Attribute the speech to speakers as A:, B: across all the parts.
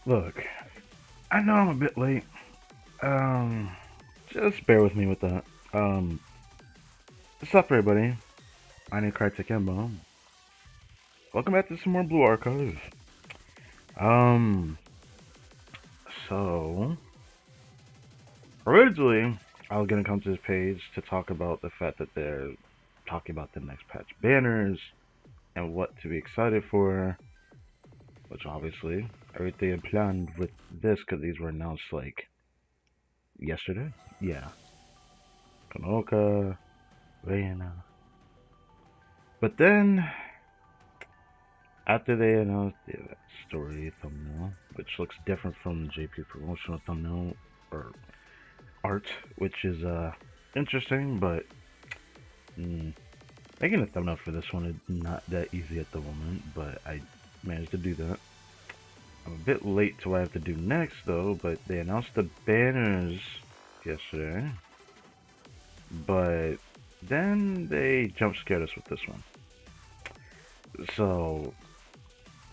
A: Look, I know I'm a bit late. Um, just bear with me with that. Um, what's up, everybody? I need Crytek Embo. Welcome back to some more Blue Archive. Um, so originally I was gonna come to this page to talk about the fact that they're talking about the next patch banners and what to be excited for, which obviously everything planned with this because these were announced like yesterday. Yeah, Konoka, Reina. But then after they announced the story thumbnail, which looks different from JP's promotional thumbnail or art, which is interesting, but mm, making a thumbnail for this one is not that easy at the moment, but I managed to do that. I'm a bit late to what I have to do next though, but they announced the banners yesterday, but then they jump scared us with this one. So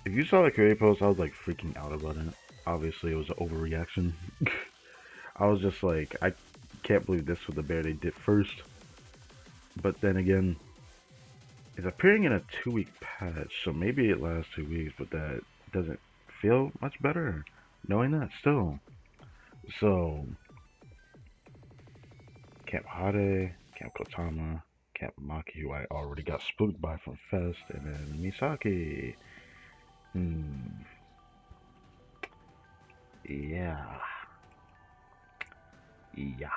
A: if you saw the creative post, I was like freaking out about it. Obviously, it was an overreaction. I was just like, I can't believe this was the bear they did first. But then again, it's appearing in a 2 week patch, so maybe it lasts 2 weeks, but that doesn't feel much better knowing that still. So, Camp Hade, Camp Kotama, Camp Maki, who I already got spooked by from Fest, and then Misaki. Hmm, yeah, yeah.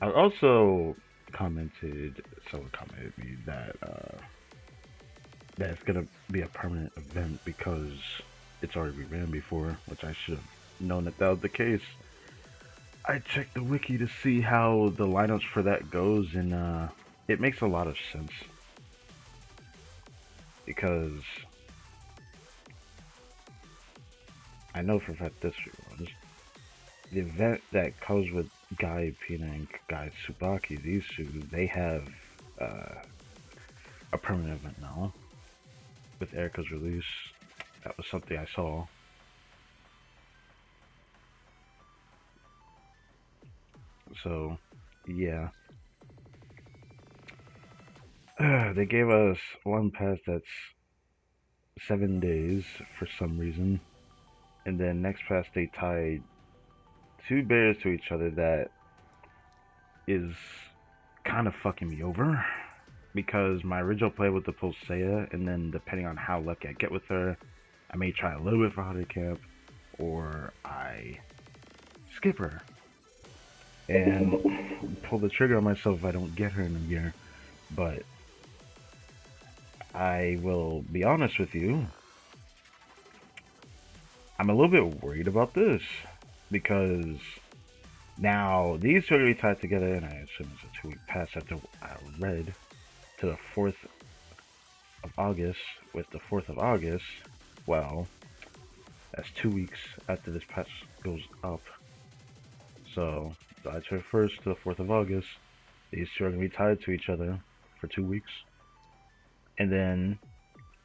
A: I also someone commented me that it's gonna be a permanent event because it's already been ran before, which I should have known that was the case. I checked the wiki to see how the lineups for that goes, and it makes a lot of sense because I know for a fact the event that comes with Guy Pina and Guy Tsubaki, these two, they have uh, a permanent event now with Erica's release. That was something I saw. So, yeah. They gave us one pass that's 7 days for some reason, and then next pass they tied two bears to each other that is kind of fucking me over because my original play was to pull Seiya, and then depending on how lucky I get with her, I may try a little bit for Holiday Camp, or I skip her and pull the trigger on myself if I don't get her in a year. But I will be honest with you, I'm a little bit worried about this because now these two are going to be tied together, and I assume it's a 2 week pass after I read to the 4th of August. With the 4th of August, well, that's 2 weeks after this patch goes up. So, July 21st to the 4th of August, these two are going to be tied to each other for 2 weeks. And then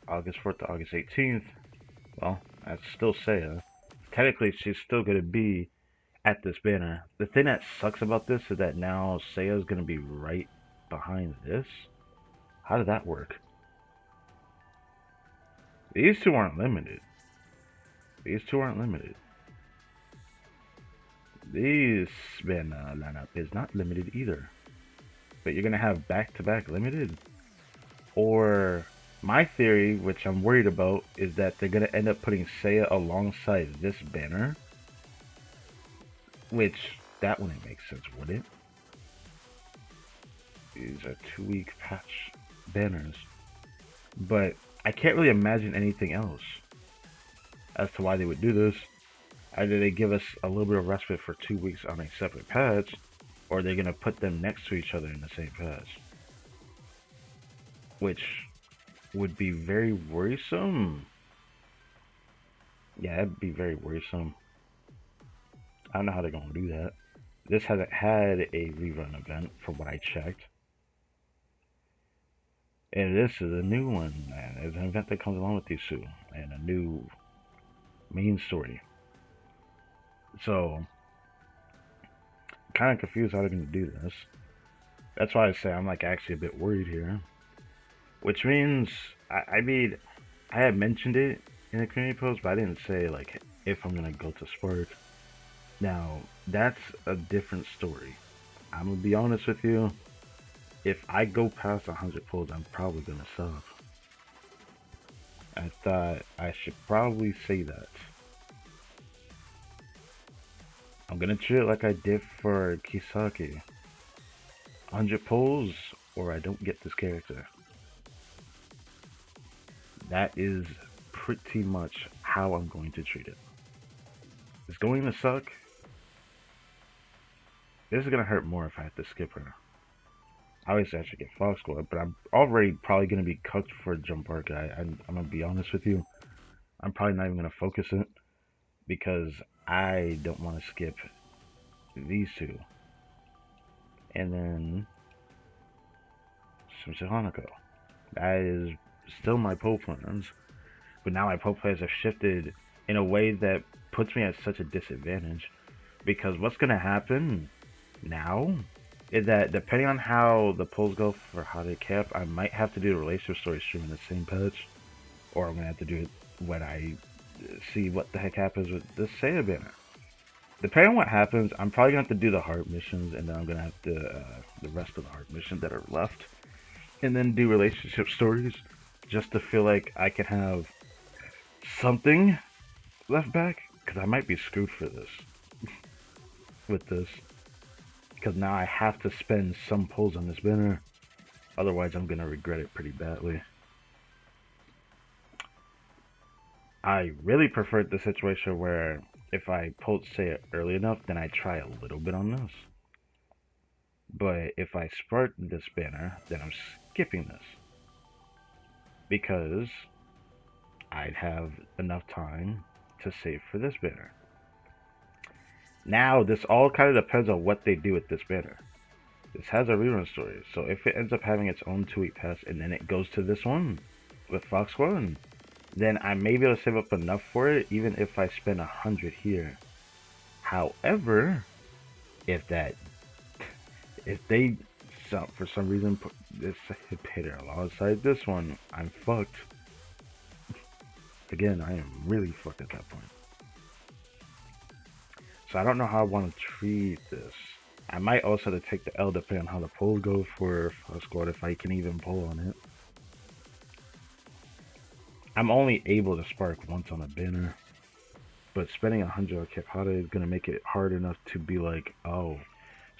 A: August 4th to August 18th, well, that's still Seiya. Technically, she's still going to be at this banner. The thing that sucks about this is that now Seiya's gonna be right behind this. How did that work? These two aren't limited. These two aren't limited. This banner lineup is not limited either. But you're gonna have back-to-back limited? Or my theory, which I'm worried about, is that they're gonna end up putting Seiya alongside this banner. Which that wouldn't make sense, would it? These are 2 week patch banners. But I can't really imagine anything else as to why they would do this. Either they give us a little bit of respite for 2 weeks on a separate patch, or they're gonna put them next to each other in the same patch, which would be very worrisome. Yeah, it'd be very worrisome. I don't know how they're gonna do that. This hasn't had a rerun event from what I checked. And this is a new one, and there's an event that comes along with these two, and a new main story. So, kind of confused how they're going to do this. That's why I say I'm like actually a bit worried here. Which means, I mean, I had mentioned it in the community post, but I didn't say like if I'm going to go to Spark. Now, that's a different story. I'm going to be honest with you. If I go past 100 pulls, I'm probably going to sub. I thought I should probably say that. I'm gonna treat it like I did for Kisaki. 100 pulls, or I don't get this character. That is pretty much how I'm going to treat it. It's going to suck. This is gonna hurt more if I have to skip her. Obviously, I should get Fox Squad, but I'm already probably gonna be cooked for Jump Arc. I'm gonna be honest with you. I'm probably not even gonna focus it because I don't want to skip these two. And then some Hanako. That is still my pull plans, but now my pull plans have shifted in a way that puts me at such a disadvantage. Because what's gonna happen now is that depending on how the pulls go for how they cap, I might have to do the relationship story stream in the same patch, or I'm gonna have to do it when I see what the heck happens with this Seiya banner. Depending on what happens, I'm probably gonna have to do the heart missions, and then I'm gonna have to the rest of the heart missions that are left, and then do relationship stories, just to feel like I can have something left back, because I might be screwed for this with this, because now I have to spend some pulls on this banner, otherwise I'm gonna regret it pretty badly. I really preferred the situation where if I pulled say it early enough, then I try a little bit on this. But if I spark this banner, then I'm skipping this. Because I'd have enough time to save for this banner. Now, this all kind of depends on what they do with this banner. This has a rerun story, so if it ends up having its own 2-week pass and then it goes to this one with Fox Squad, then I may be able to save up enough for it, even if I spend 100 here. However, if they for some reason put this hitter alongside this one, I'm fucked. Again, I am really fucked at that point. So I don't know how I want to treat this. I might also have to take the L depending on how the polls go for a squad, if I can even pull on it. I'm only able to spark once on a banner, but spending 100 on Kephata is going to make it hard enough to be like, oh.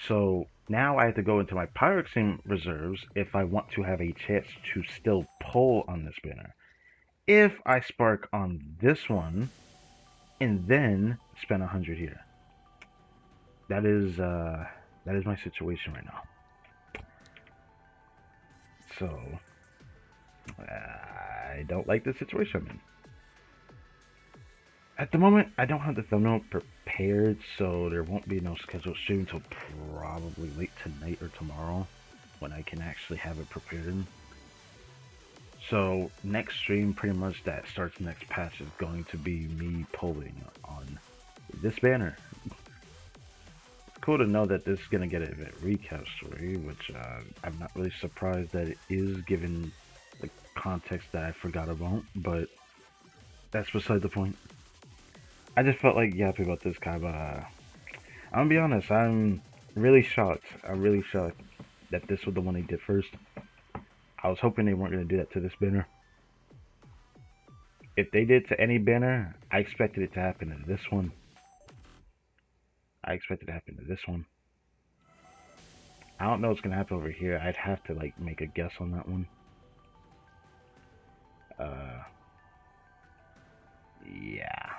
A: So now I have to go into my Pyroxene reserves if I want to have a chance to still pull on this banner. If I spark on this one, and then spend 100 here. That is my situation right now. So I don't like the situation I'm in. At the moment, I don't have the thumbnail prepared, so there won't be no scheduled stream until probably late tonight or tomorrow, when I can actually have it prepared. So next stream, pretty much that starts next patch, is going to be me pulling on this banner. It's cool to know that this is going to get a recap story, which I'm not really surprised that it is, given the context that I forgot about, but that's beside the point. I just felt like yapping about this guy, but I'm gonna be honest, I'm really shocked. I'm really shocked that this was the one they did first. I was hoping they weren't gonna do that to this banner. If they did to any banner, I expected it to happen to this one. I expected it to happen to this one. I don't know what's gonna happen over here. I'd have to like make a guess on that one. Yeah.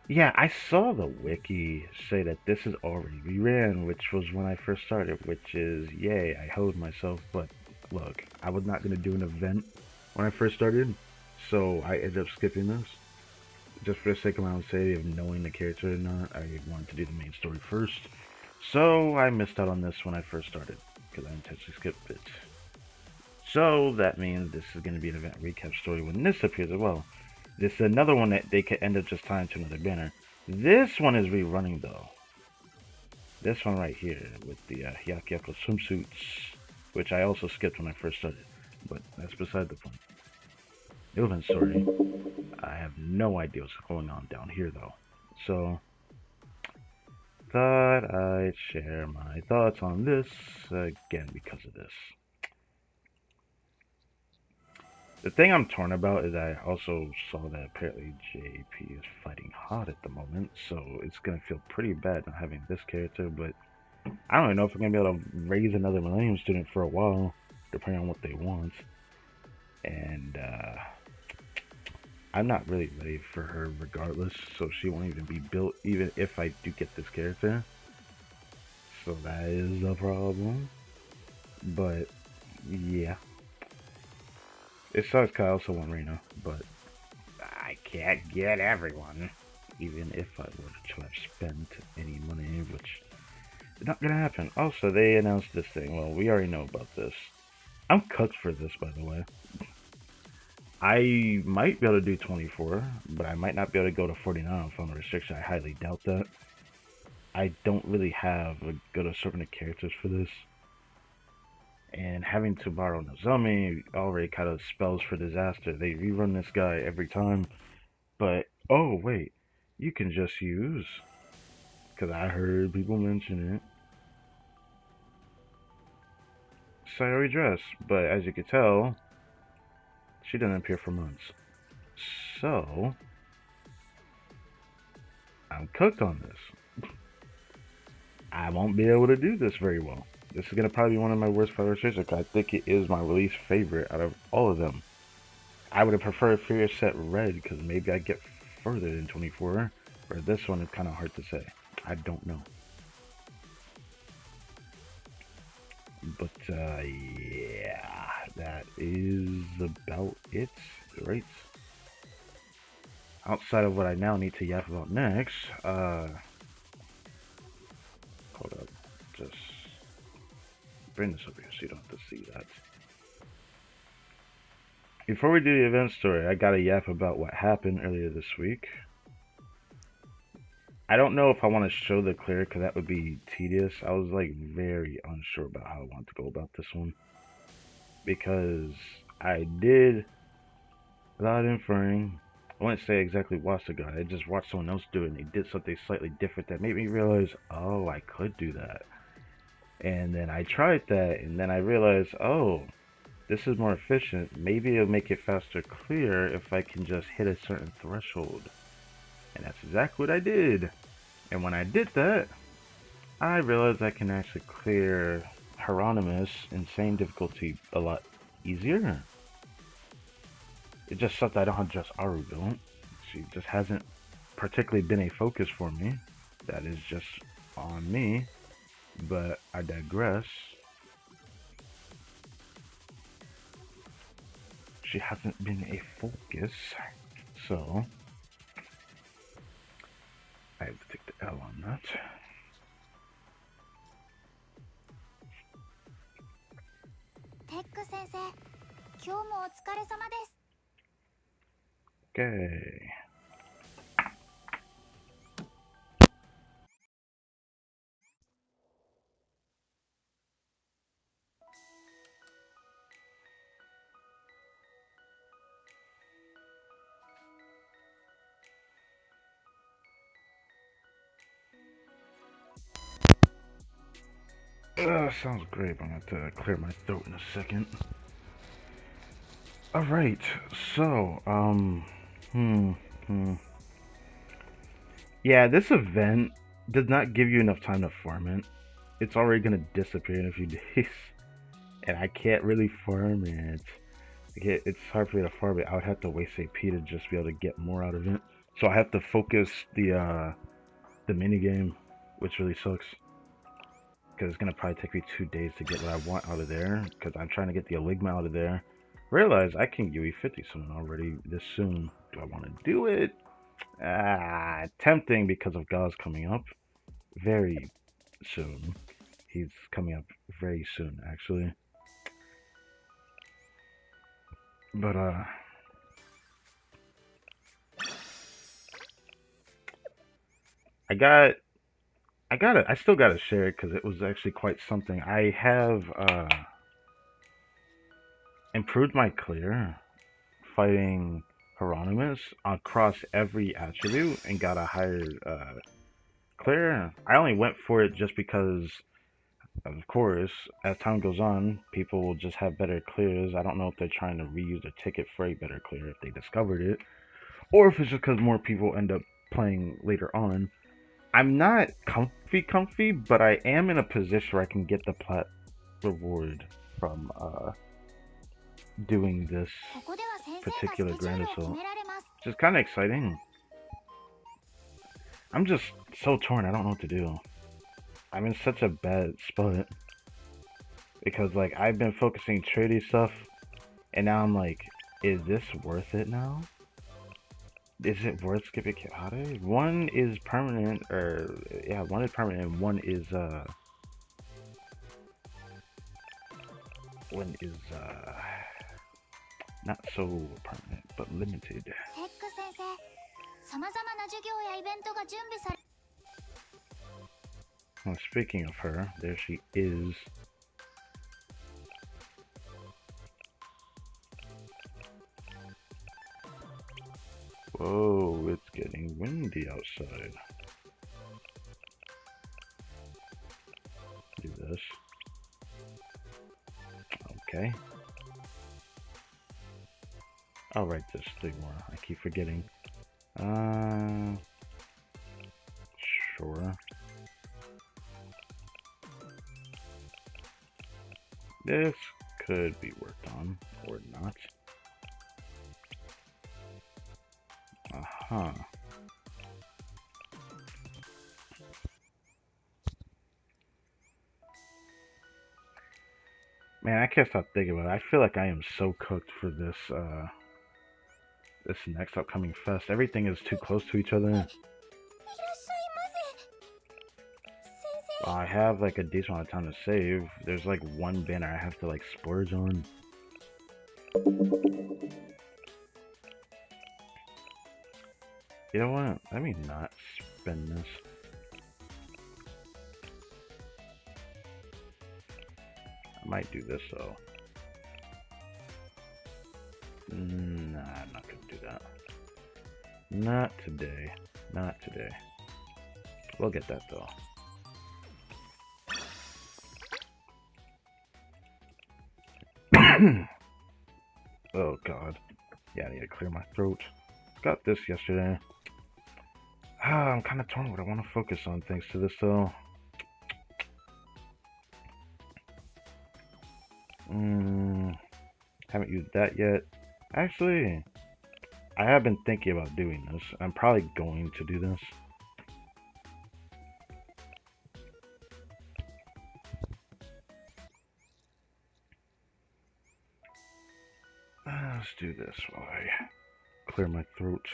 A: Yeah, I saw the wiki say that this is already reran, which was when I first started, which is, yay, I held myself, but look, I was not going to do an event when I first started, so I ended up skipping this. Just for the sake of my own sake of knowing the character or not, I wanted to do the main story first. So I missed out on this when I first started, because I intentionally skipped it. So that means this is going to be an event recap story when this appears as well. This is another one that they could end up just tying to another banner. This one is rerunning though. This one right here with the Hyakyako swimsuits, which I also skipped when I first started, but that's beside the point. New event story. I have no idea what's going on down here though, so thought I'd share my thoughts on this again because of this. The thing I'm torn about is I also saw that apparently JP is fighting hot at the moment, so it's gonna feel pretty bad not having this character, but I don't even know if I'm gonna be able to raise another Millennium student for a while, depending on what they want. And I'm not really ready for her regardless, so she won't even be built even if I do get this character. So that is a problem. But yeah. It sucks because I also want Reno, but I can't get everyone. Even if I were to have spent any money, which is not gonna happen. Also, they announced this thing. Well, we already know about this. I'm cooked for this, by the way. I might be able to do 24, but I might not be able to go to 49 on phone restriction. I highly doubt that. I don't really have a good assortment of characters for this. And having to borrow Nozomi already kind of spells for disaster. They rerun this guy every time, but oh wait, you can just use, because I heard people mention it, Sayori Dress, but as you can tell, she didn't appear for months. So, I'm cooked on this. I won't be able to do this very well. This is going to probably be one of my worst priorities. I think it is my least favorite out of all of them. I would have preferred Furious Set Red because maybe I'd get further than 24. Or this one is kind of hard to say. I don't know. But yeah, that is about it, right? Outside of what I now need to yap about next, hold up, just bring this up here so you don't have to see that. Before we do the event story, I gotta yap about what happened earlier this week. I don't know if I want to show the clear because that would be tedious. I was like very unsure about how I want to go about this one because I did, without inferring, I wouldn't say exactly watch the guy. I just watched someone else do it and they did something slightly different that made me realize, oh, I could do that. And then I tried that and then I realized, oh, this is more efficient. Maybe it'll make it faster clear if I can just hit a certain threshold. And that's exactly what I did. And when I did that, I realized I can actually clear Hieronymus insane difficulty a lot easier. It just sucked I don't have just Aru built. She just hasn't particularly been a focus for me. That is just on me. But I digress. She hasn't been a focus. So I have to take the L on that. Okay. Sounds great. I'm going to have to clear my throat in a second. Alright, so, yeah, this event does not give you enough time to farm it. It's already gonna disappear in a few days, and I can't really farm it. It's hard for me to farm it. I would have to waste AP to just be able to get more out of it. So I have to focus the mini game, which really sucks. Because it's gonna probably take me 2 days to get what I want out of there. Because I'm trying to get the Eligma out of there. Realize I can UE 50 someone already this soon. Do I want to do it? Tempting because of Gauze coming up very soon. He's coming up very soon, actually. But I got I still gotta share it because it was actually quite something. I have improved my clear fighting Hieronymus across every attribute and got a higher clear. I only went for it just because, of course, as time goes on, people will just have better clears. I don't know if they're trying to reuse their ticket for a better clear if they discovered it, or if it's just because more people end up playing later on. I'm not comfy, but I am in a position where I can get the plat reward from doing this particular grand assault, which is kind of exciting. I'm just so torn. I don't know what to do. I'm in such a bad spot because like I've been focusing trading stuff, and now I'm like, is this worth it now? Is it worth skipping Kihade? One is permanent, or yeah, one is permanent, and one is not so permanent, but limited. Well, speaking of her, there she is. Whoa, it's getting windy outside. Do this. Okay. I'll write this thing more. I keep forgetting. Sure. This could be worked on, or not. Uh-huh. Man, I can't stop thinking about it. I feel like I am so cooked for this, this next upcoming fest. Everything is too close to each other. I have like a decent amount of time to save. There's like one banner I have to like splurge on. You know what? Let me not spend this. I might do this though. Nah, I'm not gonna do that. Not today. Not today. We'll get that though. Oh god. Yeah, I need to clear my throat. Got this yesterday. I'm kind of torn what I want to focus on thanks to this though. Haven't used that yet. Actually, I have been thinking about doing this. I'm probably going to do this. Let's do this while I clear my throat.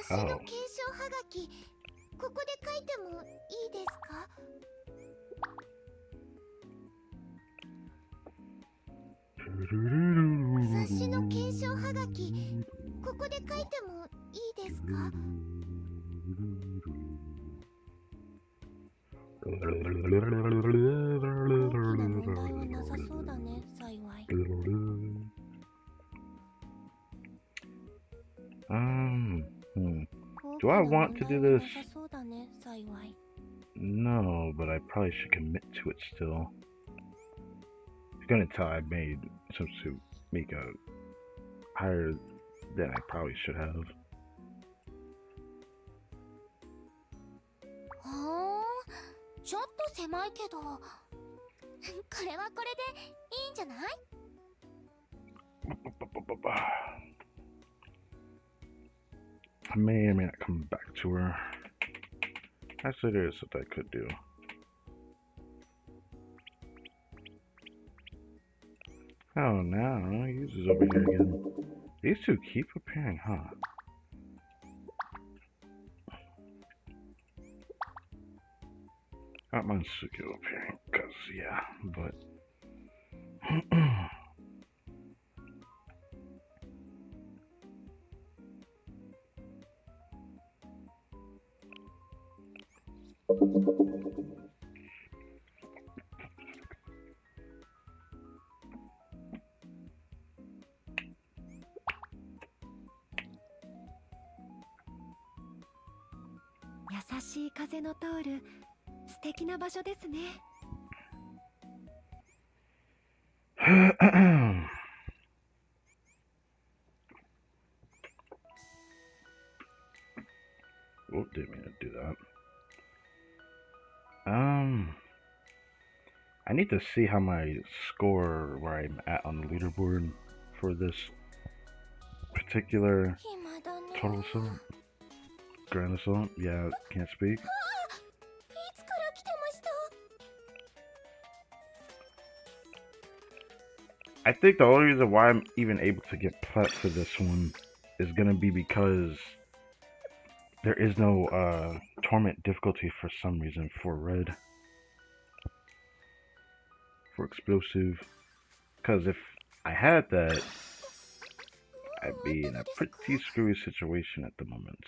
A: Oh. Do I want to do this? No, but I probably should commit to it still. You're gonna tell I made some to make a higher than I probably should have. I may or may not come back to her. Actually, there is something I could do. Oh, no, uses over here again. These two keep appearing, huh? Not Mansuke appearing, because, yeah, but... Whoop, didn't mean to do that. I need to see how my score, where I'm at on the leaderboard for this particular total assault. Grand assault? Yeah, can't speak. I think the only reason why I'm even able to get plat for this one is gonna be because there is no torment difficulty for some reason for red. For explosive. Because if I had that, I'd be in a pretty screwy situation at the moment.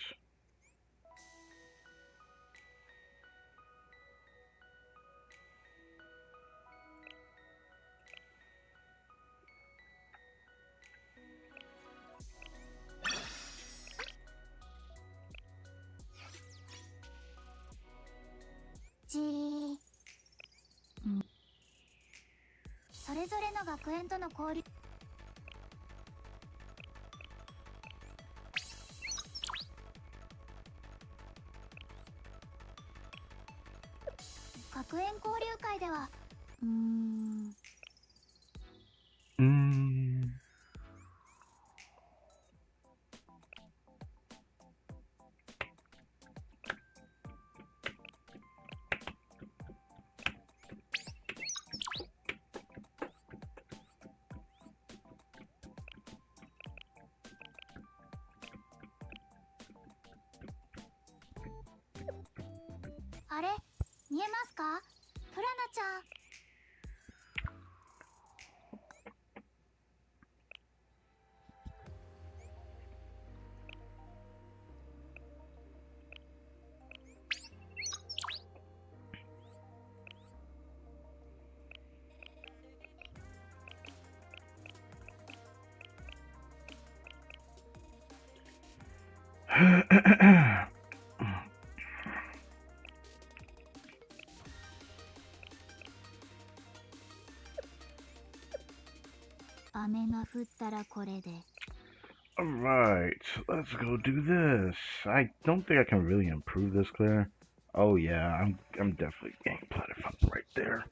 A: Alright, let's go do this. I don't think I can really improve this, Claire. Oh yeah, I'm definitely getting platted from right there.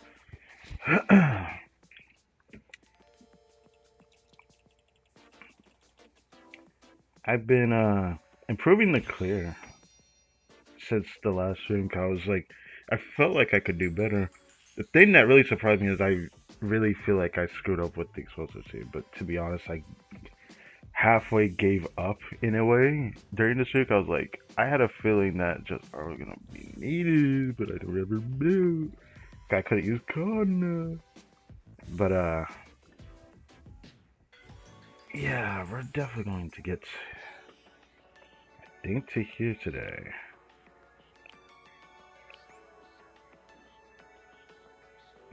A: I've been improving the clear since the last stream. I was like, I felt like I could do better. The thing that really surprised me is I really feel like I screwed up with the explosive, but to be honest, I halfway gave up in a way during the streak. I was like, I had a feeling that just are gonna be needed, but I don't ever knew. I could have used Kana. But yeah, we're definitely going to get, I think, to here today.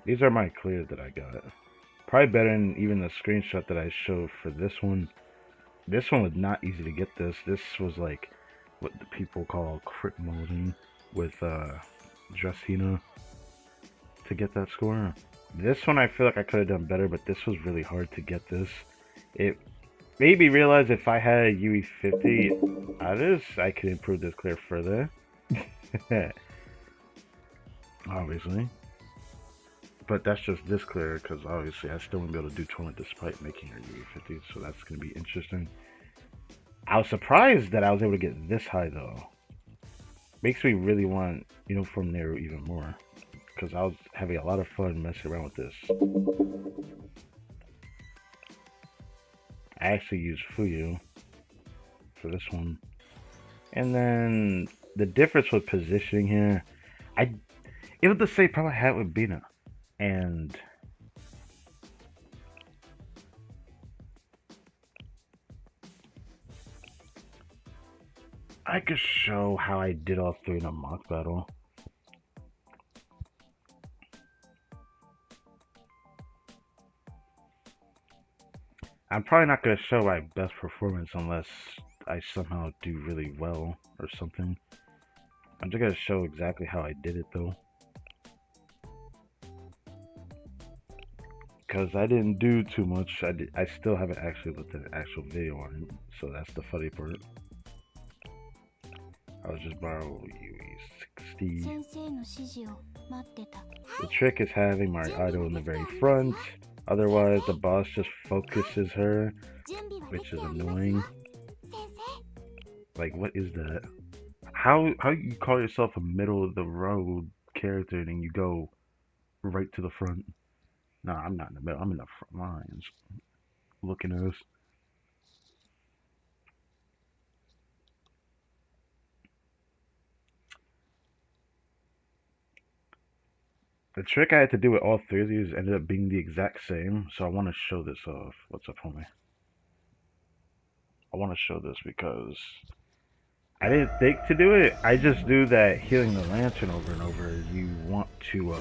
A: These are my clears that I got. Probably better than even the screenshot that I showed for this one. This one was not easy to get this. This was like what the people call crit molding with Dracena to get that score. This one I feel like I could have done better, but this was really hard to get this. It made me realize if I had a UE50 out of this, I could improve this clear further. Obviously. But that's just this clear, because obviously I still won't be able to do tournament despite making a UE50, so that's going to be interesting. I was surprised that I was able to get this high, though. Makes me really want Uniform Nero even more, because I was having a lot of fun messing around with this. I actually used Fuyu for this one. And then the difference with positioning here, it was the same problem I had with Bina. And I could show how I did all three in a mock battle. I'm probably not going to show my best performance unless I somehow do really well or something. I'm just going to show exactly how I did it though. Because I didn't do too much. I still haven't actually looked at an actual video on it, so that's the funny part. I was just borrowing UE60. The trick is having my idol in the very front. Otherwise, the boss just focuses her, which is annoying. Like, what is that? How you call yourself a middle of the road character and then you go right to the front? No, I'm not in the middle. I'm in the front lines. Looking at us. The trick I had to do with all three of these ended up being the exact same, so I want to show this off. What's up, homie? I want to show this because I didn't think to do it. I just knew that healing the lantern over and over, you want to,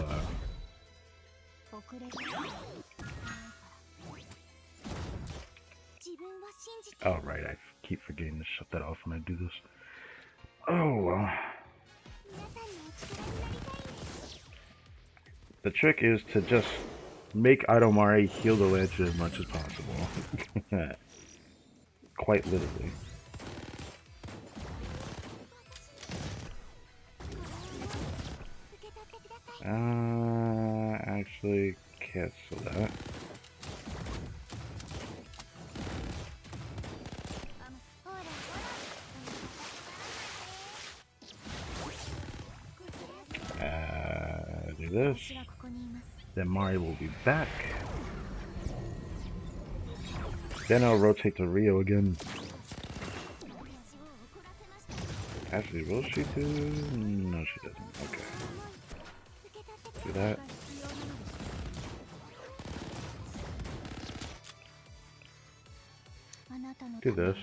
A: Oh, right, I keep forgetting to shut that off when I do this. Oh, well. The trick is to just make Idomari heal the lantern as much as possible. Quite literally. Actually, cancel that. Do this. Then Mari will be back. Then I'll rotate to Rio again. Actually, will she do? No, she doesn't. Okay. Do that. Do this.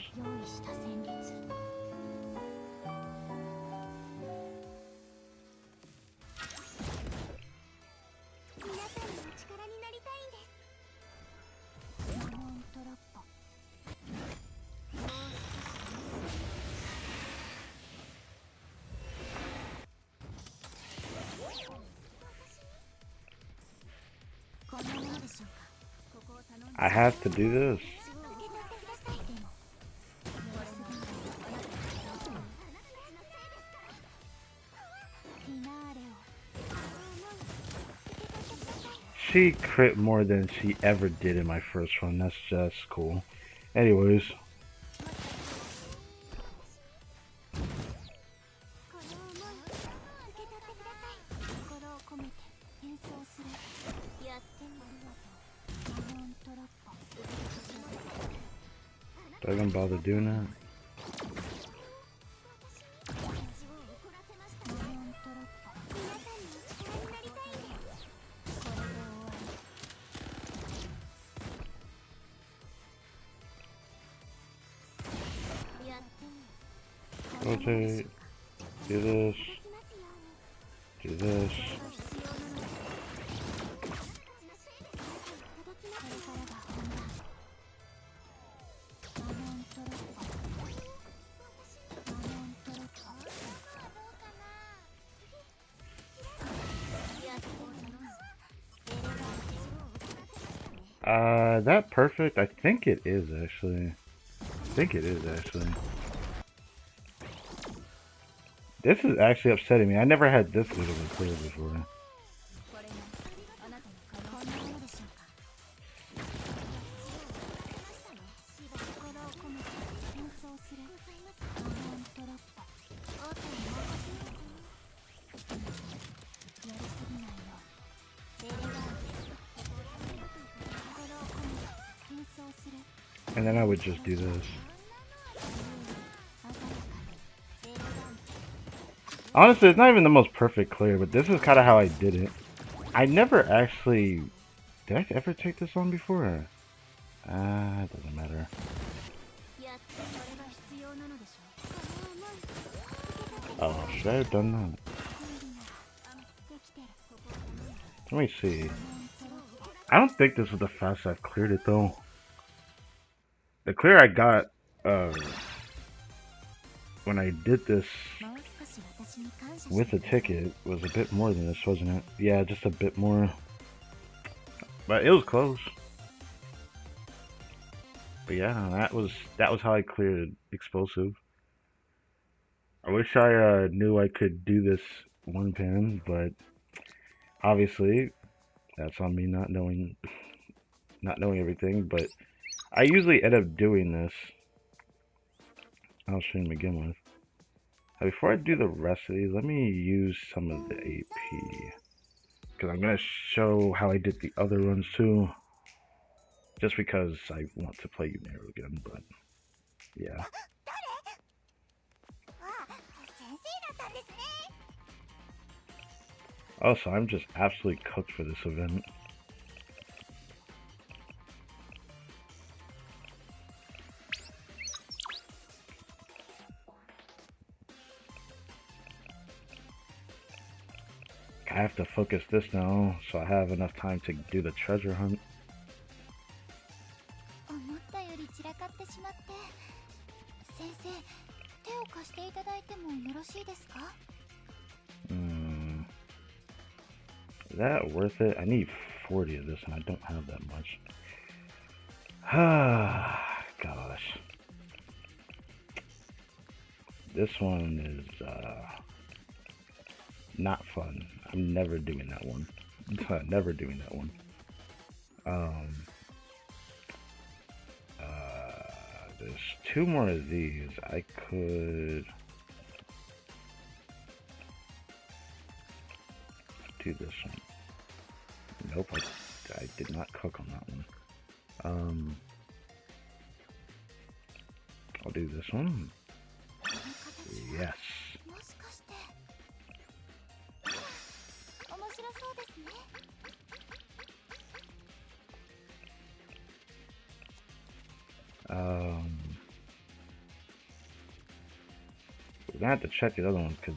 A: I have to do this. She crit more than she ever did in my first run. That's just cool. Anyways. Do I even bother doing that? Rotate, do this, do this. That perfect? I think it is actually. I think it is actually. This is actually upsetting me. I never had this good of a clear before. And then I would just do this. Honestly, it's not even the most perfect clear, but this is kind of how I did it. I never actually... Did I ever take this on before? It doesn't matter. Oh, should I have done that? Let me see. I don't think this is the fastest I've cleared it, though. The clear I got, when I did this with a ticket was a bit more than this, wasn't it? Yeah, just a bit more. But it was close. But yeah, that was how I cleared explosive. I wish I knew I could do this one pan, but obviously that's on me not knowing everything. But I usually end up doing this. I'll show you to begin with. Now, before I do the rest of these, let me use some of the AP. Because I'm going to show how I did the other ones too. Just because I want to play Unero again, but yeah. Also, I'm just absolutely cooked for this event. I have to focus this now, so I have enough time to do the treasure hunt. Is that worth it? I need 40 of this, and I don't have that much. Gosh. This one is not fun. I'm never doing that one. Never doing that one. There's two more of these. I could do this one. Nope, I did not cook on that one. I'll do this one. Yes. We're gonna have to check the other ones because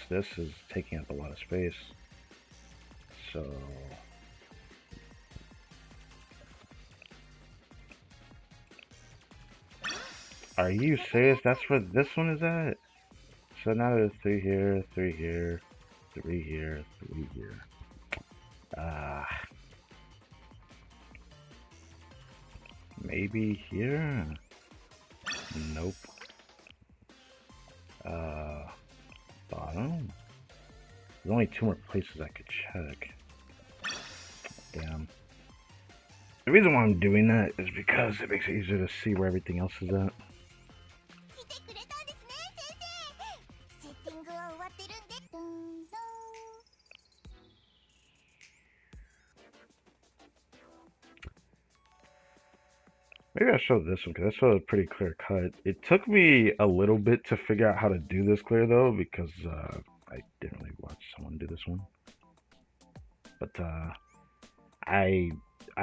A: this is taking up a lot of space. So are you serious? That's where this one is at? So now there's 3 here, 3 here, 3 here, 3 here. Maybe here? Nope. Bottom? There's only 2 more places I could check. Damn. The reason why I'm doing that is because it makes it easier to see where everything else is at. Maybe I'll show this one because that's a pretty clear cut. It took me a little bit to figure out how to do this clear though because I didn't really watch someone do this one. But I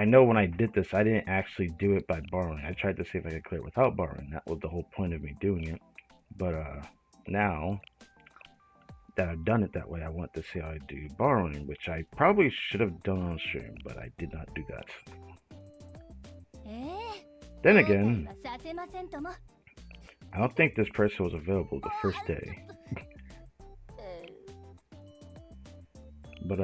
A: know when I did this, I didn't actually do it by borrowing. I tried to see if I could clear it without borrowing. That was the whole point of me doing it. But now that I've done it that way, I want to see how I do borrowing, which I probably should have done on stream, but I did not do that. Then again, I don't think this person was available the first day. But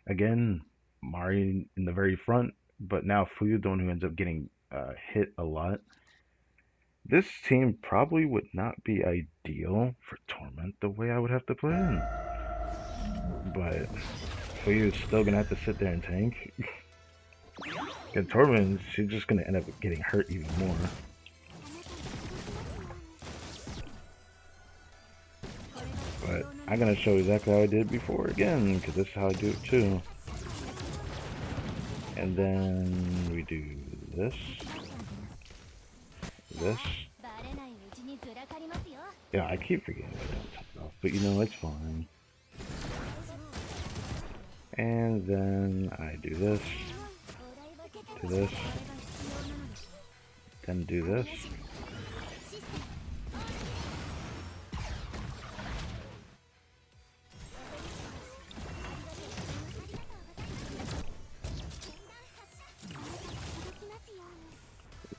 A: Again, Mari in the very front, but now Fuyu the one who ends up getting hit a lot. This team probably would not be ideal for Torment the way I would have to play in. But Fuyu is still gonna have to sit there and tank. And Torment, she's just gonna end up getting hurt even more. But I'm gonna show exactly how I did before again, because this is how I do it too. And then we do this. This. Yeah, I keep forgetting what I'm talking about, but you know, it's fine. And then I do this. Do this. Then do this.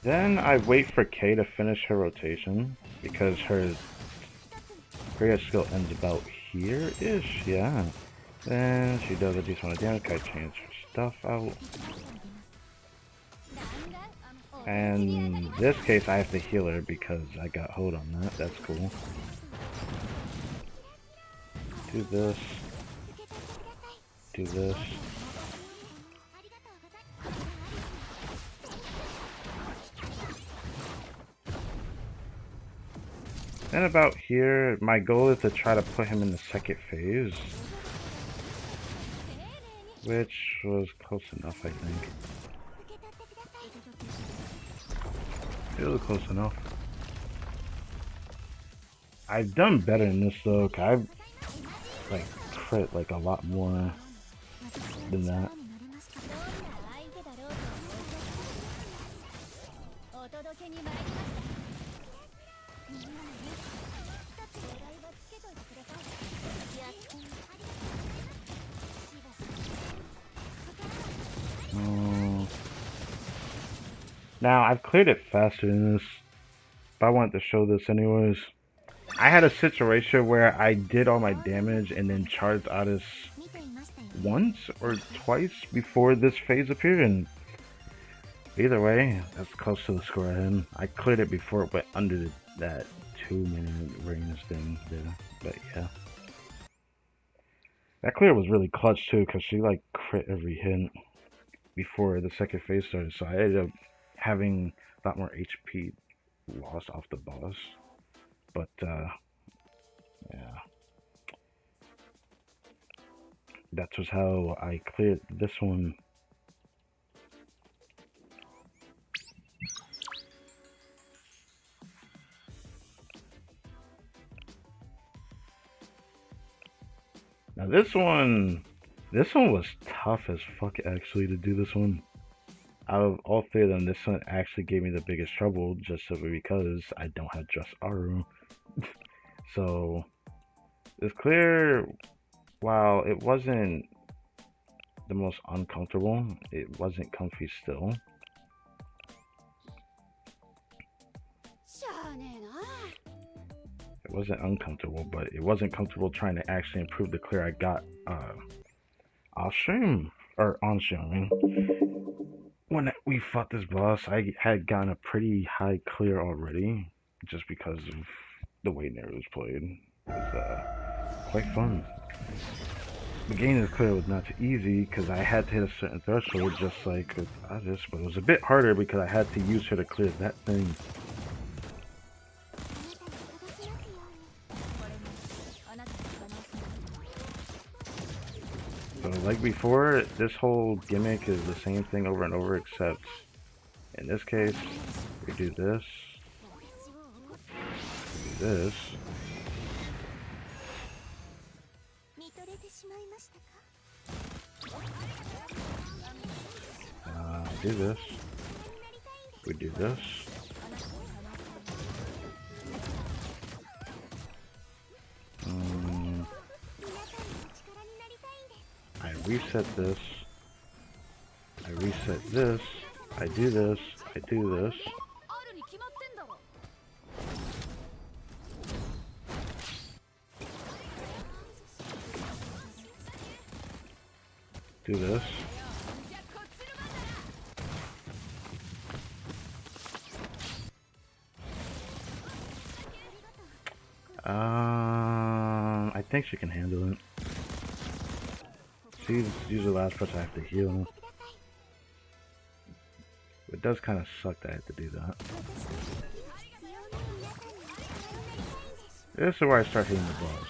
A: Then I wait for Kay to finish her rotation, because her greatest skill ends about here-ish, yeah. Then she does a decent amount of damage, I change her stuff out. And in this case I have to heal her because I got hold on that, that's cool. Do this. Do this. Then about here, my goal is to try to put him in the second phase. Which was close enough, I think. It was close enough. I've done better in this though, cause I've like crit like a lot more than that. Now, I've cleared it faster than this, but I wanted to show this anyways. I had a situation where I did all my damage and then charged Addis once or twice before this phase appeared, and either way, that's close to the score I had. I cleared it before it went under that 2-minute range thing there, but yeah. That clear was really clutch too, because she like crit every hit before the second phase started, so I ended up having a lot more HP lost off the boss. But yeah, that was how I cleared this one. Now this one was tough as fuck actually to do this one. Out of all three of them, this one actually gave me the biggest trouble just simply because I don't have just Aru. So this clear, while it wasn't the most uncomfortable, it wasn't comfy still. It wasn't uncomfortable, but it wasn't comfortable trying to actually improve the clear I got off stream, or on stream, I mean. When we fought this boss, I had gotten a pretty high clear already, just because of the way Naruto was played. It was quite fun. The gaining this clear was not too easy, because I had to hit a certain threshold, just like with others, but it was a bit harder because I had to use her to clear that thing. So like before, this whole gimmick is the same thing over and over, except in this case, we do this, we do this, do this, we do this, I reset this, I reset this, I do this, I do this. Do this. I think she can handle it. She's usually the last person I have to heal. It does kind of suck that I have to do that. This is where I start hitting the boss.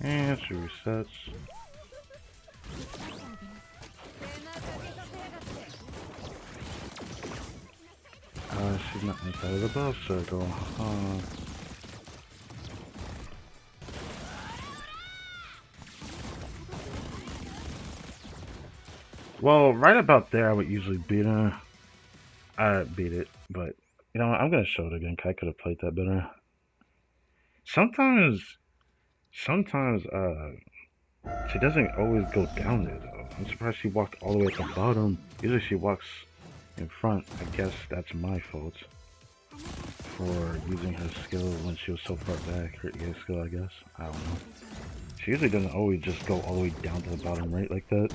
A: And she resets. She's not inside of the boss circle. Well, right about there I would usually beat her. I beat it, but you know what, I'm gonna show it again because I could have played that better. Sometimes she doesn't always go down there though. I'm surprised she walked all the way at the bottom. Usually she walks in front. I guess that's my fault for using her skill when she was so far back. Her EA skill, I guess. I don't know. She usually doesn't always just go all the way down to the bottom right like that.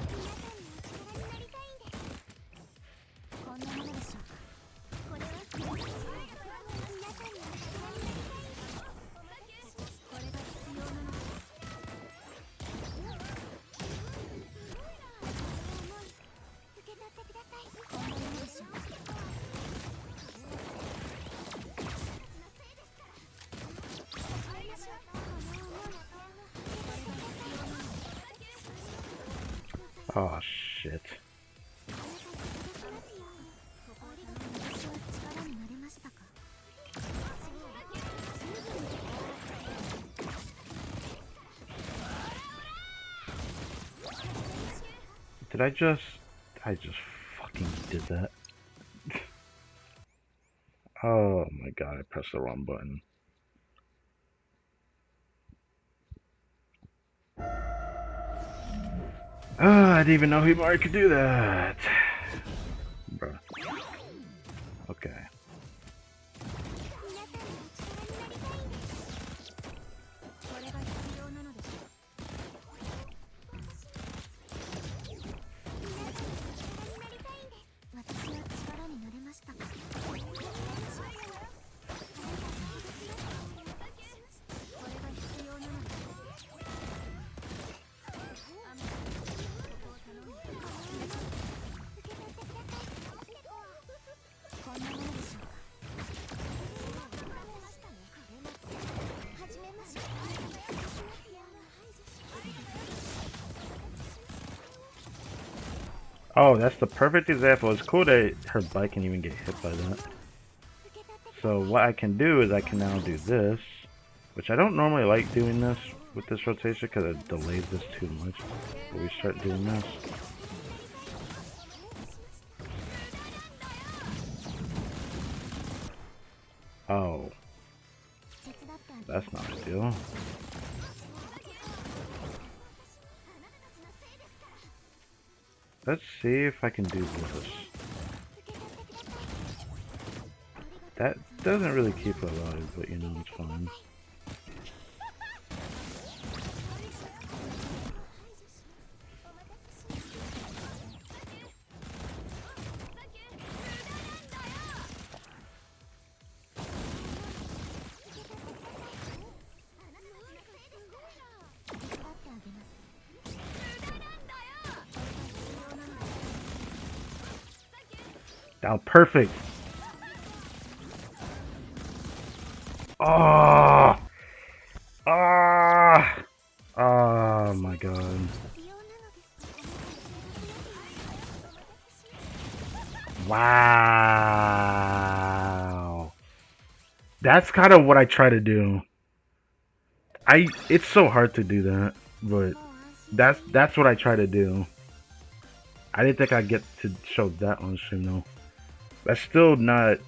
A: Oh shit. Did I just fucking did that. Oh my god, I pressed the wrong button. I didn't even know Himari could do that. Bruh. Okay. Oh, that's the perfect example. It's cool that her bike can even get hit by that. So what I can do is I can now do this, which I don't normally like doing this with this rotation because it delays this too much. But we start doing this. Oh, that's not ideal. Let's see if I can do this. That doesn't really keep her alive, but you know, it's fine. Now, perfect. Oh, oh my god. Wow. That's kind of what I try to do. It's so hard to do that, but that's what I try to do. I didn't think I'd get to show that on stream though. That's still not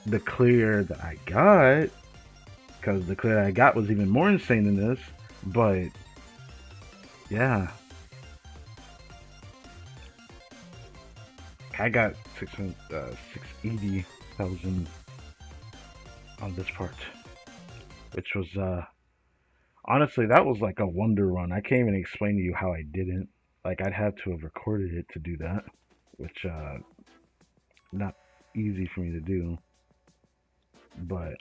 A: the clear that I got, because the clear that I got was even more insane than this. But yeah, I got 680,000 on this part, which was honestly, that was like a wonder run. I can't even explain to you how I didn't. Like, I'd have to have recorded it to do that, which not easy for me to do. But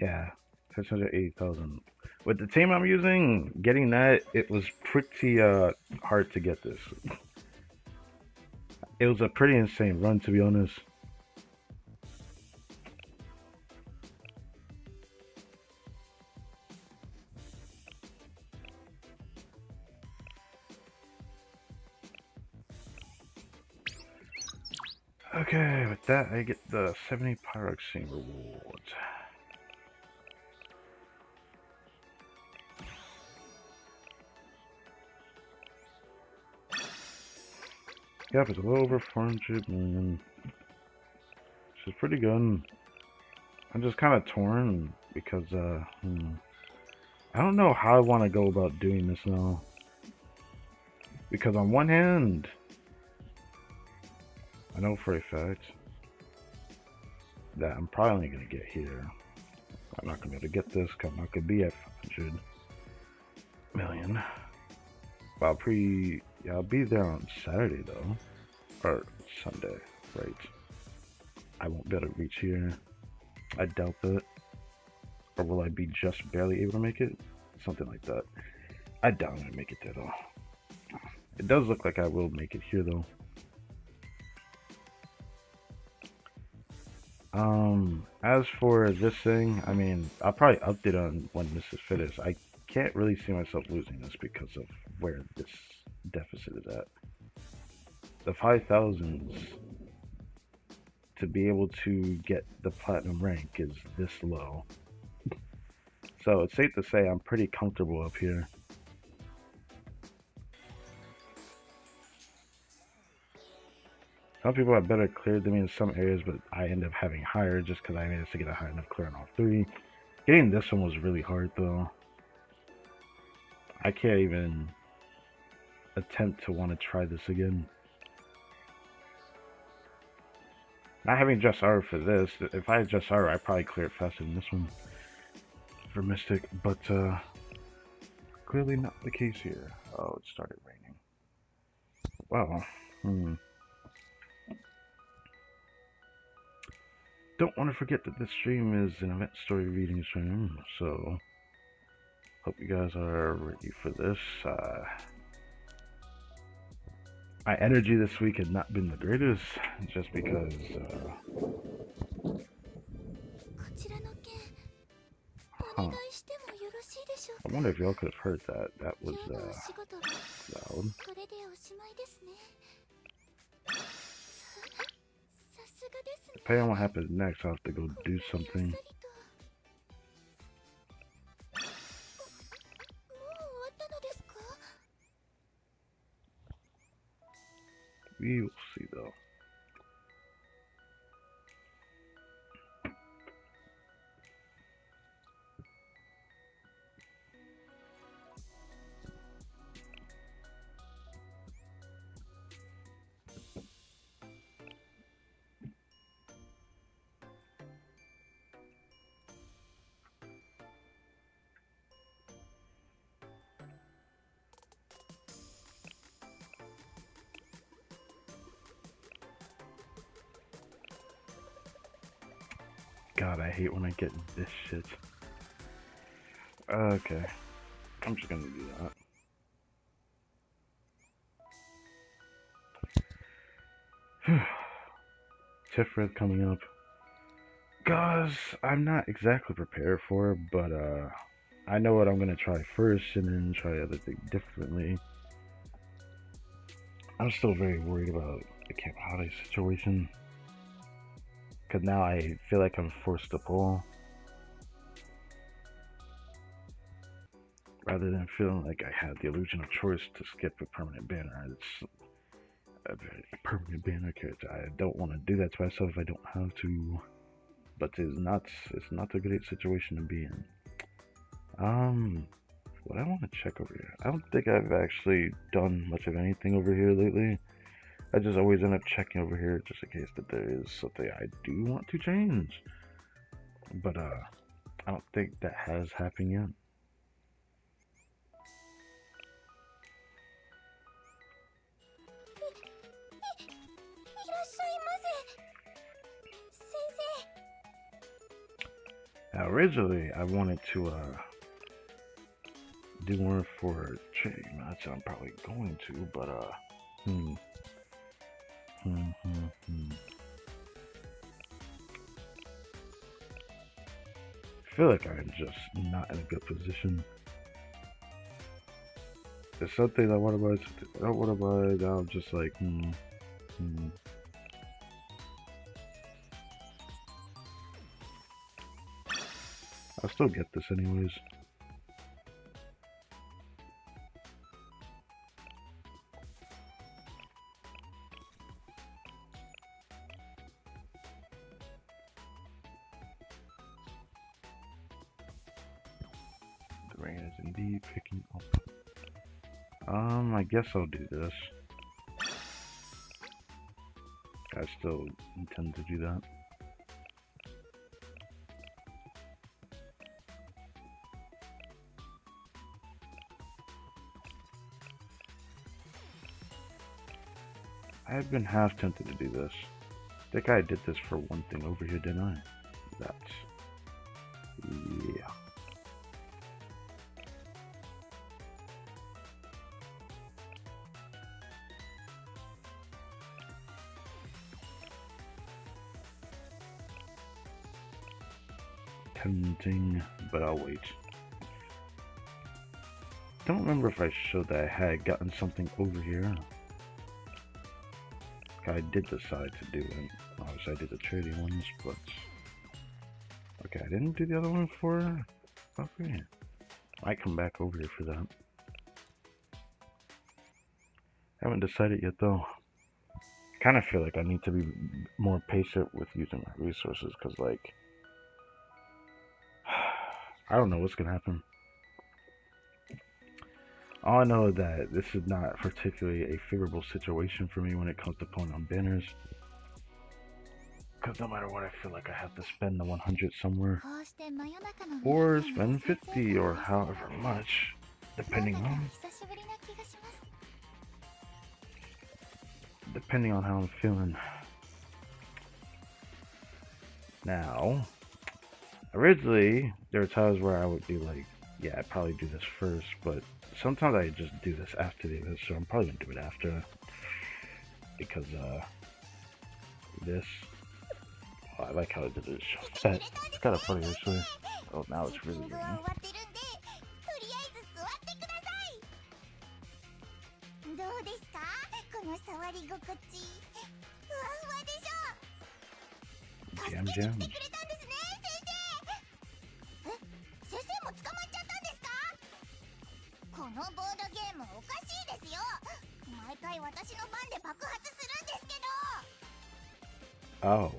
A: yeah, 680,000. With the team I'm using, getting that, it was pretty hard to get this. It was a pretty insane run, to be honest. Okay, with that, I get the 70 Pyroxene reward. Yep, it's a little over 400 million. Which is pretty good. I'm just kind of torn because, I don't know how I want to go about doing this now. Because on one hand, I know for a fact that I'm probably only going to get here. I'm not going to be able to get this because I'm not going to be at 500 million. But I'll be there on Saturday though. Or Sunday, right? I won't be able to reach here. I doubt that. Or will I be just barely able to make it? Something like that. I doubt I'm going to make it there though. It does look like I will make it here though. As for this thing, I mean, I'll probably update on when this is finished. I can't really see myself losing this because of where this deficit is at. The 5,000s to be able to get the platinum rank is this low. So it's safe to say I'm pretty comfortable up here. Some people have better cleared than me in some areas, but I end up having higher just because I managed to get a high enough clear on all three. Getting this one was really hard though. I can't even attempt to want to try this again. Not having just R for this, if I had just R, I'd probably clear it faster than this one for Mystic, but clearly not the case here. Oh, it started raining. Wow. Don't want to forget that this stream is an event story reading stream, so hope you guys are ready for this. My energy this week has not been the greatest, just because, I wonder if y'all could have heard that. That was, loud. Depending on what happens next, I'll have to go do something. We will see though. God, I hate when I get this shit. Okay. I'm just gonna do that. Tifrith coming up. Guys, I'm not exactly prepared for it, but I know what I'm gonna try first and then try other things differently. I'm still very worried about the Camp Holiday situation. Cause now I feel like I'm forced to pull. Rather than feeling like I had the illusion of choice to skip a permanent banner. It's a permanent banner character. I don't want to do that to myself if I don't have to. But it's not a great situation to be in. What I want to check over here. I don't think I've actually done much of anything over here lately. I just always end up checking over here just in case that there is something I do want to change. But I don't think that has happened yet. Now, originally, I wanted to do more for trading. That's what I'm probably going to, but I feel like I'm just not in a good position. There's something I want to buy, something I don't want to buy. Now I'm just like, I'll still get this anyways. The rain is indeed picking up. I guess I'll do this. I still intend to do that. I've been half tempted to do this. I think I did this for one thing over here, didn't I? That's... yeah. Tempting, but I'll wait. Don't remember if I showed that I had gotten something over here. I did decide to do it. Obviously I did the trading ones, but... okay, I didn't do the other one for... okay. Might come back over here for that. Haven't decided yet though. Kind of feel like I need to be more patient with using my resources, because like... I don't know what's gonna happen. All I know is that this is not particularly a favorable situation for me when it comes to pulling on banners. Because no matter what, I feel like I have to spend the 100 somewhere. Or spend 50 or however much, depending on how I'm feeling. Now, originally, there were times where I would be like, yeah, I'd probably do this first, but sometimes I just do this after the event, so I'm probably gonna do it after. Because, this... oh, I like how it did it. It's kind of funny, actually. Oh, now it's really raining. Jam jam. Oh.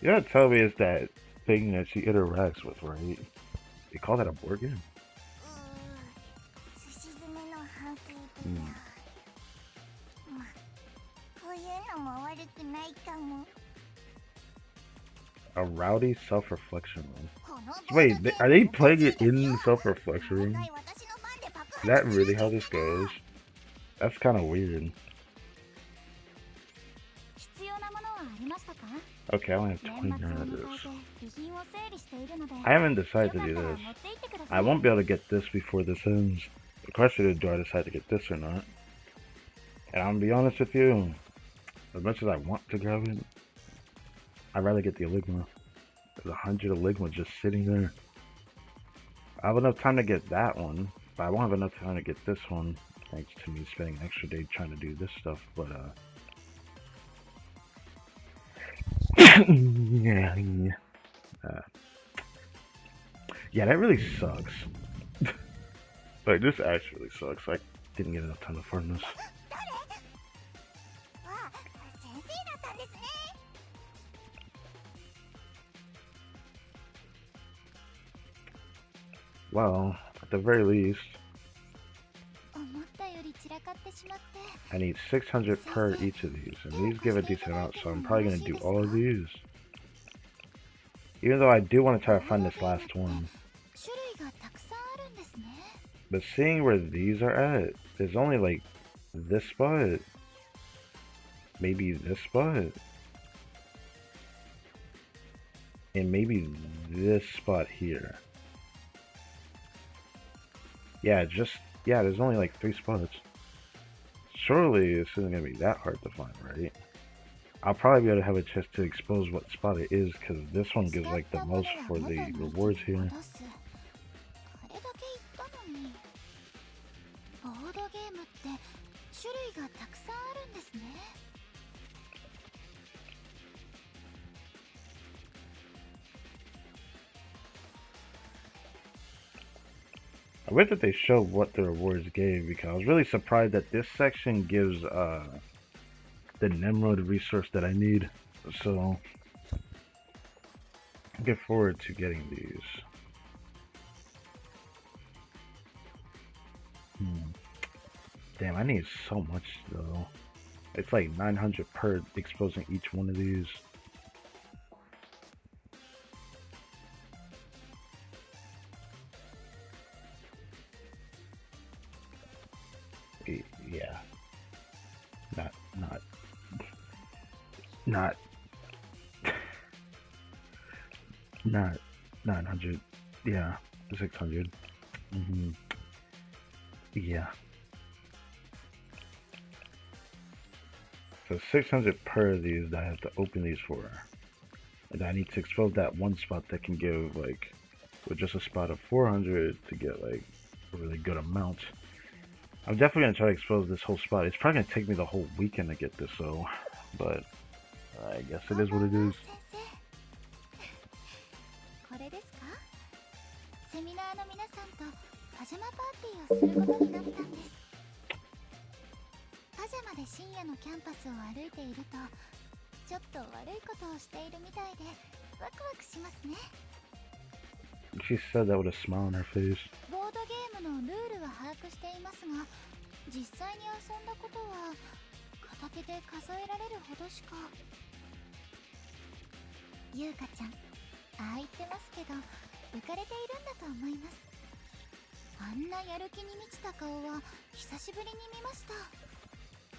A: You gotta tell me it's that thing that she interacts with, right? They call that a board game? A rowdy self-reflection room. Wait, are they playing it in the self-reflection room? Is that really how this goes? That's kind of weird. Okay, I only have 29 of this. I haven't decided to do this. I won't be able to get this before this ends. The question is, do I decide to get this or not? And I'm gonna be honest with you, as much as I want to grab it, I'd rather get the Enigma. There's 100 Enigma just sitting there. I have enough time to get that one, but I won't have enough time to get this one, thanks to me spending an extra day trying to do this stuff, but, yeah, yeah, that really sucks. Like, this actually sucks. I didn't get enough time to farm this. Well, at the very least, I need 600 per each of these, and these give a decent amount, so I'm probably going to do all of these. Even though I do want to try to find this last one. But seeing where these are at, there's only like this spot, maybe this spot, and maybe this spot here. Yeah, there's only like 3 spots. Surely this isn't going to be that hard to find, right? I'll probably be able to have a chance to expose what spot it is, because this one gives like the most for the rewards here. I wish that they showed what the rewards gave, because I was really surprised that this section gives the Nimrod resource that I need. So I look forward to getting these. Damn, I need so much though. It's like 900 per exposing each one of these. Yeah. Not not 900. Yeah, 600. Yeah. So 600 per of these that I have to open these for. And I need to expose that one spot that can give like, with just a spot of 400 to get like a really good amount. I'm definitely going to try to expose this whole spot. It's probably going to take me the whole weekend to get this though. But I guess it is what it is. She said that with a smile on her face.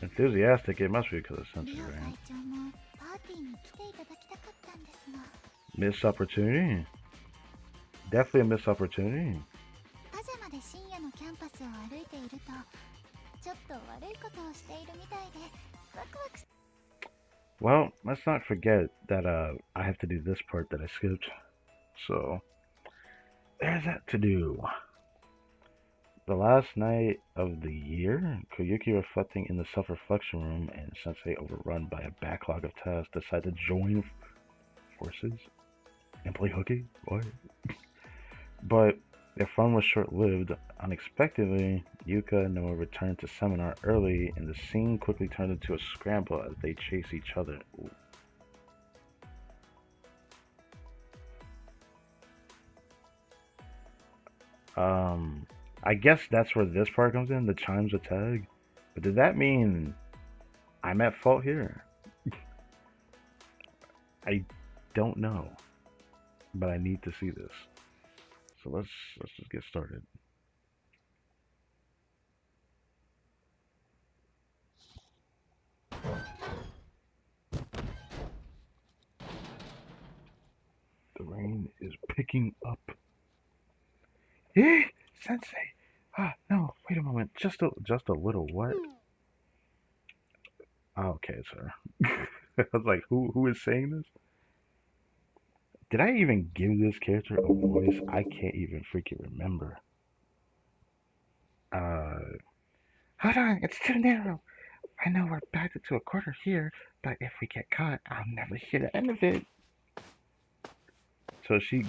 A: Enthusiastic, it must be because of senses, right? Missed opportunity? Definitely a missed opportunity. Well, let's not forget that I have to do this part that I skipped. So, there's that to do. The last night of the year, Koyuki reflecting in the self-reflection room and Sensei overrun by a backlog of tasks decide to join forces and play hooky? What? But their fun was short-lived. Unexpectedly, Yuka and Noah returned to seminar early, and the scene quickly turned into a scramble as they chase each other. Ooh. I guess that's where this part comes in, the Chimes attack. But did that mean I'm at fault here? I don't know. But I need to see this. So let's just get started. The rain is picking up. Eh, Sensei. Ah, no, wait a moment. Just a little what? Oh, okay, sir. I was like, who is saying this? Did I even give this character a voice? I can't even freaking remember. Uh, Hold on, it's too narrow. I know we're backed into a corner here, but if we get caught, I'll never hear the end of it. So is she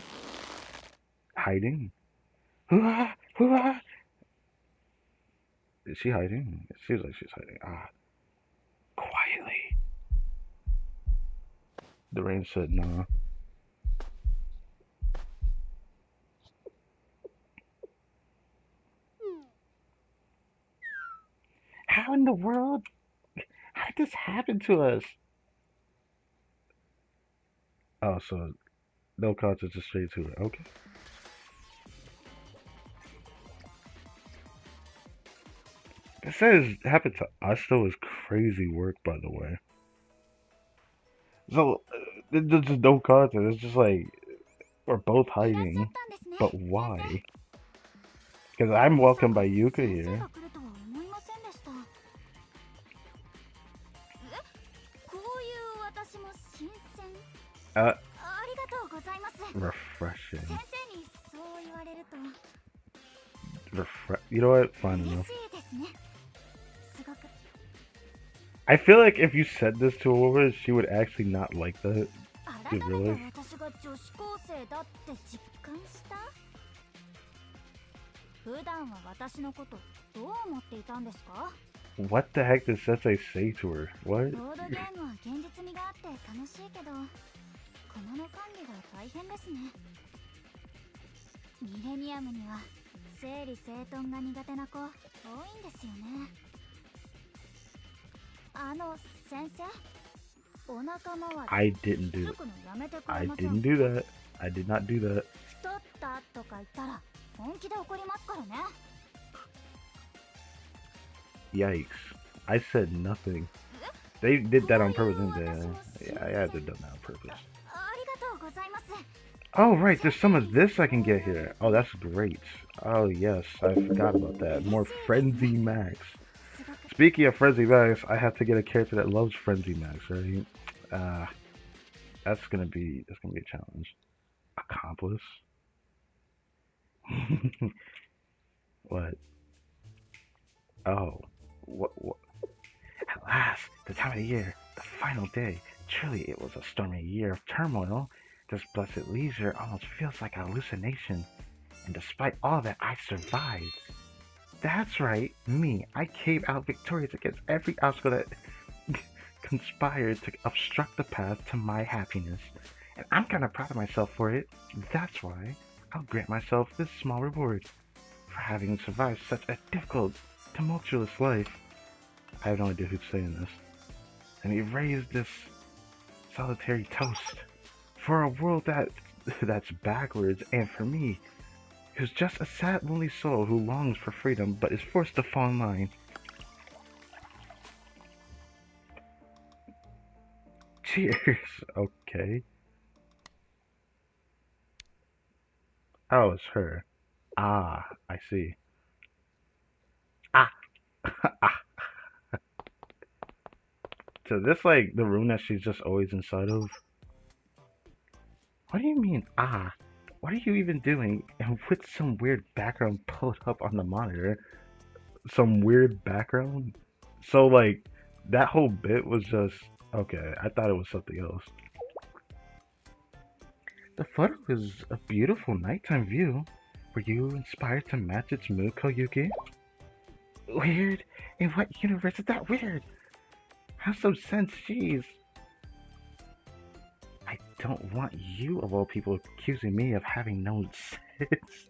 A: hiding? Hoo-ah! Hoo-ah! Is she hiding? It seems like she's hiding. Quietly. The rain said nah. How in the world? How did this happen to us? Oh, so no contact, just straight to her. Okay. It says happened to us though is crazy work, by the way. So there's just no contact. It's just like we're both hiding, but why? Because I'm welcomed by Yuka here. Uh, Refreshing. You know what? Fine enough. I feel like if you said this to a woman, she would actually not like that. You really? What the heck did Sensei say to her? What? I didn't do that. I didn't do that. I did not do that. Yikes. I said nothing. They did that on purpose, didn't they? Yeah, I had to done that on purpose. Oh, right, there's some of this I can get here. Oh, that's great. Oh, yes, I forgot about that. More Frenzy Max. Speaking of Frenzy Max, I have to get a character that loves Frenzy Max, right? That's gonna be a challenge. Accomplice? What? Oh. What? At last, the time of the year, the final day. Truly, it was a stormy year of turmoil. This blessed leisure almost feels like a hallucination. And despite all that, I survived. That's right, me. I came out victorious against every obstacle that conspired to obstruct the path to my happiness. And I'm kind of proud of myself for it. That's why I'll grant myself this small reward for having survived such a difficult, tumultuous life. I have no idea who's saying this. And he raised this solitary toast for a world that's backwards, and for me, who's just a sad, lonely soul who longs for freedom but is forced to fall in line. Cheers. Okay. Oh, it's her. Ah, I see. Ah. Ah. So this like the room that she's just always inside of? What do you mean, ah? What are you even doing? And with some weird background pulled up on the monitor? Some weird background? So like that whole bit was just okay, I thought it was something else. The photo is a beautiful nighttime view. Were you inspired to match its mood, Koyuki? Weird? In what universe is that weird? Have some sense, jeez. I don't want you, of all people, accusing me of having no sense.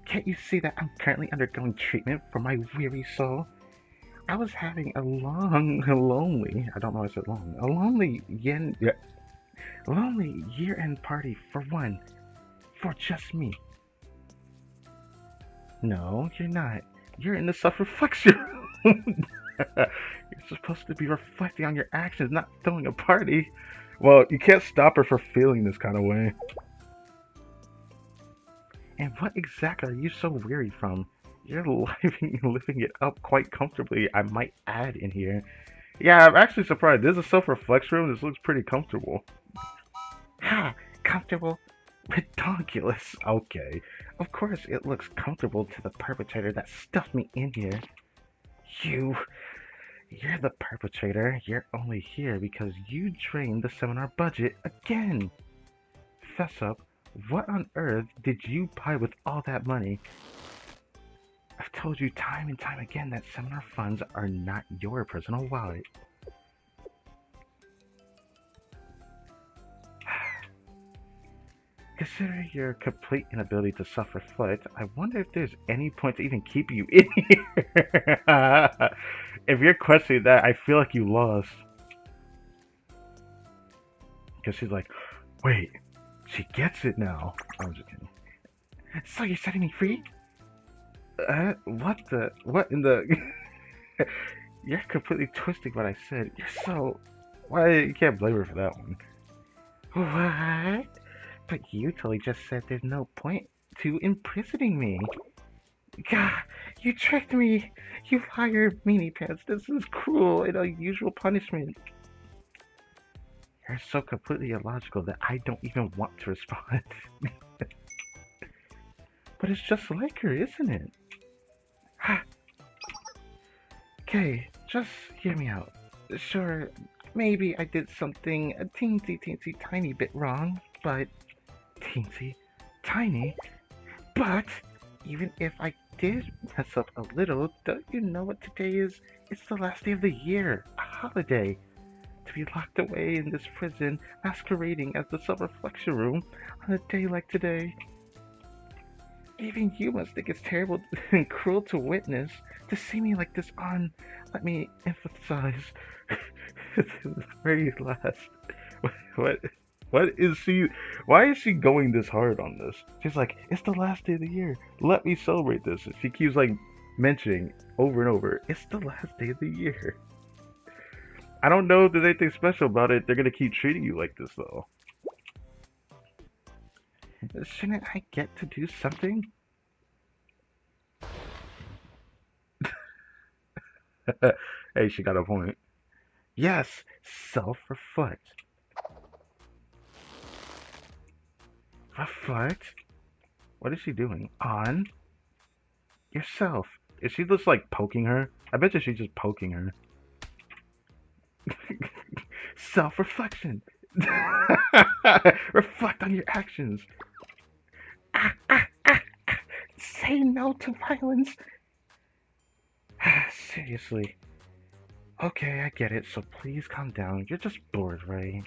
A: Can't you see that I'm currently undergoing treatment for my weary soul? I was having a lonely, I don't know why I said long, a lonely year-end party for one, for just me. No, you're not. You're in the self-reflection room. You're supposed to be reflecting on your actions, not throwing a party. Well, you can't stop her from feeling this kind of way. And what exactly are you so weary from? You're living it up quite comfortably, I might add in here. Yeah, I'm actually surprised. This is a self-reflex room. This looks pretty comfortable. Ha! Comfortable? Ridiculous. Okay. Of course it looks comfortable to the perpetrator that stuffed me in here. You. You're the perpetrator. You're only here because you drained the seminar budget again. Fess up. What on earth did you buy with all that money? I've told you time and time again that seminar funds are not your personal wallet. Considering your complete inability to self-reflect, I wonder if there's any point to even keep you in here. If you're questioning that, I feel like you lost. Because she's like, wait, she gets it now. I'm just kidding. So you're setting me free? What in the? You're completely twisting what I said. You're so. Why you can't blame her for that one? What? But you totally just said there's no point to imprisoning me. God, you tricked me. You hired meanie pants. This is cruel and unusual punishment. You're so completely illogical that I don't even want to respond. But it's just like her, isn't it? Okay, just hear me out. Sure, maybe I did something a teensy tiny bit wrong, but teensy tiny? But even if I did mess up a little, don't you know what today is? It's the last day of the year, a holiday. To be locked away in this prison, masquerading as the self-reflection room on a day like today. Even you must think it's terrible and cruel to witness, to see me like this on, let me emphasize, the very last. What? What is she? Why is she going this hard on this? She's like, it's the last day of the year. Let me celebrate this. And she keeps like mentioning over and over, it's the last day of the year. I don't know if there's anything special about it. They're gonna keep treating you like this though. Shouldn't I get to do something? Hey, she got a point. Yes, self-reflect. Reflect? What is she doing? On yourself. Is she just like poking her? I bet you she's just poking her. Self-reflection. Reflect on your actions. Ah, ah, ah, ah. Say no to violence. Seriously. Okay, I get it, so please calm down. You're just bored, right?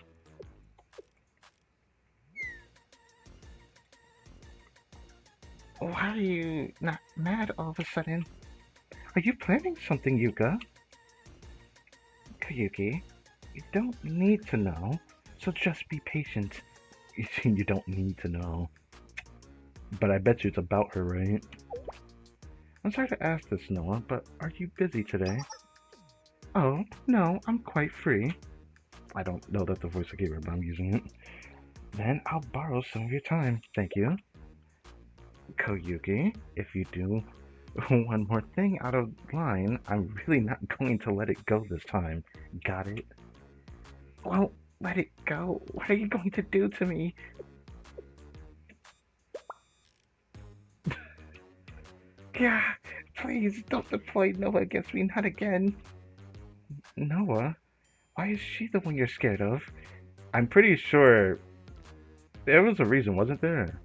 A: Why are you not mad all of a sudden? Are you planning something, Yuka? Kayuki, you don't need to know, so just be patient. You don't need to know. But I bet you it's about her, right? I'm sorry to ask this, Noah, but are you busy today? Oh, no, I'm quite free. I don't know that the voice I gave her, but I'm using it. Then I'll borrow some of your time. Thank you. Koyuki, if you do one more thing out of line, I'm really not going to let it go this time. Got it? Well, let it go. What are you going to do to me? Yeah, please don't deploy Noah against me, not again. Noah? Why is she the one you're scared of? I'm pretty sure there was a reason, wasn't there?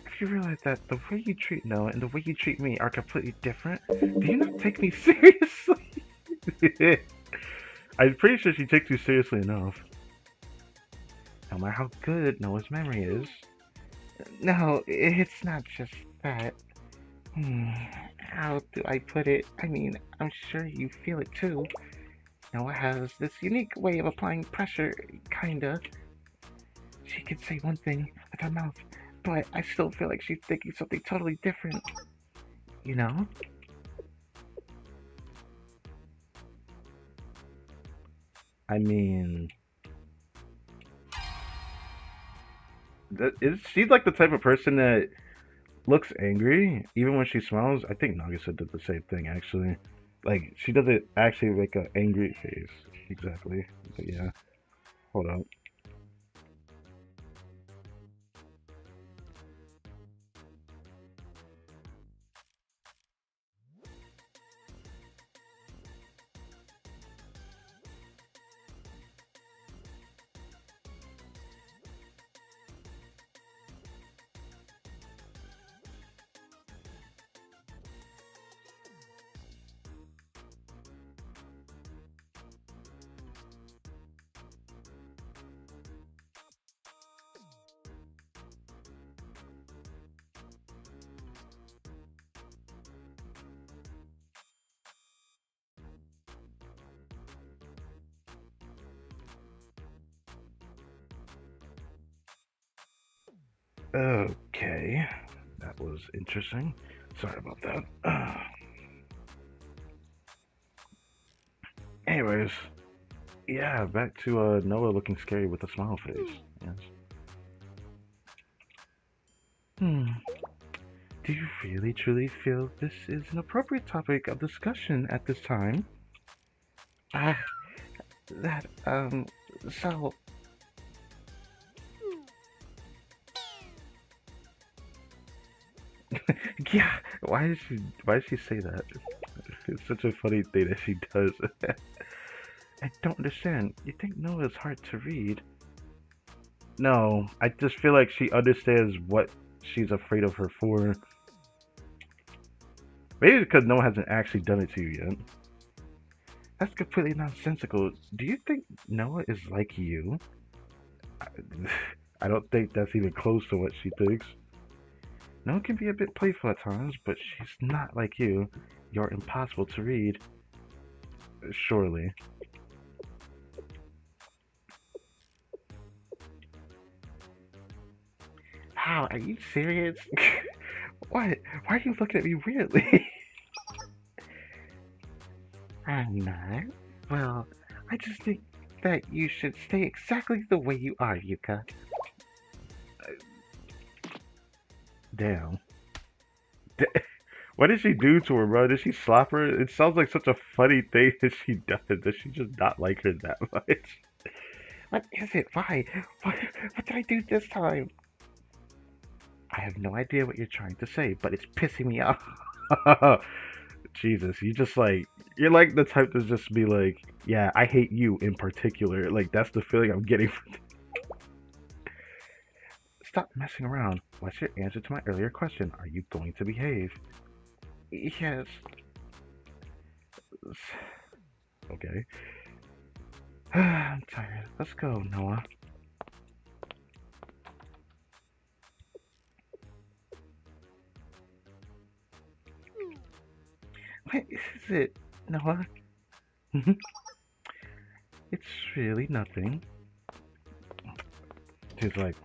A: If you realize that the way you treat Noah and the way you treat me are completely different, do you not take me seriously? I'm pretty sure she takes you seriously enough. No matter how good Noah's memory is. No, it's not just that. How do I put it? I mean, I'm sure you feel it too. Noah has this unique way of applying pressure, kinda. She could say one thing with her mouth, but I still feel like she's thinking something totally different. You know? I mean, she's like the type of person that looks angry even when she smiles. I think Nagisa did the same thing actually. Like, she doesn't actually make an angry face. Exactly. But yeah, hold up. Okay, that was interesting. Sorry about that. Anyways, yeah, back to Noah looking scary with a smile face. Yes. Hmm. Do you really truly feel this is an appropriate topic of discussion at this time? Ah, that so yeah. Why did she say that? It's such a funny thing that she does. I don't understand. You think Noah's hard to read? No, I just feel like she understands what she's afraid of her for. Maybe because Noah hasn't actually done it to you yet. That's completely nonsensical. Do you think Noah is like you? I, I don't think that's even close to what she thinks. Noah can be a bit playful at times, but she's not like you. You're impossible to read. Surely. How? Are you serious? What? Why are you looking at me weirdly? I'm not. Well, I just think that you should stay exactly the way you are, Yuka. Damn. What did she do to her, bro? Did she slap her? It sounds like such a funny thing that she does. Does she just not like her that much? What is it? Why? What did I do this time? I have no idea what you're trying to say, but it's pissing me off. Jesus, you're like the type to just be like, yeah, I hate you in particular. Like that's the feeling I'm getting. Stop messing around. What's your answer to my earlier question? Are you going to behave? Yes. Okay. I'm tired. Let's go, Noah. What is it, Noah? It's really nothing. She's like,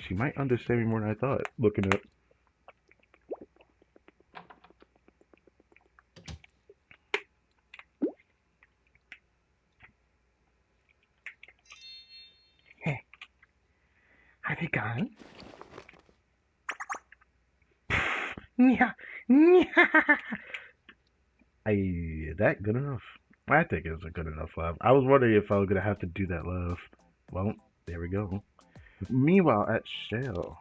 A: she might understand me more than I thought. Looking up. Hey, are they gone? Yeah, yeah. That good enough? I think it's a good enough laugh. I was wondering if I was gonna have to do that laugh. Well, there we go. Meanwhile, at Shale,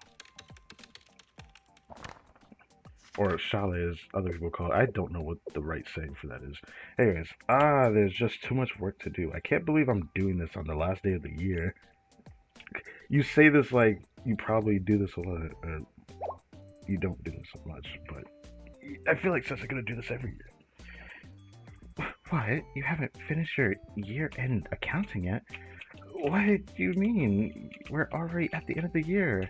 A: or Shale as other people call it, I don't know what the right saying for that is. Anyways, there's just too much work to do. I can't believe I'm doing this on the last day of the year. You say this like you probably do this a lot, or you don't do this much, but I feel like since I'm gonna do this every year. What? You haven't finished your year-end accounting yet? What do you mean? We're already at the end of the year.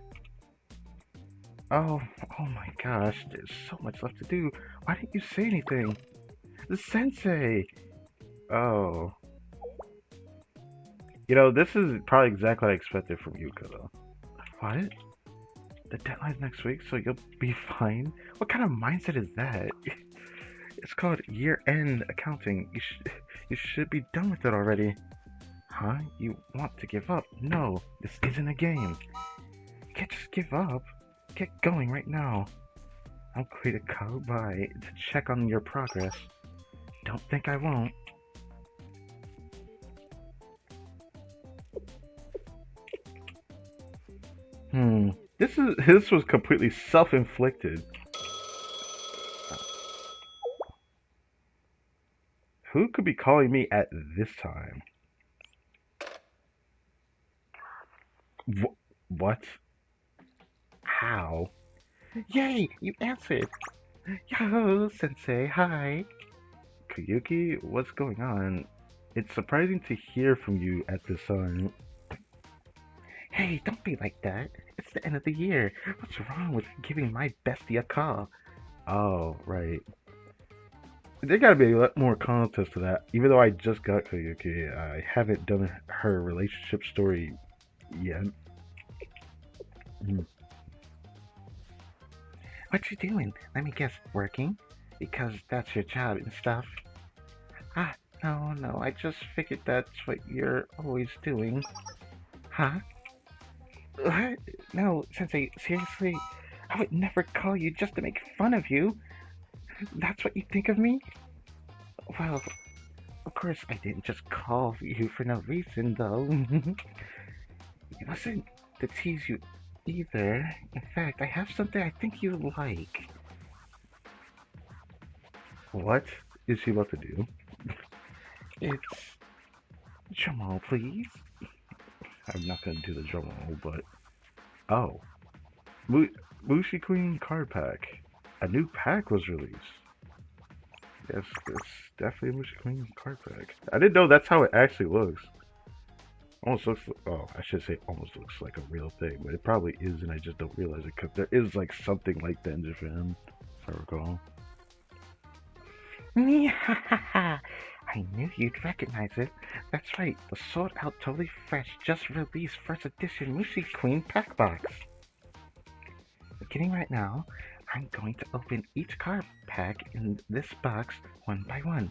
A: Oh, oh my gosh, there's so much left to do. Why didn't you say anything? The sensei! Oh. This is probably exactly what I expected from Yuka, though. What? The deadline's next week, so you'll be fine? What kind of mindset is that? It's called year-end accounting. You should be done with it already. Huh? You want to give up? No, this isn't a game. You can't just give up. Get going right now. I'll create a code by to check on your progress. Don't think I won't. Hmm. This was completely self-inflicted. Who could be calling me at this time? What? How? Yay! You answered! Yo, Sensei, hi! Koyuki, what's going on? It's surprising to hear from you at this time. Hey, don't be like that. It's the end of the year. What's wrong with giving my bestie a call? Oh, right. There gotta be a lot more context to that. Even though I just got Koyuki, I haven't done her relationship story yet. Mm. What you doing? Let me guess, working? Because that's your job and stuff. Ah, no, I just figured that's what you're always doing. Huh? What? No, Sensei, seriously? I would never call you just to make fun of you. That's what you think of me? Well, of course I didn't just call you for no reason, though. It wasn't to tease you either. In fact, I have something I think you like. What is she about to do? It's Jamal, please. I'm not gonna do the drum roll, but oh, Mushi Queen card pack. A new pack was released. Yes, it's definitely a Mushi Queen card pack. I didn't know that's how it actually looks. Almost looks. Oh, I should say almost looks like a real thing, but it probably is, and I just don't realize it because there is like something like that in Japan, if I recall. I knew you'd recognize it. That's right, the sold out totally fresh, just released first edition Mushi Queen pack box. Beginning right now, I'm going to open each card pack in this box one by one.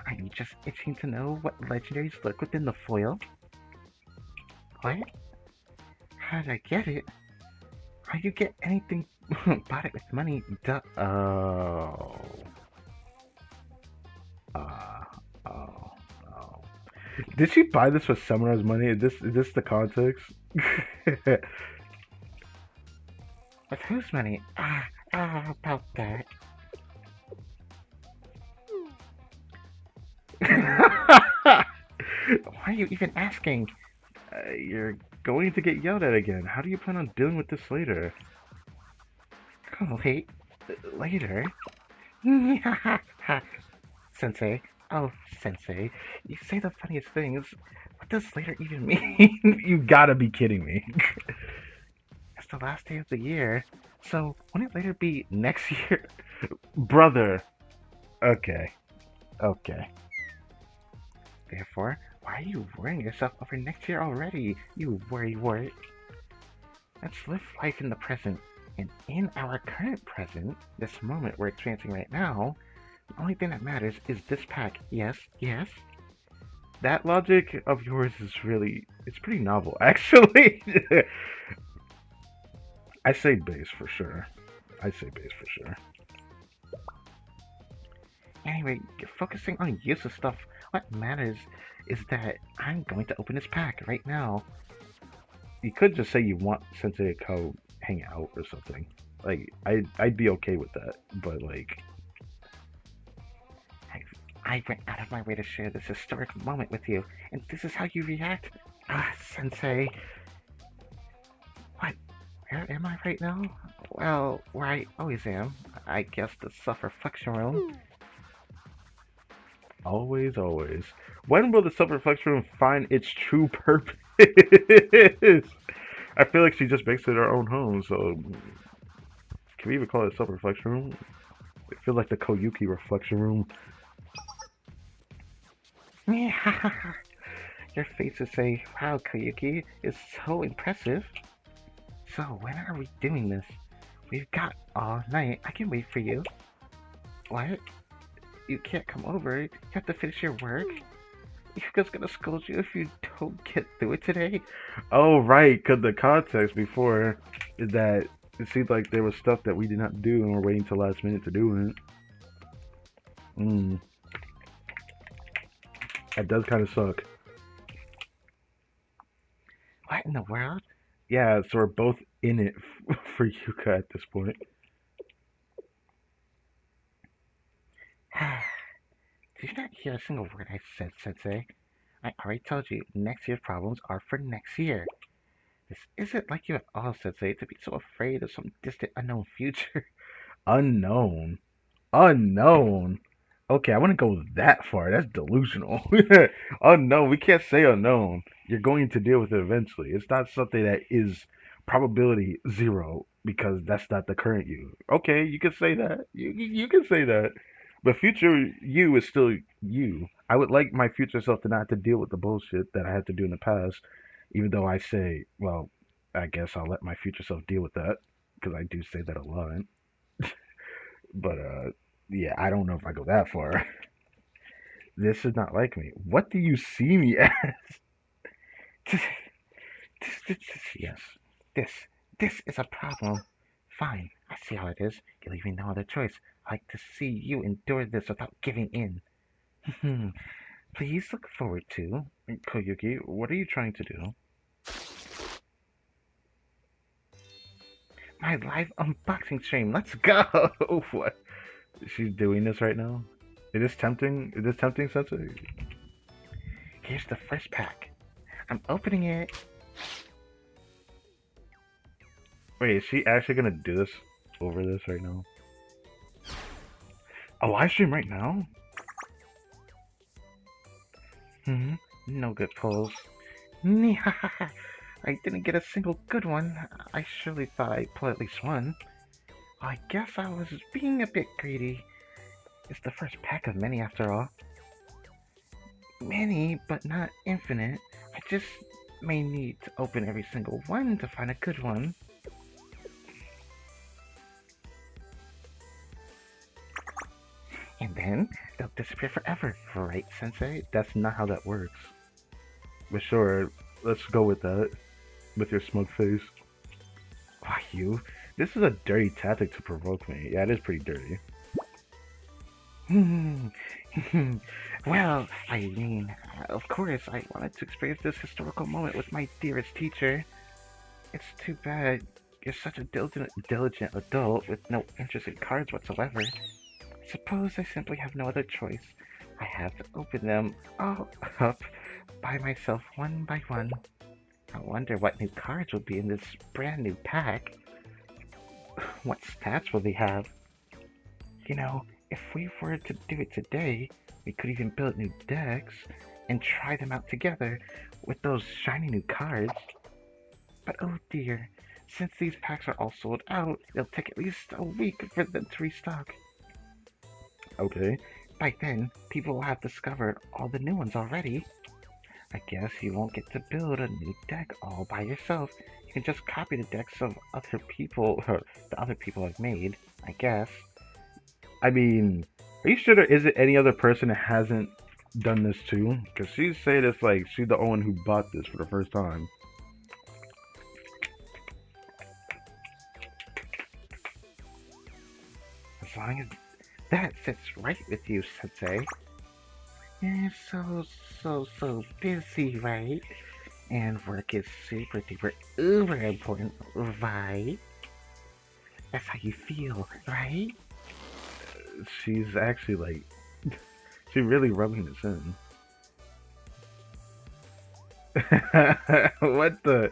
A: Are you just itching to know what legendaries lurk within the foil? What? How did I get it? How you get anything? Bought it with money? Duh. Oh. Uh, oh. Oh. Did she buy this with Samura's money? Is this the context? With whose money? About that. Why are you even asking? You're going to get yelled at again. How do you plan on dealing with this later? Oh, wait. Later? Sensei. Oh, Sensei. You say the funniest things. What does later even mean? You gotta be kidding me. It's the last day of the year. So, wouldn't it later be next year? Brother. Okay. Okay. Therefore, why are you worrying yourself over next year already? You worry wart. Let's live life in the present. And in our current present, this moment we're experiencing right now, the only thing that matters is this pack. Yes, yes. That logic of yours is really, it's pretty novel, actually. I say base for sure. I say base for sure. Anyway, focusing on useless stuff, what matters is that I'm going to open this pack right now. You could just say you want Sensei to go hang out or something. Like, I'd be okay with that, but like, I went out of my way to share this historic moment with you, and this is how you react? Ah, Sensei. What? Where am I right now? Well, where I always am. I guess the self-reflection room. Always, always. When will the self-reflection room find its true purpose? I feel like she just makes it her own home, so can we even call it a self-reflection room? I feel like the Koyuki reflection room. Your faces say, wow, Koyuki is so impressive. So, when are we doing this? We've got all night. I can wait for you. What? You can't come over. You have to finish your work. Yuka's gonna scold you if you don't get through it today. Oh, right, because the context before is that it seemed like there was stuff that we did not do and we're waiting till last minute to do it. Hmm. That does kind of suck.
B: What in the world?
A: Yeah, so we're both in it for Yuka at this point.
B: Did you not hear a single word I said, Sensei? I already told you, next year's problems are for next year. This isn't like you at all, Sensei, to be so afraid of some distant unknown future.
A: Unknown. Unknown. Okay, I wouldn't go that far. That's delusional. Unknown. We can't say unknown. You're going to deal with it eventually. It's not something that is probability zero because that's not the current you. Okay, you can say that. You can say that. But future you is still you. I would like my future self to not have to deal with the bullshit that I had to do in the past, even though I say, well, I guess I'll let my future self deal with that because I do say that a lot. But yeah, I don't know if I go that far. This is not like me. What do you see me as?
B: Yes, this, this is a problem. Fine, I see how it is. You're leaving no other choice. I like to see you endure this without giving in. Please look forward to.
A: Koyuki, what are you trying to do?
B: My live unboxing stream. Let's go.
A: What? She's doing this right now? It is tempting? It is tempting, Sensei?
B: Here's the first pack. I'm opening it.
A: Wait, is she actually gonna do this over this right now? A live stream right now?
B: Hmm. No good pulls. I didn't get a single good one. I surely thought I'd pull at least one. I guess I was being a bit greedy. It's the first pack of many after all. Many, but not infinite. I just may need to open every single one to find a good one. And then they'll disappear forever, right, Sensei?
A: That's not how that works. But sure, let's go with that. With your smug face. Why, you? This is a dirty tactic to provoke me. Yeah, it is pretty dirty.
B: Well, I mean, of course, I wanted to experience this historical moment with my dearest teacher. It's too bad you're such a diligent adult with no interest in cards whatsoever. Suppose I simply have no other choice. I have to open them all up by myself one by one. I wonder what new cards will be in this brand new pack. What stats will they have? You know, if we were to do it today, we could even build new decks and try them out together with those shiny new cards. But oh dear, since these packs are all sold out, it'll take at least a week for them to restock.
A: Okay.
B: By then, people will have discovered all the new ones already. I guess you won't get to build a new deck all by yourself. You can just copy the decks of other people, the other people have made, I guess.
A: I mean, are you sure there isn't any other person that hasn't done this too? Because she's saying it's like she's the only one who bought this for the first time.
B: As long as that sits right with you, Sensei. You're so busy, right? And work is super duper uber important, right? That's how you feel, right?
A: She's actually like, she's really rubbing this in. What the?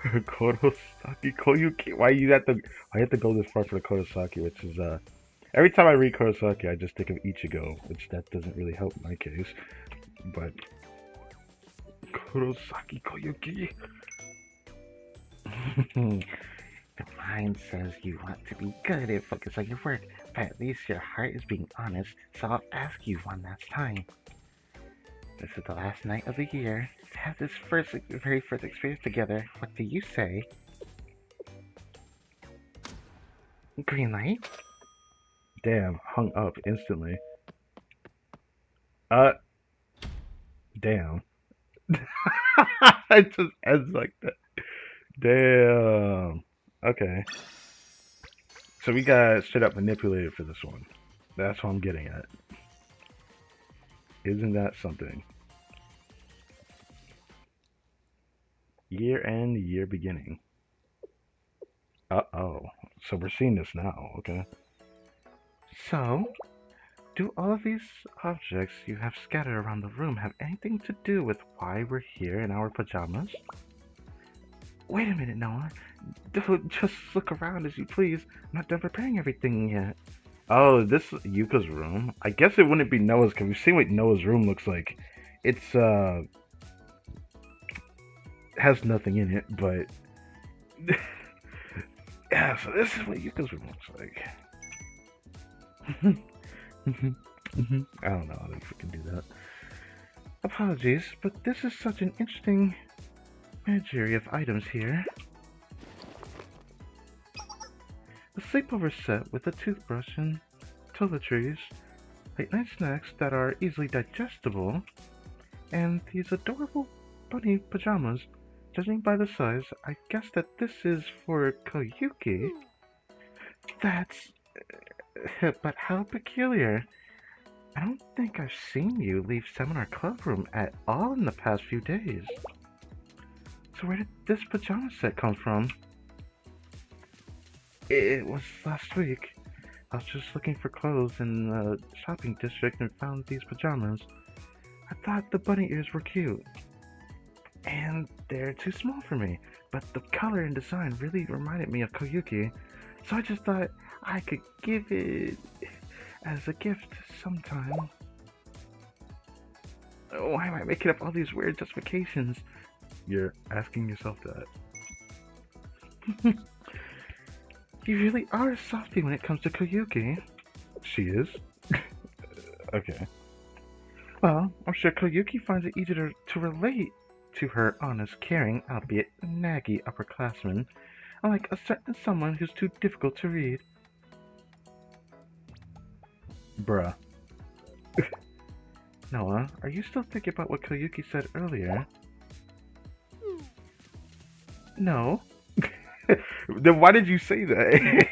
A: Korosaki Koyuki? Why you have to go this far for the Korosaki, which is, every time I read Korosaki, I just think of Ichigo, which that doesn't really help my case. But, Korosaki Koyuki?
B: The mind says you want to be good and focus on your work, but at least your heart is being honest, so I'll ask you one last time. This is the last night of the year. To have this very first experience together, what do you say? Green light?
A: Damn, hung up instantly. Uh, damn. It just ends like that. Damn. Okay. So we got straight up manipulated for this one. That's what I'm getting at. Isn't that something? Year end, year beginning. Uh-oh. So we're seeing this now, okay?
B: So, do all of these objects you have scattered around the room have anything to do with why we're here in our pajamas? Wait a minute, Noah. Don't just look around as you please. I'm not done preparing everything yet.
A: Oh, this is Yuka's room? I guess it wouldn't be Noah's because we've seen what Noah's room looks like. It's, has nothing in it, but... yeah, so this is what Yuka's room looks like. I don't know how to freaking do that.
B: Apologies, but this is such an interesting menagerie of items here. A sleepover set with a toothbrush and toiletries, late night snacks that are easily digestible, and these adorable bunny pajamas. Judging by the size, I guess that this is for Koyuki. That's... but how peculiar. I don't think I've seen you leave Seminar Club Room at all in the past few days. So where did this pajama set come from? It was last week. I was just looking for clothes in the shopping district and found these pajamas. I thought the bunny ears were cute. And they're too small for me, but the color and design really reminded me of Koyuki, so I just thought I could give it as a gift sometime. Why am I making up all these weird justifications?
A: You're asking yourself that.
B: You really are a softie when it comes to Koyuki.
A: She is? Okay.
B: Well, I'm sure Koyuki finds it easier to relate to her honest, caring, albeit naggy upperclassmen, unlike a certain someone who's too difficult to read.
A: Bruh.
B: Noah, are you still thinking about what Koyuki said earlier? No.
A: Then why did you say that?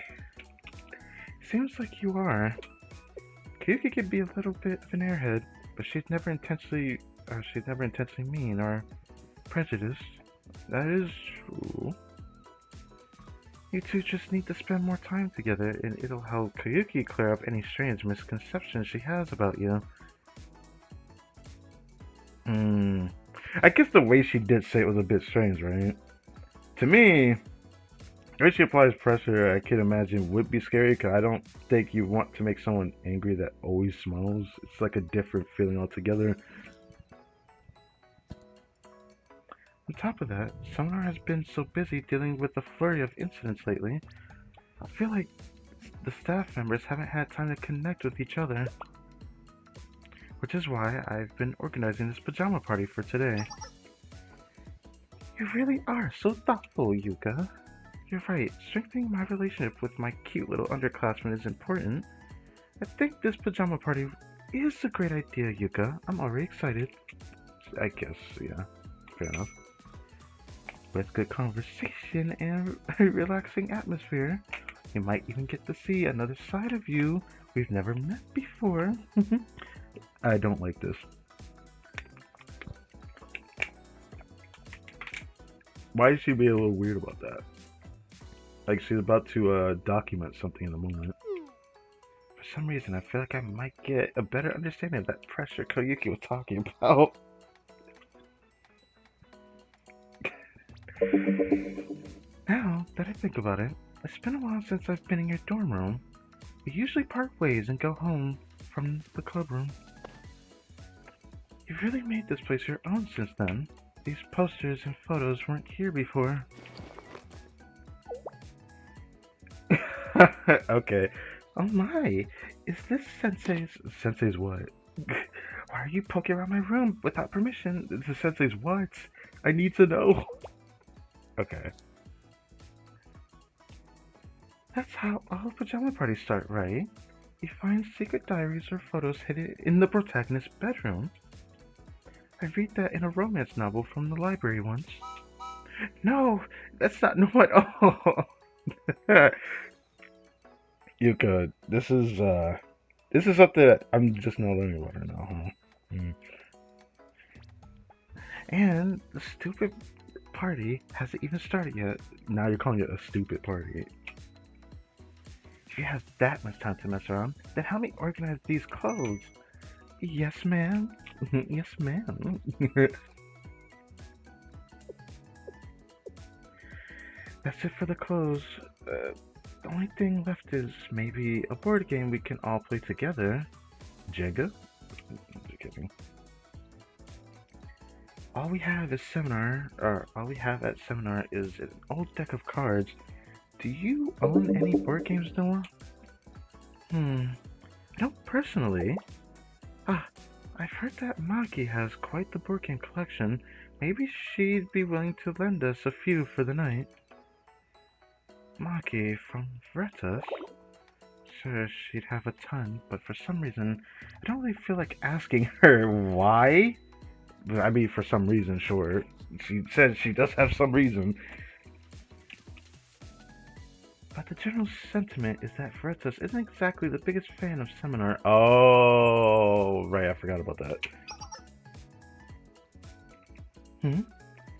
B: Seems like you are. Koyuki can be a little bit of an airhead, but she's never intentionally mean or prejudiced. That is true. You two just need to spend more time together, and it'll help Koyuki clear up any strange misconceptions she has about you.
A: I guess the way she did say it was a bit strange, right? To me, when she applies pressure, I can imagine would be scary because I don't think you want to make someone angry that always smiles. It's like a different feeling altogether.
B: On top of that, Sonar has been so busy dealing with a flurry of incidents lately. I feel like the staff members haven't had time to connect with each other. Which is why I've been organizing this pajama party for today. You really are so thoughtful, Yuka. You're right, strengthening my relationship with my cute little underclassmen is important. I think this pajama party is a great idea, Yuka. I'm already excited.
A: I guess, yeah. Fair enough.
B: With good conversation and a relaxing atmosphere, we might even get to see another side of you we've never met before.
A: I don't like this. Why is she being a little weird about that? Like she's about to document something in the moment.
B: For some reason, I feel like I might get a better understanding of that pressure Koyuki was talking about. Now that I think about it, it's been a while since I've been in your dorm room. We usually part ways and go home from the club room. You've really made this place your own since then. These posters and photos weren't here before.
A: Okay.
B: Oh my, is this Sensei's...
A: Sensei's what?
B: Why are you poking around my room without permission?
A: The Sensei's what? I need to know. Okay.
B: That's how all pajama parties start, right? You find secret diaries or photos hidden in the protagonist's bedroom. I read that in a romance novel from the library once. No, that's not no at all.
A: Yuka, this is something that I'm just now learning about her now, huh? Mm.
B: And the stupid party hasn't even started yet.
A: Now you're calling it a stupid party.
B: If you have that much time to mess around, then help me organize these clothes. Yes, ma'am. Yes, ma'am. That's it for the clothes. The only thing left is maybe a board game we can all play together.
A: Jenga?
B: Just kidding. All we have is seminar, or all we have at seminar is an old deck of cards. Do you own any board games, Noah? I don't personally. Ah, I've heard that Maki has quite the board game collection. Maybe she'd be willing to lend us a few for the night. Maki from Vretas? Sure, she'd have a ton, but for some reason, I don't really feel like asking her why.
A: I mean, for some reason, sure. She says she does have some reason.
B: But the general sentiment is that Vretas isn't exactly the biggest fan of Seminar.
A: Oh, right, I forgot about that.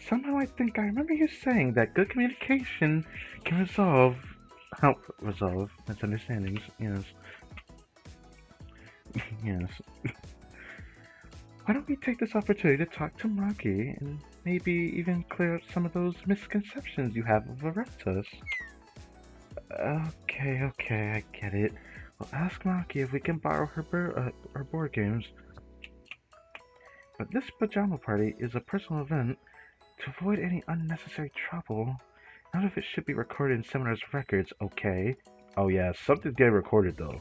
B: Somehow I think I remember you saying that good communication can help resolve misunderstandings. Yes. Yes. Why don't we take this opportunity to talk to Maki and maybe even clear up some of those misconceptions you have of Vretas? Okay, I get it. We'll ask Maki if we can borrow her board games. But this pajama party is a personal event. To avoid any unnecessary trouble, none of it should be recorded in Seminar's records, okay?
A: Oh, yeah, something's getting recorded, though.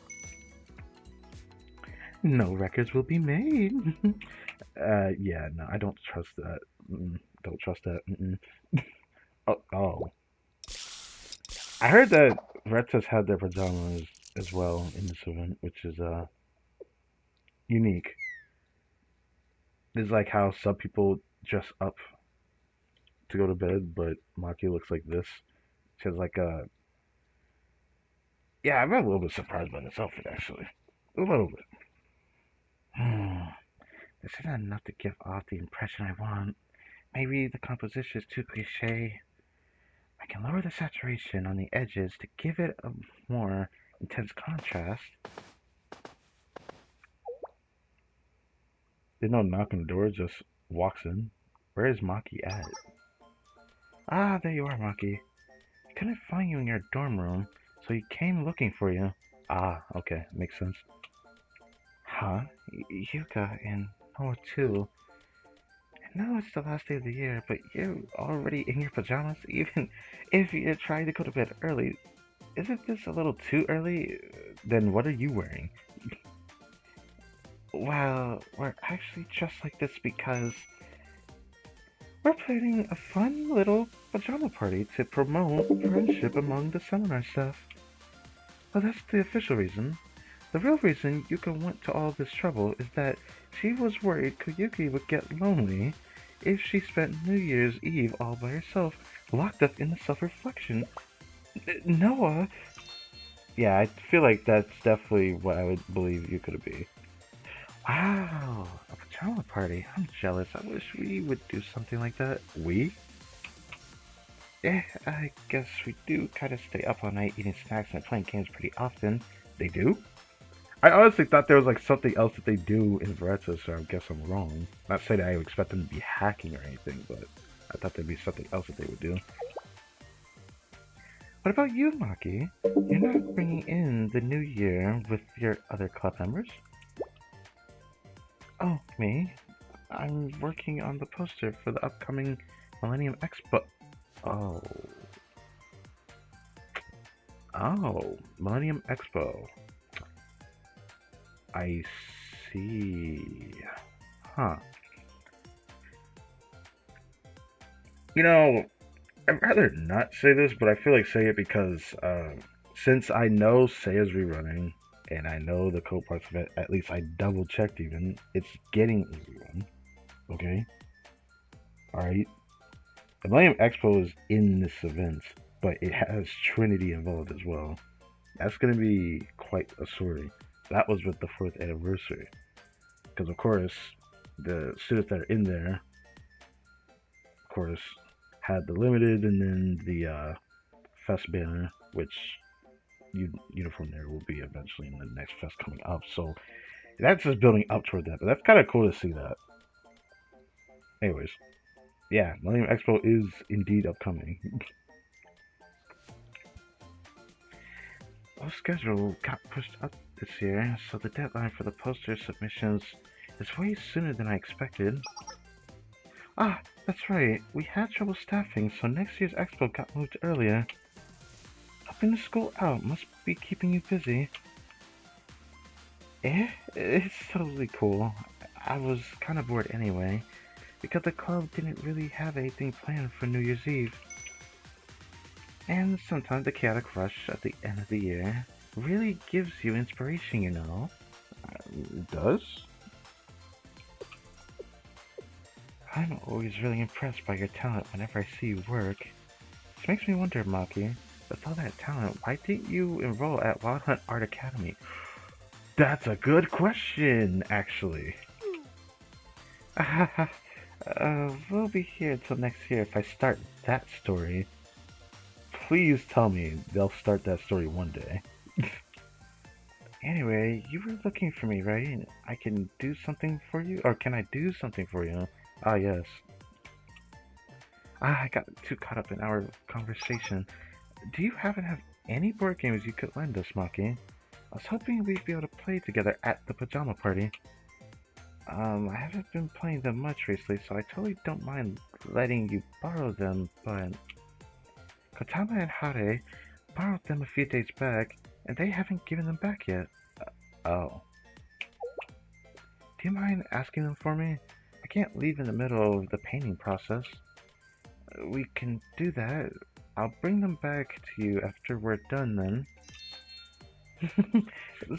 B: No records will be made.
A: Yeah, no, I don't trust that. Don't trust that. Oh. I heard that Retas had their pajamas as well in this event, which is unique. It's like how some people dress up to go to bed, but Maki looks like this. She has like a yeah. I'm a little bit surprised by this outfit actually, a little bit.
B: This isn't enough to give off the impression I want. Maybe the composition is too cliche. I can lower the saturation on the edges to give it a more intense contrast.
A: There's no knock on the door, just walks in. Where is Maki at?
B: Ah, there you are, Maki. I couldn't find you in your dorm room, so he came looking for you.
A: Ah, okay, makes sense.
B: Huh? Yuka and Noah too. I know it's the last day of the year, but you're already in your pajamas, even if you tried to go to bed early. Isn't this a little too early?
A: Then what are you wearing?
B: Well, we're actually dressed like this because we're planning a fun little pajama party to promote friendship among the seminar staff. Well, that's the official reason. The real reason Yuka went to all this trouble is that she was worried Koyuki would get lonely if she spent New Year's Eve all by herself, locked up in the self-reflection. Noah!
A: Yeah, I feel like that's definitely what I would believe Yuka to be.
B: Wow, a pajama party. I'm jealous. I wish we would do something like that.
A: We?
B: Yeah, I guess we do kind of stay up all night eating snacks and playing games pretty often.
A: They do? I honestly thought there was like something else that they do in Vareta, so I guess I'm wrong. Not saying that I would expect them to be hacking or anything, but I thought there'd be something else that they would do.
B: What about you, Maki? You're not bringing in the new year with your other club members? Oh, me? I'm working on the poster for the upcoming Millennium Expo.
A: Oh. Oh, Millennium Expo. I see. Huh. You know, I'd rather not say this, but I feel like say it because since I know Seiya's rerunning, and I know the co-parts of it, at least I double checked even, it's getting a rerun. Okay? Alright? The Millennium Expo is in this event, but it has Trinity involved as well. That's going to be quite a story. That was with the 4th anniversary. Because, of course, the students that are in there, of course, had the limited and then the fest banner, which uniform there will be eventually in the next fest coming up. So that's just building up toward that. But that's kind of cool to see that. Anyways, yeah, Millennium Expo is indeed upcoming.
B: Our schedule got pushed up this year, so the deadline for the poster submissions is way sooner than I expected. Ah, that's right. We had trouble staffing, so next year's expo got moved earlier. Helping the school out must be keeping you busy. It's totally cool. I was kind of bored anyway, because the club didn't really have anything planned for New Year's Eve. And sometimes the chaotic rush at the end of the year really gives you inspiration, you know.
A: It does?
B: I'm always really impressed by your talent whenever I see you work. This makes me wonder, Maki, with all that talent, why didn't you enroll at Wild Hunt Art Academy?
A: That's a good question, actually.
B: We'll be here until next year if I start that story.
A: Please tell me they'll start that story one day.
B: Anyway, you were looking for me, right? I can do something for you? Or can I do something for you?
A: Ah, yes.
B: I got too caught up in our conversation. Do you happen to have any board games you could lend us, Maki? I was hoping we'd be able to play together at the pajama party. I haven't been playing them much recently, so I totally don't mind letting you borrow them, but Kotama and Hare borrowed them a few days back, and they haven't given them back yet.
A: Oh.
B: Do you mind asking them for me? I can't leave in the middle of the painting process. We can do that. I'll bring them back to you after we're done then.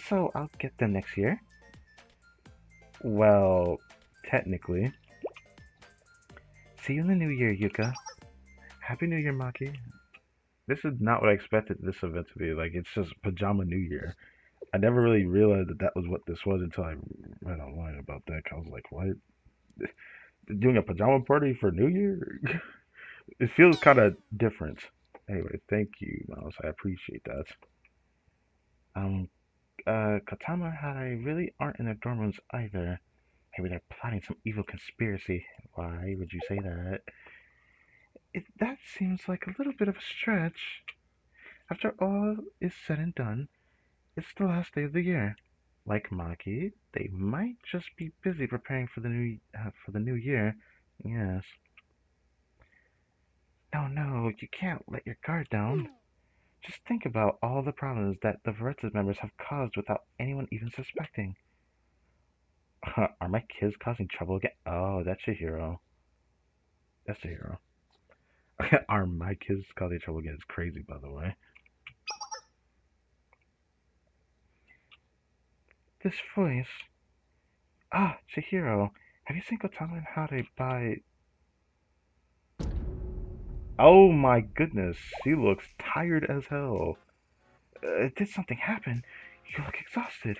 B: So I'll get them next year?
A: Well, technically.
B: See you in the new year, Yuka. Happy New Year, Maki.
A: This is not what I expected this event to be. Like, it's just Pajama New Year. I never really realized that that was what this was until I read online about that. I was like, what? Doing a pajama party for New Year? It feels kind of different. Anyway, thank you, Miles. I appreciate that.
B: Um, Katama and Hare really aren't in their dorm rooms either. Maybe they're plotting some evil conspiracy. Why would you say that? That seems like a little bit of a stretch. After all is said and done, it's the last day of the year. Like Maki, they might just be busy preparing for the new year. Yes. No, no, you can't let your guard down. Just think about all the problems that the Versus members have caused without anyone even suspecting.
A: Are my kids causing trouble again? Oh, that's your hero. That's your hero. Are my kids causing trouble again? It's crazy, by the way.
B: This voice. Ah, Chihiro. Have you seen Kotama and Hare by...
A: Oh my goodness, she looks tired as hell.
B: Did something happen? You look exhausted.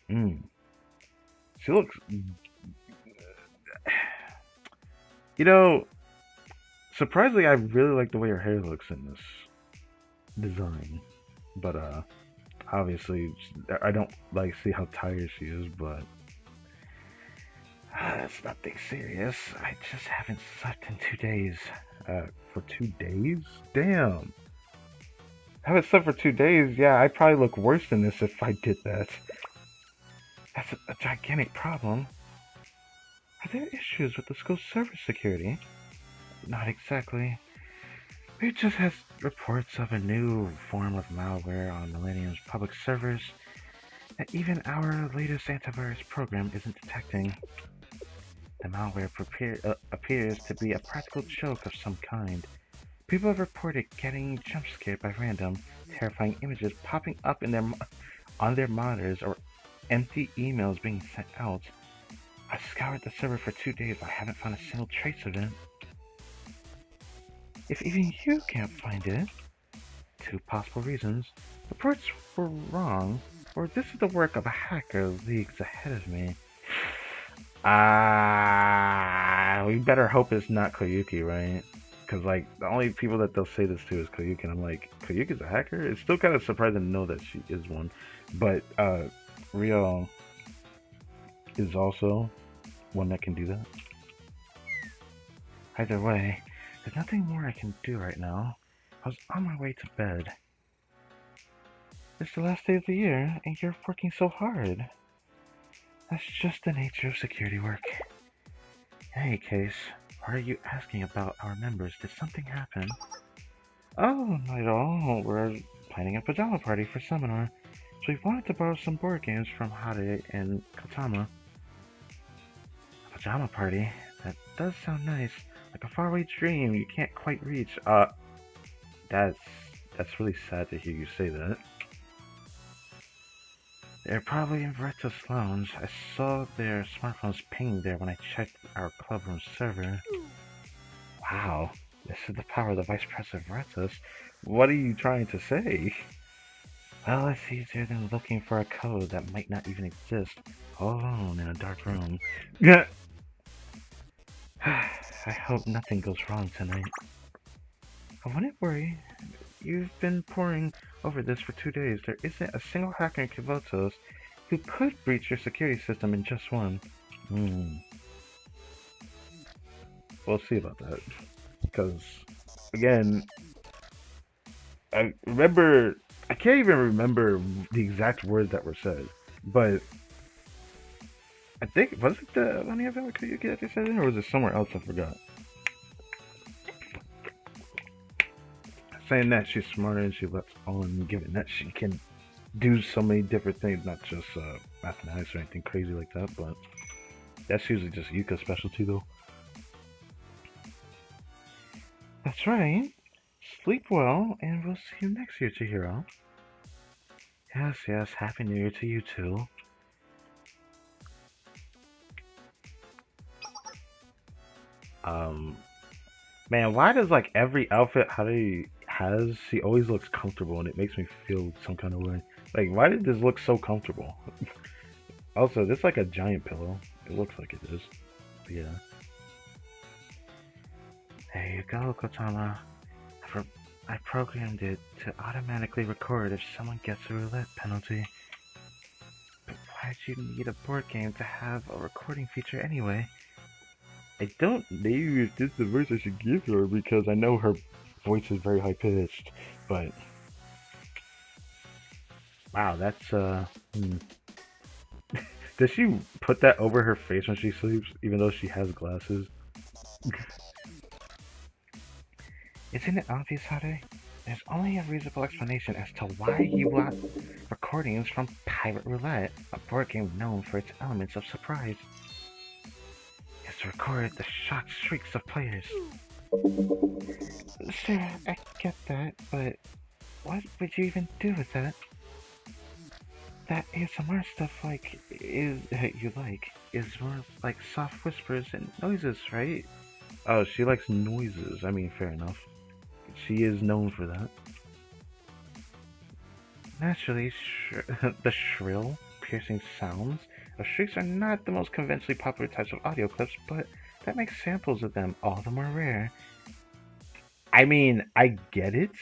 A: Mm. She looks. You know, surprisingly, I really like the way her hair looks in this design. But obviously, I don't like see how tired she is. But
B: It's nothing serious. I just haven't slept in 2 days.
A: For 2 days, damn. I haven't slept for 2 days. Yeah, I'd probably look worse than this if I did that.
B: That's a gigantic problem. Are there issues with the school's server security? Not exactly. It just has reports of a new form of malware on Millennium's public servers that even our latest antivirus program isn't detecting. The malware appears to be a practical joke of some kind. People have reported getting jump scared by random, terrifying images popping up on their monitors or empty emails being sent out. I've scoured the server for 2 days, but I haven't found a single trace of it. If even you can't find it, two possible reasons. Reports were wrong, or this is the work of a hacker leagues ahead of me.
A: We better hope it's not Koyuki, right? Because, like, the only people that they'll say this to is Koyuki, and I'm like, Koyuki's a hacker? It's still kind of surprising to know that she is one. But, Rio is also one that can do that. Either way, there's nothing more I can do right now. I was on my way to bed. It's the last day of the year, and you're working so hard. That's just the nature of security work. In any case, why are you asking about our members? Did something happen? Oh, not at all. We're planning a pajama party for seminar, so we wanted to borrow some board games from Hade and Katama. A pajama party? That does sound nice. Like a faraway dream you can't quite reach. That's that's really sad to hear you say that. They're probably in Vereta's lounge. I saw their smartphones pinging there when I checked our clubroom server. Wow, this is the power of the Vice President of Vereta's. What are you trying to say? Well, it's easier than looking for a code that might not even exist, all alone in a dark room. Yeah. I hope nothing goes wrong tonight. I wouldn't worry. You've been poring over this for 2 days. There isn't a single hacker in Kivotos who could breach your security system in just one. We'll see about that. Because, again, I remember. I can't even remember the exact words that were said. But I think. Was it the Money of Koyuki that they said it? Or was it somewhere else? I forgot. Saying that she's smarter and she lets on, given that she can do so many different things, not just mathematics or anything crazy like that, but that's usually just Yuka's specialty though. That's right. Sleep well, and we'll see you next year, Chihiro. Yes, yes, Happy New Year to you too. Um, Man, why does like every outfit Haruhi has, she always looks comfortable and it makes me feel some kind of way. Like, why did this look so comfortable? Also, this is like a giant pillow. It looks like it is. But yeah. There you go, Kotama. I programmed it to automatically record if someone gets a roulette penalty. But why'd you need a board game to have a recording feature anyway? I don't know if this is the verse I should give her because I know her voice is very high pitched, but wow, that's Does she put that over her face when she sleeps, even though she has glasses? Isn't it obvious, Hade? There's only a reasonable explanation as to why you want recordings from Pirate Roulette, a board game known for its elements of surprise. It's to record the shocked shrieks of players. Sure, I get that, but what would you even do with that? That ASMR stuff is more like soft whispers and noises, right? Oh, she likes noises. I mean, fair enough. She is known for that. Naturally, the shrill, piercing sounds of shrieks are not the most conventionally popular types of audio clips, but that makes samples of them all the more rare. I mean, I get it.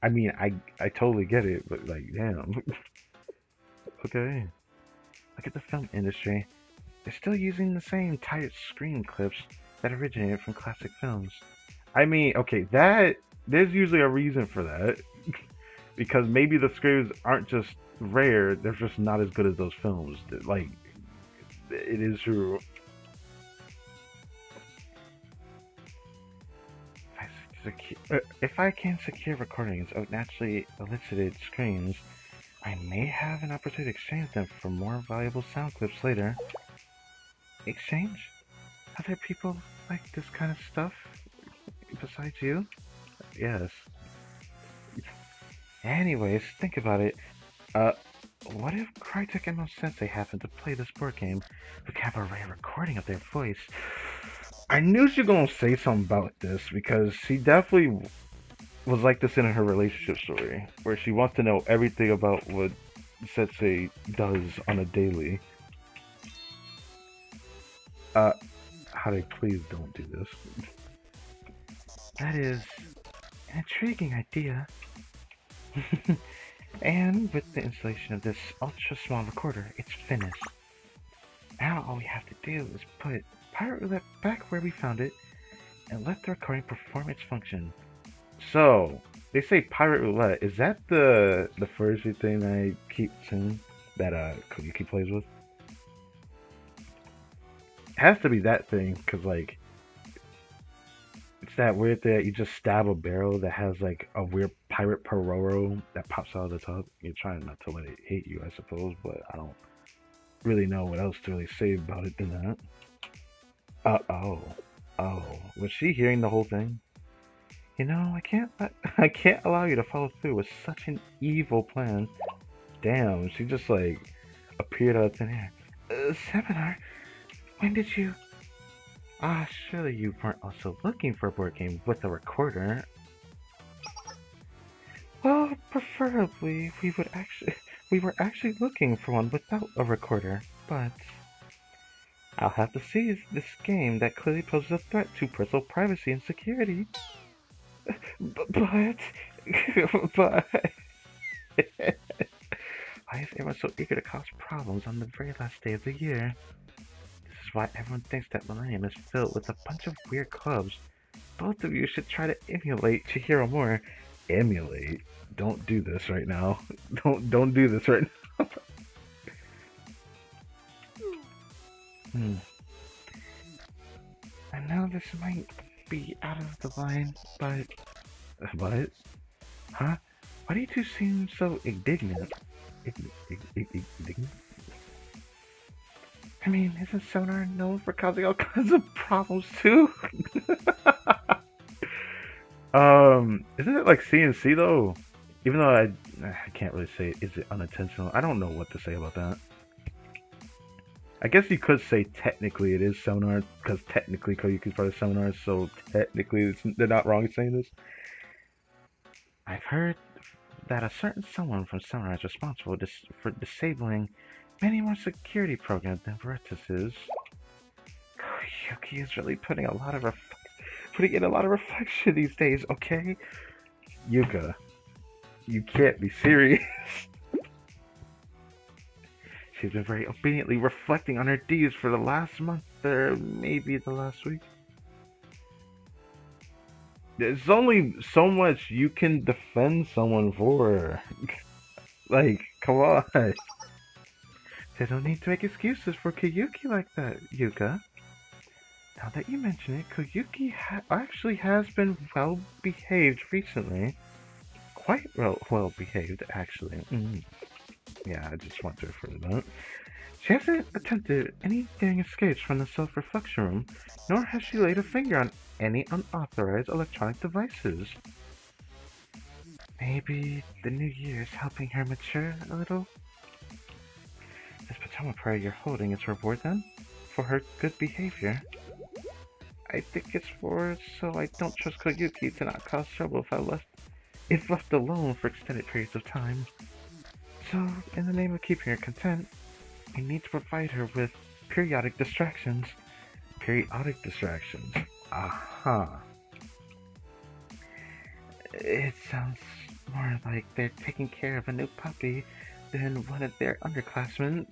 A: I totally get it, but like, damn. Okay. Look at the film industry. They're still using the same tight screen clips that originated from classic films. I mean, okay, that there's usually a reason for that. Because maybe the scripts aren't just rare, they're just not as good as those films. Like, it is true. If I can secure recordings of naturally elicited screams, I may have an opportunity to exchange them for more valuable sound clips later. Exchange? Other people like this kind of stuff? Besides you? Yes. Anyways, think about it. Uh, what if Crytek and Sensei happened to play this board game? We could have a rare recording of their voice. I knew she was gonna say something about this because she definitely was like this in her relationship story, where she wants to know everything about what Sensei does on a daily. Uh, Howdy, please don't do this.
B: That is an intriguing idea. And with the installation of this ultra small recorder, it's finished. Now all we have to do is put Pirate Roulette back where we found it and let the recording perform its function.
A: So, they say Pirate Roulette. Is that the furry thing that I keep seeing that Koyuki plays with? It has to be that thing, cause like it's that weird thing that you just stab a barrel that has like a weird pirate Pororo that pops out of the top. You're trying not to let it hit you, I suppose, but I don't really know what else to really say about it than that. Oh, oh, was she hearing the whole thing?
B: You know, I can't allow you to follow through with such an evil plan.
A: Damn, she just like appeared out of thin air.
B: Seminar, when did you... Ah, surely you weren't also looking for a board game with a recorder. Well, preferably we were actually looking for one without a recorder, but I'll have to seize this game that clearly poses a threat to personal privacy and security. But why is everyone so eager to cause problems on the very last day of the year? This is why everyone thinks that Millennium is filled with a bunch of weird clubs. Both of you should try to emulate Chihiro more.
A: Emulate? Don't do this right now. Don't do this right now.
B: I know this might be out of the line, but...
A: What?
B: Huh? Why do you two seem so indignant?
A: Indignant?
B: I mean, isn't Sonar known for causing all kinds of problems too?
A: Isn't it like CNC though? Even though I can't really say, is it unintentional? I don't know what to say about that. I guess you could say technically it is Sonar, because technically Koyuki's part of Sonar, so technically they're not wrong in saying this.
B: I've heard that a certain someone from Sonar is responsible for disabling many more security programs than Veritas is. Koyuki is really putting in a lot of reflection these days, okay?
A: Yuka, you can't be serious.
B: She's been very obediently reflecting on her deeds for the last month, or maybe the last week.
A: There's only so much you can defend someone for. Like, come on.
B: There's no need to make excuses for Koyuki like that, Yuka. Now that you mention it, Koyuki actually has been well behaved recently. Quite well behaved, actually.
A: Yeah, I just want to refer to that.
B: She hasn't attempted any daring escapes from the self-reflection room, nor has she laid a finger on any unauthorized electronic devices. Maybe the new year is helping her mature a little? This pajama party you're holding is reward then? For her good behavior? I think it's for so I don't trust Koyuki to not cause trouble if left alone for extended periods of time. So, in the name of keeping her content, I need to provide her with periodic distractions.
A: Periodic distractions. Aha.
B: It sounds more like they're taking care of a new puppy than one of their underclassmen.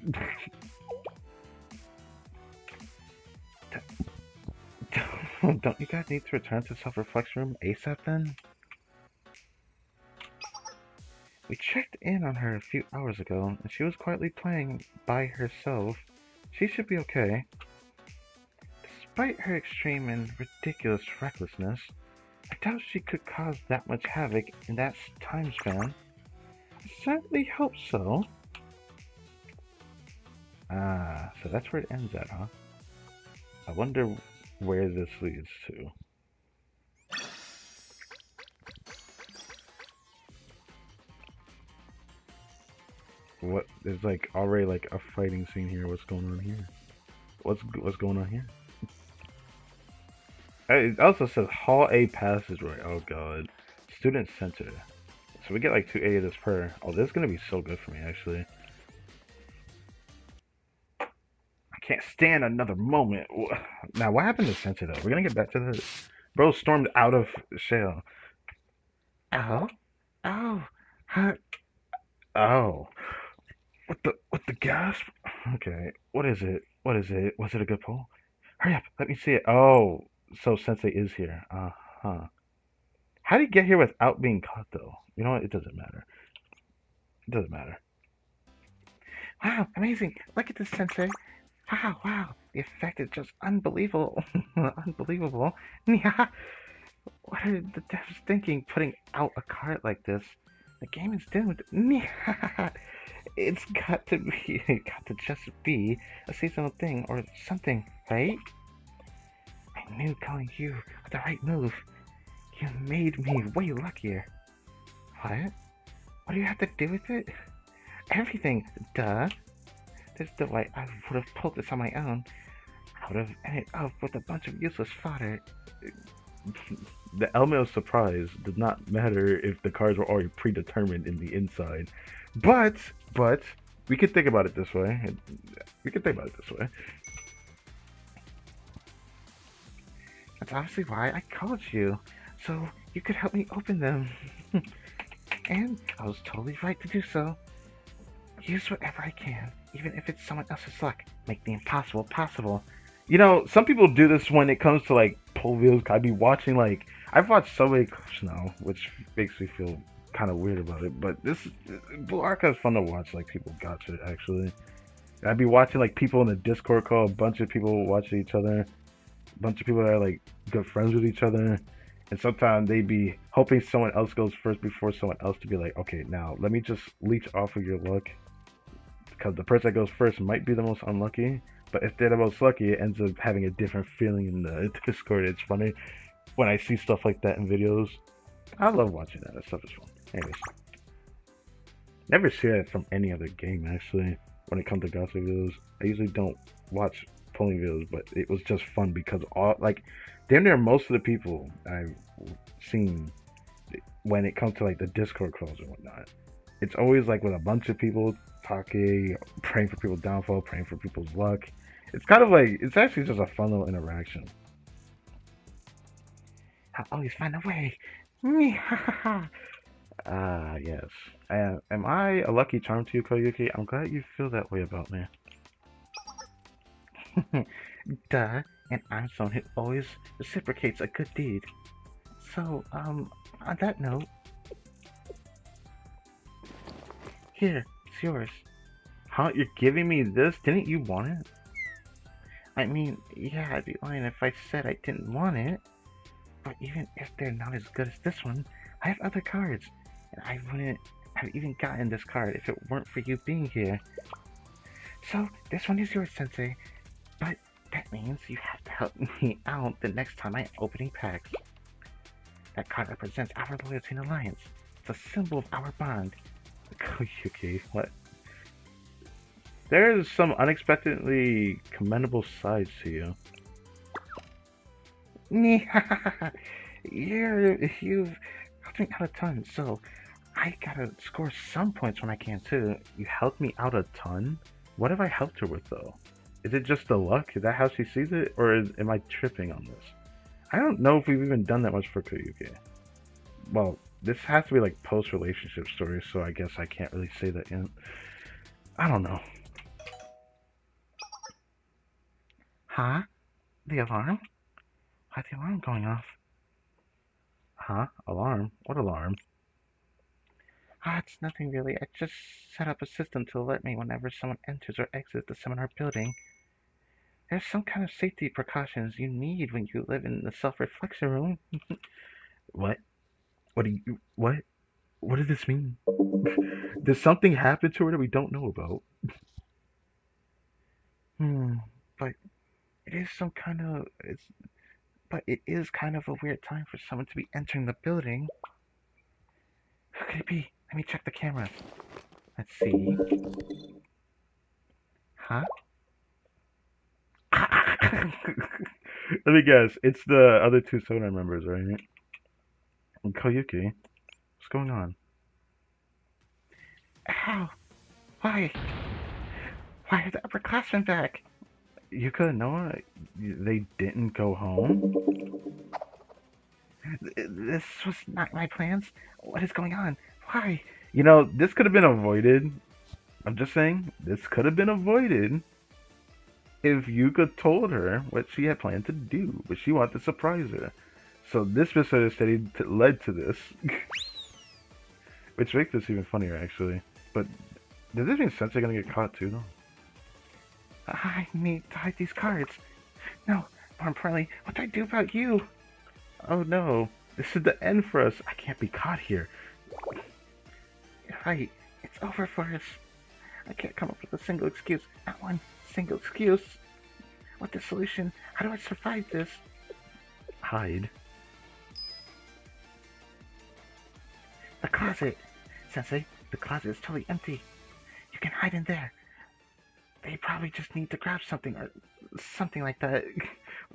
B: Don't you guys need to return to self-reflection room ASAP then? We checked in on her a few hours ago, and she was quietly playing by herself. She should be okay. Despite her extreme and ridiculous recklessness, I doubt she could cause that much havoc in that time span. I certainly hope so.
A: Ah, so that's where it ends at, huh? I wonder where this leads to. What, there's like already like a fighting scene here. What's going on here? What's going on here? It also says Hall A passageway. Oh god. Student center. So we get like 280 of this per. Oh, this is gonna be so good for me actually. Can't stand another moment. Now, what happened to Sensei, though? We're gonna get back to this. Bro stormed out of Shale.
B: Oh? Oh! Huh?
A: Oh. What the gasp? Okay. What is it? What is it? Was it a good pull? Hurry up. Let me see it. Oh. So Sensei is here. Uh-huh. How did he get here without being caught, though? You know what? It doesn't matter. It doesn't matter.
B: Wow, amazing! Look at this, Sensei! Wow, wow! The effect is just unbelievable! Unbelievable! Yeah! What are the devs thinking putting out a card like this? The game is doomed! Yeah! It's got to be, it got to just be a seasonal thing or something, right? I knew calling you was the right move. You made me way luckier. What? What do you have to do with it? Everything, duh. There's no way I would have pulled this on my own. I would have ended up with a bunch of useless fodder.
A: The element of surprise did not matter if the cards were already predetermined in the inside. But, we could think about it this way. We could think about it this way.
B: That's obviously why I called you, so you could help me open them. And I was totally right to do so. Use whatever I can, even if it's someone else's luck. Make the impossible possible.
A: You know, some people do this when it comes to like pull videos. I'd be watching like I've watched so many clips now, which makes me feel kind of weird about it. But this Blue Archive is fun to watch. Like people gotcha actually. I'd be watching like people in a Discord call, a bunch of people watching each other, a bunch of people that are like good friends with each other, and sometimes they'd be hoping someone else goes first before someone else to be like, okay, now let me just leech off of your luck, because the person that goes first might be the most unlucky. But if they're the most lucky, it ends up having a different feeling in the Discord. It's funny when I see stuff like that in videos. I love watching that. That stuff is fun. Anyways, never see that from any other game actually. When it comes to gossip videos, I usually don't watch pulling videos, but it was just fun because all like damn near most of the people I've seen when it comes to like the Discord calls and whatnot, it's always like with a bunch of people talking, praying for people's downfall, praying for people's luck. It's kind of like it's actually just a fun little interaction.
B: I'll always find a way.
A: Ah, yes. Am I a lucky charm to you, Koyuki? I'm glad you feel that way about me.
B: Duh, and I'm someone who always reciprocates a good deed. So, on that note, here, it's yours.
A: Huh? You're giving me this? Didn't you want it?
B: I mean, yeah, I'd be lying if I said I didn't want it. But even if they're not as good as this one, I have other cards, and I wouldn't have even gotten this card if it weren't for you being here. So, this one is yours, Sensei, but that means you have to help me out the next time I'm opening packs. That card represents our loyalty and alliance. It's a symbol of our bond.
A: Koyuki, what? There's some unexpectedly commendable sides to you.
B: You've helped me out a ton, so I gotta score some points when I can too.
A: You helped me out a ton? What have I helped her with though? Is it just the luck? Is that how she sees it? Or am I tripping on this? I don't know if we've even done that much for Koyuki. Well, this has to be like post-relationship stories, so I guess I can't really say that yet. I don't know.
B: Huh? The alarm? Why's the alarm going off?
A: Huh? Alarm? What alarm?
B: Ah, it's nothing really. I just set up a system to alert me whenever someone enters or exits the seminar building. There's some kind of safety precautions you need when you live in the self-reflection room.
A: What? What do you... What? What does this mean? Does something happen to her that we don't know about?
B: But it is some kind of... But it is kind of a weird time for someone to be entering the building. Who could it be? Let me check the cameras. Let's see. Huh?
A: Let me guess. It's the other two Sonar members, right? And Koyuki. What's going on?
B: Ow! Why? Why are the upperclassmen back?
A: Yuka, Noah, they didn't go home?
B: This was not my plans. What is going on? Why?
A: You know, this could have been avoided. I'm just saying, this could have been avoided if Yuka told her what she had planned to do, but she wanted to surprise her. So this misunderstanding led to this, which makes this even funnier, actually. But does this make sense they're gonna get caught too, though?
B: I need to hide these cards. No, more importantly, what do I do about you?
A: Oh no, this is the end for us. I can't be caught here.
B: You're right. It's over for us. I can't come up with a single excuse. Not one single excuse. What's the solution? How do I survive this?
A: Hide.
B: The closet. Sensei, the closet is totally empty. You can hide in there. They probably just need to grab something or something like that.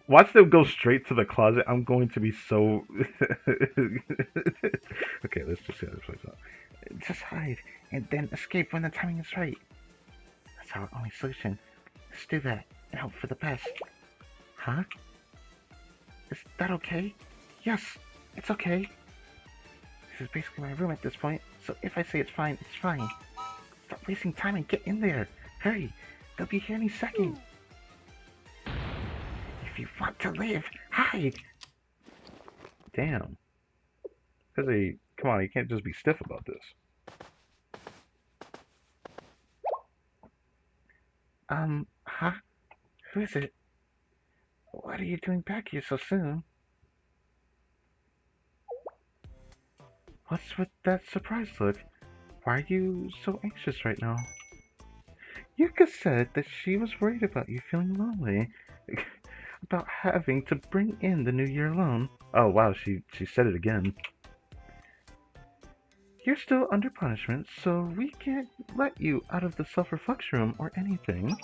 A: Watch them go straight to the closet. I'm going to be so. Okay, let's just see how this plays out.
B: Just hide and then escape when the timing is right. That's our only solution. Let's do that and hope for the best. Huh? Is that okay? Yes, it's okay. This is basically my room at this point, so if I say it's fine, it's fine. Stop wasting time and get in there. Hurry, they'll be here any second. If you want to live, hide.
A: Damn. Because come on, you can't just be stiff about this.
B: Huh? Who is it? What are you doing back here so soon?
A: What's with that surprised look? Why are you so anxious right now? Yuka said that she was worried about you feeling lonely. About having to bring in the new year alone. Oh wow, she said it again. You're still under punishment, so we can't let you out of the self-reflection room or anything.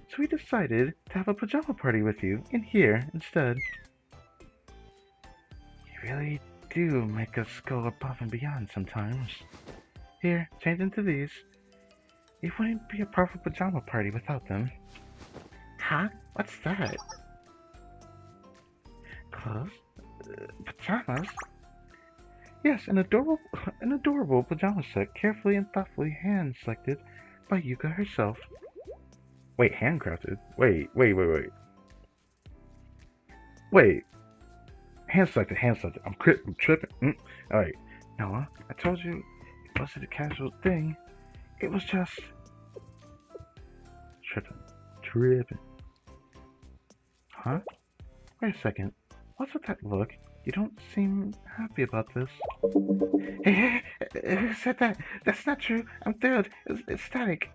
A: So we decided to have a pajama party with you in here instead. You really do make us go above and beyond sometimes. Here, change into these. It wouldn't be a proper pajama party without them.
B: Huh? What's that?
A: Clothes? Pajamas? Yes, an adorable pajama set, carefully and thoughtfully hand-selected by Yuka herself. Wait, handcrafted? Wait. Wait. Hand-selected. I'm tripping. Alright. Noah, I told you it wasn't a casual thing. It was just... Tripping. Huh? Wait a second. What's with that look? You don't seem happy about this.
B: Hey, who said that? That's not true. I'm thrilled. It's static.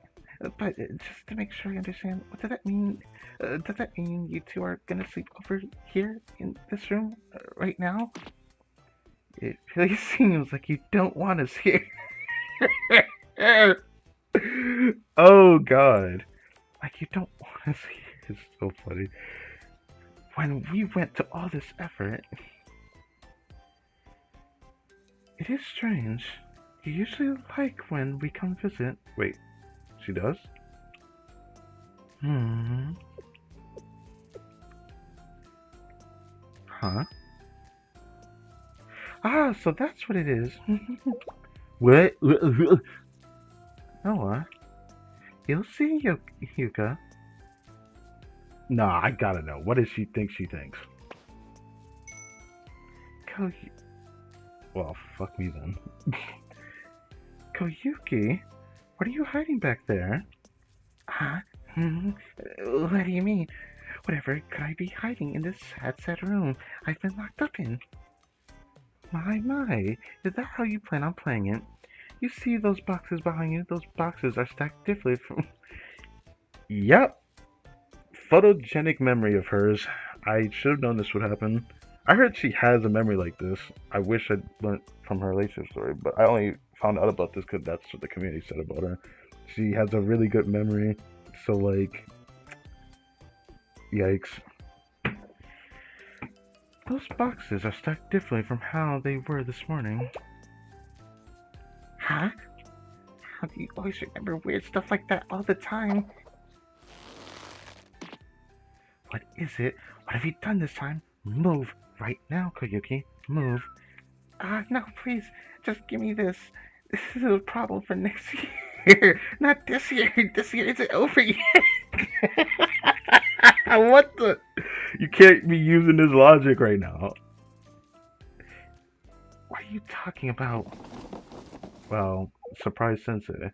B: But just to make sure I understand, what does that mean? Does that mean you two are gonna sleep over here in this room right now?
A: It really seems like you don't want us here. Oh god. Like you don't want us here. It's so funny. When we went to all this effort... It is strange. You usually like when we come visit. Wait, she does? Huh? Ah, so that's what it is. What? Noah, you'll see, Yuka. Nah, I gotta know. What does she think she thinks? Well, fuck me then. Koyuki, what are you hiding back there?
B: Huh? What do you mean? Whatever could I be hiding in this sad room I've been locked up in?
A: My, is that how you plan on playing it? You see those boxes behind you? Those boxes are stacked differently from... Yep. Photogenic memory of hers. I should have known this would happen. I heard she has a memory like this. I wish I'd learned from her relationship story, but I only found out about this because that's what the community said about her. She has a really good memory, so like... Yikes. Those boxes are stacked differently from how they were this morning.
B: Huh? How do you always remember weird stuff like that all the time? What is it? What have you done this time? Move right now, Koyuki. Move. No, please. Just give me this. This is a problem for next year. Not this year. This year isn't over yet.
A: What the? You can't be using this logic right now.
B: What are you talking about?
A: Well, surprise sensei.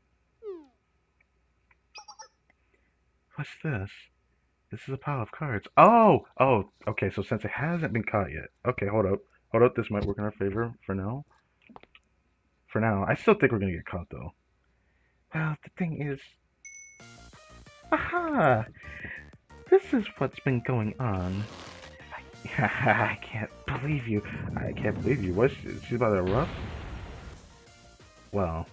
B: What's this? This is a pile of cards. Oh, okay, so since it hasn't been caught yet. Okay, hold up. Hold up, this might work in our favor for now. For now. I still think we're gonna get caught though. Well, the thing is. Aha! This is what's been going on. I can't believe you.
A: I can't believe you. What? She's about to erupt? Well.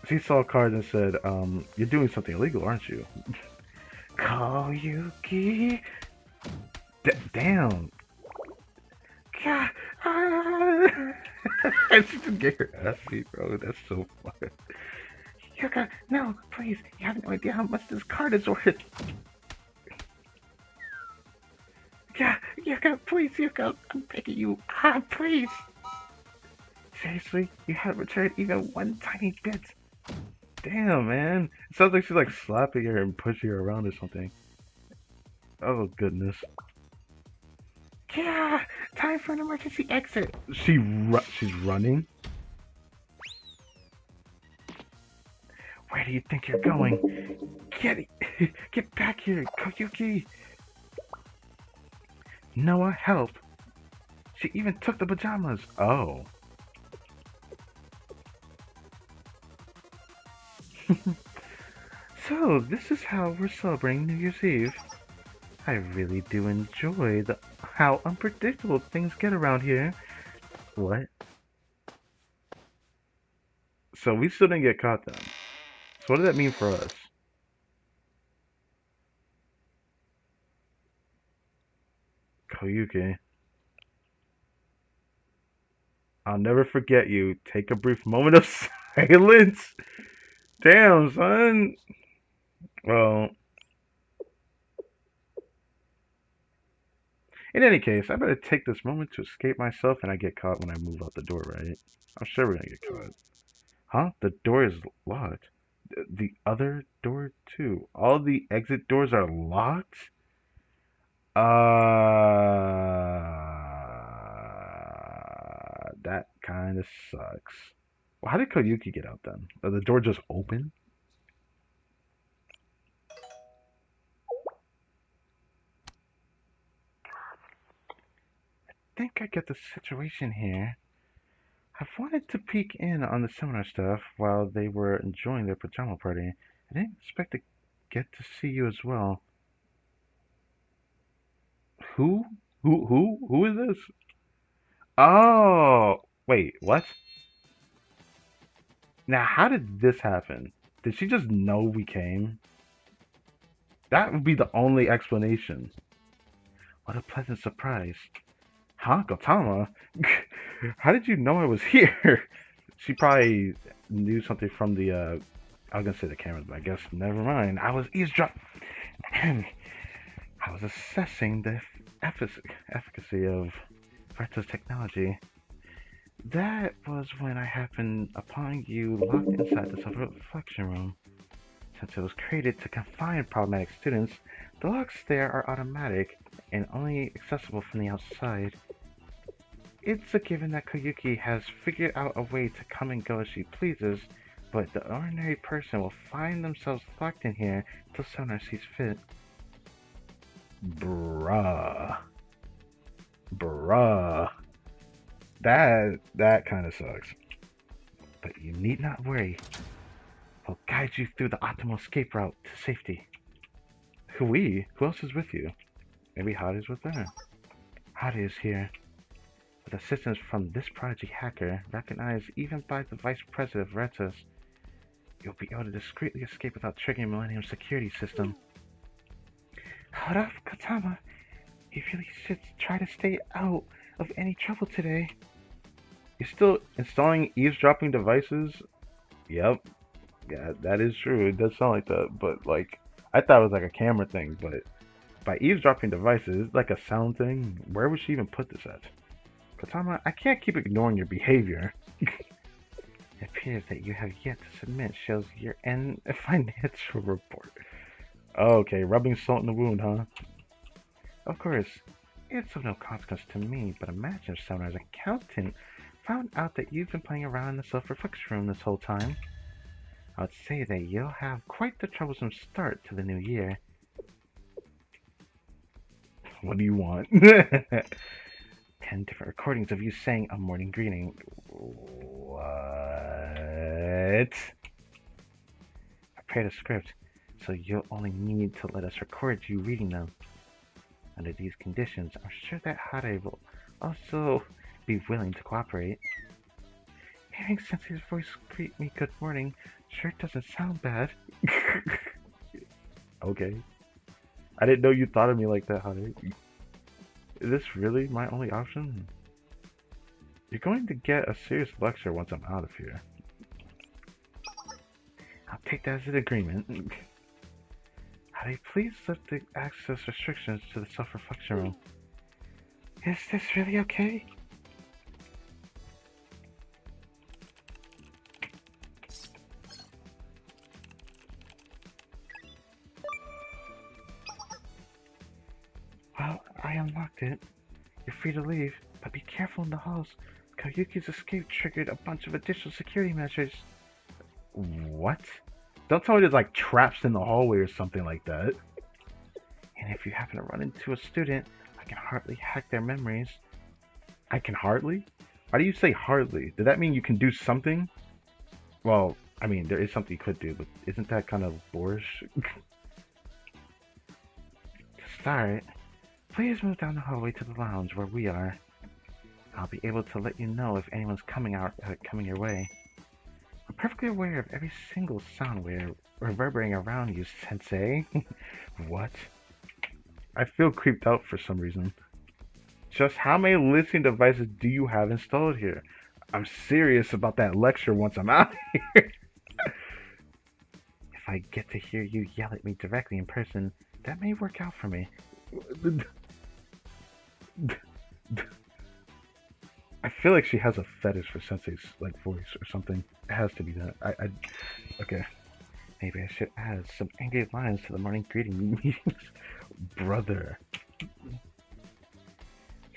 A: She saw cards and said, you're doing something illegal, aren't you?
B: Koyuki?
A: Damn.
B: God.
A: She just get her ass beat, bro. That's so fun.
B: Yuka, no, please. You have no idea how much this card is worth. Yeah, Yuka, please, Yuka. I'm begging you. Please. Seriously? You haven't returned even one tiny bit.
A: Damn, man. It sounds like she's like slapping her and pushing her around or something. Oh, goodness.
B: Yeah, time for an emergency exit.
A: She's running?
B: Where do you think you're going? Get back here, Koyuki. Noah, help. She even took the pajamas.
A: Oh.
B: So, this is how we're celebrating New Year's Eve. I really do enjoy how unpredictable things get around here.
A: What? So we still didn't get caught then. So what does that mean for us? Koyuki. I'll never forget you. Take a brief moment of silence. Damn, son. Well, in any case, I better take this moment to escape myself and I get caught when I move out the door, right? I'm sure we're gonna get caught. Huh? The door is locked. The other door too. All the exit doors are locked? That kind of sucks. Well, how did Koyuki get out then? Did the door just open?
B: I think I get the situation here. I've wanted to peek in on the seminar stuff while they were enjoying their pajama party. I didn't expect to get to see you as well.
A: Who? Who is this? Oh, wait, what? Now, how did this happen? Did she just know we came? That would be the only explanation.
B: What a pleasant surprise.
A: Huh, Gautama? How did you know I was here? She probably knew something from the, I was gonna say the cameras, but I guess never mind.
B: I was eavesdropping. I was assessing the efficacy of Reto's technology. That was when I happened upon you locked inside the self-reflection room. Since it was created to confine problematic students, the locks there are automatic and only accessible from the outside. It's a given that Koyuki has figured out a way to come and go as she pleases, but the ordinary person will find themselves locked in here till someone sees fit.
A: Bruh. That kind of sucks.
B: But you need not worry. We'll guide you through the optimal escape route to safety.
A: Who else is with you?
B: Maybe Hadi's with her. Hadi is here. With assistance from this prodigy hacker, recognized even by the Vice President of Retos, you'll be able to discreetly escape without triggering Millennium's security system. Hold up, Katama. You really should try to stay out of any trouble today.
A: You're still installing eavesdropping devices? Yep. Yeah, that is true. It does sound like that. But, like, I thought it was like a camera thing, but by eavesdropping devices, it's like a sound thing. Where would she even put this at? Katama, I can't keep ignoring your behavior.
B: It appears that you have yet to submit shows your end financial report.
A: Oh, okay, rubbing salt in the wound, huh?
B: Of course, it's of no consequence to me, but imagine if someone as accountant found out that you've been playing around in the self-reflection room this whole time. I would say that you'll have quite the troublesome start to the new year.
A: What do you want?
B: 10 different recordings of you saying a morning greeting.
A: What?
B: Prepare the script, so you'll only need to let us record you reading them. Under these conditions, I'm sure that Hare will also be willing to cooperate. Hearing Sensei's voice greet me good morning sure doesn't sound bad.
A: Okay. I didn't know you thought of me like that, Hare. Is this really my only option? You're going to get a serious lecture once I'm out of here.
B: I'll take that as an agreement. Hare, please lift the access restrictions to the self-reflection room. Is this really okay? Well, I unlocked it. You're free to leave, but be careful in the halls. Koyuki's escape triggered a bunch of additional security measures.
A: What? Don't tell me there's like traps in the hallway or something like that.
B: And if you happen to run into a student, I can hardly hack their memories.
A: I can hardly? Why do you say hardly? Did that mean you can do something? Well, I mean, there is something you could do, but isn't that kind of boorish?
B: To start, please move down the hallway to the lounge where we are. I'll be able to let you know if anyone's coming your way. I'm perfectly aware of every single sound wave reverberating around you, Sensei.
A: What? I feel creeped out for some reason. Just how many listening devices do you have installed here? I'm serious about that lecture once I'm out here.
B: If I get to hear you yell at me directly in person, that may work out for me.
A: I feel like she has a fetish for Sensei's like voice or something. It has to be that. Okay.
B: Maybe I should add some angry lines to the morning greeting meetings.
A: Brother.
B: We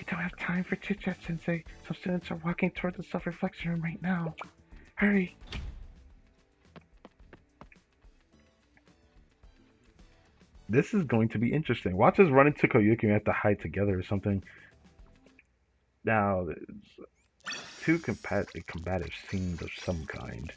B: don't have time for chit-chat, Sensei. Some students are walking toward the self-reflection room right now. Hurry!
A: This is going to be interesting. Watch us run into Koyuki and we have to hide together or something. Now, two combative scenes of some kind.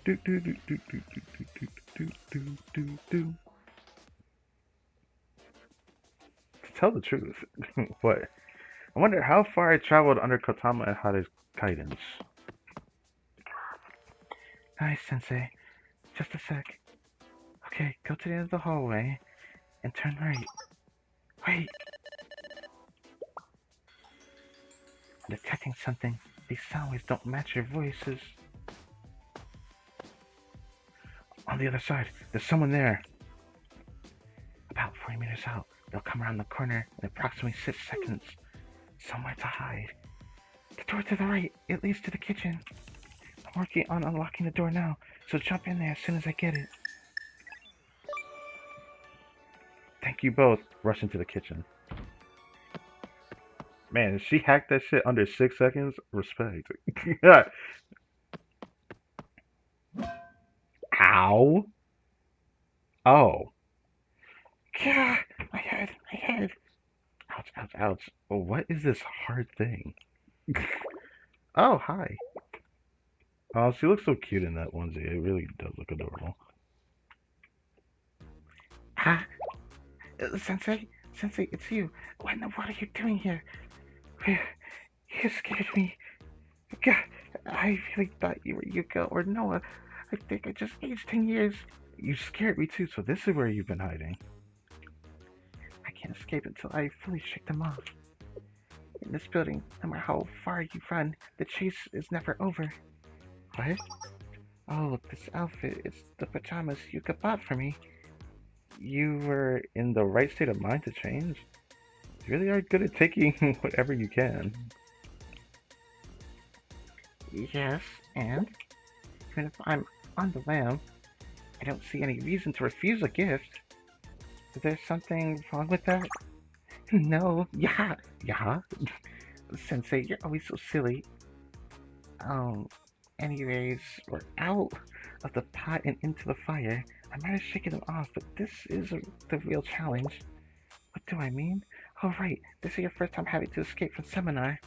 A: Do do do do do do do do do do do. To tell the truth, what? I wonder how far I traveled under Kotama and Hare's guidance.
B: Nice, Sensei. Just a sec. Okay, go to the end of the hallway and turn right. Wait! I'm detecting something. These sound waves don't match your voices. On the other side, there's someone there. About 40 meters out, they'll come around the corner in approximately 6 seconds. Somewhere to hide. The door to the right, it leads to the kitchen. I'm working on unlocking the door now, so jump in there as soon as I get it.
A: Thank you both. Rush into the kitchen. Man, if she hacked that shit under 6 seconds, respect. Ow. Oh.
B: Yeah, my head.
A: Ouch, ouch, ouch. What is this hard thing? Oh, hi. Oh, she looks so cute in that onesie. It really does look adorable.
B: Ah, Sensei, it's you. What in the world are you doing here? You scared me. God, I really thought you were Yuka or Noah. I think I just aged 10 years.
A: You scared me too, so this is where you've been hiding.
B: I can't escape until I fully shake them off. In this building, no matter how far you run, the chase is never over. What? Oh, look, this outfit. It's the pajamas Yuka bought for me.
A: You were in the right state of mind to change? You really are good at taking whatever you can.
B: Yes, and even if I'm on the lam, I don't see any reason to refuse a gift. Is there something wrong with that? No, yeah, yeah. Sensei, you're always so silly. Um, anyways, we're out of the pot and into the fire. I might have shaken them off, but this is the real challenge. What do I mean? Oh, right, this is your first time having to escape from seminar.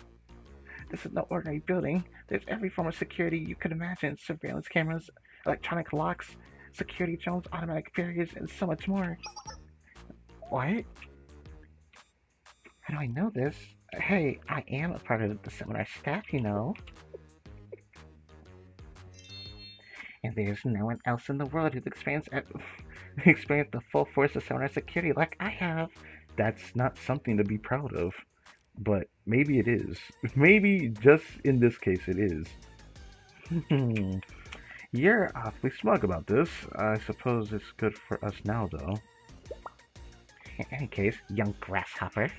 B: This is no ordinary building. There's every form of security you could imagine: surveillance cameras, electronic locks, security drones, automatic barriers, and so much more. What? How do I know this? Hey, I am a part of the seminar staff, you know. And there's no one else in the world who's experienced the full force of seminar security like I have.
A: That's not something to be proud of. But maybe it is. Maybe just in this case it is. You're awfully smug about this. I suppose it's good for us now, though.
B: In any case, young grasshopper,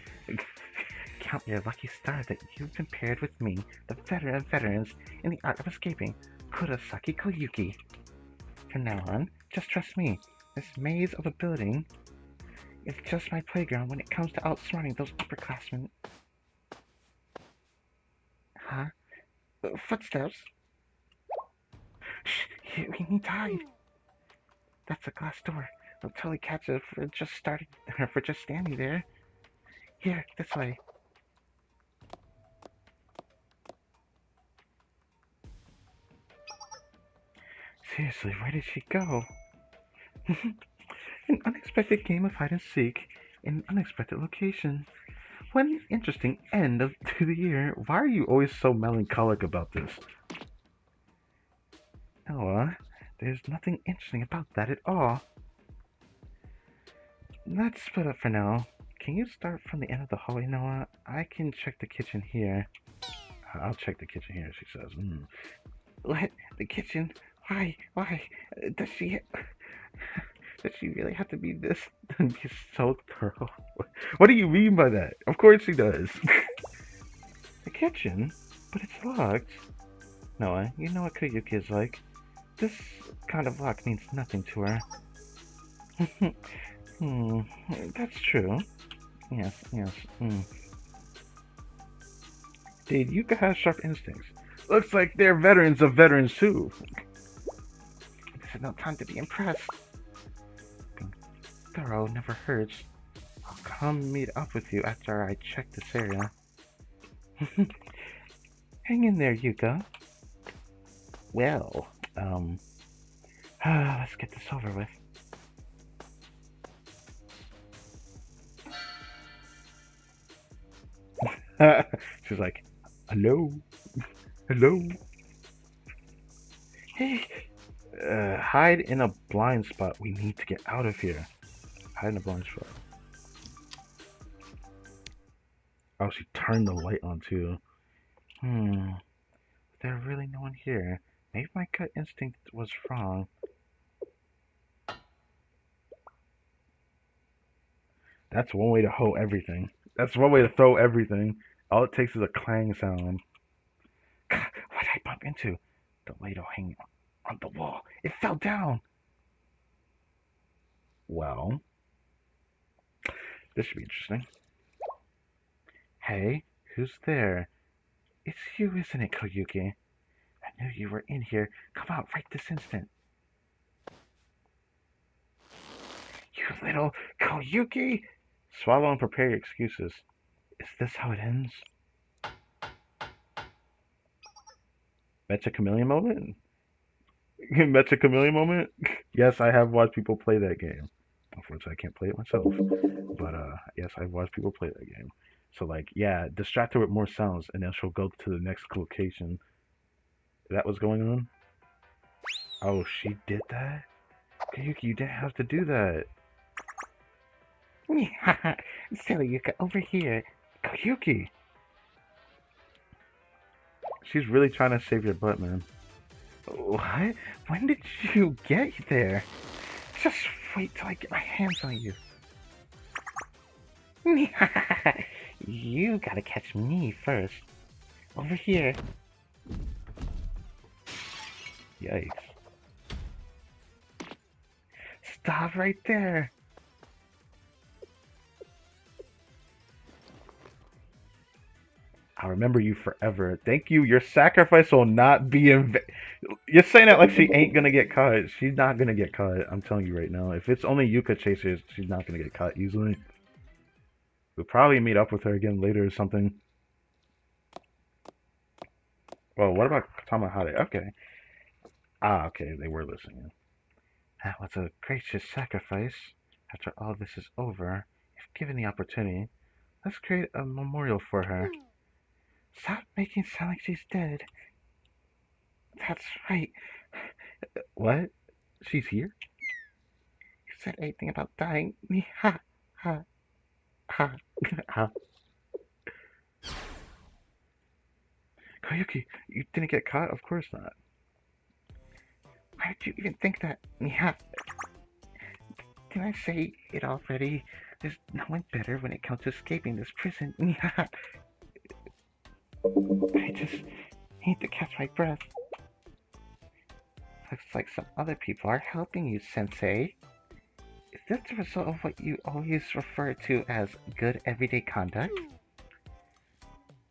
B: count your lucky stars that you've been paired with me, the veteran of veterans in the art of escaping, Kurosaki Koyuki. From now on, just trust me. This maze of a building is just my playground when it comes to outsmarting those upperclassmen. Huh? Footsteps? Shh, we need to hide. That's a glass door. They'll totally catch us for just starting, for just standing there. Here, this way.
A: Seriously, where did she go? An unexpected game of hide and seek in an unexpected location. What an interesting end to the year. Why are you always so melancholic about this? Noah, there's nothing interesting about that at all. Let's split up for now. Can you start from the end of the hallway, Noah? I can check the kitchen here. I'll check the kitchen here, she says.
B: What? The kitchen? Why? Why? Does she... Does she really have to be this... be so thorough?
A: What do you mean by that? Of course she does.
B: The kitchen? But it's locked. Noah, you know what Koyuki is like. This kind of lock means nothing to her. That's true. Yes.
A: Dude, Yuka has sharp instincts. Looks like they're veterans of veterans too.
B: This is no time to be impressed. Thorough never hurts. I'll come meet up with you after I check this area. Hang in there, Yuka. Well, let's get this over with.
A: She's like, hello? Hello?
B: Hey!
A: Hide in a blind spot. We need to get out of here. Hide in a blind spot. Oh, she turned the light on too.
B: There's really no one here. Maybe my gut instinct was wrong.
A: That's one way to hoe everything. That's one way to throw everything. All it takes is a clang sound.
B: God, what did I bump into? The ladle hanging on the wall. It fell down.
A: Well, this should be interesting.
B: Hey, who's there? It's you, isn't it, Koyuki? I knew you were in here. Come out right this instant. You little Koyuki!
A: Swallow and prepare your excuses.
B: Is this how it ends?
A: Mecha Chameleon moment? Mecha Chameleon moment? Yes, I have watched people play that game. Unfortunately, I can't play it myself. But yes, I've watched people play that game. So like, yeah, distract her with more sounds, and then she'll go to the next location. Is that what's going on? Oh, she did that? Koyuki, you didn't have to do that.
B: Silly Yuka, over here.
A: Koyuki! She's really trying to save your butt, man.
B: What? When did you get there? Just wait till I get my hands on you. You gotta catch me first. Over here.
A: Yikes.
B: Stop right there.
A: I'll remember you forever. Thank you. Your sacrifice will not be in vain. You're saying that like she ain't gonna get caught. She's not gonna get caught. I'm telling you right now. If it's only Yuka chasers, she's not gonna get caught easily. We'll probably meet up with her again later or something. Well, what about Tamahade? Okay. Ah, okay. They were listening.
B: That was a gracious sacrifice. After all this is over, if given the opportunity, let's create a memorial for her. Stop making it sound like she's dead. That's right.
A: What? She's here?
B: You said anything about dying. Ha ha ha ha.
A: Koyuki, you didn't get caught? Of course not.
B: Why did you even think that? Ha. Didn't I say it already? There's no one better when it comes to escaping this prison. Ha. I just need to catch my breath. Looks like some other people are helping you, Sensei. Is this the result of what you always refer to as good everyday conduct?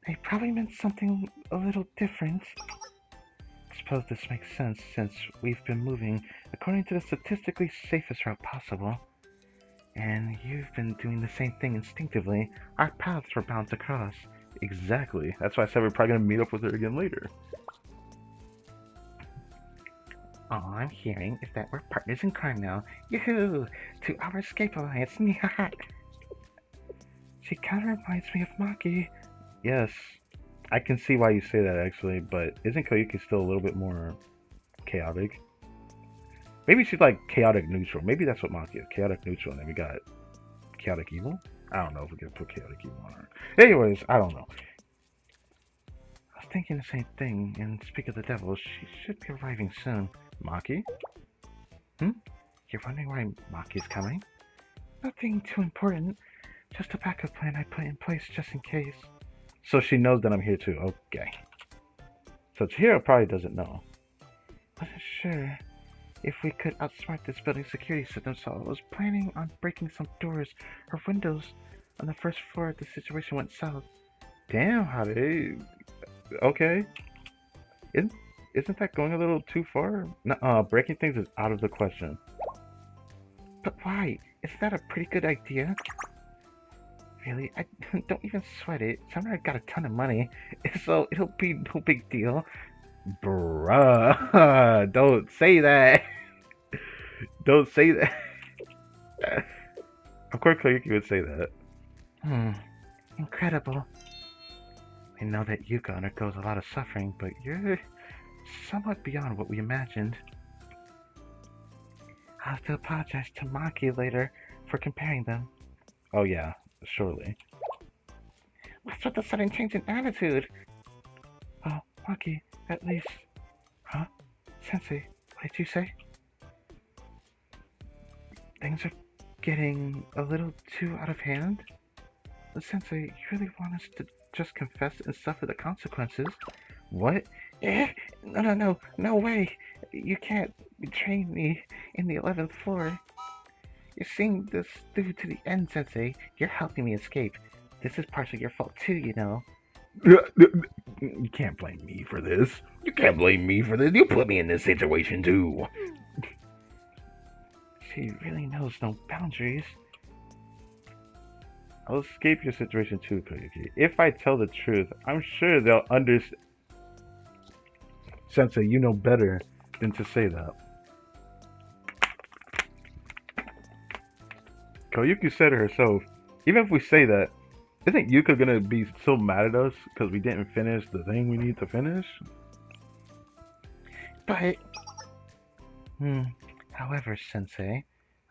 B: They probably meant something a little different. I suppose this makes sense since we've been moving according to the statistically safest route possible. And you've been doing the same thing instinctively. Our paths were bound to cross.
A: Exactly. That's why I said we're probably gonna meet up with her again later.
B: All I'm hearing is that we're partners in crime now. Yoo-hoo! To our escape alliance. She kind of reminds me of Maki.
A: Yes, I can see why you say that actually, but isn't Koyuki still a little bit more chaotic? Maybe she's like chaotic neutral. Maybe that's what Maki is. Chaotic neutral, and then we got chaotic evil? I don't know if we can put chaotic evil on her. Anyways, I don't know.
B: I was thinking the same thing, and speak of the devil, she should be arriving soon.
A: Maki?
B: You're wondering why Maki's coming? Nothing too important. Just a backup plan I put in place just in case.
A: So she knows that I'm here too. Okay. So Chihiro probably doesn't know.
B: Wasn't sure if we could outsmart this building's security system, so I was planning on breaking some doors or windows on the first floor if the situation went south.
A: Damn, how they... Okay. Isn't that going a little too far? No, breaking things is out of the question.
B: But why? Isn't that a pretty good idea? Really, I don't even sweat it. Summer got a ton of money, so it'll be no big deal.
A: Bruh, don't say that. Don't say that. Of course, Koyuki would say that.
B: Incredible. I know that Yuka undergoes a lot of suffering, but you're somewhat beyond what we imagined. I'll have to apologize to Maki later for comparing them.
A: Oh yeah, surely.
B: What's with the sudden change in attitude? Oh, Maki, at least... Huh? Sensei, what did you say? Things are getting a little too out of hand? Sensei, you really want us to just confess and suffer the consequences?
A: What?
B: No way! You can't betray me in the 11th floor. You're seeing this through to the end, Sensei. You're helping me escape. This is partially your fault too, you know.
A: You can't blame me for this. You can't blame me for this. You put me in this situation too.
B: She really knows no boundaries.
A: I'll escape your situation too, Koyuki. If I tell the truth, I'm sure they'll understand. Sensei, you know better than to say that. Koyuki said it herself. Even if we say that, isn't Yuka gonna be so mad at us because we didn't finish the thing we need to finish?
B: But... However, Sensei,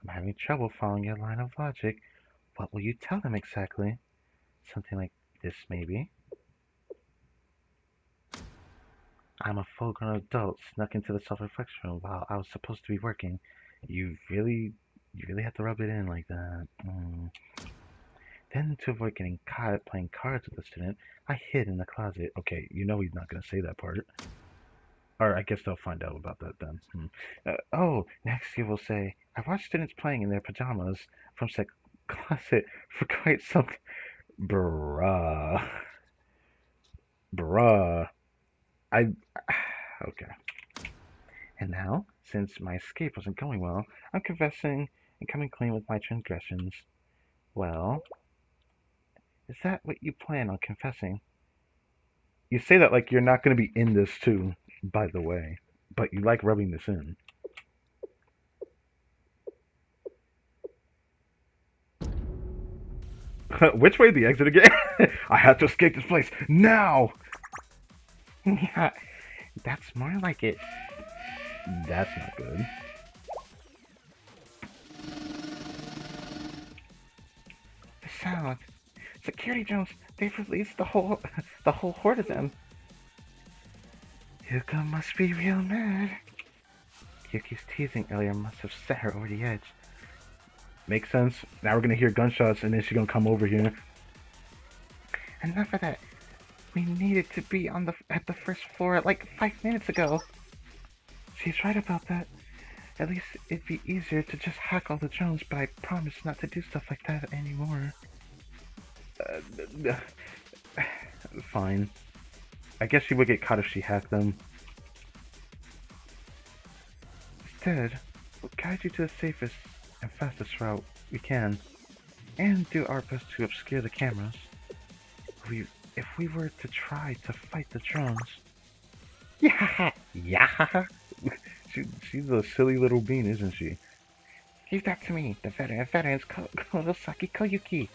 B: I'm having trouble following your line of logic. What will you tell them exactly? Something like this, maybe? I'm a full-grown adult snuck into the self-reflection room while I was supposed to be working. You really have to rub it in like that. Then, to avoid getting caught playing cards with the student, I hid in the closet. Okay, you know he's not gonna say that part. Or I guess they'll find out about that then. Oh, next you will say, I watched students playing in their pajamas from said closet for quite some... Bruh. Bruh. I... Okay. And now, since my escape wasn't going well, I'm confessing and coming clean with my transgressions. Well, is that what you plan on confessing? You say that like you're not going to be in this too, by the way, but you like rubbing this in. Which way the exit again? I have to escape this place now! Yeah, that's more like it. That's not good. The sound. Security drones. They've released the whole horde of them. Yuka must be real mad. Yuki's teasing earlier must have set her over the edge. Makes sense. Now we're gonna hear gunshots and then she's gonna come over here. Enough of that. We needed to be at the first floor like 5 minutes ago. She's right about that. At least it'd be easier to just hack all the drones, but I promise not to do stuff like that anymore. Fine. I guess she would get caught if she hacked them. Instead, we'll guide you to the safest and fastest route we can, and do our best to obscure the cameras. If we were to try to fight the drones... Yeah! Yeah! She's a silly little bean, isn't she? Leave that to me, the veteran's Kurosaki Koyuki.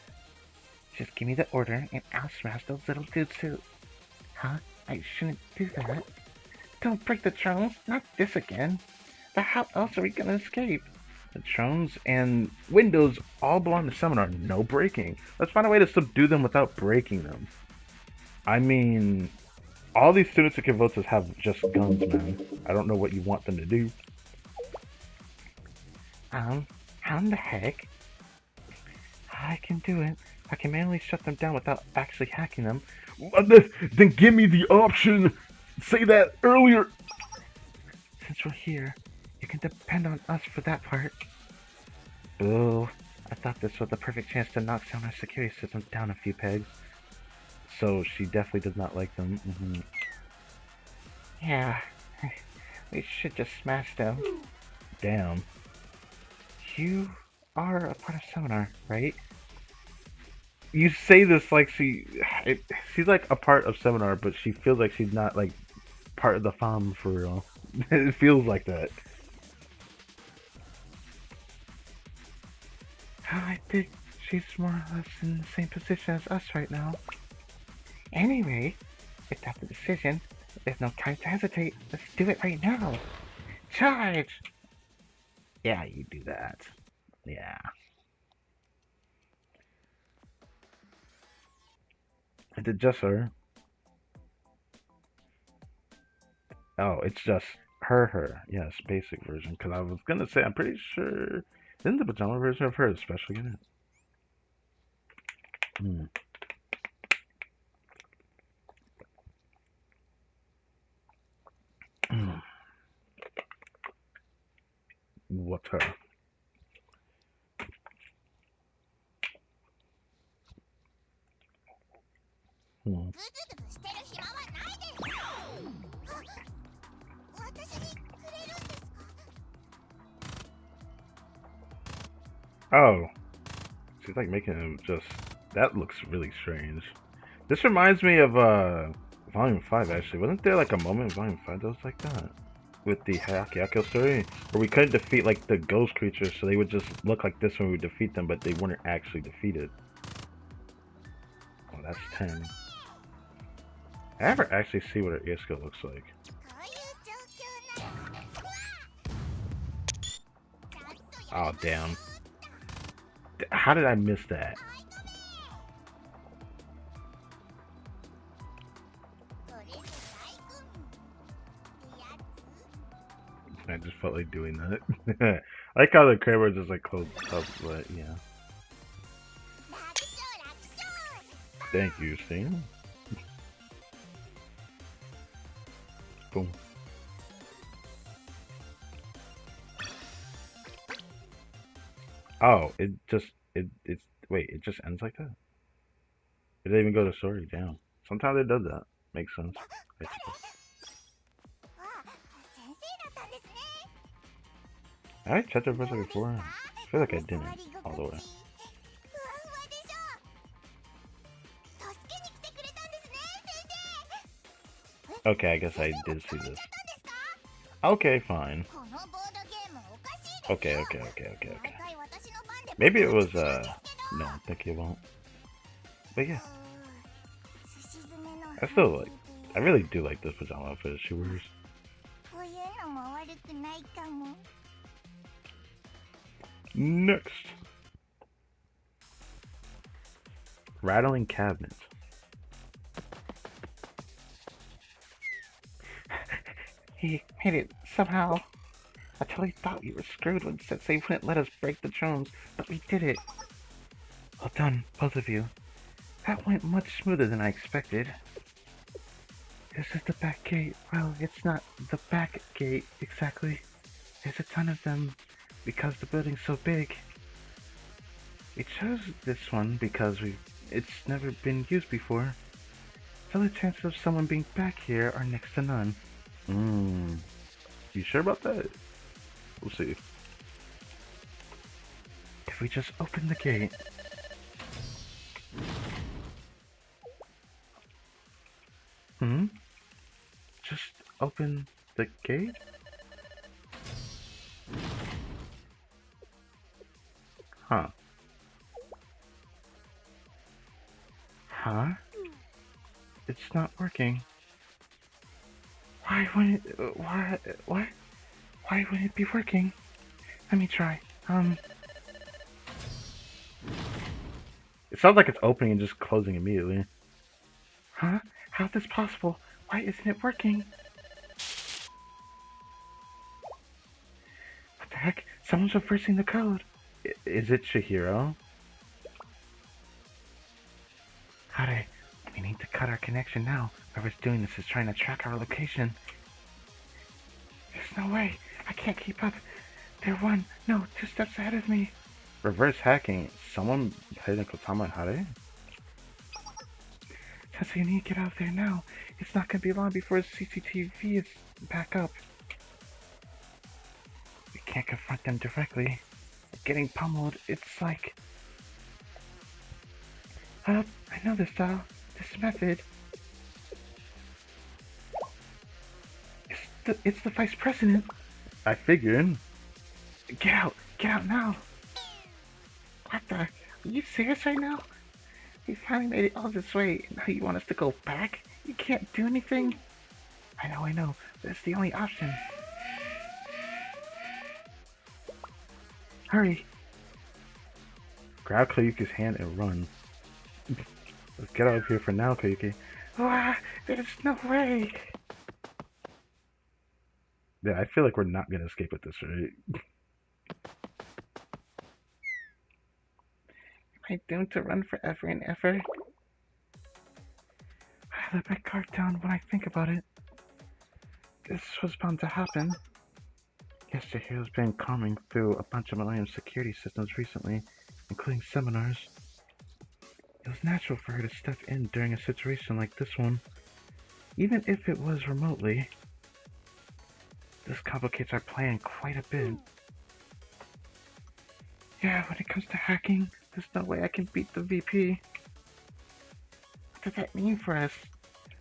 B: Just give me the order and I'll smash those little dudes too. Huh? I shouldn't do that. Don't break the drones, not this again. But how else are we gonna escape? The drones and windows all belong to Seminar, no breaking. Let's find a way to subdue them without breaking them. I mean, all these students at Kivotas have just guns, man. I don't know what you want them to do. How in the heck? I can do it. I can manually shut them down without actually hacking them. Then give me the option! Say that earlier! Since we're here, you can depend on us for that part. Boo. I thought this was the perfect chance to knock down our security system down a few pegs. So she definitely does not like them. Yeah, we should just smash them. Damn. You are a part of Seminar, right? You say this like she's like a part of Seminar, but she feels like she's not like part of the fam for real. It feels like that. I think she's more or less in the same position as us right now. Anyway, if that's the decision, there's no time to hesitate. Let's do it right now. Charge! Yeah, you do that. Yeah. Is it just her? Oh, it's just her. Yes, basic version. Because I was gonna say, I'm pretty sure. Isn't the pajama version of her a special unit? What's her? Oh, she's like making him just. That looks really strange. This reminds me of Volume 5 actually. Wasn't there like a moment in Volume 5 that was like that? With the Hyakko story? Where we couldn't defeat like the ghost creatures, so they would just look like this when we would defeat them, but they weren't actually defeated. Oh, that's 10. I never actually see what her ear skill looks like. Oh, damn. How did I miss that?
A: like doing that. I like how the camera just like closed up, but yeah. Thank you, Sting. Boom. Oh, it's wait, it just ends like that? It didn't even go to story, damn. Sometimes it does that. Makes sense. I suppose. I checked the browser before. I feel like I didn't all the way. Okay, I guess I did see this. Okay, fine. Okay. Maybe it was, no, I think it won't. But yeah, I still like, I really do like this pajama outfit she wears. Next. Rattling cabinets.
B: He made it somehow. I totally thought we were screwed when Sensei wouldn't let us break the drones, but we did it. Well done, both of you. That went much smoother than I expected. This is the back gate. Well, it's not the back gate exactly. There's a ton of them because the building's so big. We chose this one because it's never been used before. So the chances of someone being back here are next to none.
A: You sure about that? We'll see.
B: If we just open the gate. Just open the gate?
A: Huh.
B: Huh? It's not working. Why wouldn't it, why wouldn't it be working? Let me try.
A: It sounds like it's opening and just closing immediately.
B: Huh? How's this possible? Why isn't it working? What the heck? Someone's reversing the code.
A: Is it Chihiro?
B: Hade, we need to cut our connection now. Whoever's doing this is trying to track our location. There's no way. I can't keep up. They're two steps ahead of me.
A: Reverse hacking. Someone hitting Kotama and Hade?
B: Sensei, you need to get out of there now. It's not going to be long before CCTV is back up. We can't confront them directly. We're getting pummeled. It's like... I know this style. This method. It's the vice president.
A: I figured.
B: Get out now. What the? Are you serious right now? We finally made it all this way, and now you want us to go back? You can't do anything? I know, but it's the only option. Hurry.
A: Grab Koyuki's hand and run. Let's get out of here for now, Koyuki.
B: There's no way.
A: Yeah, I feel like we're not gonna escape with this, right?
B: Am I doomed to run forever and ever? I let my guard down when I think about it. This was bound to happen. Yes, Chihiro's been combing through a bunch of Millennium security systems recently, including seminars. It was natural for her to step in during a situation like this one, even if it was remotely. This complicates our plan quite a bit. Yeah, when it comes to hacking, there's no way I can beat the VP. What does that mean for us?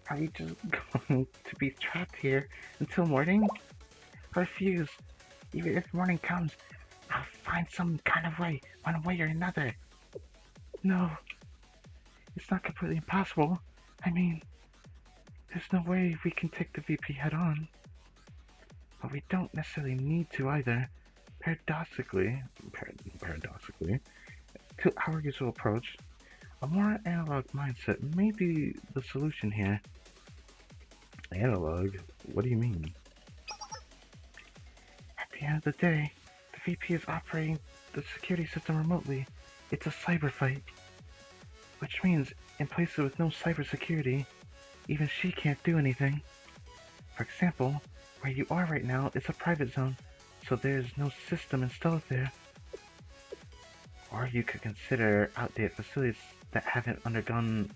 B: Are we just going to be trapped here until morning? I refuse. Even if morning comes, I'll find some kind of way, one way or another. No, it's not completely impossible. I mean, there's no way we can take the VP head on. But we don't necessarily need to either. Paradoxically, to our usual approach, a more analog mindset may be the solution here.
A: Analog? What do you mean?
B: At the the end of the day, the VP is operating the security system remotely. It's a cyber fight. Which means, in places with no cybersecurity, even she can't do anything. For example, where you are right now is a private zone, so there's no system installed there. Or you could consider outdated facilities that haven't undergone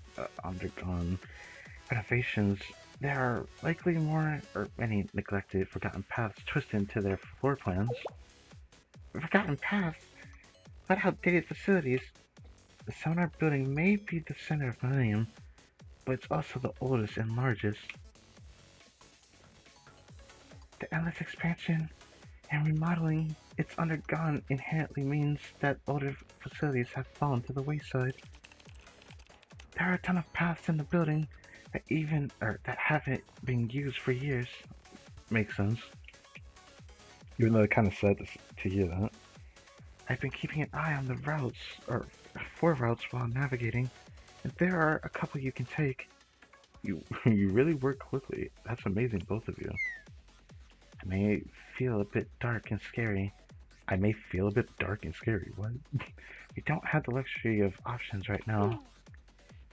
B: renovations. There are likely more or many neglected, forgotten paths twisted into their floor plans. Forgotten paths? What outdated facilities? The seminar building may be the center of Millennium, but it's also the oldest and largest. The endless expansion and remodeling it's undergone inherently means that older facilities have fallen to the wayside. There are a ton of paths in the building that haven't been used for years.
A: Makes sense. Even though it kind of sad to hear that.
B: I've been keeping an eye on the routes, or 4 routes while navigating, and there are a couple you can take.
A: You really work quickly. That's amazing, both of you.
B: I may feel a bit dark and scary.
A: What?
B: We don't have the luxury of options right now.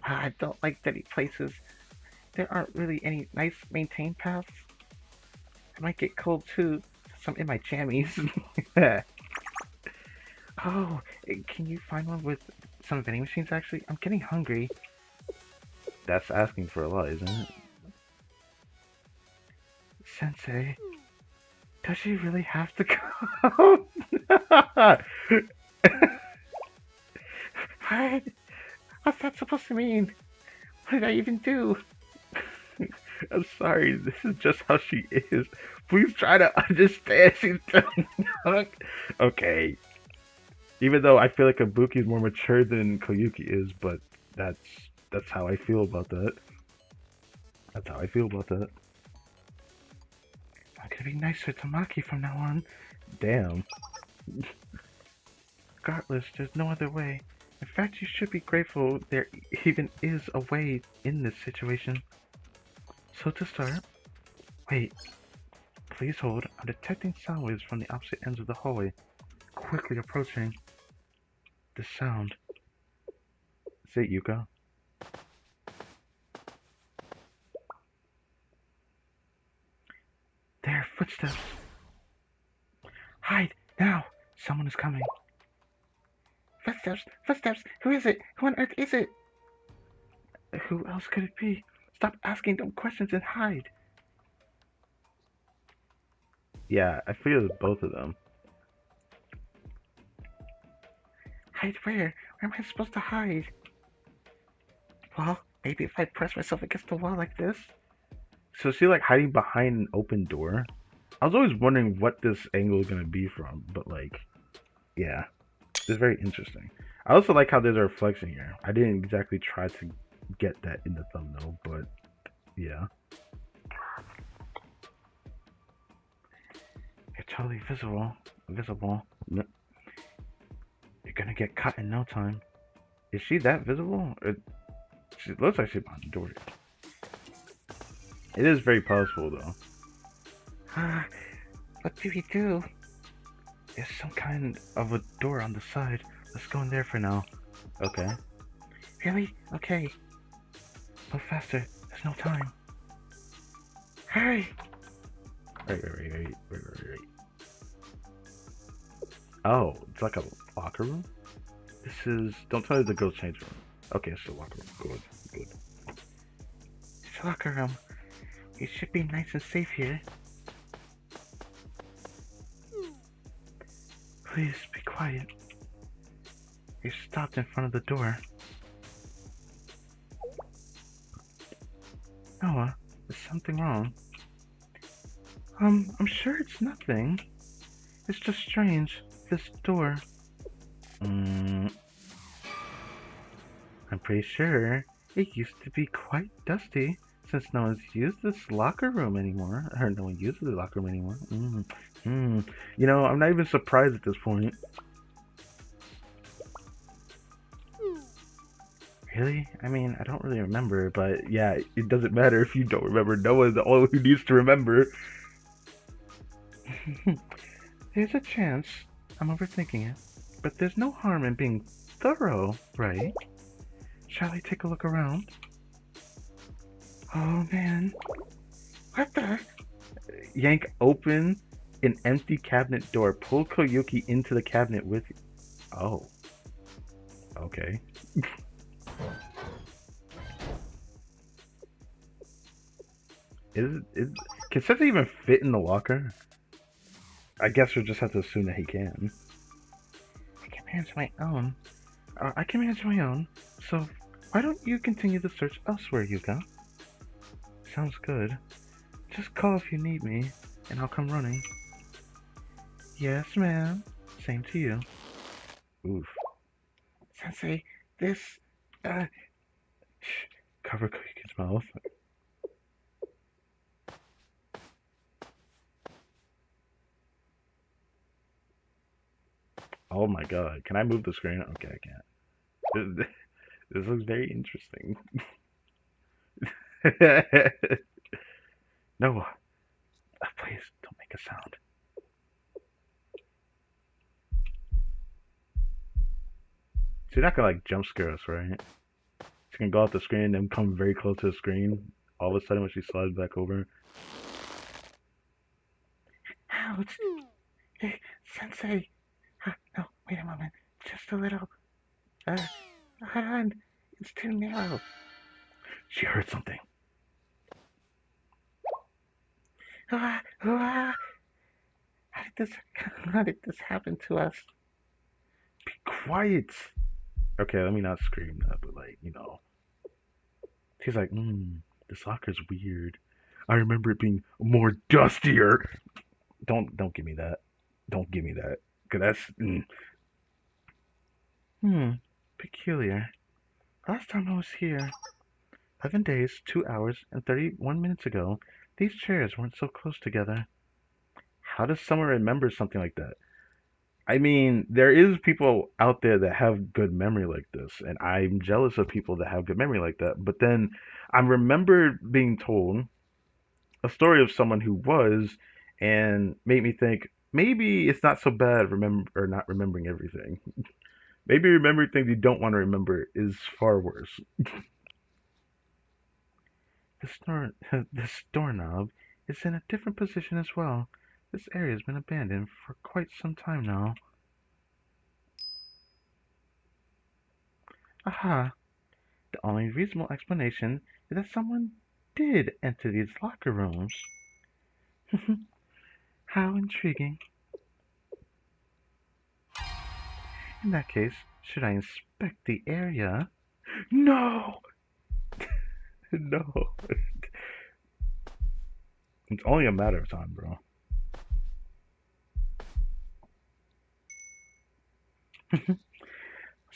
B: I don't like dirty places. There aren't really any nice maintained paths. I might get cold too, so I'm in my jammies. Oh, can you find one with some vending machines actually? I'm getting hungry.
A: That's asking for a lot, isn't it?
B: Sensei, does she really have to go? What? What's that supposed to mean? What did I even do?
A: I'm sorry, this is just how she is. Please try to understand. She's young. Okay. Even though I feel like Kabuki is more mature than Koyuki is, but that's how I feel about that. That's how I feel about that.
B: I'm gonna be nicer to Maki from now on.
A: Damn.
B: Regardless, there's no other way. In fact, you should be grateful there even is a way in this situation. So to start, wait, please hold. I'm detecting sound waves from the opposite ends of the hallway, quickly approaching. The sound.
A: Is it Yuka?
B: There are footsteps. Hide, now! Someone is coming. Footsteps! Footsteps! Who is it? Who on earth is it? Who else could it be? Stop asking dumb questions and hide.
A: Yeah, I figured it was both of them.
B: Hide where? Where am I supposed to hide? Well, maybe if I press myself against the wall like this.
A: So is she like hiding behind an open door? I was always wondering what this angle is gonna be from, but like, yeah, it's very interesting. I also like how there's a reflection here. I didn't exactly try to get that in the thumbnail, but yeah.
B: You're totally visible.
A: No,
B: You're gonna get cut in no time.
A: is she that visible? She looks like she's behind the door. It is very possible though.
B: What do we do? There's some kind of a door on the side. Let's go in there for now.
A: Okay.
B: Really? Okay. Go faster. There's no time. Hurry!
A: Wait. Oh, it's like a locker room? This is... Don't tell me the girls' change room. Okay, it's a locker room. Good.
B: It's a locker room. We should be nice and safe here. Please, be quiet. You're stopped in front of the door. Noah, is something wrong? I'm sure it's nothing. It's just strange, this door.
A: I'm pretty sure
B: It used to be quite dusty, since no one's used this locker room anymore. Or no one uses the locker room anymore.
A: You know, I'm not even surprised at this point.
B: Really?
A: I mean, I don't really remember, but yeah, it doesn't matter if you don't remember. Noah's the only who needs to remember.
B: There's a chance I'm overthinking it, but there's no harm in being thorough, right? Shall I take a look around? Oh man. What the? Yank open an empty cabinet door. Pull Koyuki into the cabinet with you. Oh, okay. Is can Sensei even fit in the locker? I guess we'll just have to assume that he can. I can manage my own. I can manage my own. So why don't you continue the search elsewhere, Yuka? Sounds good. Just call if you need me, and I'll come running. Yes, ma'am. Same to you. Oof. Sensei, this. Uh. Shh. Cover Koyuki's mouth. Oh my god. Can I move the screen? Okay, I can't. This looks very interesting. No. Please don't make a sound. She's not gonna like jump scare us, right? She can go off the screen and then come very close to the screen. All of a sudden, when she slides back over. Ouch! Hey, Sensei! No, wait a moment. Just a little. Uh, hold on. It's too narrow. She heard something. Ah, ah, how did this? How did this happen to us? Be quiet. Okay, let me not scream that, but like she's like, this locker's weird. I remember it being more dustier. Don't give me that. Don't give me that. Cause that's peculiar. Last time I was here, 11 days, 2 hours, and 31 minutes ago, these chairs weren't so close together. How does someone remember something like that? I mean, there is people out there that have good memory like this, and I'm jealous of people that have good memory like that. But then I remember being told a story of someone who was, and made me think maybe it's not so bad remember or not remembering everything. Maybe remembering things you don't want to remember is far worse. This doorknob is in a different position as well. This area has been abandoned for quite some time now. Aha! The only reasonable explanation is that someone did enter these locker rooms. How intriguing. In that case, should I inspect the area? No! No. It's only a matter of time, bro. Was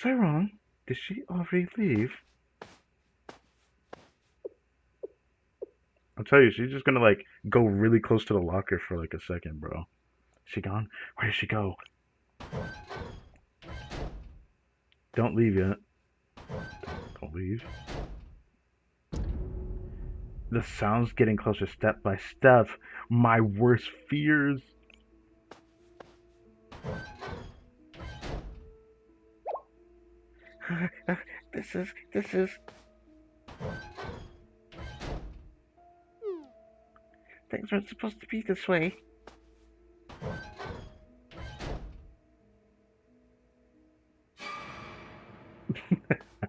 B: I wrong? Did she already leave? I'll tell you, she's just gonna like go really close to the locker for like a second, bro. Is she gone? Where did she go? Don't leave yet. Don't leave. The sound's getting closer step by step. My worst fears. This is. Things aren't supposed to be this way.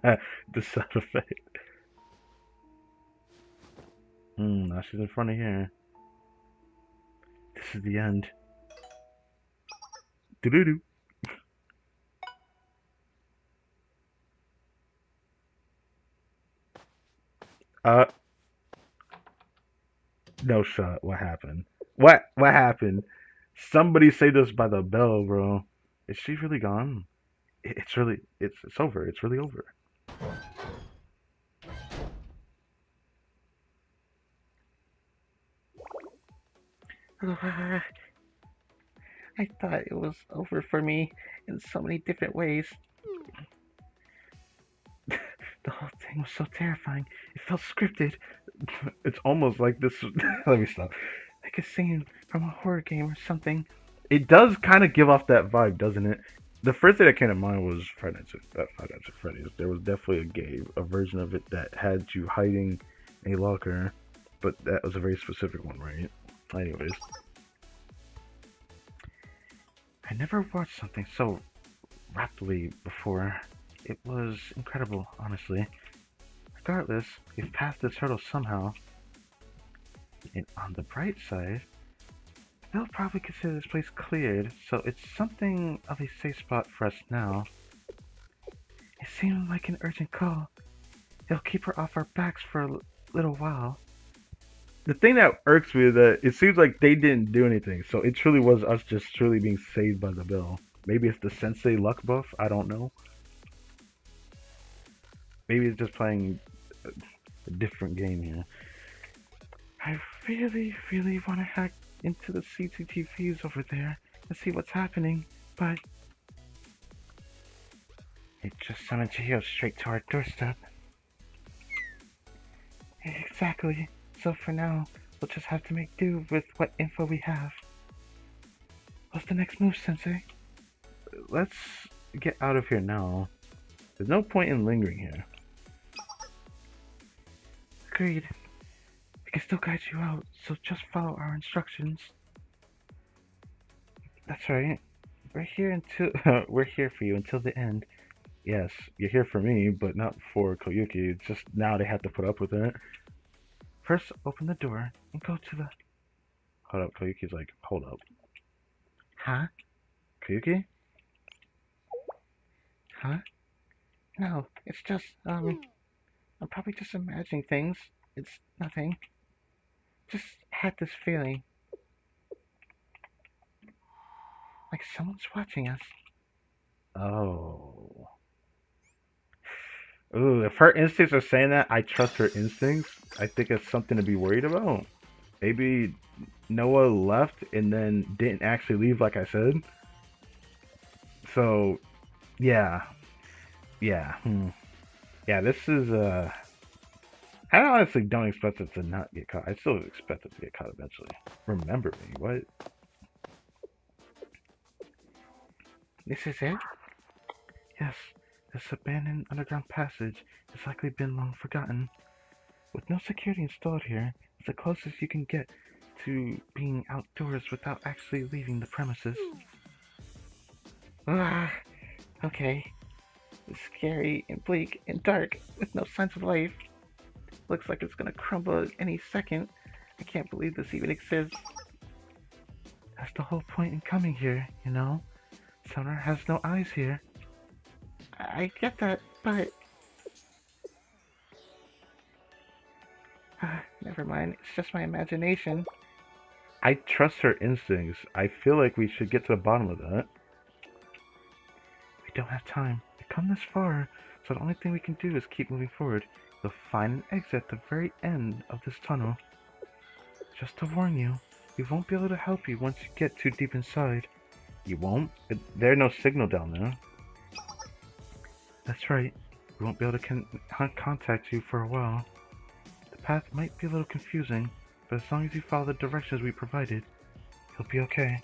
B: The sound effect. Now she's in front of here. This is the end. Doo doo doo. Uh, no shot. What happened? What happened? Somebody saved us by the bell, bro. Is she really gone? It's really, it's over. It's really over. I thought it was over for me in so many different ways. The whole thing was so terrifying. It felt scripted. It's almost like this. Let me stop. Like a scene from a horror game or something.
A: It does kind of give off that vibe, doesn't it? The first thing that came to mind was Five Nights at Freddy's. There was definitely a version of it that had you hiding a locker, but that was a very specific one, right? Anyways,
B: I never watched something so rapidly before. It was incredible, honestly. Regardless, we've passed this hurdle somehow, and on the bright side, they'll probably consider this place cleared, so it's something of a safe spot for us now. It seemed like an urgent call. It'll keep her off our backs for a little while.
A: the thing that irks me is that it seems like they didn't do anything, so it truly was us just truly being saved by the bill. Maybe it's the Sensei luck buff. I don't know. Maybe it's just playing a different game here.
B: I really want to hack into the CCTVs over there and see what's happening, but it just summoned Geo straight to our doorstep. Exactly. So for now, we'll just have to make do with what info we have. What's the next move, Sensei?
A: Let's get out of here now. There's no point in lingering here.
B: Agreed. We can still guide you out, so just follow our instructions. That's right. We're here for you until the end.
A: Yes, you're here for me, but not for Koyuki. It's just now they have to put up with it.
B: First, open the door and go to the.
A: Hold up, Koyuki's like, hold up.
B: Huh?
A: Koyuki?
B: Huh? No, it's just, I'm probably just imagining things. It's nothing. Just had this feeling. Like someone's watching us.
A: Oh. Ooh, if her instincts are saying that, I trust her instincts. I think it's something to be worried about. Maybe Noah left and then didn't actually leave, like I said. So, yeah. Yeah. Yeah, this is, I honestly don't expect it to not get caught. I still expect it to get caught eventually. Remember me, what?
B: This is it? Yes, this abandoned underground passage has likely been long forgotten. With no security installed here, it's the closest you can get to being outdoors without actually leaving the premises. Ah, okay. It's scary and bleak and dark with no signs of life. Looks like it's gonna crumble any second. I can't believe this even exists. That's the whole point in coming here, you know? Summoner has no eyes here. I get that, but... never mind, it's just my imagination.
A: I trust her instincts. I feel like we should get to the bottom of that.
B: We don't have time. We've come this far, so the only thing we can do is keep moving forward. You'll find an exit at the very end of this tunnel. Just to warn you, we won't be able to help you once you get too deep inside.
A: You won't? There's no signal down there.
B: That's right. We won't be able to contact you for a while. The path might be a little confusing, but as long as you follow the directions we provided, you'll be okay.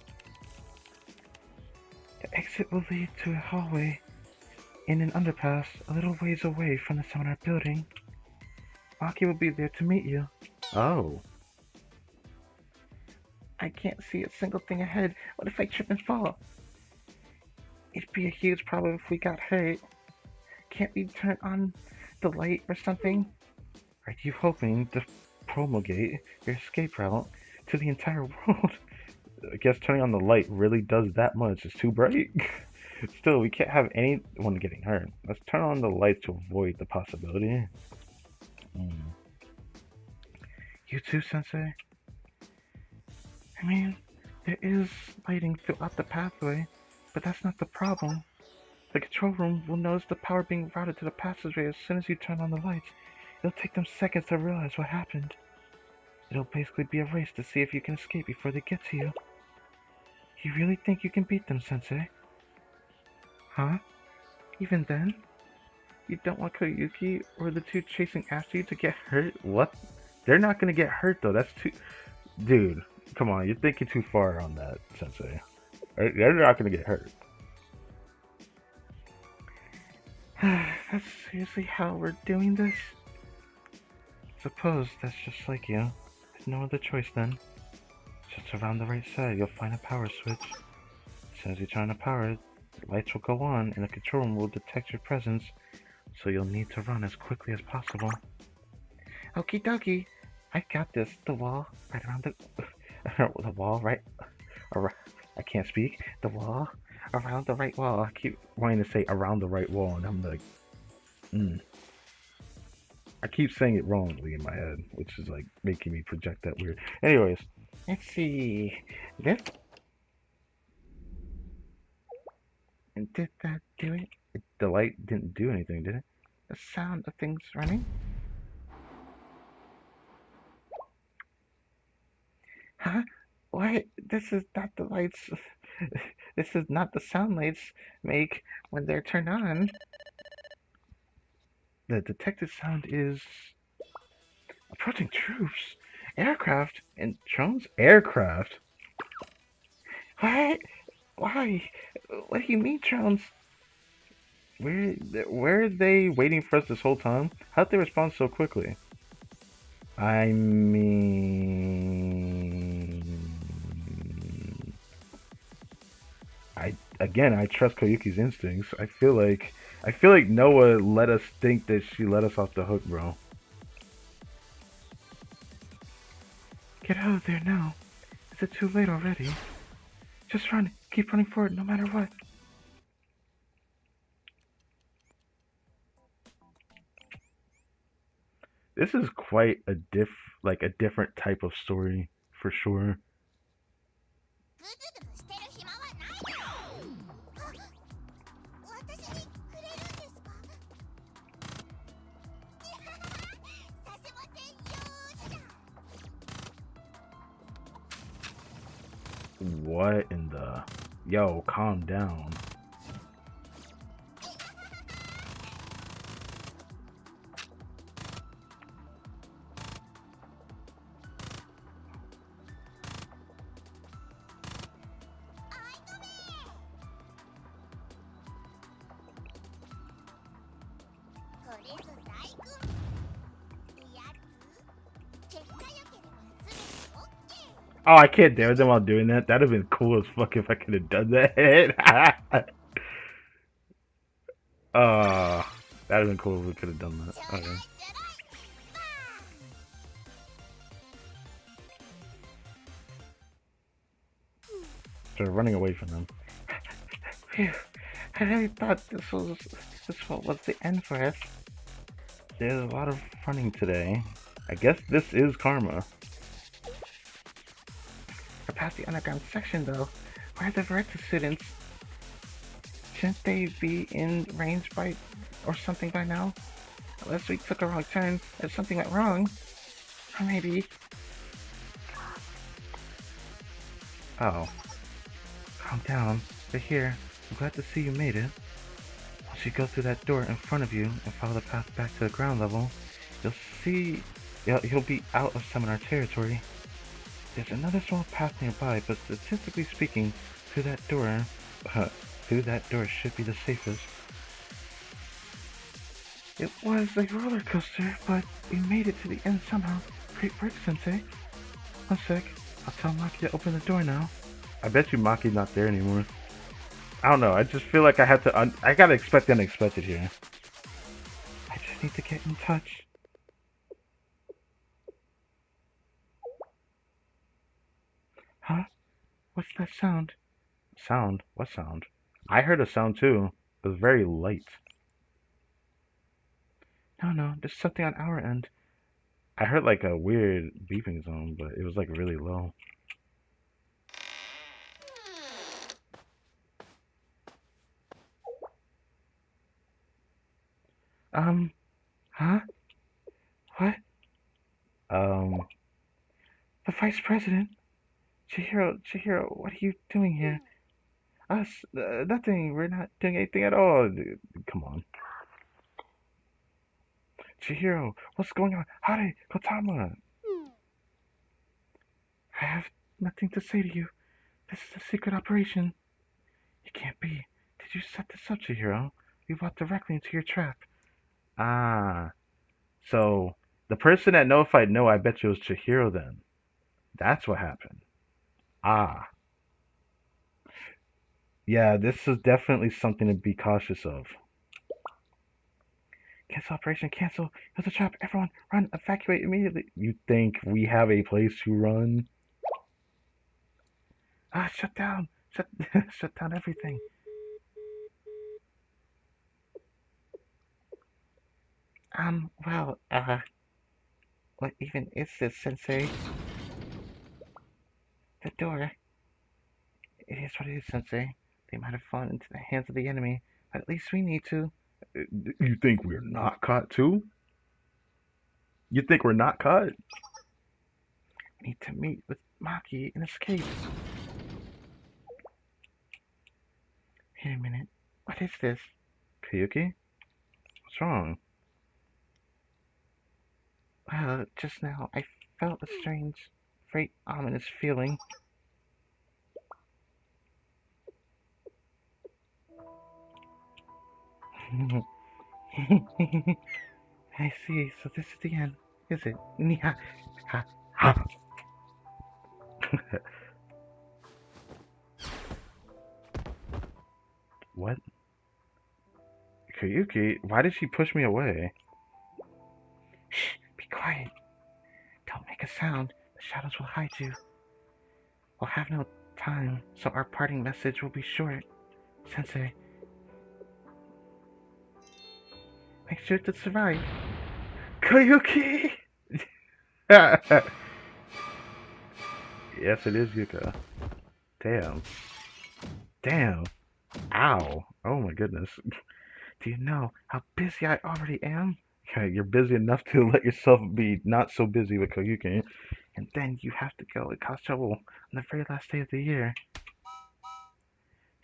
B: The exit will lead to a hallway in an underpass a little ways away from the seminar building. Maki will be there to meet you.
A: Oh.
B: I can't see a single thing ahead. What if I trip and fall? It'd be a huge problem if we got hurt. Can't we turn on the light or something?
A: Are you hoping to promulgate your escape route to the entire world? I guess turning on the light really does that much. It's too bright. Still, we can't have anyone getting hurt. Let's turn on the lights to avoid the possibility.
B: You too, Sensei? I mean, there is lighting throughout the pathway, but that's not the problem. The control room will notice the power being routed to the passageway as soon as you turn on the lights. It'll take them seconds to realize what happened. It'll basically be a race to see if you can escape before they get to you. You really think you can beat them, Sensei? Huh? Even then? You don't want Koyuki or the two chasing after you to get hurt?
A: What? They're not gonna get hurt though. That's too... Dude, come on. You're thinking too far on that, Sensei. They're not gonna get hurt.
B: That's seriously how we're doing this? Suppose that's just like you. There's no other choice then. Just around the right side, you'll find a power switch. As soon as you turn the power, the lights will go on and the control room will detect your presence, so you'll need to run as quickly as possible. Okie dokie. I got this. The wall right around the the wall right around, I can't speak. The wall around the right wall. I keep wanting to say around the right wall, and I'm like, mm. I keep saying it wrongly in my head, which is like making me project that weird. Anyways, let's see. This did that do it? The light didn't do anything, did it? The sound of things running? Huh? What? This is not the lights. This is not the sound lights make when they're turned on. The detected sound is approaching troops, aircraft, and drones. Aircraft? What? Why? What do you mean drones? Where, where are they waiting for us this whole time? How'd they respond so quickly? I mean, I trust Koyuki's instincts. I feel like Noah let us think that she let us off the hook, bro. Get out of there now. Is it too late already? Just run. Keep running forward no matter what. This is quite a like a different type of story for sure. What in the yo, calm down. Oh, I can't dare them while doing that. That'd have been cool as fuck if I could have done that. uh, that'd have been cool if we could have done that. Okay. So we're running away from them. Phew. I really thought this was the end for us. There's a lot of running today. I guess this is karma. We're past the underground section though. Where are the Veretta students? Shouldn't they be in range by or something by now? Unless we took a wrong turn and something went wrong. Or maybe. Oh. Calm down. They're here. I'm glad to see you made it. Once you go through that door in front of you and follow the path back to the ground level, you'll see you'll be out of seminar territory. There's another small path nearby, but statistically speaking, through that door should be the safest. It was a roller coaster, but we made it to the end somehow. Great work, Sensei. One sec. I'll tell Maki to open the door now. I bet you Maki's not there anymore. I don't know. I just feel like I have to. I gotta expect the unexpected here. I just need to get in touch. Huh? What's that sound? Sound? What sound? I heard a sound too. It was very light. No, there's something on our end. I heard like a weird beeping sound, but it was like really low. Um, huh? What? Um, the Vice President? Chihiro, what are you doing here? Us? Nothing. We're not doing anything at all. Come on. Chihiro, what's going on? Hare, Kotama! I have nothing to say to you. This is a secret operation. It can't be. Did you set this up, Chihiro? We walked directly into your trap. Ah, so the person that notified no, I bet you was Chihiro then. That's what happened. Ah, yeah, this is definitely something to be cautious of. Cancel operation, cancel. There's a trap. Everyone, run, evacuate immediately. You think we have a place to run? Ah, shut down. Shut, shut down everything. What even is this, Sensei? The door. It is what it is, Sensei. They might have fallen into the hands of the enemy, but at least we need to.
A: You think we're not caught too? You think we're not caught?
B: We need to meet with Maki and escape. Wait a minute. What is this?
A: Kayuki? What's wrong?
B: Well, just now I felt a strange, very ominous feeling. I see. So this is the end, is it?
A: What? Kayuki? Why did she push me away?
B: Shh! Be quiet. Don't make a sound. The shadows will hide you. We'll have no time, so our parting message will be short. Sensei, make sure to survive.
A: Kayuki! Yes, it is Yuka. Damn. Damn. Ow. Oh my goodness.
B: Do you know how busy I already am?
A: Okay, you're busy enough to let yourself be not so busy with Koyuki.
B: And then you have to go and cause trouble on the very last day of the year.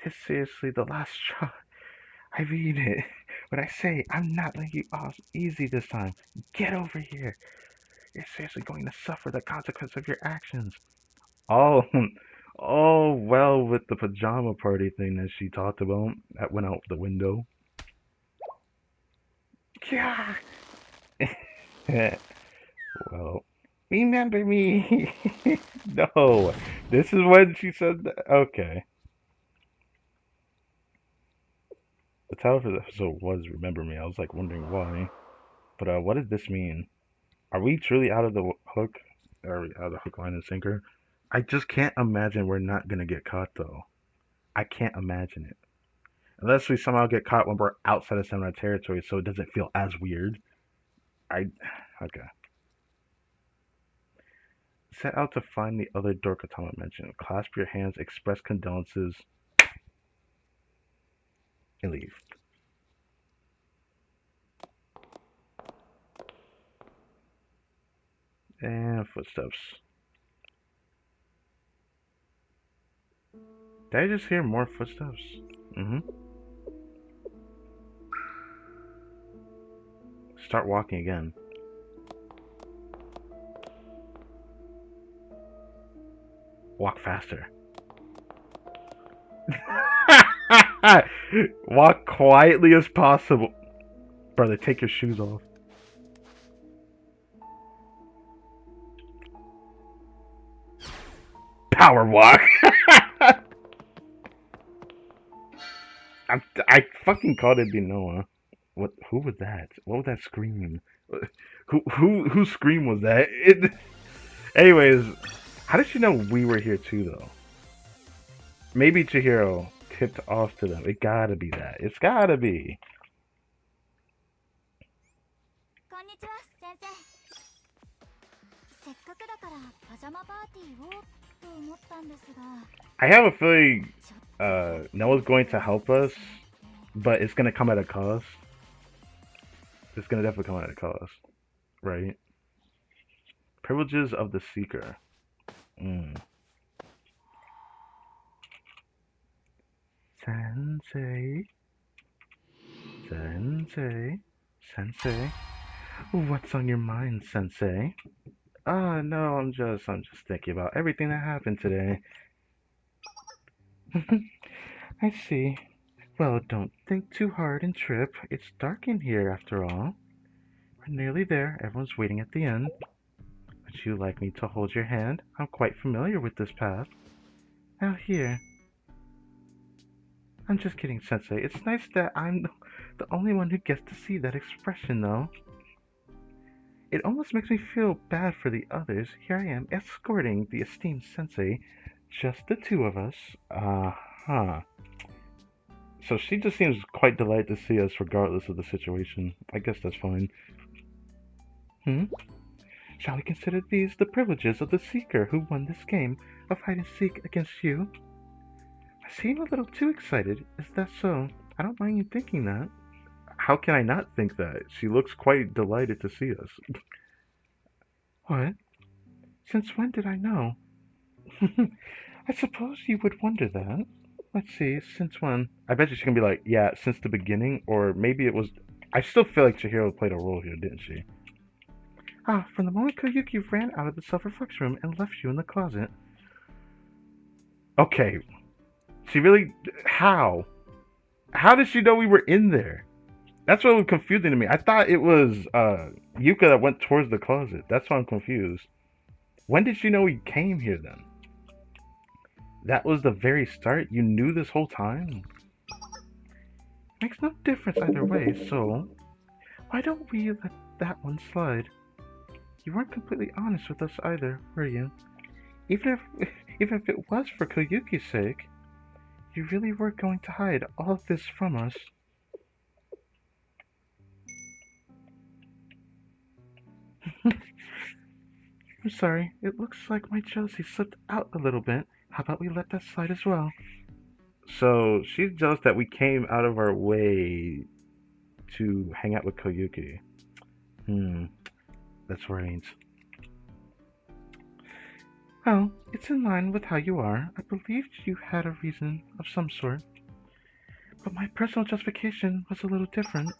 B: This is seriously the last straw. I mean it. When I say I'm not letting you off easy this time, get over here. You're seriously going to suffer the consequence of your actions.
A: All, all well with the pajama party thing that she talked about. That went out the window.
B: Yeah.
A: Well,
B: Remember me.
A: no. This is when she said that. Okay. The title of the episode was Remember Me. I was like wondering why. But what does this mean? Are we truly out of the hook? Are we out of the hook, line, and sinker? I just can't imagine we're not gonna get caught though. I can't imagine it. Unless we somehow get caught when we're outside of samurai territory, so it doesn't feel as weird. I okay. Set out to find the other Dorkatama mentioned. Clasp your hands, express condolences, and leave. And footsteps. Did I just hear more footsteps? Mm-hmm. Start walking again. Walk faster. Walk quietly as possible. Brother, take your shoes off. Power walk. I fucking called it Binoa. What? Who was that? What was that scream? Whose scream was that? Anyways, how did she know we were here too, though? Maybe Chihiro tipped off to them. It gotta be that. It's gotta be. I have a feeling Noah's going to help us, but it's gonna come at a cost. It's gonna definitely come at a cost, right? Privileges of the Seeker. Mm.
B: Sensei. Sensei. Sensei. What's on your mind, Sensei?
A: No, I'm just thinking about everything that happened today.
B: I see. Well, don't think too hard and trip. It's dark in here after all. We're nearly there. Everyone's waiting at the end. Would you like me to hold your hand? I'm quite familiar with this path. Now here. I'm just kidding, Sensei. It's nice that I'm the only one who gets to see that expression, though. It almost makes me feel bad for the others. Here I am, escorting the esteemed Sensei. Just the two of us. Uh-huh. So she just seems quite delighted to see us regardless of the situation. I guess that's fine. Hmm? Shall we consider these the privileges of the Seeker who won this game of hide and seek against you? I seem a little too excited. Is that so? I don't mind you thinking that. How can I not think that? She looks quite delighted to see us. What? Since when did I know? I suppose you would wonder that. Let's see, since when? I bet you she's gonna be like, yeah, since the beginning, or maybe it was. I still feel like Chihiro played a role here, didn't she? Ah, from the moment Koyuki ran out of the self-reflection room and left you in the closet. Okay, she really. How? How did she know we were in there? That's what was confusing to me. I thought it was Yuka that went towards the closet. That's why I'm confused. When did she know we came here then? That was the very start? You knew this whole time? Makes no difference either way, so why don't we let that one slide? You weren't completely honest with us either, were you? Even if even if it was for Koyuki's sake, you really were going to hide all of this from us. I'm sorry, it looks like my jealousy slipped out a little bit. How about we let that slide as well? So she's jealous that we came out of our way to hang out with Koyuki. Hmm, that's right. Well, it's in line with how you are. I believed you had a reason of some sort, but my personal justification was a little different.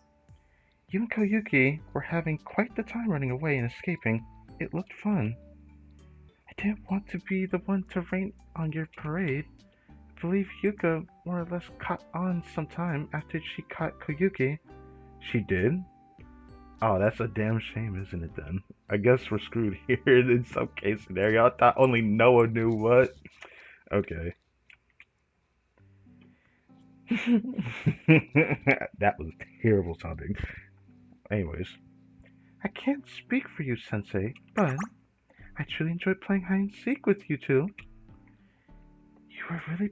B: You and Koyuki were having quite the time running away and escaping. It looked fun. I didn't want to be the one to rain on your parade. I believe Yuka more or less caught on sometime after she caught Koyuki. She did? Oh, that's a damn shame, isn't it then? I guess we're screwed here in some case scenario. I thought only Noah knew what. Okay. That was terrible sounding. Anyways. I can't speak for you, Sensei, but I truly enjoyed playing hide and seek with you two. You were really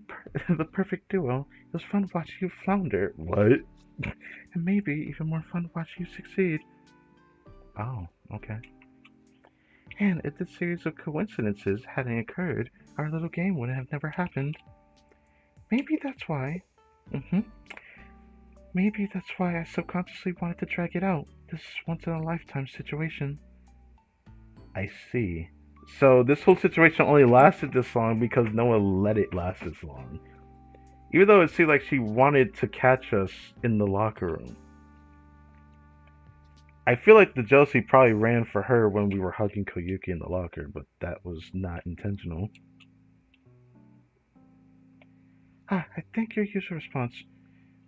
B: the perfect duo. It was fun watching you flounder. What? And maybe even more fun watching you succeed. Oh, okay. And if this series of coincidences hadn't occurred, our little game would have never happened. Maybe that's why. Mm-hmm. Maybe that's why I subconsciously wanted to drag it out. This once in a lifetime situation. I see. So this whole situation only lasted this long because Noah let it last this long. Even though it seemed like she wanted to catch us in the locker room. I feel like the jealousy probably ran for her when we were hugging Koyuki in the locker, but that was not intentional. I think your usual response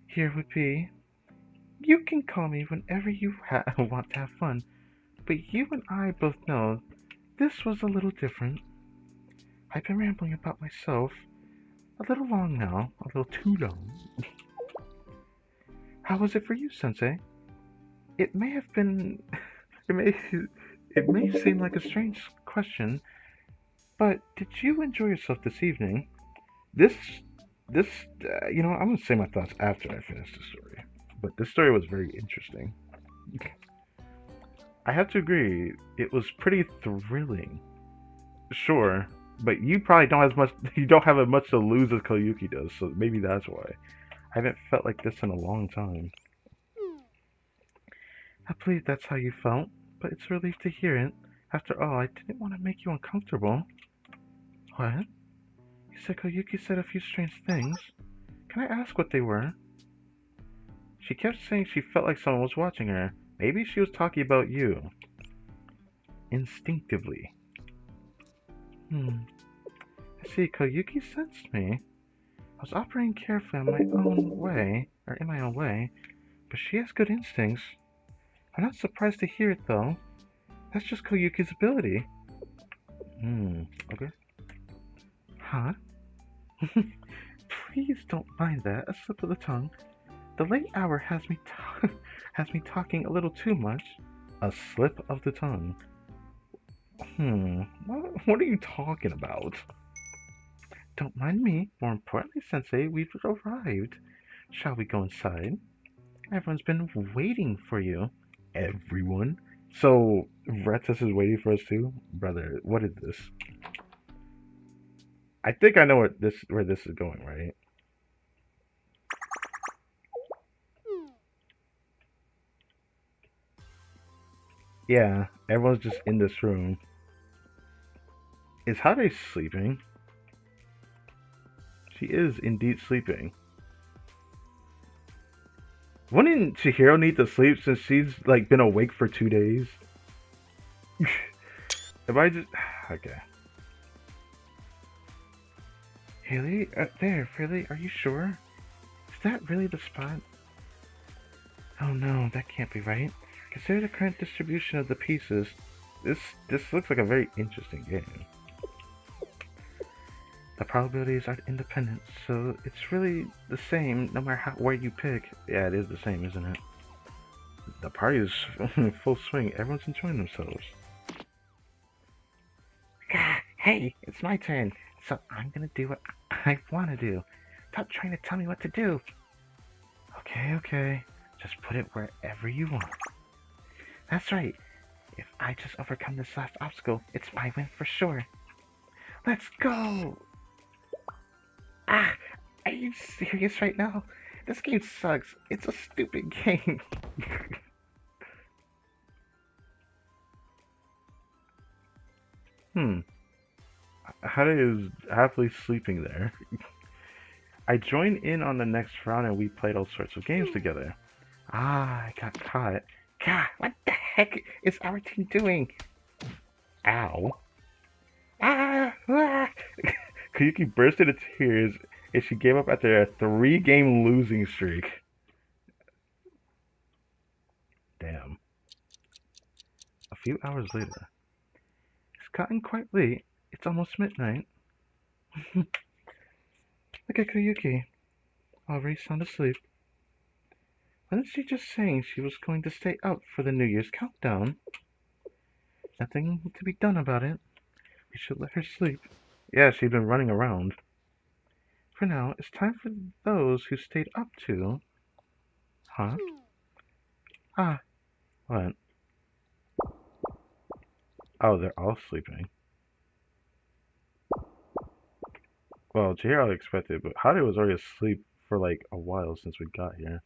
B: here would be, you can call me whenever you want to have fun, but you and I both know this was a little different. I've been rambling about myself a little long now, a little too long. How was it for you, Sensei? It may have been, it may, it may seem like a strange question, but did you enjoy yourself this evening? This, this, I'm gonna say my thoughts after I finish the story. But this story was very interesting. I have to agree, it was pretty thrilling. Sure, but you probably don't have as much. You don't have as much to lose as Koyuki does, so maybe that's why. I haven't felt like this in a long time. I believe that's how you felt, but it's a relief to hear it. After all, I didn't want to make you uncomfortable. What? You said Koyuki said a few strange things. Can I ask what they were? She kept saying she felt like someone was watching her. Maybe she was talking about you. Instinctively. I see, Koyuki sensed me. was operating carefully on my own way, or in my own way, but she has good instincts. I'm not surprised to hear it, though. That's just Koyuki's ability. Okay. Huh? Please don't mind that, a slip of the tongue. The late hour has me has me talking a little too much. A slip of the tongue. What are you talking about? Don't mind me. More importantly, Sensei, we've arrived. Shall we go inside? Everyone's been waiting for you. Everyone? So, Retus is waiting for us too? Brother, what is this? I think I know where this is going, right? Yeah, everyone's just in this room. Is Hade sleeping? She is indeed sleeping. Wouldn't Chihiro need to sleep since she's like been awake for 2 days? If I just okay. Haley, there, really? Are you sure? Is that really the spot? Oh no, that can't be right. Consider the current distribution of the pieces. This looks like a very interesting game. The probabilities are independent, so it's really the same no matter where you pick. Yeah, it is the same, isn't it? The party is in full swing. Everyone's enjoying themselves. Hey, it's my turn, so I'm gonna do what I want to do. Stop trying to tell me what to do. Okay. Just put it wherever you want. That's right. If I just overcome this last obstacle, it's my win for sure. Let's go! Ah! Are you serious right now? This game sucks. It's a stupid game. Hade is happily sleeping there. I joined in on the next round and we played all sorts of games together. Ah, I got caught. God, what the heck is our team doing? Ow. Ah! Koyuki burst into tears and she gave up after a 3-game losing streak. Damn. A few hours later. It's gotten quite late. It's almost midnight. Look at Koyuki. Already sound asleep. Wasn't she just saying she was going to stay up for the New Year's countdown? Nothing to be done about it. We should let her sleep. Yeah, she's been running around. For now, it's time for those who stayed up to... Huh? Ah, what? Oh, they're all sleeping. Well, Chihiro expected, but Hade was already asleep for like a while since we got here.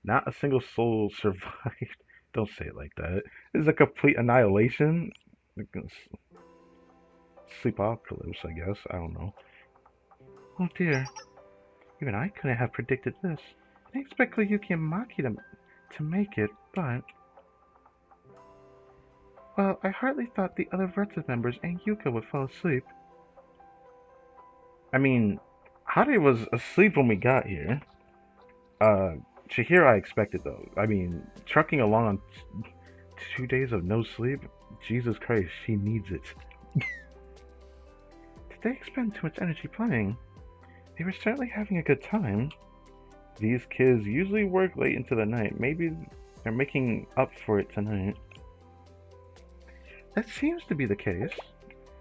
B: Not a single soul survived. Don't say it like that. This is a complete annihilation. Sleepocalypse, I guess. I don't know. Oh dear. Even I couldn't have predicted this. I didn't expect Koyuki and Maki to make it, but... Well, I hardly thought the other Verta members and Yuka would fall asleep. I mean, Hade was asleep when we got here. Chihiro I expected though. I mean, trucking along on 2 days of no sleep? Jesus Christ, she needs it. Did they expend too much energy playing? They were certainly having a good time. These kids usually work late into the night. Maybe they're making up for it tonight. That seems to be the case.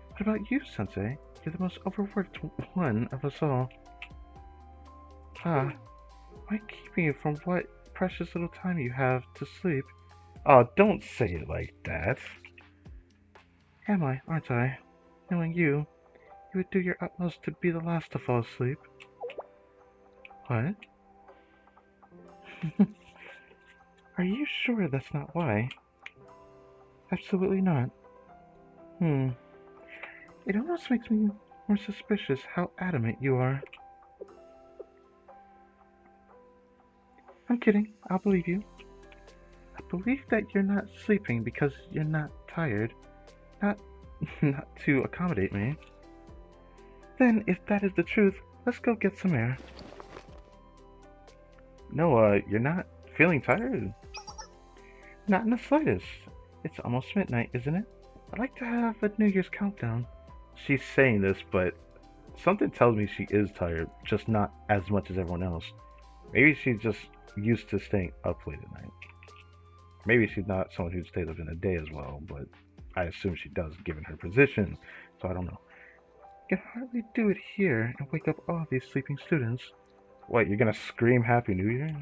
B: What about you, Sensei? You're the most overworked one of us all. Ah, why keeping you from what precious little time you have to sleep? Oh, don't say it like that. Am I, aren't I? Knowing you would do your utmost to be the last to fall asleep. What? Are you sure that's not why? Absolutely not. It almost makes me more suspicious how adamant you are. I'm kidding. I'll believe you. I believe that you're not sleeping because you're not tired. Not to accommodate me. Then, if that is the truth, Let's go get some air. No, you're not feeling tired? Not in the slightest. It's almost midnight, isn't it? I'd like to have a New Year's countdown. She's saying this, but something tells me she is tired, just not as much as everyone else. Maybe she's just used to staying up late at night. Maybe she's not someone who stays up in the day as well, but I assume she does given her position, so I don't know. You can hardly do it here and wake up all these sleeping students. What, you're gonna scream Happy New Year?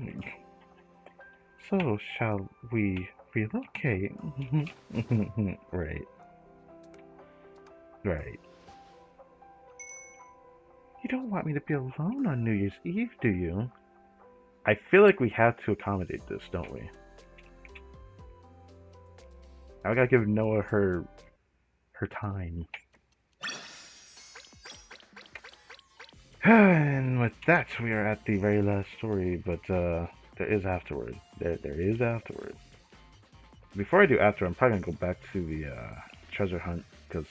B: So, shall we relocate? Right, right. You don't want me to be alone on New Year's Eve, do you? I feel like we have to accommodate this, don't we? I gotta give Noah her time. And with that, we are at the very last story, but there is afterward. There is afterward. Before I do after, I'm probably gonna go back to the treasure hunt because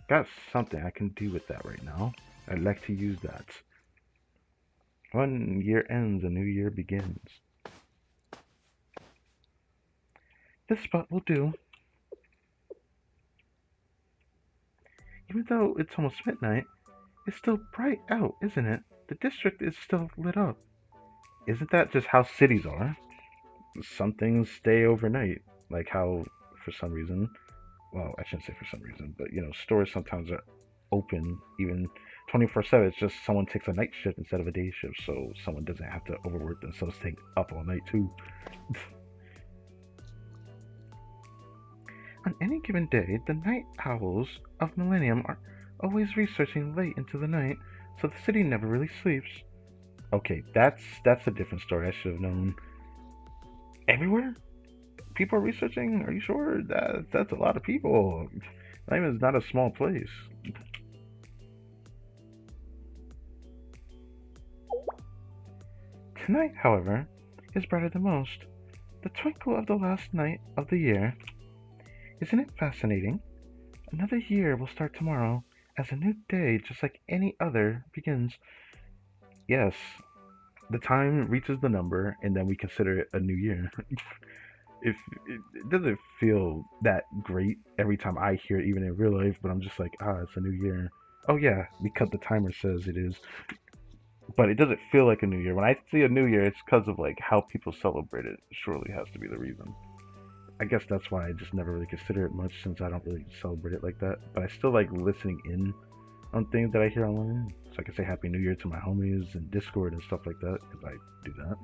B: got something I can do with that right now. I'd like to use that. One year ends, a new year begins. This spot will do. Even though it's almost midnight, it's still bright out, isn't it? The district is still lit up. Isn't that just how cities are? Some things stay overnight, like how, for some reason, well, I shouldn't say for some reason, but stores sometimes are open even 24/7. It's just someone takes a night shift instead of a day shift, so someone doesn't have to overwork themselves staying up all night too. On any given day, the night owls of Millennium are always researching late into the night, so the city never really sleeps. Okay, that's a different story. I should have known. Everywhere? People are researching? Are you sure? That's a lot of people. Millennium is not a small place. Tonight, however, is brighter than most. The twinkle of the last night of the year. Isn't it fascinating? Another year will start tomorrow, as a new day, just like any other, begins. Yes, the time reaches the number, and then we consider it a new year. If it doesn't feel that great every time I hear it, even in real life, but I'm just like, it's a new year. Oh yeah, because the timer says it is. But it doesn't feel like a new year. When I see a new year, it's because of like how people celebrate it. Surely has to be the reason. I guess that's why I just never really consider it much since I don't really celebrate it like that. But I still like listening in on things that I hear online. So I can say Happy New Year to my homies and Discord and stuff like that because I do that.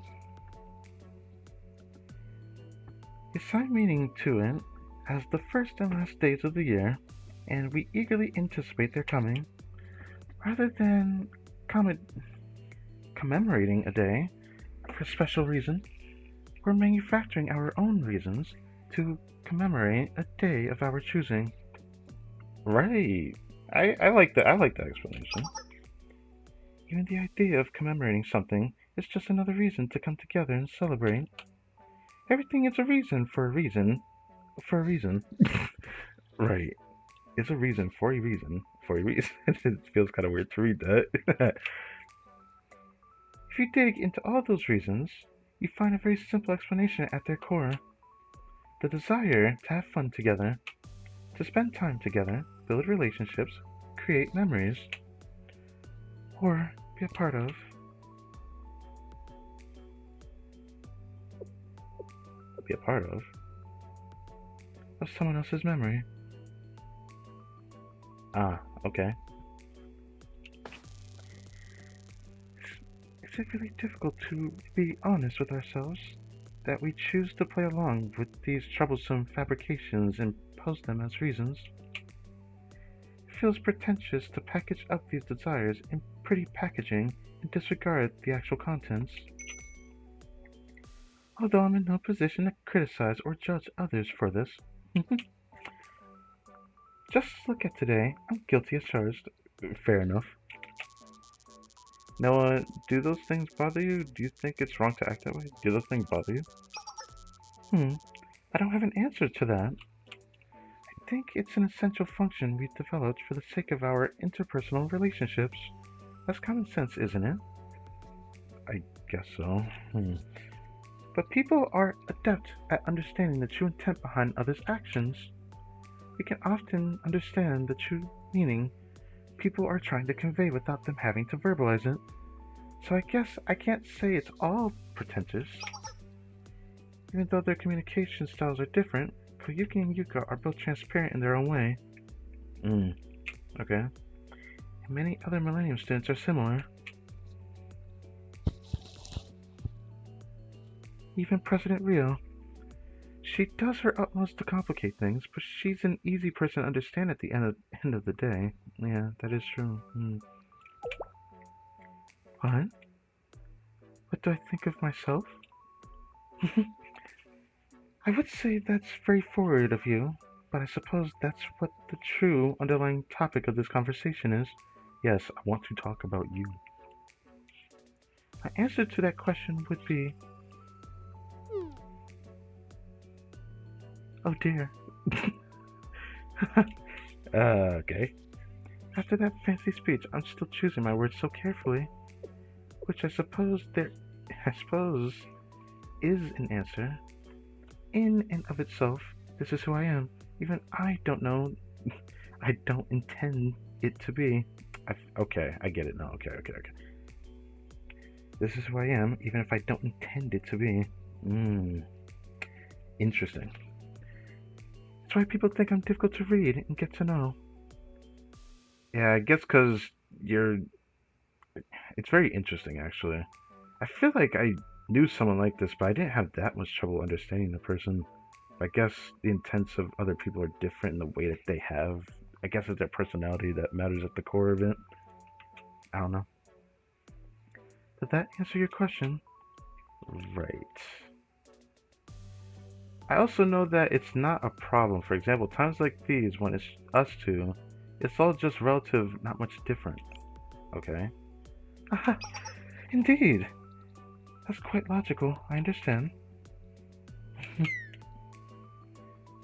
B: Assign meaning to it as the first and last days of the year, and we eagerly anticipate their coming. Rather than commemorating a day for a special reason, we're manufacturing our own reasons to commemorate a day of our choosing. Right. I like that. I like that explanation. Even the idea of commemorating something is just another reason to come together and celebrate. Everything is a reason for a reason for a reason. Right. It's a reason for a reason for a reason. It feels kind of weird to read that. If you dig into all those reasons, you find a very simple explanation at their core. The desire to have fun together, to spend time together, build relationships, create memories, or be a part be a part of someone else's memory. Okay. Is it really difficult to be honest with ourselves that we choose to play along with these troublesome fabrications and pose them as reasons? It feels pretentious to package up these desires in pretty packaging and disregard the actual contents. Although I'm in no position to criticize or judge others for this. Just look at today. I'm guilty as charged. Fair enough. Now, do those things bother you? Do you think it's wrong to act that way? Do those things bother you? I don't have an answer to that. I think it's an essential function we've developed for the sake of our interpersonal relationships. That's common sense, isn't it?
A: I guess so. Hmm.
B: But people are adept at understanding the true intent behind others' actions. We can often understand the true meaning people are trying to convey without them having to verbalize it. So I guess I can't say it's all pretentious. Even though their communication styles are different, Koyuki and Yuka are both transparent in their own way.
A: Mm.
B: Okay. And many other Millennium students are similar. Even President Rio. She does her utmost to complicate things, but she's an easy person to understand at the end of the day. Yeah, that is true. What? What do I think of myself? I would say that's very forward of you, but I suppose that's what the true underlying topic of this conversation is. Yes, I want to talk about you. My answer to that question would be, oh dear.
A: Okay.
B: After that fancy speech, I'm still choosing my words so carefully, which I suppose is an answer. In and of itself, this is who I am. Even I don't know, I don't intend it to be.
A: Okay, I get it now. Okay.
B: This is who I am, even if I don't intend it to be.
A: Hmm. Interesting.
B: That's why people think I'm difficult to read and get to know.
A: Yeah, I guess because you're. It's very interesting, actually. I feel like I knew someone like this, but I didn't have that much trouble understanding the person. I guess the intents of other people are different in the way that they have. I guess it's their personality that matters at the core of it. I don't know.
B: Did that answer your question?
A: Right.
B: I also know that it's not a problem. For example, times like these, when it's us two, it's all just relative, not much different.
A: Okay.
B: Aha, indeed. That's quite logical, I understand.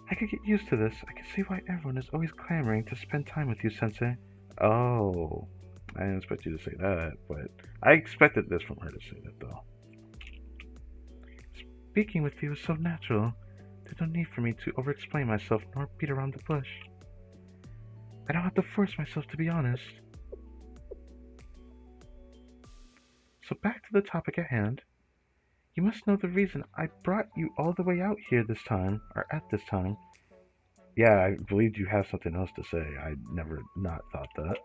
B: I could get used to this. I can see why everyone is always clamoring to spend time with you, Sensei.
A: Oh. I didn't expect you to say that, but I expected this from her to say that, though.
B: Speaking with you is so natural. There's no need for me to over-explain myself nor beat around the bush. I don't have to force myself to be honest. So back to the topic at hand. You must know the reason I brought you all the way out here this time, or at this time.
A: Yeah, I believed you have something else to say. I never not thought that.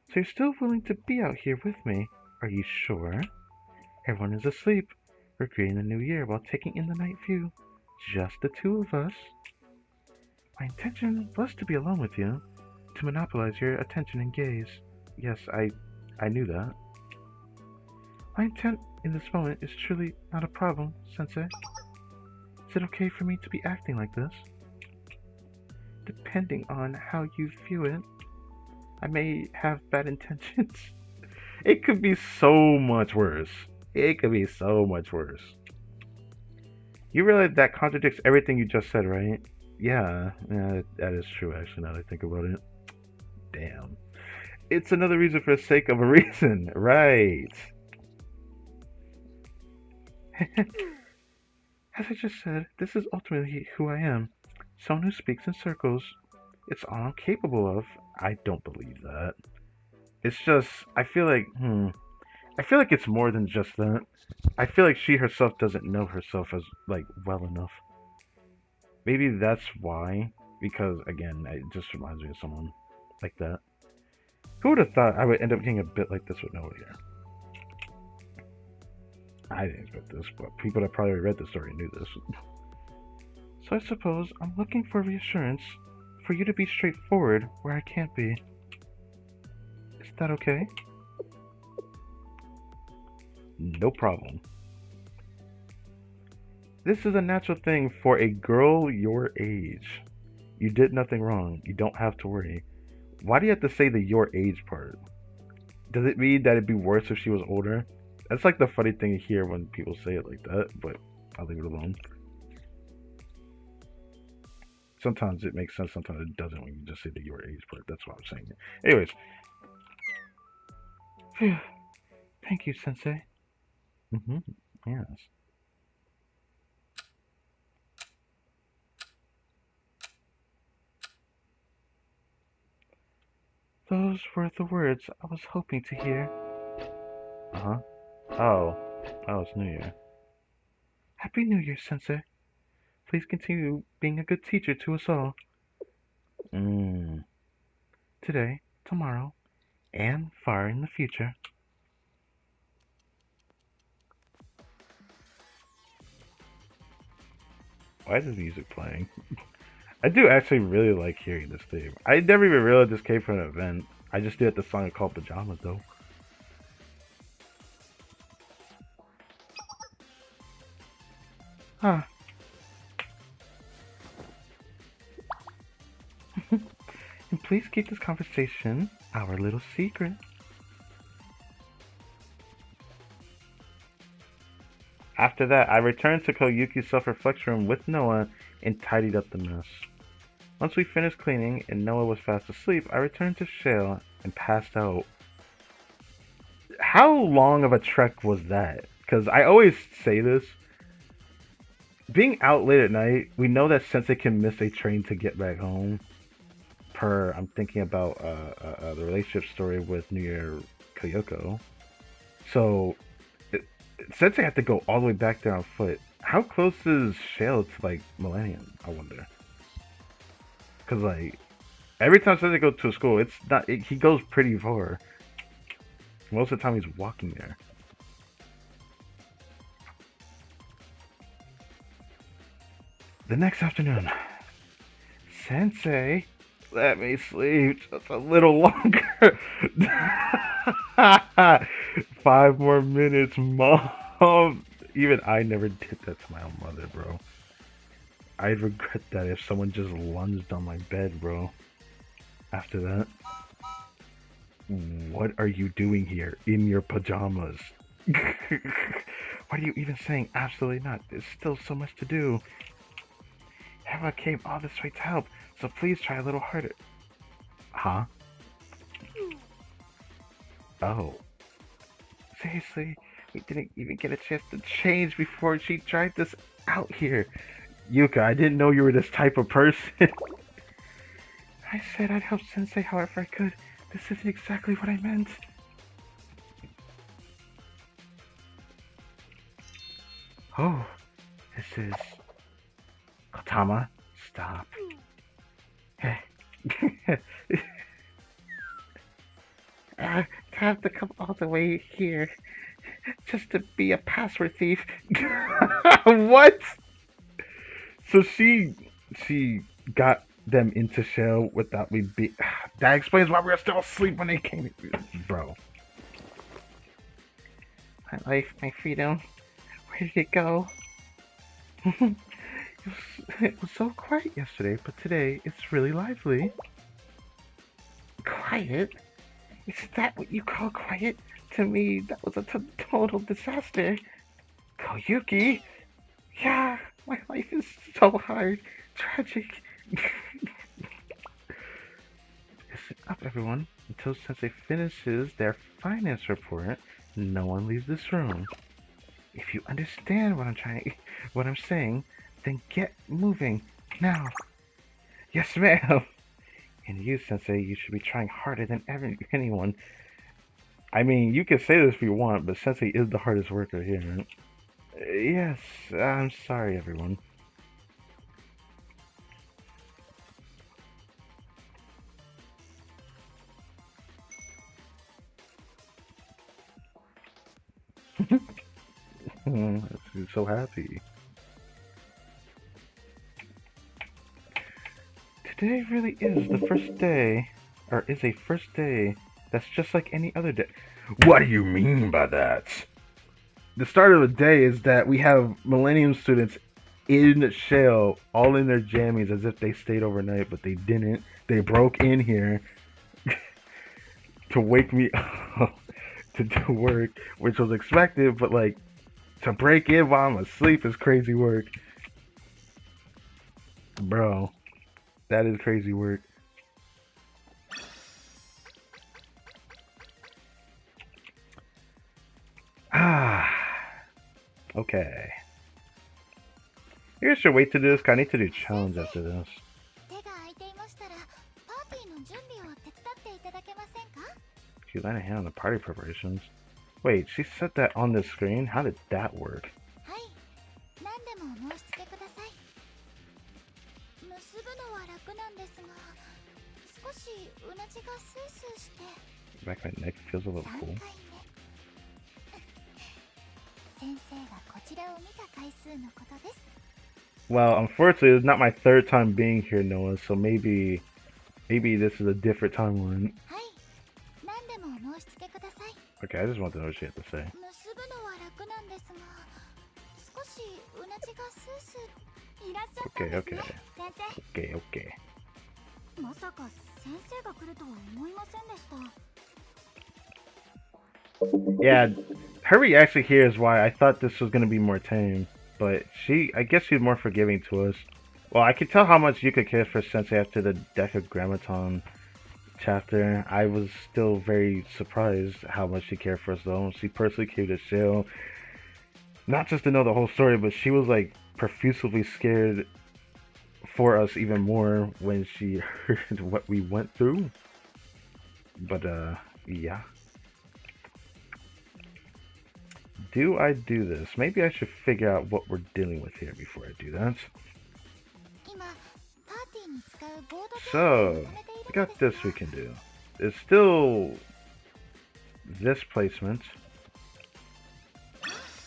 B: So you're still willing to be out here with me? Are you sure? Everyone is asleep. We're greeting the new year while taking in the night view. Just the two of us. My intention was to be alone with you, to monopolize your attention and gaze.
A: Yes, I knew that.
B: My intent in this moment is truly not a problem, Sensei. Is it okay for me to be acting like this? Depending on how you view it, I may have bad intentions.
A: It could be so much worse. It could be so much worse. You realize that contradicts everything you just said, right? Yeah, that is true, actually, now that I think about it. Damn. It's another reason for the sake of a reason, right?
B: As I just said, this is ultimately who I am. Someone who speaks in circles. It's all I'm capable of.
A: I don't believe that. It's just, I feel like it's more than just that. I feel like she herself doesn't know herself as, like, well enough. Maybe that's why, because, again, it just reminds me of someone like that. Who would have thought I would end up getting a bit like this with no ear? I didn't expect this, but people that probably read the story knew this.
B: So I suppose I'm looking for reassurance, for you to be straightforward where I can't be. Is that okay?
A: No problem. This is a natural thing for a girl your age. You did nothing wrong. You don't have to worry. Why do you have to say the your age part? Does it mean that it'd be worse if she was older? That's like the funny thing to hear when people say it like that, but I'll leave it alone. Sometimes it makes sense, sometimes it doesn't when you just say the your age part. That's why I'm saying it. Anyways,
B: Phew. Thank you, Sensei.
A: Mm-hmm. Yes.
B: Those were the words I was hoping to hear.
A: Uh-huh. Oh. Oh, it's New Year.
B: Happy New Year, Sensei. Please continue being a good teacher to us all.
A: Mmm.
B: Today, tomorrow, and far in the future.
A: Why is this music playing? I do actually really like hearing this theme. I never even realized this came from an event. I just knew that the song is called Pajamas, though.
B: Ah. And please keep this conversation our little secret.
A: After that, I returned to Koyuki's self-reflection room with Noah and tidied up the mess. Once we finished cleaning and Noah was fast asleep, I returned to Shale and passed out. How long of a trek was that? Because I always say this. Being out late at night, we know that Sensei can miss a train to get back home. I'm thinking about the relationship story with New Year Kyoko. So, it, Sensei had to go all the way back there on foot. How close is Shale to like Millennium? I wonder. Because like every time Sensei goes to a school, it's not. He goes pretty far. Most of the time, he's walking there. The next afternoon, Sensei let me sleep just a little longer. 5 more minutes, Mom. Even I never did that to my own mother, bro. I'd regret that if someone just lunged on my bed, bro. After that, what are you doing here in your pajamas? What are you even saying? Absolutely not. There's still so much to do. Everyone came all this way to help, so please try a little harder. Huh? Oh. Seriously, we didn't even get a chance to change before she dragged us out here. Yuka, I didn't know you were this type of person. I said I'd help Sensei however I could. This isn't exactly what I meant. Oh, this is... Kotama, stop. To have to come all the way here just to be a password thief. What? So she got them into Shell without me be. That explains why we were still asleep when they came. Bro. My life, my freedom. Where did it go? It was so quiet yesterday, but today it's really lively. Quiet? Is that what you call quiet? To me, that was a total disaster. Koyuki? Yeah, my life is so hard. Tragic. Listen up, everyone. Until Sensei finishes their finance report, no one leaves this room. If you understand what I'm saying, then get moving now. Yes, ma'am. And you, Sensei, you should be trying harder than anyone. I mean, you can say this if you want, but Sensei is the hardest worker here. Right? Yes, I'm sorry, everyone. I'm so happy. Today really is the first day, or is a first day that's just like any other day. What do you mean by that? The start of the day is that we have Millennium students in Shell, all in their jammies as if they stayed overnight, but they didn't. They broke in here to wake me up to do work, which was expected, but like to break in while I'm asleep is crazy work. Bro, that is crazy work. Okay. Maybe I should wait to do this, 'cause I need to do challenge after this. She lent a hand on the party preparations. Wait, she said that on the screen? How did that work? Back my neck feels a little cool. Well, unfortunately, it's not my third time being here, Noah, so maybe this is a different timeline. Okay, I just want to know what she had to say. Okay. Yeah, her reaction here is why I thought this was gonna be more tame, but I guess she's more forgiving to us. Well, I could tell how much Yuka cares for Sensei after the Decagrammaton chapter. I was still very surprised how much she cared for us, though. She personally came to Shale, not just to know the whole story, but she was like profusely scared for us even more when she heard what we went through. But yeah. Do I do this? Maybe I should figure out what we're dealing with here before I do that. So, I got this we can do. It's still this placement.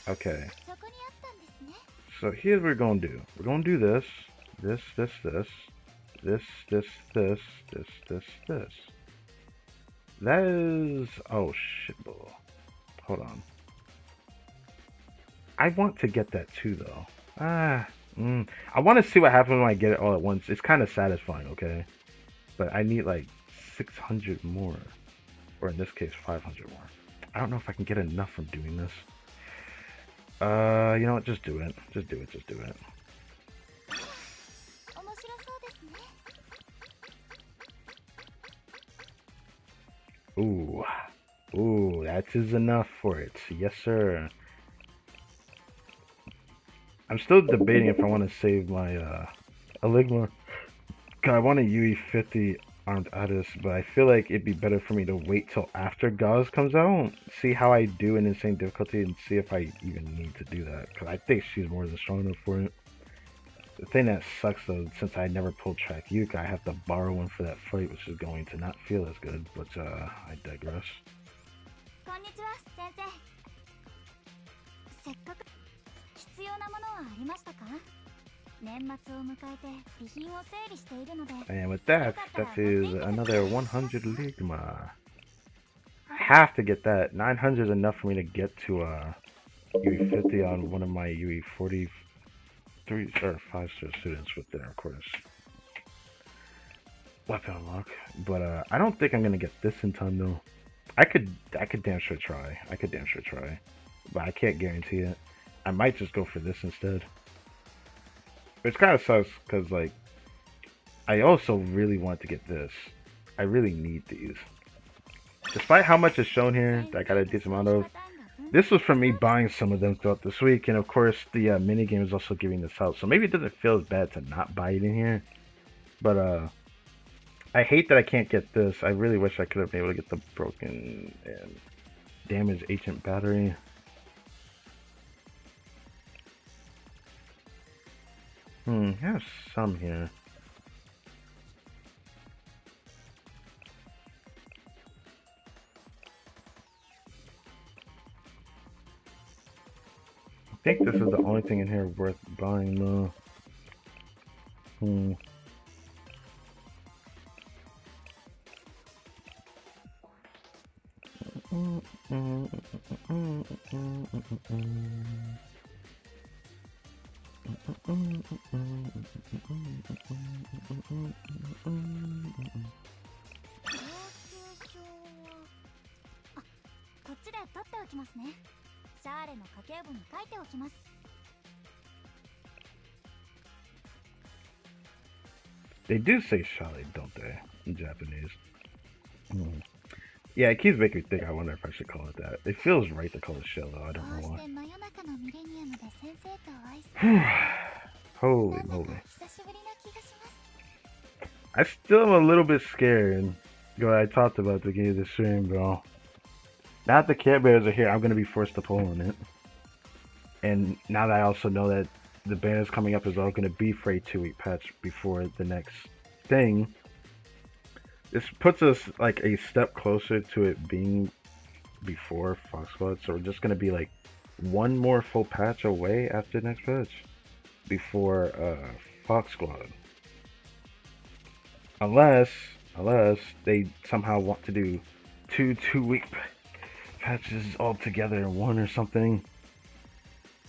A: Okay. So here's what we're gonna do. We're gonna do this. This. That is... oh shit. Hold on. I want to get that too, though. I want to see what happens when I get it all at once. It's kind of satisfying, okay? But I need like 600 more. Or in this case, 500 more. I don't know if I can get enough from doing this. You know what? Just do it. Just do it. Ooh, that is enough for it. Yes, sir. I'm still debating if I want to save my Enigma. Cause I want a UE50 armed Addis, but I feel like it'd be better for me to wait till after Gauze comes out, see how I do in insane difficulty, and see if I even need to do that. Cause I think she's more than strong enough for it. The thing that sucks though, since I never pulled track Yuka, I have to borrow one for that fight, which is going to not feel as good. But I digress. And with that is another 100 Ligma. I have to get that. 900 is enough for me to get to UE50 on one of my UE40 3 or 5-star students with their, of course, weapon unlock. But I don't think I'm gonna get this in time though. I could damn sure try. But I can't guarantee it. I might just go for this instead. Which kind of sucks because, like, I also really want to get this. I really need these. Despite how much is shown here, that I got a decent amount of. This was from me buying some of them throughout this week, and of course the minigame is also giving this out. So maybe it doesn't feel as bad to not buy it in here. But I hate that I can't get this. I really wish I could have been able to get the broken and damaged ancient battery. I have some here. I think this is the only thing in here worth buying though. They do say Shali, don't they? In Japanese. Yeah, it keeps making me think. I wonder if I should call it that. It feels right to call it shell, though. I don't know why. Holy moly. I still am a little bit scared. What I talked about at the beginning of the stream, bro. Now that the Care Bears are here, I'm gonna be forced to pull on it. And now that I also know that the banners coming up is all gonna be for a 2-week patch before the next thing, this puts us like a step closer to it being before Fox Squad. So we're just gonna be like one more full patch away after the next patch before Fox Squad. Unless they somehow want to do two-week patches all together in one or something.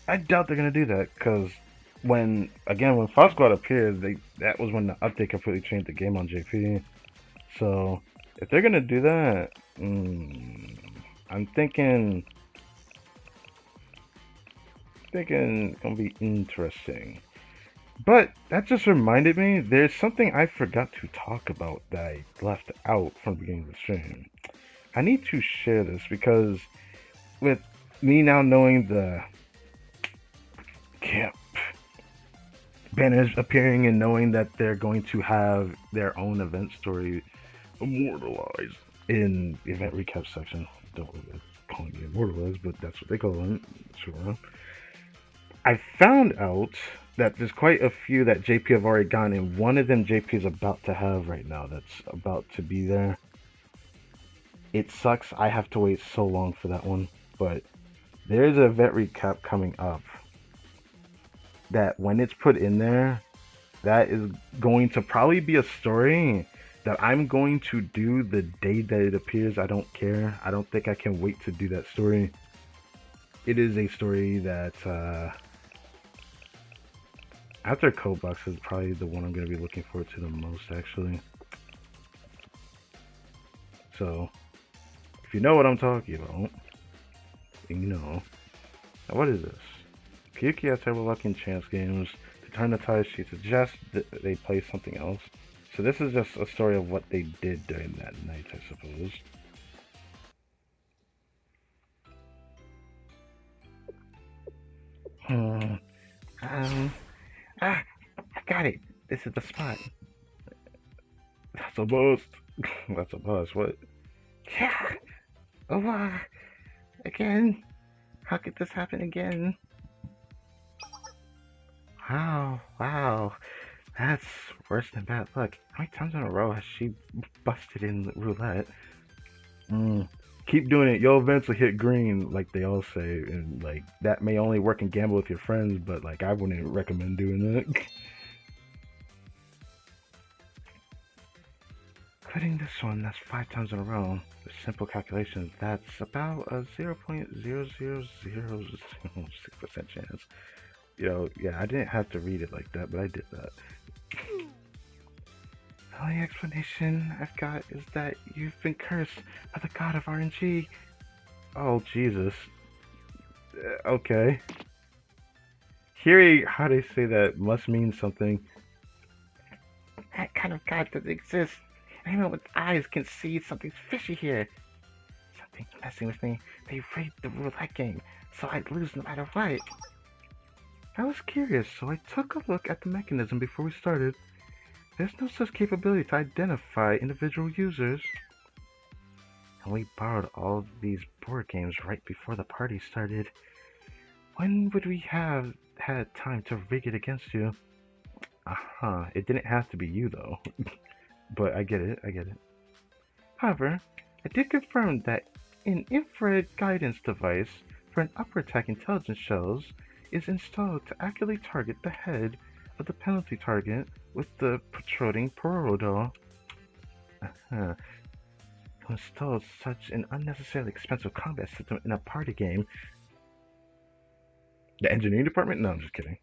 A: I doubt they're gonna do that because when Fox Squad appeared, that was when the update completely changed the game on JP. So if they're gonna do that, I'm thinking gonna be interesting. But that just reminded me, there's something I forgot to talk about that I left out from the beginning of the stream. I need to share this because with me now knowing the camp banners appearing and knowing that they're going to have their own event story immortalized in the event recap section. Don't really call it immortalized, but that's what they call it. Sure. I found out that there's quite a few that JP have already gotten, and one of them JP is about to have right now that's about to be there. It sucks I have to wait so long for that one, but there's an event recap coming up that when it's put in there, that is going to probably be a story that I'm going to do the day that it appears. I don't care. I don't think I can wait to do that story. It is a story that after Code Box is probably the one I'm going to be looking forward to the most, actually. So, if you know what I'm talking about, you know. Now, what is this? Kyuki has several luck in chance games. To turn the tide, she suggests that they play something else. So this is just a story of what they did during that night, I suppose.
B: I got it. This is the spot.
A: That's a bust. That's a bust. What?
B: Yeah. Oh, again. How could this happen again? Wow. That's worse than bad luck. How many times in a row has she busted in roulette?
A: Keep doing it. Your events will hit green, like they all say, and like that may only work in gamble with your friends, but like I wouldn't recommend doing that.
B: Quitting this one, that's 5 times in a row. With simple calculations, that's about a 0.00006% chance.
A: Yeah, I didn't have to read it like that, but I did that.
B: The only explanation I've got is that you've been cursed by the god of RNG.
A: Oh, Jesus. Okay. Hearing how they say that must mean something.
B: That kind of god doesn't exist. Anyone with eyes can see something's fishy here. Something's messing with me. They rigged the roulette game, so I'd lose no matter what.
A: I was curious, so I took a look at the mechanism before we started. There's no such capability to identify individual users.
B: And we borrowed all these board games right before the party started. When would we have had time to rig it against you?
A: It didn't have to be you, though. But I get it.
B: However, I did confirm that an infrared guidance device for an upper attack intelligence shells is installed to accurately target the head of the penalty target with the protruding Perodol. To install such an unnecessarily expensive combat system in a party game.
A: The engineering department? No, I'm just kidding.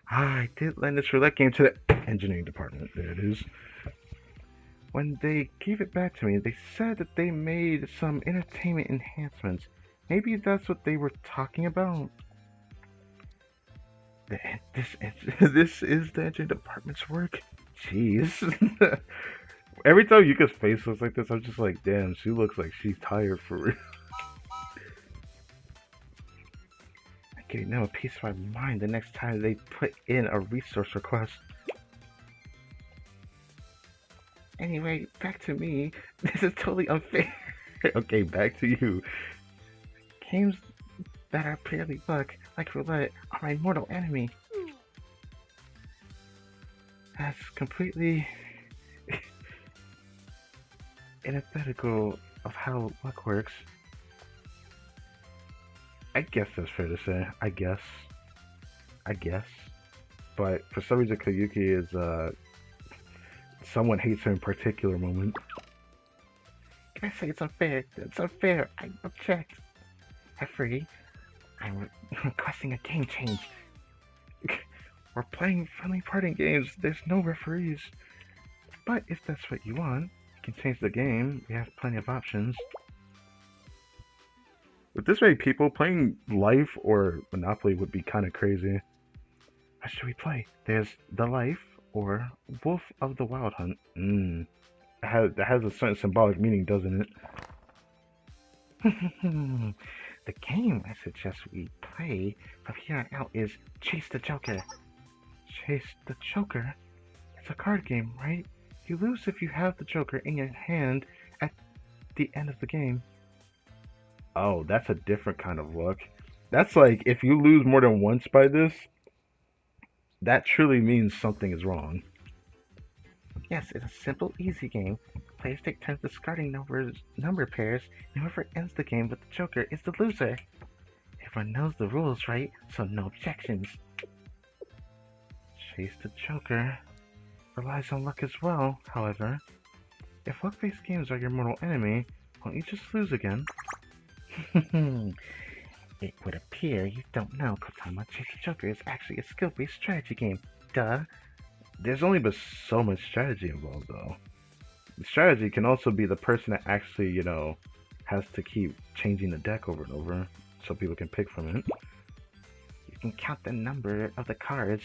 B: I did lend this roulette game to the engineering department. There it is. When they gave it back to me, they said that they made some entertainment enhancements. Maybe that's what they were talking about. This is the engineering department's work.
A: Jeez. Every time Yuka's face looks like this, I'm just like, damn, she looks like she's tired for real.
B: I gave might know a piece of my mind the next time they put in a resource request. Anyway, back to me. This is totally unfair. Okay, back to you. Games that are purely luck, like roulette, are my mortal enemy. That's completely antithetical of how luck works. I guess that's fair to say. I guess. But for some reason, Koyuki is someone hates her in particular moment. Can I say it's unfair? It's unfair. I object. Referee, I'm requesting a game change. We're playing friendly party games. There's no referees. But if that's what you want, you can change the game. We have plenty of options. With this many people, playing Life or Monopoly would be kind of crazy. What should we play? There's The Life or Wolf of the Wild Hunt. That has a certain symbolic meaning, doesn't it? The game I suggest we play from here on out is Chase the Joker. Chase the Joker? It's a card game, right? You lose if you have the Joker in your hand at the end of the game. Oh, that's a different kind of luck. That's like, if you lose more than once by this, that truly means something is wrong. Yes, it's a simple, easy game. Players take turns discarding number pairs, and whoever ends the game with the Joker is the loser. Everyone knows the rules, right? So no objections. Chase the Joker relies on luck as well, however. If luck-based games are your mortal enemy, won't you just lose again? It would appear you don't know Kotama Chase the Joker is actually a skill-based strategy game. Duh. There's only been so much strategy involved, though. The strategy can also be the person that actually, has to keep changing the deck over and over so people can pick from it. You can count the number of the cards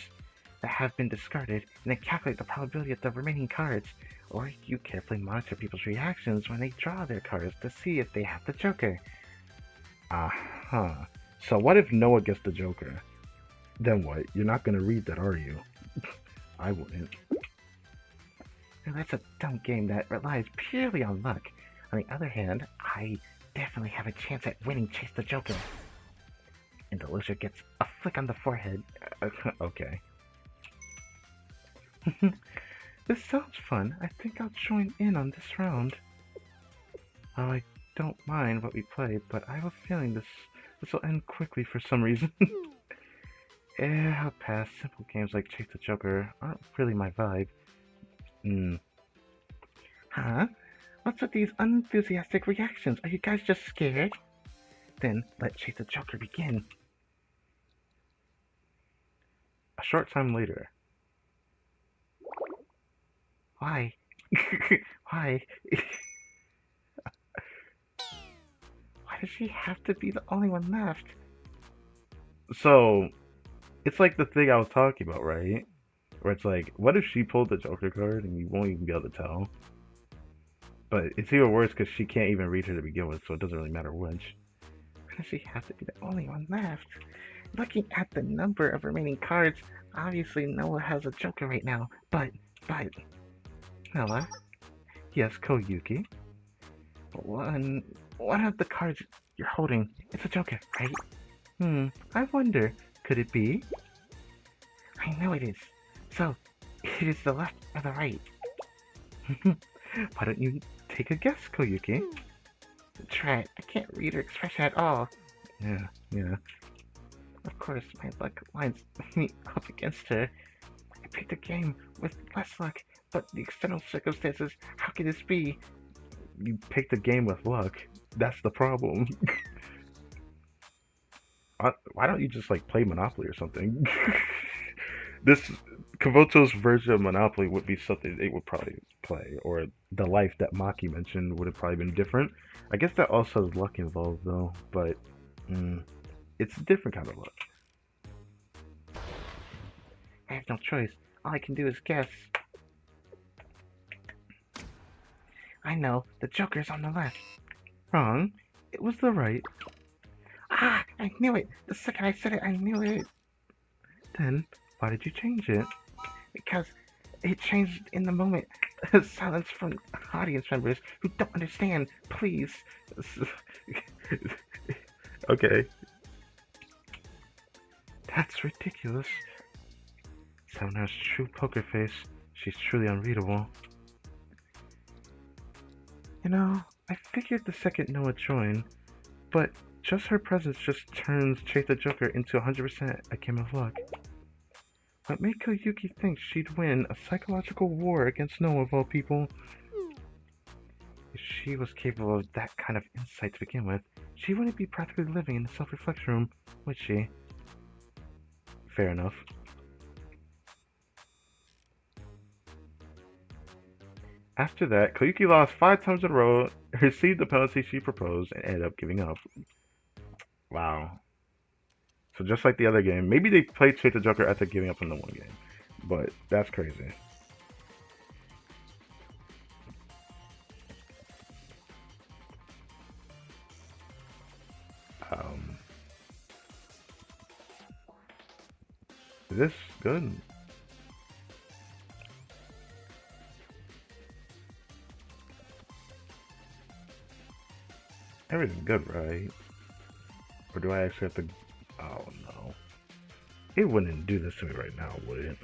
B: that have been discarded and then calculate the probability of the remaining cards. Or you carefully monitor people's reactions when they draw their cards to see if they have the Joker. Uh-huh. So what if Noah gets the Joker? Then what? You're not gonna read that, are you? I wouldn't. Now that's a dumb game that relies purely on luck. On the other hand, I definitely have a chance at winning Chase the Joker. And the loser gets a flick on the forehead. Okay. This sounds fun. I think I'll join in on this round. Well, I don't mind what we play, but I have a feeling this will end quickly for some reason. I'll pass. Simple games like Chase the Joker aren't really my vibe. Huh? What's with these unenthusiastic reactions? Are you guys just scared? Then let Chase the Joker begin. A short time later. Why? Why? Why does she have to be the only one left? So, it's like the thing I was talking about, right? Where it's like, what if she pulled the Joker card and you won't even be able to tell? But it's even worse because she can't even read her to begin with, so it doesn't really matter which. Why does she have to be the only one left? Looking at the number of remaining cards, obviously Noah has a Joker right now, but... Noah? Yes, Koyuki? One of the cards you're holding, it's a Joker, right? I wonder, could it be? I know it is. So, it is the left or the right? Why don't you take a guess, Koyuki? Try it. I can't read her expression at all. Yeah. Of course, my luck lines me up against her. I picked a game with less luck, but the external circumstances, how could this be? You picked a game with luck. That's the problem. Why don't you just play Monopoly or something? This Kavoto's version of Monopoly would be something they would probably play, or the life that Maki mentioned would have probably been different. I guess that also has luck involved though, but it's a different kind of luck. I have no choice. All I can do is guess. I know, the Joker's on the left. Wrong. It was the right. Ah, I knew it! The second I said it, I knew it!
A: Then, why did you change it?
B: Because it changed in the moment. Silence from audience members who don't understand, please.
A: Okay. That's ridiculous. Selenar's true poker face. She's truly unreadable. You know, I figured the second Noah joined, but just her presence just turns Chase the Joker into 100% a game of luck. What made Koyuki think she'd win a psychological war against Noah of all people? If she was capable of that kind of insight to begin with, she wouldn't be practically living in the self-reflection room, would she? Fair enough. After that, Koyuki lost 5 times in a row, received the penalty she proposed, and ended up giving up. Wow. So just like the other game, maybe they played Chase the Joker after giving up in the one game. But that's crazy. Um, is this good? Everything's good, right? Or do I actually have to... Oh, no. It wouldn't do this to me right now, would it?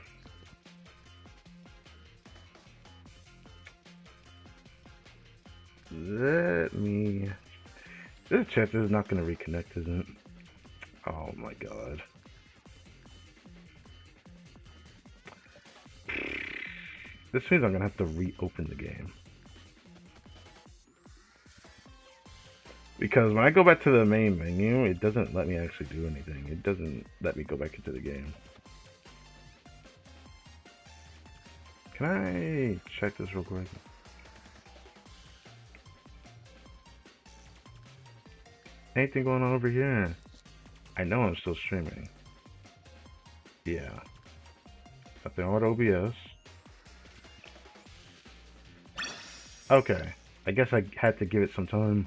A: Let me... This chance is not going to reconnect, isn't it? Oh my god. This means I'm going to have to reopen the game. Because when I go back to the main menu, it doesn't let me actually do anything. It doesn't let me go back into the game. Can I check this real quick? Anything going on over here? I know I'm still streaming. Yeah. Nothing on OBS. Okay. I guess I had to give it some time.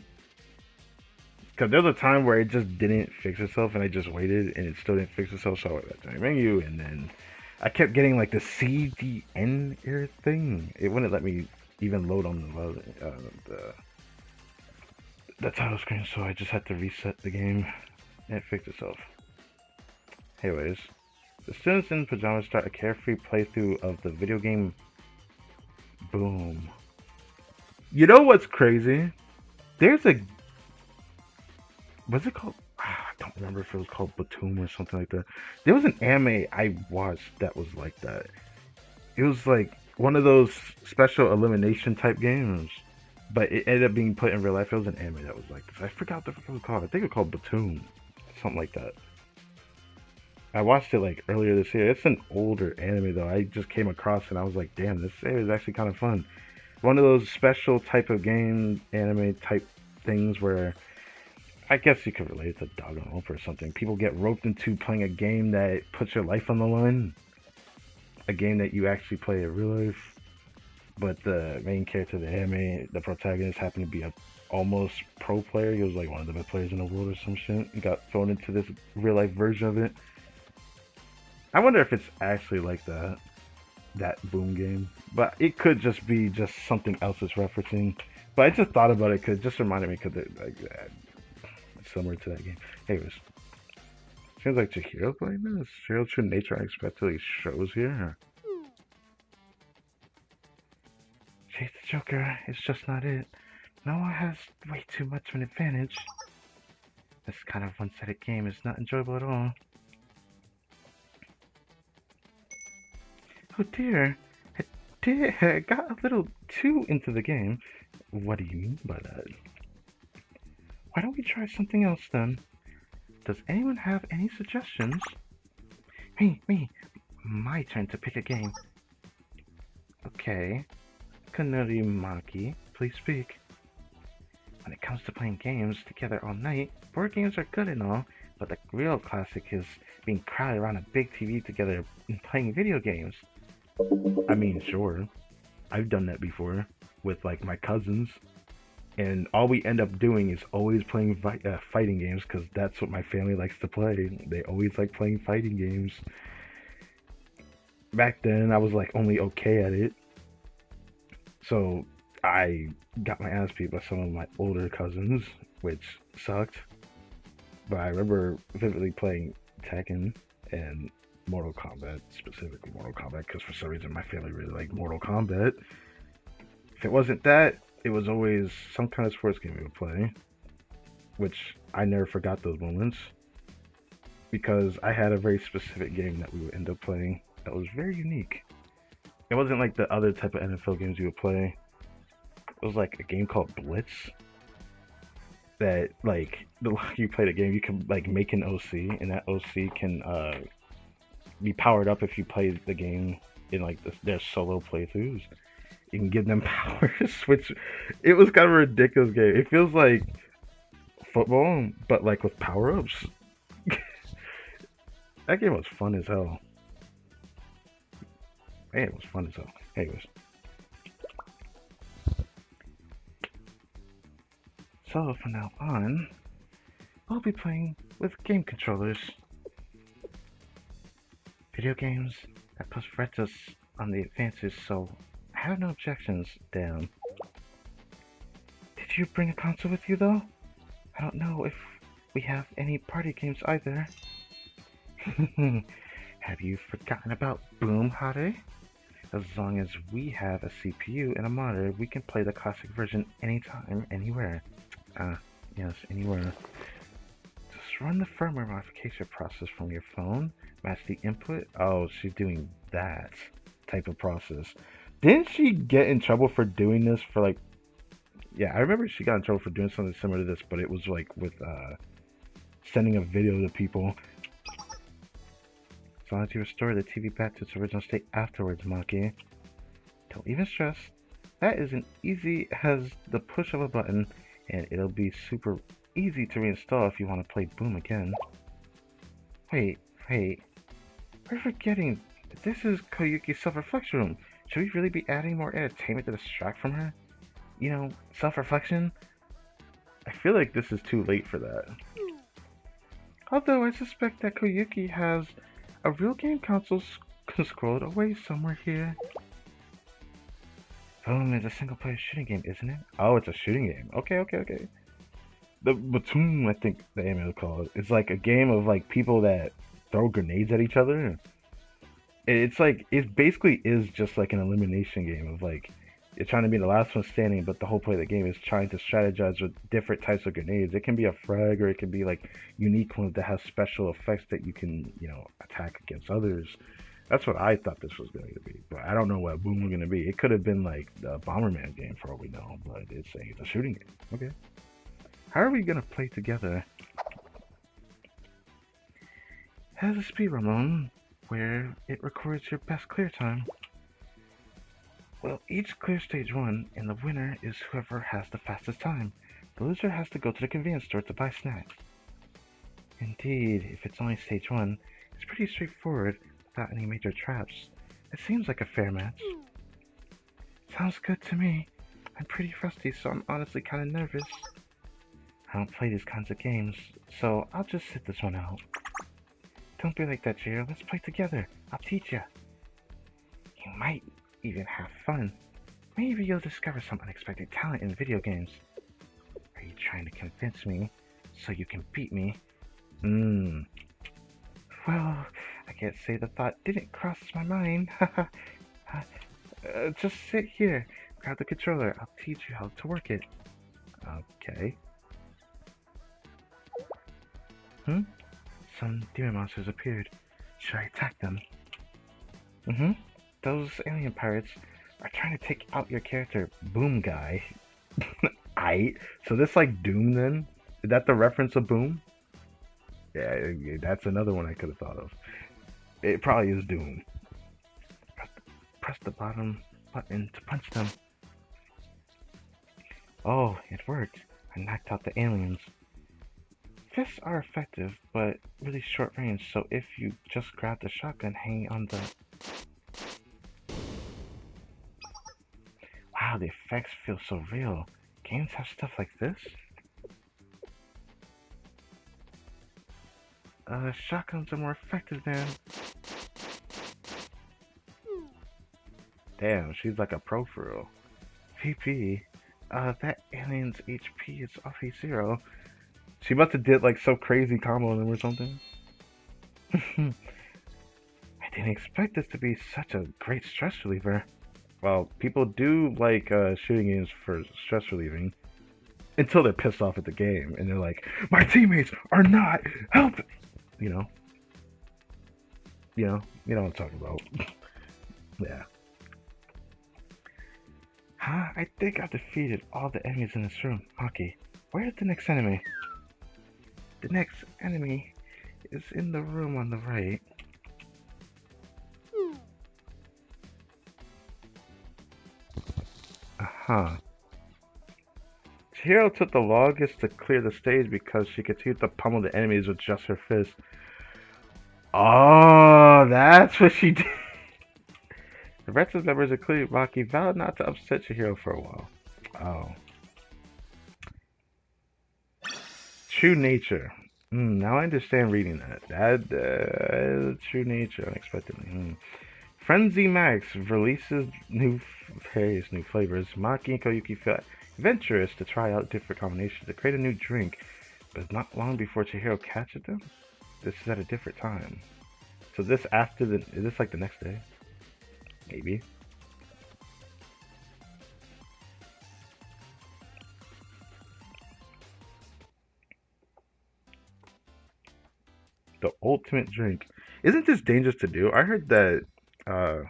A: Because there was a time where it just didn't fix itself and I just waited and it still didn't fix itself. So I went back to my menu and then I kept getting like the CDN error thing. It wouldn't let me even load on the title screen. So I just had to reset the game and it fixed itself. Anyways, the students in pajamas start a carefree playthrough of the video game Boom. You know what's crazy? There's a... What's it called? I don't remember if it was called Batum or something like that. There was an anime I watched that was like that. It was like one of those special elimination type games. But it ended up being put in real life. It was an anime that was like this. I forgot what it was called. I think it was called Batum. Something like that. I watched it like earlier this year. It's an older anime though. I just came across it and I was like, damn, this is actually kind of fun. One of those special type of game, anime type things where I guess you could relate it to Danganronpa or something. People get roped into playing a game that puts your life on the line. A game that you actually play in real life. But the main character of the anime, the protagonist, happened to be a almost pro player. He was like one of the best players in the world or some shit. He got thrown into this real life version of it. I wonder if it's actually like that Boom game. But it could just be just something else it's referencing. But I just thought about it because it just reminded me because like similar to that game. Anyways, seems like Chihiro playing this. Real true nature unexpectedly shows here. Chase the Joker is just not it. Noah has way too much of an advantage. This kind of one-sided game is not enjoyable at all. Oh dear, I got a little too into the game. What do you mean by that? Why don't we try something else then? Does anyone have any suggestions? Me. My turn to pick a game. Okay. Kanori Maki, please speak. When it comes to playing games together all night, board games are good and all, but the real classic is being crowded around a big TV together and playing video games. I mean, sure. I've done that before with like my cousins. And all we end up doing is always playing fighting games because that's what my family likes to play. They always like playing fighting games. Back then, I was like only okay at it, so I got my ass beat by some of my older cousins, which sucked. But I remember vividly playing Tekken and Mortal Kombat, specifically Mortal Kombat, because for some reason my family really liked Mortal Kombat. If it wasn't that, it was always some kind of sports game we would play, which I never forgot those moments because I had a very specific game that we would end up playing that was very unique. It wasn't like the other type of NFL games you would play. It was like a game called Blitz that like the longer you play the game, you can like make an OC, and that OC can be powered up if you play the game in like their solo playthroughs. You can give them powers, which it was kind of a ridiculous game. It feels like football, but like with power ups. That game was fun as hell. Man, it was fun as hell. Anyways, so from now on, I'll be playing with game controllers. Video games that push us on the advances, so I have no objections, Dan. Did you bring a console with you, though? I don't know if we have any party games either. Have you forgotten about Boom Hare? As long as we have a CPU and a monitor, we can play the classic version anytime, anywhere. Yes, anywhere. Just run the firmware modification process from your phone, match the input. Oh, she's doing that type of process. Didn't she get in trouble for doing this for like... Yeah, I remember she got in trouble for doing something similar to this, but it was like with sending a video to people. As long as you restore the TV back to its original state afterwards, Maki. Don't even stress. That is as easy as the push of a button, and it'll be super easy to reinstall if you want to play Boom again. Wait. We're forgetting. This is Koyuki's self-reflection room. Should we really be adding more entertainment to distract from her? You know, self-reflection? I feel like this is too late for that. Although I suspect that Koyuki has a real game console scrolled away somewhere here. Boom is a single-player shooting game, isn't it? Oh, it's a shooting game. Okay. The Batum, I think the anime will call it. It's like a game of like people that throw grenades at each other. It's like it basically is just like an elimination game of like you're trying to be the last one standing, but the whole point of the game is trying to strategize with different types of grenades. It can be a frag, or it can be like unique ones that have special effects that you can, attack against others. That's what I thought this was going to be, but I don't know what Boom was going to be. It could have been like the Bomberman game for all we know, but it's saying it's a shooting game. Okay. How are we going to play together? Has a speedrun mode where it records your best clear time. Well, each clear stage 1, and the winner is whoever has the fastest time. The loser has to go to the convenience store to buy snacks. Indeed, if it's only stage 1, it's pretty straightforward without any major traps. It seems like a fair match. Sounds good to me. I'm pretty rusty, so I'm honestly kind of nervous. I don't play these kinds of games, so I'll just sit this one out. Don't be like that, Jiro. Let's play together. I'll teach you. You might even have fun. Maybe you'll discover some unexpected talent in video games. Are you trying to convince me so you can beat me? Well, I can't say the thought didn't cross my mind. Just sit here. Grab the controller. I'll teach you how to work it. Okay. Some demon monsters appeared. Should I attack them? Those alien pirates are trying to take out your character, Boom Guy. So this like Doom then? Is that the reference of Boom? Yeah, that's another one I could have thought of. It probably is Doom. Press the bottom button to punch them. Oh, it worked. I knocked out the aliens. Fists are effective, but really short range, so if you just grab the shotgun hanging on the... Wow, the effects feel so real.
B: Games have stuff like this? Shotguns are more effective than...
A: Damn, she's like a pro for real.
B: VP. That alien's HP is off a 0.
A: She must have did like some crazy combo on them or something.
B: I didn't expect this to be such a great stress reliever.
A: Well, people do like shooting games for stress relieving until they're pissed off at the game and they're like, "My teammates are not help." You know, you know what I'm talking about. Yeah.
B: Huh? I think I've defeated all the enemies in this room. Maki, where's the next enemy? The next enemy is in the room on the right.
A: Uh-huh. Chihiro took the longest to clear the stage because she continued to pummel the enemies with just her fist. Oh, that's what she did. The rest of the members, including Maki, vowed not to upset Chihiro for a while. Oh. True nature. Now I understand reading that. True nature, unexpectedly. Frenzy Max releases various new flavors. Maki and Koyuki feel adventurous to try out different combinations to create a new drink, but not long before Chihiro catches them. This is at a different time. So this after the is this like the next day? Maybe. The ultimate drink. Isn't this dangerous to do? I heard that uh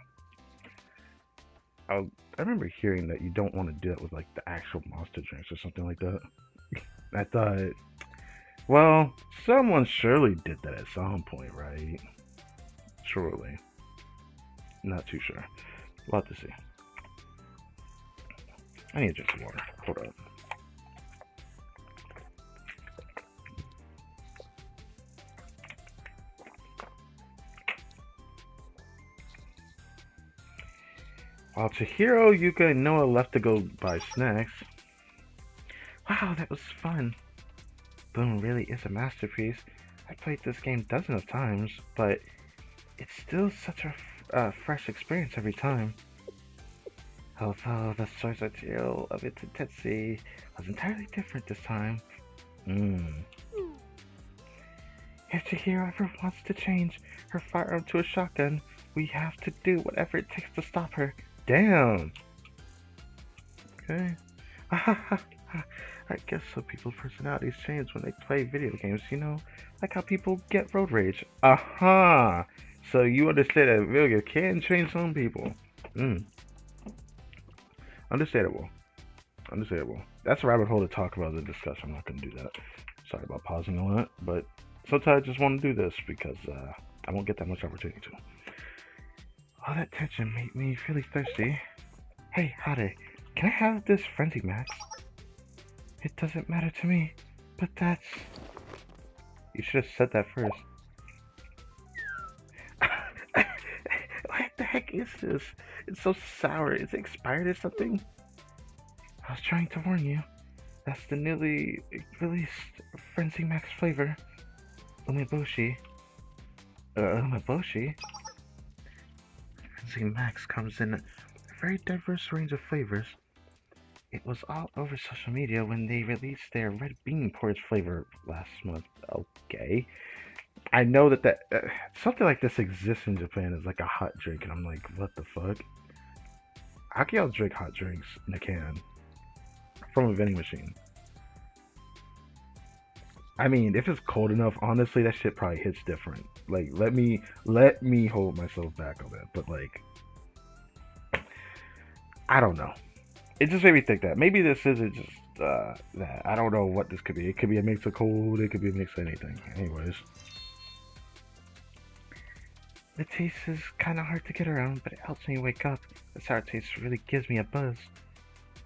A: I remember hearing that you don't want to do it with like the actual monster drinks or something like that. I thought, well, someone surely did that at some point, right? Surely. Not too sure. We'll have to see. I need to drink some water. Hold up. While Chihiro, Yuka, and Noah left to go buy snacks.
B: Wow, that was fun. Boom really is a masterpiece. I played this game dozens of times, but it's still such a fresh experience every time. Although the source material of its intensity was entirely different this time. If Chihiro ever wants to change her firearm to a shotgun, we have to do whatever it takes to stop her.
A: Damn.
B: Okay. I guess some people's personalities change when they play video games, you know? Like how people get road rage.
A: Aha. So you understand that video game can change some people. Understandable. Understandable. That's a rabbit hole to talk about and discuss. I'm not going to do that. Sorry about pausing a lot, but sometimes I just want to do this because I won't get that much opportunity to.
B: All that tension made me really thirsty. Hey, Hade, can I have this Frenzy Max? It doesn't matter to me, but that's...
A: You should have said that first.
B: What the heck is this? It's so sour. Is it expired or something? I was trying to warn you. That's the newly released Frenzy Max flavor. Umeboshi. Umeboshi? Frenzy Max comes in a very diverse range of flavors. It was all over social media when they released their red bean porridge flavor last month. Okay. I know that something like this exists in Japan as like a hot drink, and I'm like, what the fuck? How can y'all drink hot drinks in a can from a vending machine? I mean, if it's cold enough, honestly, that shit probably hits different. Like, let me hold myself back on that. But like, I don't know. It just made me think that maybe this isn't just that. I don't know what this could be. It could be a mix of cold. It could be a mix of anything. Anyways. The taste is kind of hard to get around, but it helps me wake up. The sour taste really gives me a buzz.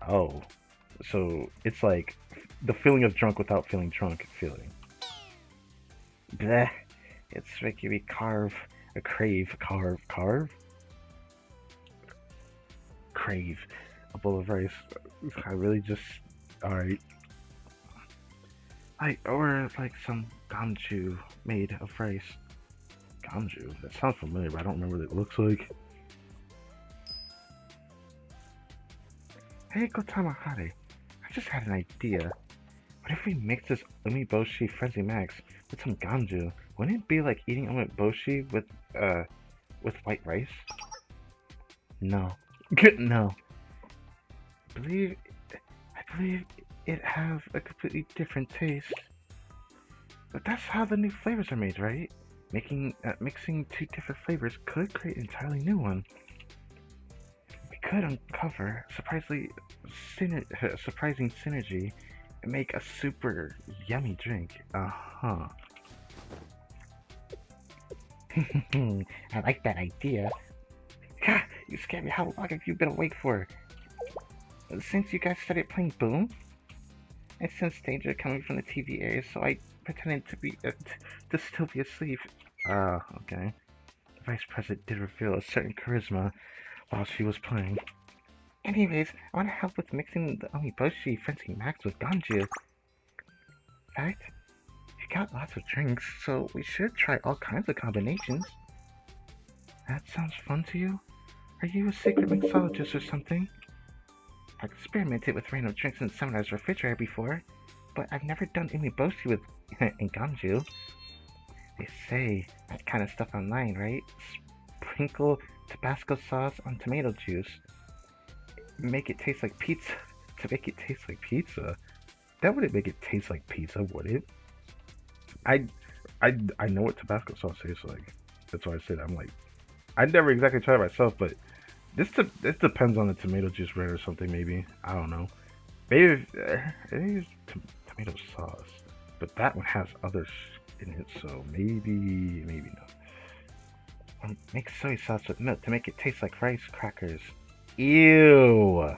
A: Oh, so it's like the feeling of drunk without feeling drunk feeling.
B: Bleh. It's making me crave.
A: Crave a bowl of rice. I really just, All right.
B: Or like some ganju made of rice.
A: Gamju. That sounds familiar, but I don't remember what it looks like.
B: Hey, Gotamahare, I just had an idea. What if we mix this umeboshi frenzy max with some ganju? Wouldn't it be like eating umeboshi with white rice? No. No. Believe I believe it have a completely different taste. But that's how the new flavors are made, right? Mixing two different flavors could create an entirely new one. We could uncover surprising synergy and make a super yummy drink. Uh-huh. I like that idea. Ha! You scared me. How long have you been awake for? Since you guys started playing Boom? I sensed danger coming from the TV area, so I pretended to still be asleep. Okay. The Vice President did reveal a certain charisma while she was playing. Anyways, I want to help with mixing the Omiboshi Fencing Max with Ganju. In fact, we got lots of drinks, so we should try all kinds of combinations. That sounds fun to you? Are you a secret mixologist or something? I've experimented with random drinks in Seminar's refrigerator before, but I've never done Umiboshi with Ganju. They say that kind of stuff online, right? Sprinkle Tabasco sauce on tomato juice. Make it taste like pizza. To make it taste like pizza? That wouldn't make it taste like pizza, would it? I, I know what Tabasco sauce tastes like. That's why I said I'm like, I never exactly tried it myself, but this depends on the tomato juice brand or something. Maybe I don't know. Maybe it is tomato sauce, but that one has others in it, so maybe not. Make soy sauce with milk to make it taste like rice crackers. Ew.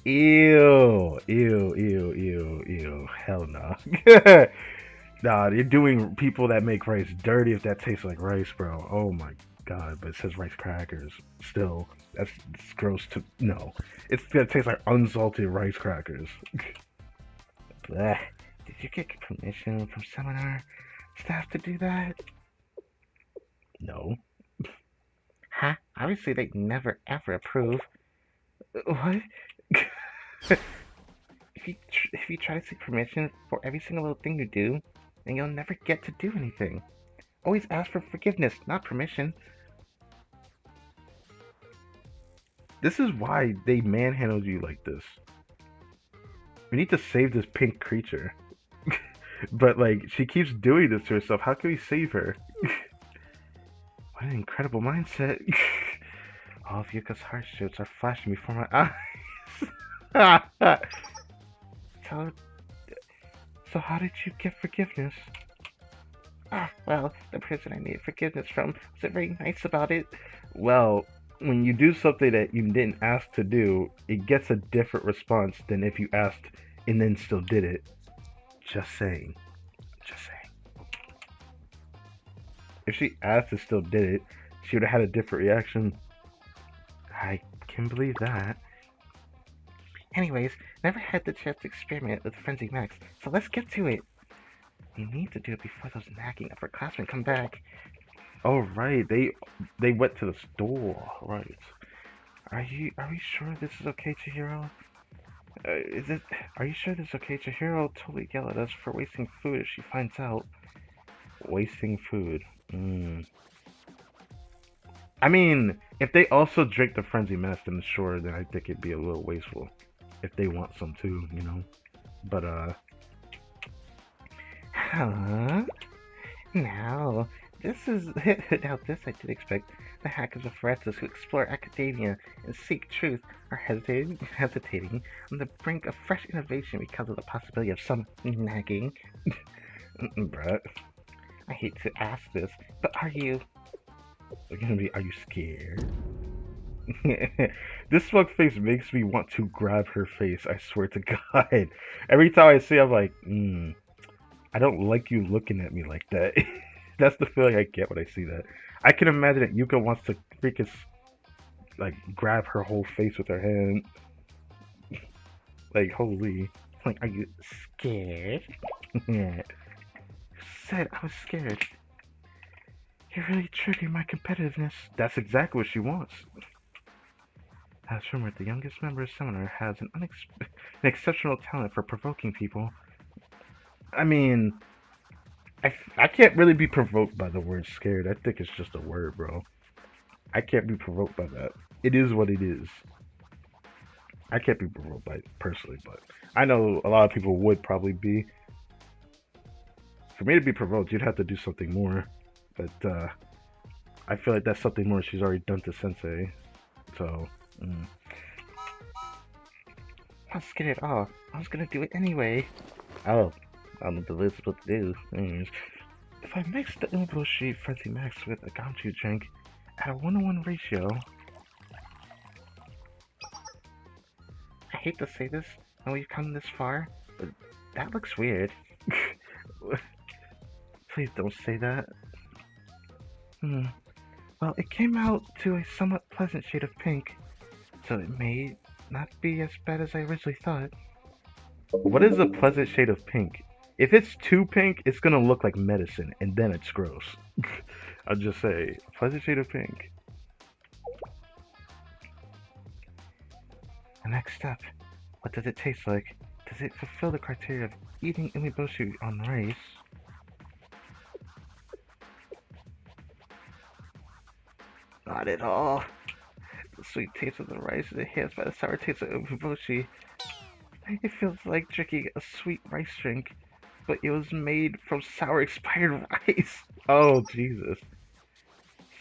B: Ew. Ew. Ew. Ew. Ew. Hell no. Nah, you're doing people that make rice dirty if that tastes like rice, bro. Oh my god, but it says rice crackers. Still, that's gross to no. It's gonna taste like unsalted rice crackers. Blech. Did you get permission from seminar staff to do that?
A: No.
B: Huh? Obviously, they never ever approve. What? If you try to seek permission for every single little thing you do, then you'll never get to do anything. Always ask for forgiveness, not permission.
A: This is why they manhandled you like this. We need to save this pink creature. But like she keeps doing this to herself. How can we save her? What an incredible mindset.
B: All of Yuka's hardships are flashing before my eyes. so, so how did you get forgiveness? Well, the person I needed forgiveness from wasn't very nice about it.
A: Well, when you do something that you didn't ask to do, it gets a different response than if you asked and then still did it. Just saying. Just saying. If she asked and still did it, she would have had a different reaction. I can believe that.
B: Anyways, never had the chance to experiment with Frenzy Max, so let's get to it. We need to do it before those nagging upperclassmen come back.
A: Oh right, they went to the store. Right.
B: Are we sure this is okay, Chihiro? Are you sure this is okay? Chihiro will totally yell at us for wasting food if she finds out.
A: Wasting food. I mean, if they also drink the frenzy mess, then sure, then I think it'd be a little wasteful. If they want some too, you know. But
B: Huh? Now, this I did expect. The hackers of Forestus who explore academia and seek truth are hesitating on the brink of fresh innovation because of the possibility of some nagging.
A: Brett,
B: I hate to ask this, but are you
A: are you scared? This smug face makes me want to grab her face, I swear to God. Every time I see it, I'm like, I don't like you looking at me like that. That's the feeling I get when I see that. I can imagine that Yuka wants to freaking like grab her whole face with her hand. Like holy.
B: Like, are you scared? Yeah. Said I was scared. You're really triggering my competitiveness.
A: That's exactly what she wants.
B: As rumored, the youngest member of Summoner has an exceptional talent for provoking people.
A: I mean, I can't really be provoked by the word scared. I think it's just a word, bro. I can't be provoked by that. It is what it is. I can't be provoked by it personally, but I know a lot of people would probably be. For me to be provoked, you'd have to do something more. But I feel like that's something more she's already done to Sensei. So,
B: Not scared at all. I was gonna do it anyway.
A: oh, I don't know what this supposed to do. Anyways,
B: If I mix the Umeboshi Frenzy Max with a Gamchu drink at a 1-to-1 ratio, I hate to say this when we've come this far, but that looks weird. Please don't say that. Well, it came out to a somewhat pleasant shade of pink, so it may not be as bad as I originally thought.
A: what is a pleasant shade of pink? If it's too pink, it's gonna look like medicine, and then it's gross. I'll just say, pleasant shade of pink.
B: The next step, what does it taste like? Does it fulfill the criteria of eating umeboshi on rice? Not at all. The sweet taste of the rice is enhanced by the sour taste of umeboshi. It feels like drinking a sweet rice drink, but it was made from sour expired rice.
A: Oh, Jesus.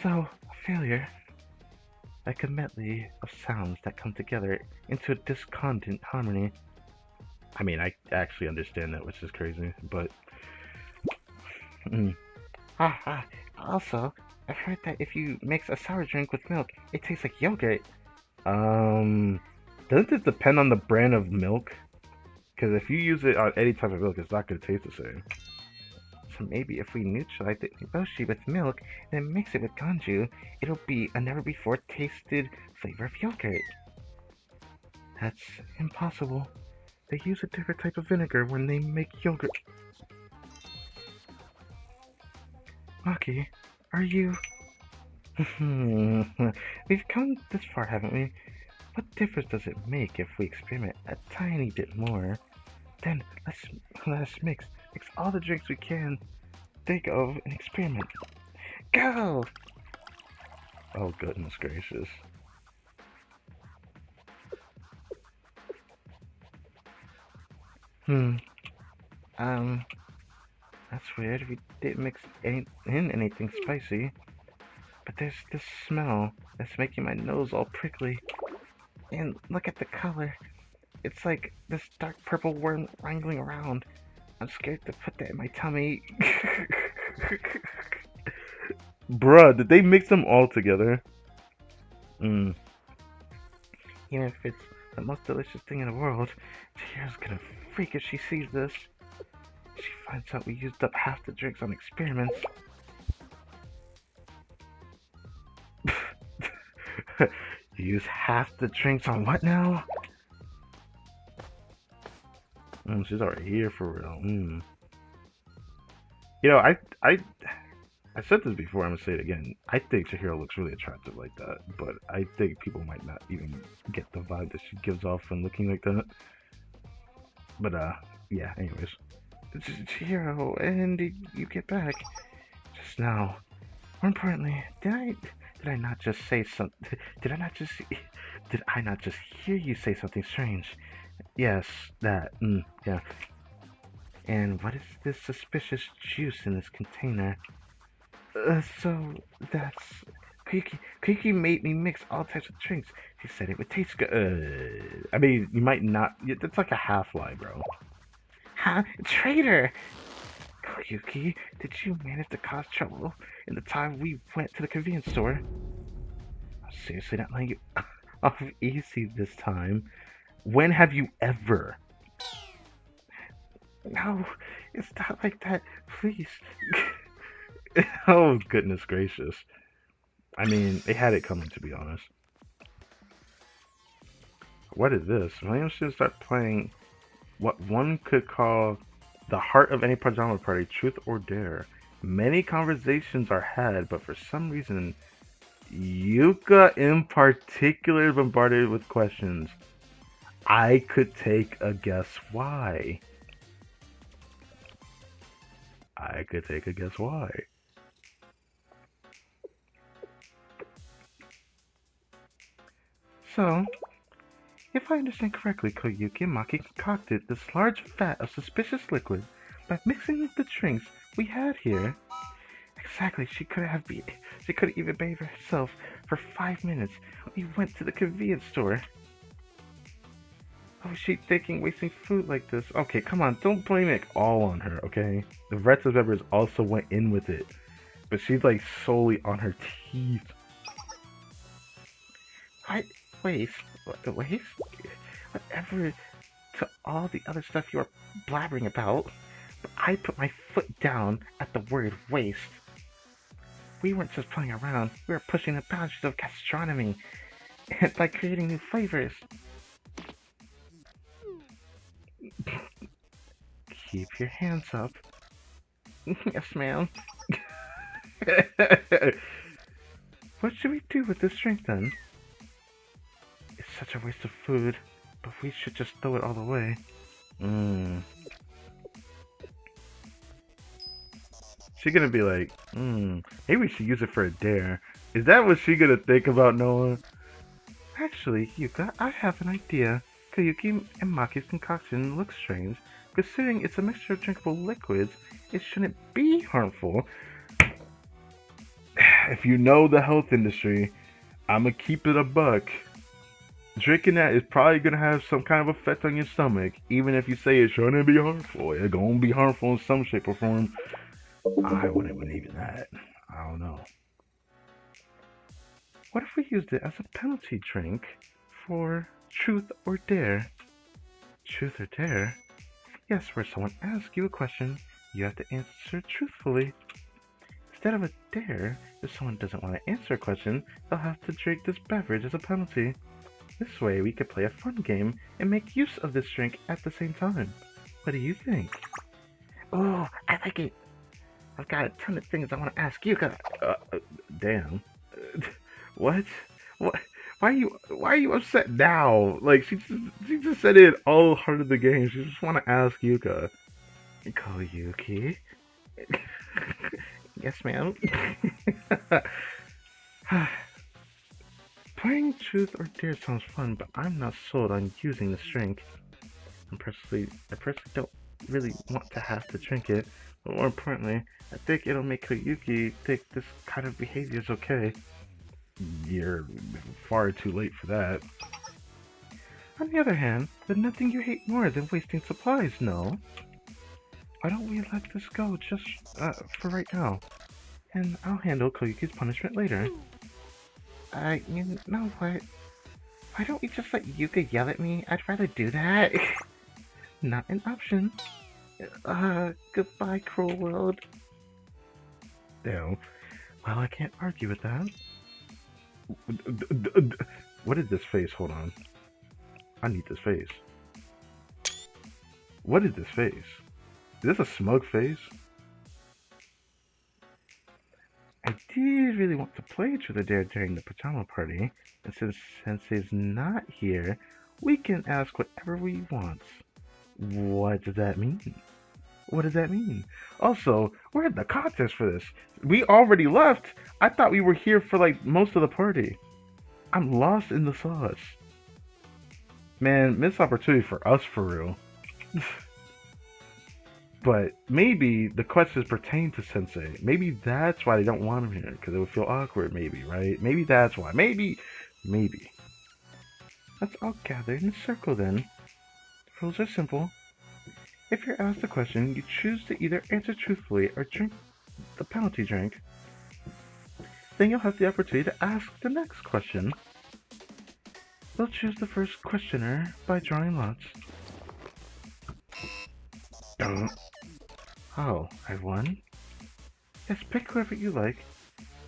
B: So, a failure. Like a medley of sounds that come together into a discordant harmony.
A: I mean, I actually understand that, which is crazy, but.
B: Also, I've heard that if you mix a sour drink with milk, it tastes like yogurt.
A: Doesn't it depend on the brand of milk? Because if you use it on any type of milk, it's not going to taste the same.
B: So maybe if we neutralize the umeboshi with milk and then mix it with ganju, it'll be a never before tasted flavor of yogurt. That's impossible. They use a different type of vinegar when they make yogurt. Maki, are you... We've come this far, haven't we? What difference does it make if we experiment a tiny bit more? Then let's mix all the drinks we can think of and experiment. Go!
A: Oh, goodness gracious.
B: That's weird. We didn't mix in anything spicy. But there's this smell that's making my nose all prickly. And look at the color. It's like this dark purple worm wrangling around. I'm scared to put that in my tummy.
A: Bruh, did they mix them all together?
B: Even if it's the most delicious thing in the world, Chihira's gonna freak if she sees this. She finds out we used up half the drinks on experiments.
A: You use half the drinks on what now? She's already here for real. You know, I said this before. I'm gonna say it again. I think Chihiro looks really attractive like that, but I think people might not even get the vibe that she gives off from looking like that. But yeah. Anyways,
B: Chihiro, and did you get back just now? More importantly, did I not just say something? Did I not just hear you say something strange?
A: Yes, that. Yeah.
B: And what is this suspicious juice in this container? So that's Kiki made me mix all types of drinks. She said it would taste good.
A: I mean, you might not. It's like a half lie, bro.
B: Huh? Traitor! Koyuki, did you manage to cause trouble in the time we went to the convenience store? I'm seriously not letting you off easy this time.
A: When have you ever?
B: No, it's not like that. Please.
A: Oh, goodness gracious. I mean, they had it coming, to be honest. What is this? William should start playing what one could call the heart of any pajama party, truth or dare. Many conversations are had, but for some reason, Yuka in particular is bombarded with questions. I could take a guess why. I could take a guess why.
B: So, if I understand correctly, Koyuki and Maki concocted this large vat of suspicious liquid by mixing the drinks we had here. Exactly, she could have even behaved herself for 5 minutes. We went to the convenience store. Oh, she thinking wasting food like this? Okay, come on, don't blame it all on her, okay? The rest of the members also went in with it, but she's like solely on her teeth. I waste, waste, whatever to all the other stuff you are blabbering about. But I put my foot down at the word waste. We weren't just playing around, we were pushing the boundaries of gastronomy and by creating new flavors. Keep your hands up. Yes, ma'am. What should we do with this drink then? It's such a waste of food, but we should just throw it all away.
A: Mmm. She gonna be like, maybe we should use it for a dare. Is that what she gonna think about, Noah?
B: Actually, Yuka, I have an idea. Koyuki and Maki's concoction looks strange. Considering it's a mixture of drinkable liquids, it shouldn't be harmful.
A: If you know the health industry, I'ma keep it a buck. Drinking that is probably gonna have some kind of effect on your stomach, even if you say it shouldn't be harmful. It's gonna be harmful in some shape or form. I wouldn't believe in that. I don't know.
B: What if we used it as a penalty drink for truth or dare? Truth or dare? Yes, where someone asks you a question, you have to answer truthfully. Instead of a dare, if someone doesn't want to answer a question, they'll have to drink this beverage as a penalty. This way, we could play a fun game and make use of this drink at the same time. What do you think? Oh, I like it. I've got a ton of things I want to ask you.
A: Damn. What? What? Why are you upset now? Like she just said it all heart of the game. She just want to ask Yuka.
B: Koyuki? Yes, ma'am. Playing truth or dare sounds fun, but I'm not sold on using this drink. I personally don't really want to have to drink it. But more importantly, I think it'll make Koyuki think this kind of behavior is okay.
A: You're far too late for that.
B: On the other hand, there's nothing you hate more than wasting supplies, no? Why don't we let this go just for right now? And I'll handle Koyuki's punishment later. You know what? Why don't we just let Yuka yell at me? I'd rather do that. Not an option. Goodbye, cruel world.
A: Damn.
B: Well, I can't argue with that.
A: What is this face? Hold on. I need this face. What is this face? Is this a smug face?
B: I did really want to play Truth or Dare during the pajama party, and since Sensei's not here, we can ask whatever we want.
A: What does that mean? What does that mean? Also, we're in the contest for this. We already left. I thought we were here for like most of the party. I'm lost in the sauce. Man, missed opportunity for us for real. But maybe the questions pertain to Sensei. Maybe that's why they don't want him here, because it would feel awkward, maybe, right? Maybe that's why. Maybe.
B: Let's all gather in a circle then. The rules are simple. If you're asked a question, you choose to either answer truthfully or drink the penalty drink. Then you'll have the opportunity to ask the next question. We'll choose the first questioner by drawing lots. Oh, I won? Yes, pick whoever you like.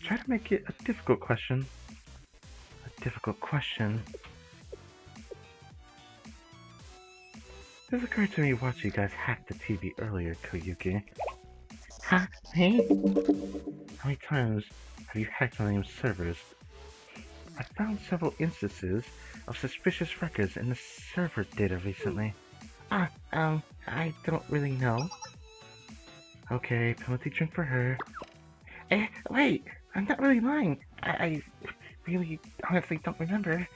B: Try to make it a difficult question. A difficult question. This occurred to me watching you guys hack the TV earlier, Koyuki. Huh? Me? How many times have you hacked on your servers? I found several instances of suspicious records in the server data recently. I don't really know. Okay, penalty drink for her. Wait, I'm not really lying. I really honestly don't remember.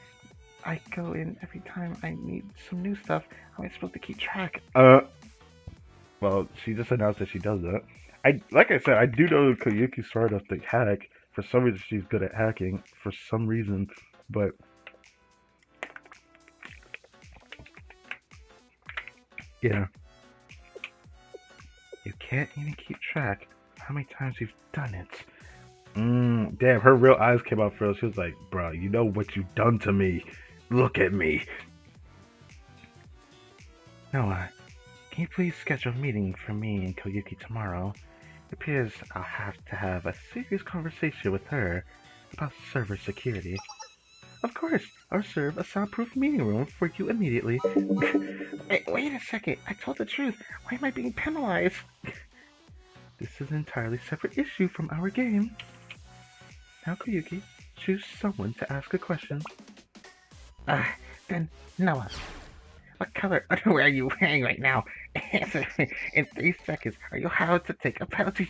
B: I go in every time I need some new stuff. How am I supposed to keep track?
A: Well, she just announced that she does that. Like I said, I do know Koyuki started off the hack. For some reason, she's good at hacking. For some reason, but yeah,
B: You can't even keep track of how many times you've done it.
A: damn, her real eyes came out for us. She was like, "Bro, you know what you done to me? Look at me."
B: Noah, can you please schedule a meeting for me and Koyuki tomorrow? It appears I'll have to have a serious conversation with her about server security. Of course, I'll reserve a soundproof meeting room for you immediately. Wait a second, I told the truth. Why am I being penalized? This is an entirely separate issue from our game. Now, Koyuki, choose someone to ask a question. Then Noah. What color underwear are you wearing right now? Answer in 3 seconds. Are you allowed to take a penalty?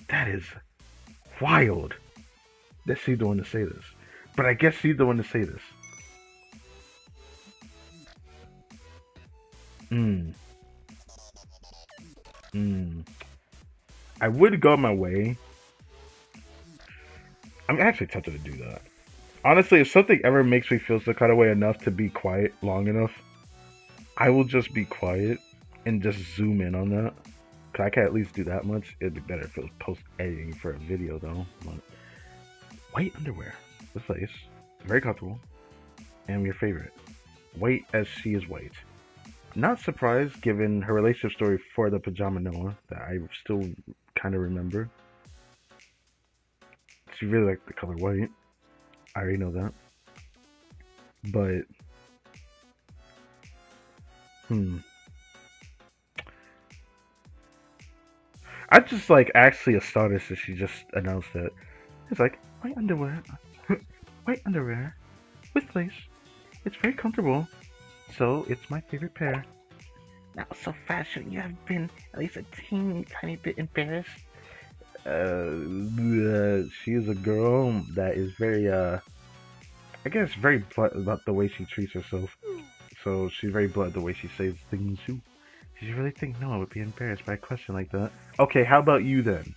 A: That is wild. That she's the one to say this. But I guess she's the one to say this. I would go my way. I'm actually tempted to do that. Honestly, if something ever makes me feel some kind of way enough to be quiet long enough, I will just be quiet and just zoom in on that. Cause I can at least do that much. It'd be better if it was post editing for a video though. But white underwear with lace, very comfortable, and your favorite. White as she is white. Not surprised given her relationship story for the pajama Noah that I still kind of remember. She really liked the color white. I already know that. But, I'm just like actually astonished that she just announced that. It's like, white underwear. White underwear with lace. It's very comfortable. So, it's my favorite pair. Now, so fast, shouldn't you have been at least a teeny tiny bit embarrassed? She is a girl that is very, I guess very blunt about the way she treats herself. So she's very blunt the way she says things too. Did you really think Noah would be embarrassed by a question like that? Okay, how about you then?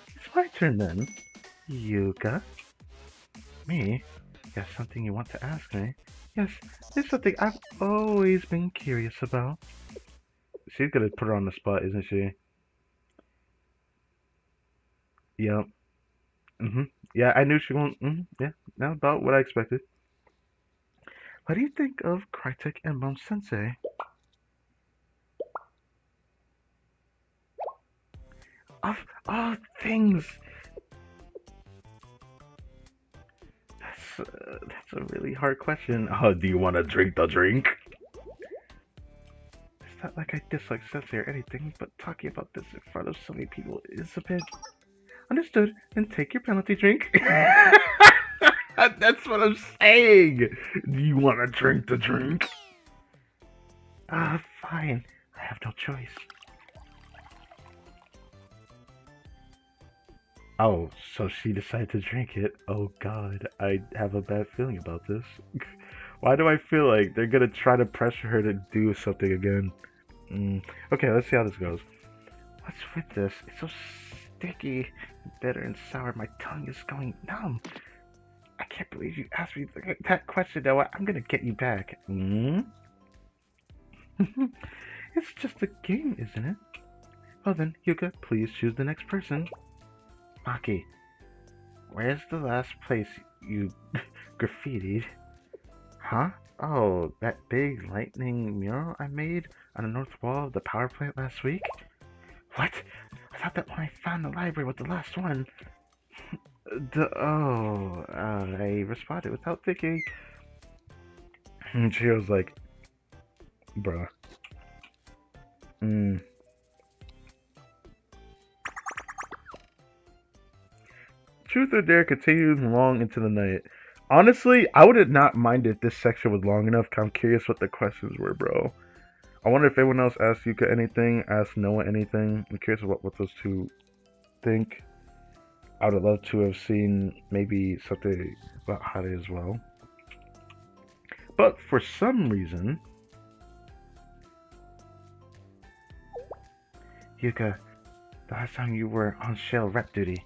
A: It's my turn then. Yuka? Me? You have something you want to ask me? Yes, there's something I've always been curious about. She's gonna put her on the spot, isn't she? Yep. Yeah, I knew she won't. Yeah, not about what I expected. What do you think of Crytek and Mom Sensei? Of all things, that's a really hard question. Oh, do you want to drink the drink? It's not like I dislike Sensei or anything, but talking about this in front of so many people is a bit. Understood. Then take your penalty drink. That's what I'm saying. Do you want to drink the drink? Fine. I have no choice. Oh, so she decided to drink it. Oh god, I have a bad feeling about this. Why do I feel like they're gonna try to pressure her to do something again? Okay, let's see how this goes. What's with this? It's so sticky, bitter, and sour. My tongue is going numb. I can't believe you asked me that question, Noah. I'm gonna get you back. It's just a game, isn't it? Well then, Yuka, please choose the next person. Maki, where's the last place you graffitied? Huh? Oh, that big lightning mural I made on the north wall of the power plant last week? What? I thought that when I found the library was the last one. I responded without thinking. And she was like, bruh. Mm. Truth or Dare continued long into the night. Honestly, I would have not minded if this section was long enough. 'Cause I'm curious what the questions were, bro. I wonder if anyone else asked Yuka anything, asked Noah anything. I'm curious what those two think. I would have loved to have seen maybe something about Hade as well. But for some reason,
B: Yuka, the last time you were on shell rep duty,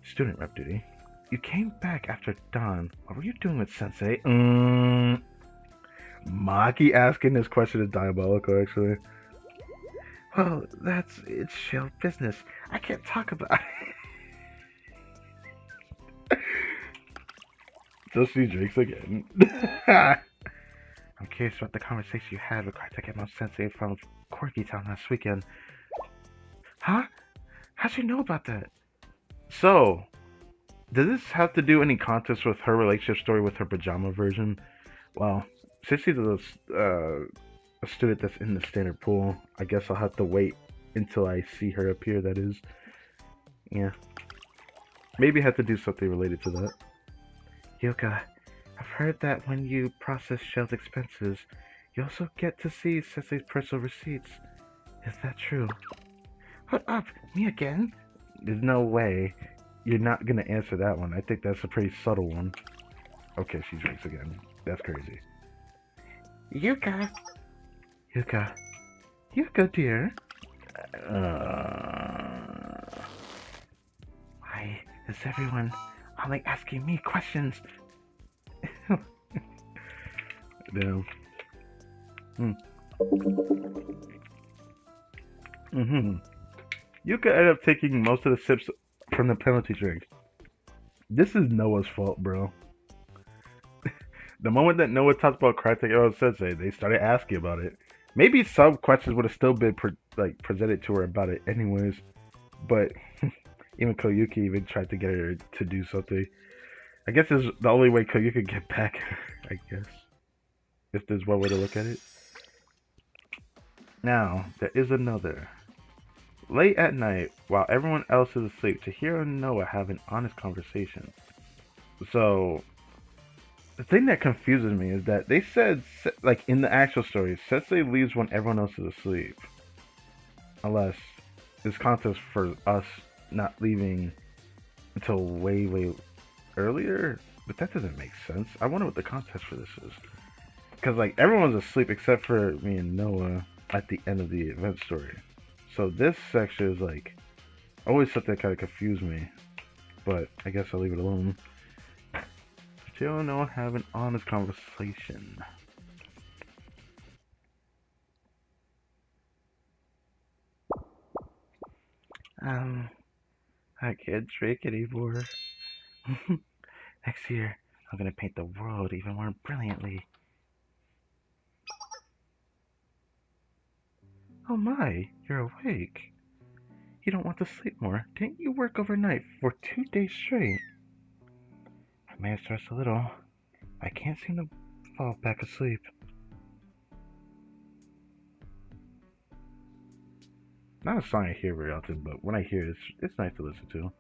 A: student rep duty.
B: you came back after dawn. What were you doing with Sensei?
A: Maki asking this question is diabolical, actually.
B: Well, it's shell business. I can't talk about it.
A: So she drinks again.
B: I'm curious about the conversation you had with Kartakemo Sensei from Corky Town last weekend. Huh? How'd you know about that?
A: So, does this have to do any context with her relationship story with her pajama version? Well, since she's a student that's in the standard pool, I guess I'll have to wait until I see her appear, that is. Yeah. Maybe I have to do something related to that.
B: Yuka, I've heard that when you process Shell's expenses, you also get to see Sensei's personal receipts. Is that true? What up? Me again?
A: There's no way you're not gonna answer that one. I think that's a pretty subtle one. Okay, she drinks again. That's crazy.
B: Yuka! Yuka. Yuka, dear. Why is everyone only asking me questions?
A: Damn. Yuka ended up taking most of the sips from the penalty drink. This is Noah's fault, bro. The moment that Noah talked about Karate Sensei, they started asking about it. Maybe some questions would have still been presented to her about it anyways, but even Koyuki even tried to get her to do something. I guess it's the only way Koyuki could get back at her, I guess. If there's one way to look at it. Now, there is another. Late at night, while everyone else is asleep, Chihiro and Noah have an honest conversation. So, the thing that confuses me is that they said, like in the actual story, Sensei leaves when everyone else is asleep. Unless there's context for us not leaving until way earlier. But that doesn't make sense. I wonder what the context for this is. Because like everyone's asleep except for me and Noah at the end of the event story. So this section is like always something that kind of confused me. But I guess I'll leave it alone. Jill and Noah have an honest conversation.
B: I can't drink anymore. Next year, I'm gonna paint the world even more brilliantly. Oh my, you're awake. You don't want to sleep more. Didn't you work overnight for 2 days straight? I may have stressed a little. I can't seem to fall back asleep.
A: Not a song I hear very often, but when I hear it, it's nice to listen to.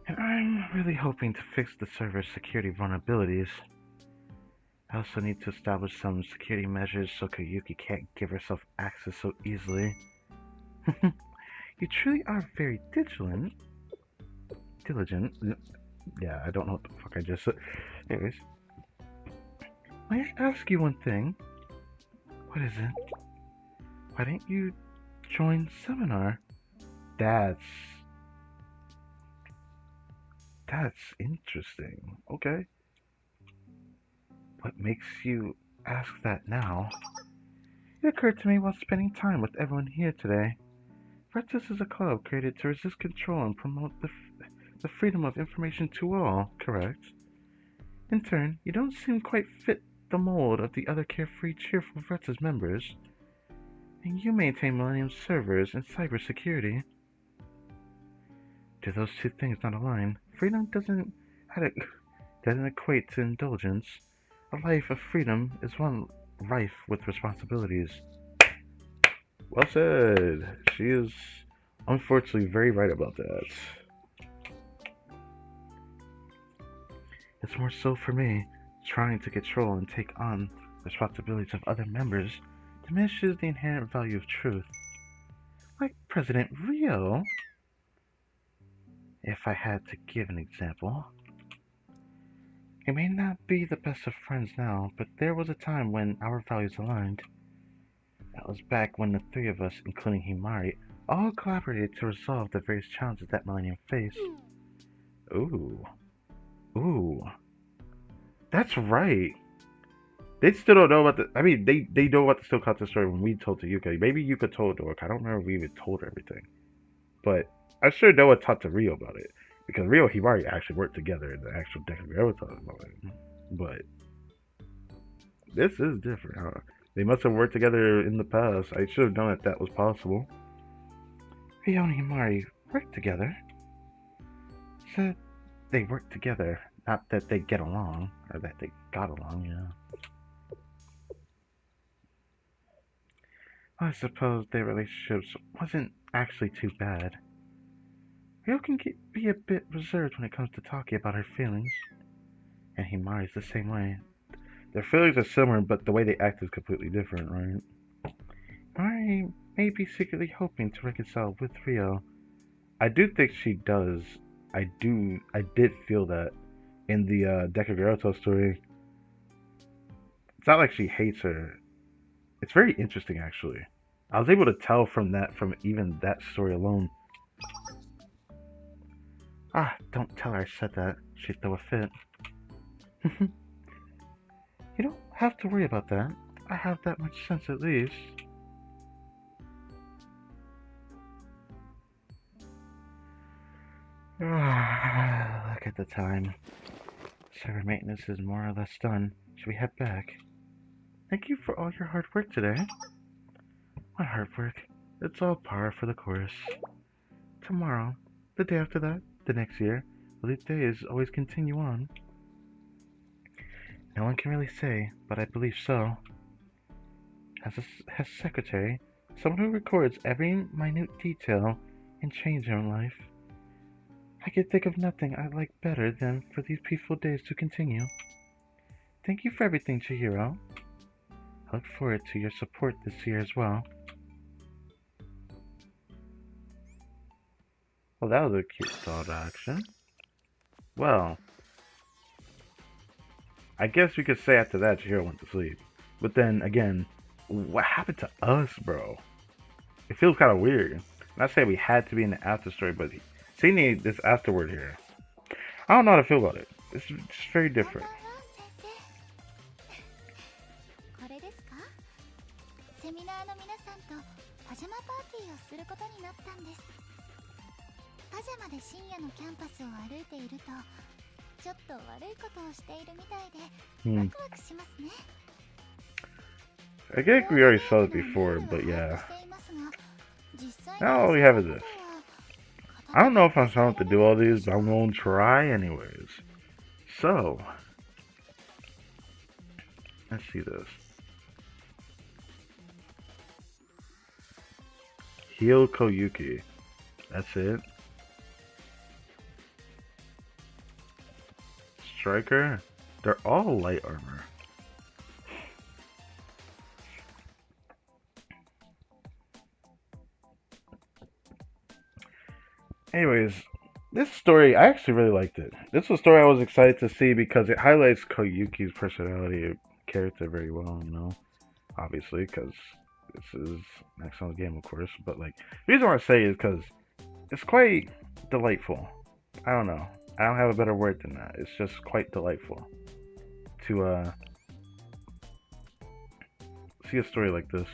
B: And I'm really hoping to fix the server's security vulnerabilities. I also need to establish some security measures so Koyuki can't give herself access so easily. You truly are very diligent. Diligent?
A: Yeah, I don't know what the fuck I just said.
B: Anyways. May I ask you one thing? What is it? Why didn't you join seminar?
A: That's interesting. Okay.
B: What makes you ask that now? It occurred to me while spending time with everyone here today. Vertus is a club created to resist control and promote the freedom of information to all, correct? In turn, you don't seem quite fit the mold of the other carefree, cheerful Vertus members. And you maintain Millennium servers and cybersecurity. Do those two things not align? Freedom doesn't have to
A: doesn't equate to indulgence. A life of freedom is one rife with responsibilities. Well said. She is unfortunately very right about that. It's more so for me. Trying to control and take on responsibilities of other members diminishes the inherent value of truth. Like President Rio, if I had to give an example. We may not be the best of friends now, but there was a time when our values aligned. That was back when the three of us, including Himari, all collaborated to resolve the various challenges that Millennium faced. Ooh. Ooh. That's right. They still don't know about the. I mean, they know about the Still Counter story when we told to Yuka. Maybe Yuka told Dork. I don't remember if we even told her everything. But I'm sure Noah talked to Rio about it. Because Rio and Himari actually worked together in the actual deck of Avatar moment. But this is different, huh? They must have worked together in the past. I should have known that that was possible. Rio and Himari work together? Said they work together, not that they get along, or that they got along, I suppose their relationships wasn't actually too bad. Rio can be a bit reserved when it comes to talking about her feelings, and Himari's the same way. Their feelings are similar, but the way they act is completely different, right? Himari may be secretly hoping to reconcile with Rio. I do think she does. I did feel that in the Deca story. It's not like she hates her. It's very interesting, actually. I was able to tell from that, from even that story alone. Ah, don't tell her I said that. She'd throw a fit. You don't have to worry about that. I have that much sense at least. Look at the time. Server maintenance is more or less done. Should we head back? Thank you for all your hard work today. What hard work? It's all par for the course. Tomorrow, the day after that, the next year, will these days always continue on? No one can really say, but I believe so. As secretary, someone who records every minute detail and change in her life, I can think of nothing I like better than for these peaceful days to continue. Thank you for everything, Chihiro. I look forward to your support this year as well. Well, that was a cute thought action. Well, I guess we could say after that Chihiro went to sleep. But then again, what happened to us, bro? It feels kind of weird. Not saying we had to be in the after story, but seeing this afterward here, I don't know how to feel about it. It's just very different. I think we already saw it before, but yeah. Now all we have is this. I don't know if I'm strong to do all these, but I'm going to try anyways. So, let's see this. Heal Koyuki. That's it. Striker. They're all light armor. Anyways, this story, I actually really liked it. This was a story I was excited to see because it highlights Koyuki's personality and character very well, obviously, because this is next on the game, of course. But, the reason why I say is because it's quite delightful. I don't know. I don't have a better word than that. It's just quite delightful to see a story like this.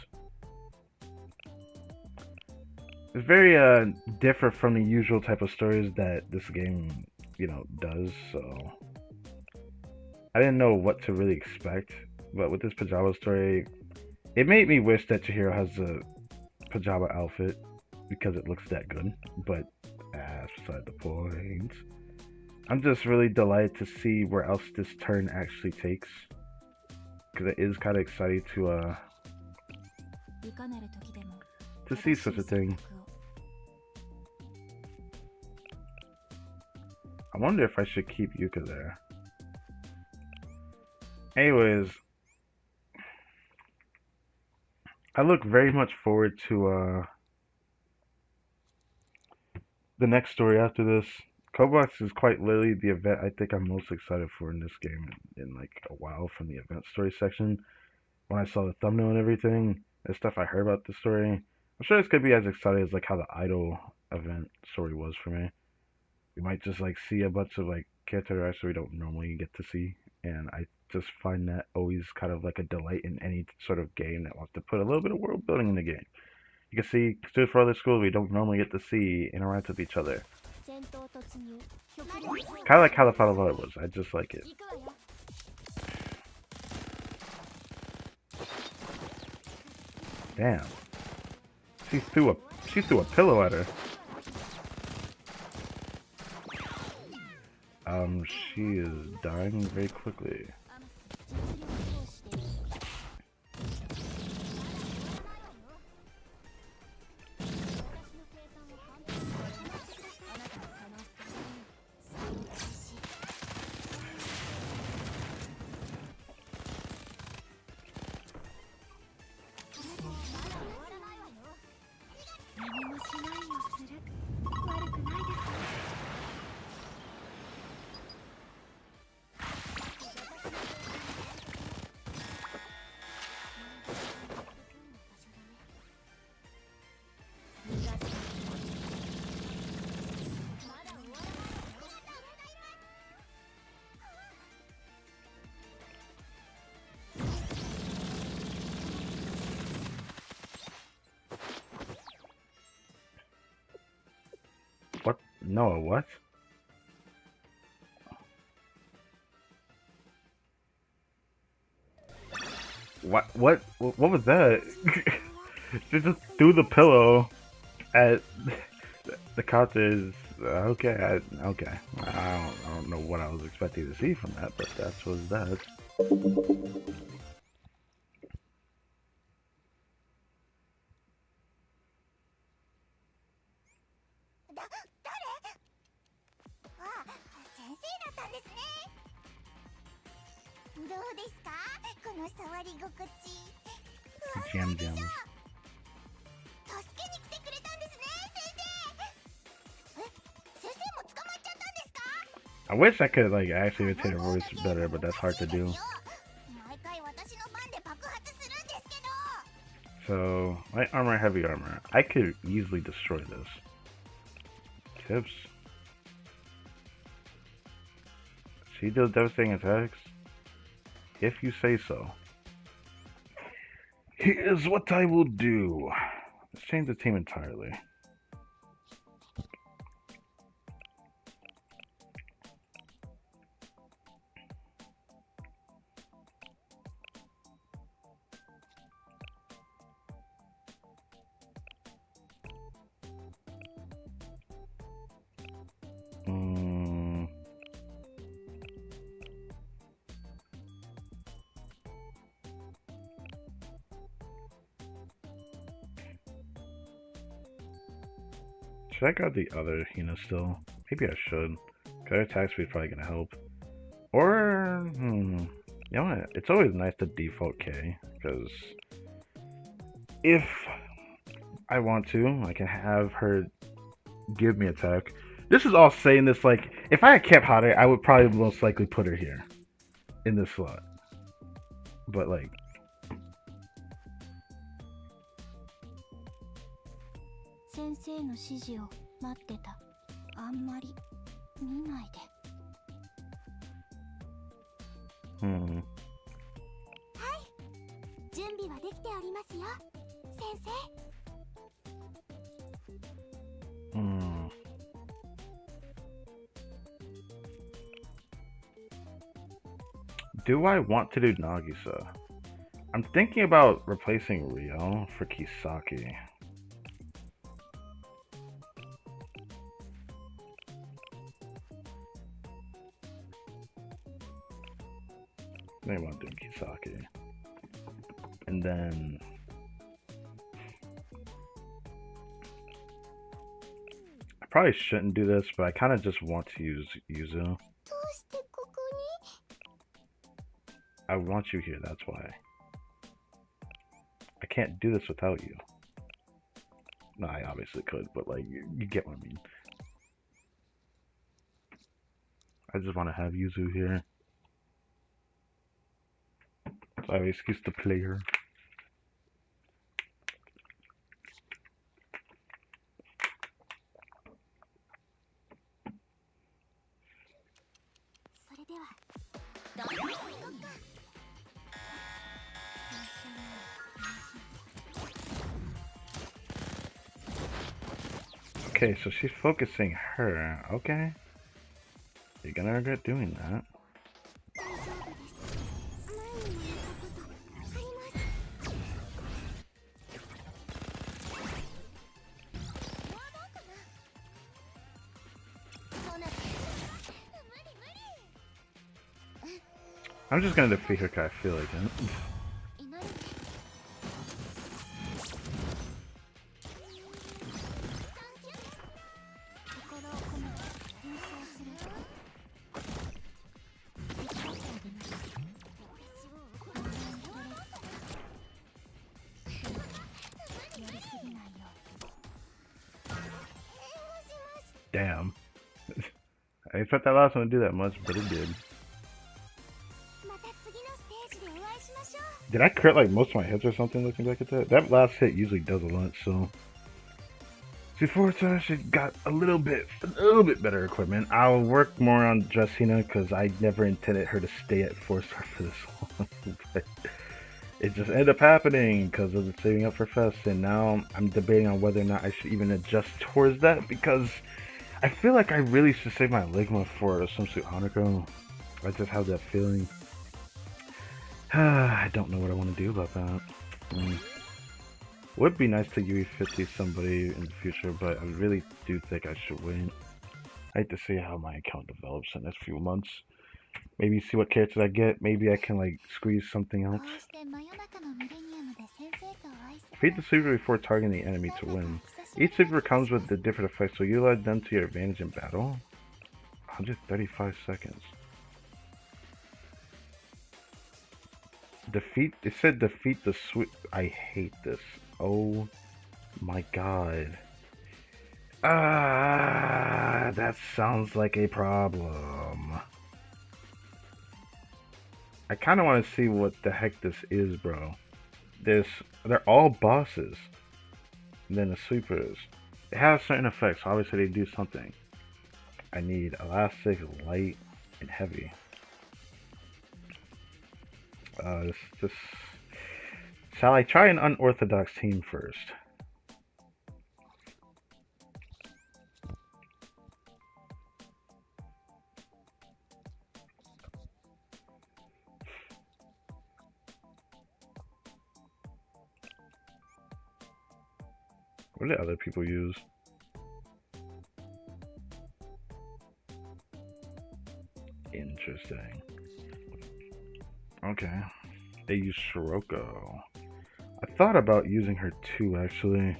A: It's very different from the usual type of stories that this game, does. So I didn't know what to really expect, but with this pajama story, it made me wish that Chihiro has a pajama outfit because it looks that good. But that's beside the point. I'm just really delighted to see where else this turn actually takes, because it is kind of exciting to see such a thing. I wonder if I should keep Yuka there. Anyways, I look very much forward to the next story after this. Kobox is quite literally the event I think I'm most excited for in this game in like a while from the event story section. When I saw the thumbnail and everything, and stuff I heard about the story, I'm sure it's gonna be as exciting as like how the idol event story was for me. We might just like see a bunch of like character interactions we don't normally get to see, and I just find that always kind of like a delight in any sort of game that wants to put a little bit of world building in the game. You can see students from other schools we don't normally get to see interact with each other. Kind of like how the Final Fight was. I just like it. Damn. She threw a pillow at her. She is dying very quickly. What? No, what? What was that? She just threw the pillow at the couches. Okay, okay. I don't know what I was expecting to see from that, but that was that.
C: の触り心地。
A: ジャムジャム。
C: 助けに来てくれたんですね、先生。先生も捕まっちゃったんですか?
A: I wish I could like actually imitate her voice better, but that's hard to do. So, light armor, heavy armor. I could easily destroy this. Tips. She deals devastating attacks? If you say so. Here's what I will do. Let's change the team entirely. Should I grab the other Hina still? Maybe I should. Cause attack speed is probably gonna help. Or, you know what? It's always nice to default K, because if I want to, I can have her give me attack. This is all saying this like, if I had kept Hade, I would probably most likely put her here, in this slot. But like, do I want to do Nagisa? I'm thinking about replacing Ryo for Kisaki. Maybe I'm doing Kisaki. And then I probably shouldn't do this, but I kind of just want to use Yuzu.
C: どうしてここに
A: I want you here, that's why. I can't do this without you. No, I obviously could, but like, you get what I mean. I just want to have Yuzu here. So I have an excuse to play her. Okay, so she's focusing her. Okay. You're gonna regret doing that.
C: そうなる
A: I'm just gonna defeat her because I feel like it.
C: 祈るね
A: Damn. I expect that last one to do that much, but it did.
C: また次のステージでお会いしましょう
A: Did I crit like most of my hits or something looking back at that? That last hit usually does a lot, so. Before she got a little bit better equipment. I'll work more on Dressina because I never intended her to stay at 4-star for this long. But it just ended up happening because of the saving up for Fest, and now I'm debating on whether or not I should even adjust towards that because I feel like I really should save my Ligma for Swimsuit Hanako. I just have that feeling. I don't know what I want to do about that. Would be nice to UE50 somebody in the future, but I really do think I should wait. I hate to see how my account develops in the next few months. Maybe see what characters I get. Maybe I can like squeeze something else.
C: こうして真夜中のミレニアムで先生とお会いする
A: Defeat the sleeper before targeting the enemy to win. Each sleeper comes with the different effects, so utilize them to your advantage in battle. 135 seconds. Defeat. It said defeat the sweep. I hate this. Oh my god. Ah, that sounds like a problem. I kind of want to see what the heck this is, bro. They're all bosses. And then the sweepers. They have certain effects, so obviously they do something. I need elastic, light, and heavy. Shall I try an unorthodox team first? What did other people use? Interesting. Okay. They use Shiroko. I thought about using her too, actually.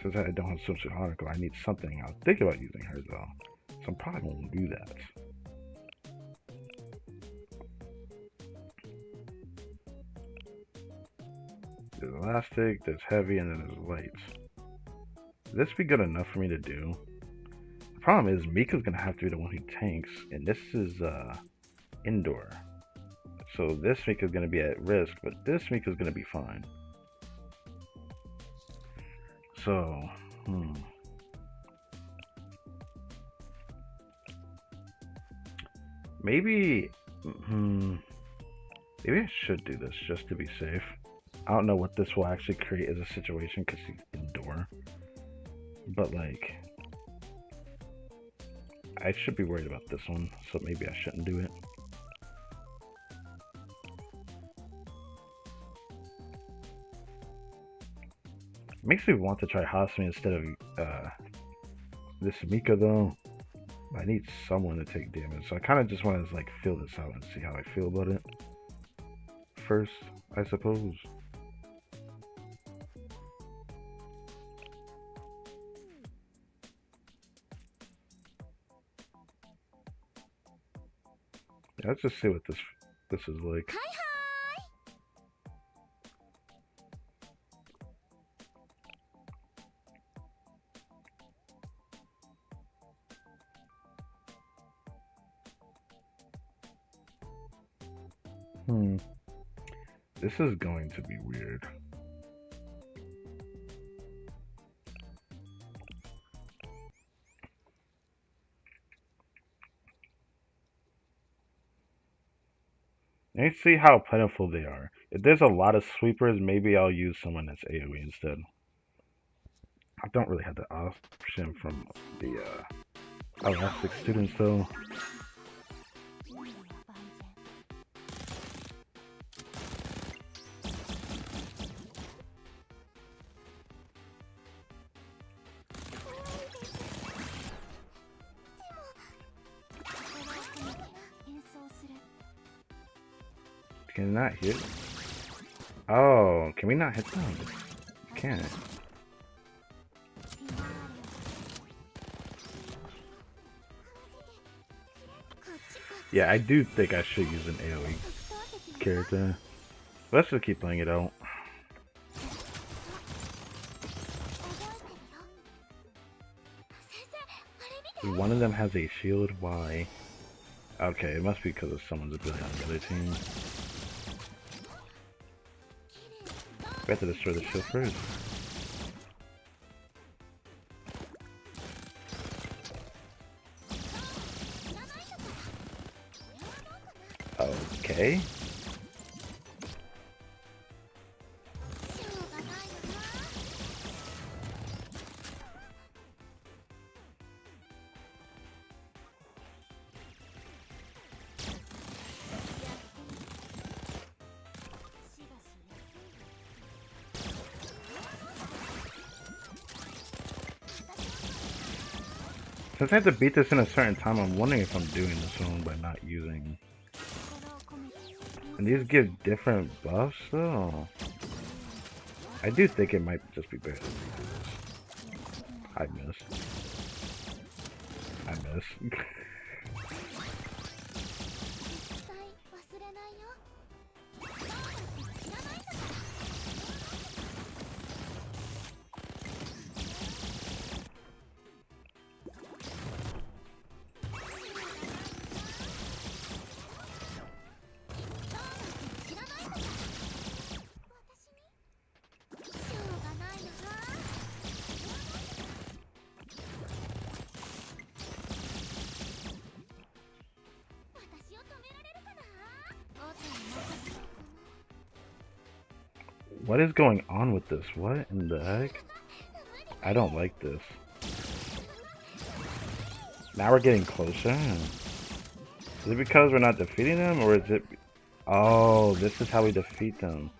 A: Since I don't have Swimsuit Hanako, I need something. I'll think about using her though. So I probably won't do that. There's elastic, there's heavy, and then there's light. Would this be good enough for me to do? The problem is Mika's gonna have to be the one who tanks, and this is indoor. So this Mika's gonna be at risk, but this Mika's gonna be fine. So, maybe, maybe I should do this just to be safe. I don't know what this will actually create as a situation because he's indoor. But like, I should be worried about this one, so maybe I shouldn't do it. Makes me want to try Hasumi instead of this Mika though. I need someone to take damage, so I kind of just want to like feel this out and see how I feel about it first, I suppose. Yeah, let's just see what this is like. This is going to be weird. Let's see how plentiful they are. If there's a lot of sweepers, maybe I'll use someone that's AoE instead. I don't really have the option from the elastic students though. Can not hit? Oh, can we not hit them? Can't. Yeah, I do think I should use an AoE character. Let's just keep playing it out. One of them has a shield. Why? Okay, it must be because of someone's ability on the other team. We have to destroy the shield first. Okay. Since I have to beat this in a certain time, I'm wondering if I'm doing this wrong by not using... And these give different buffs though. I do think it might just be better to do this. I missed. I missed. What is going on with this? What in the heck? I don't like this. Now we're getting closer. Is it because we're not defeating them, or is it... Oh, this is how we defeat them.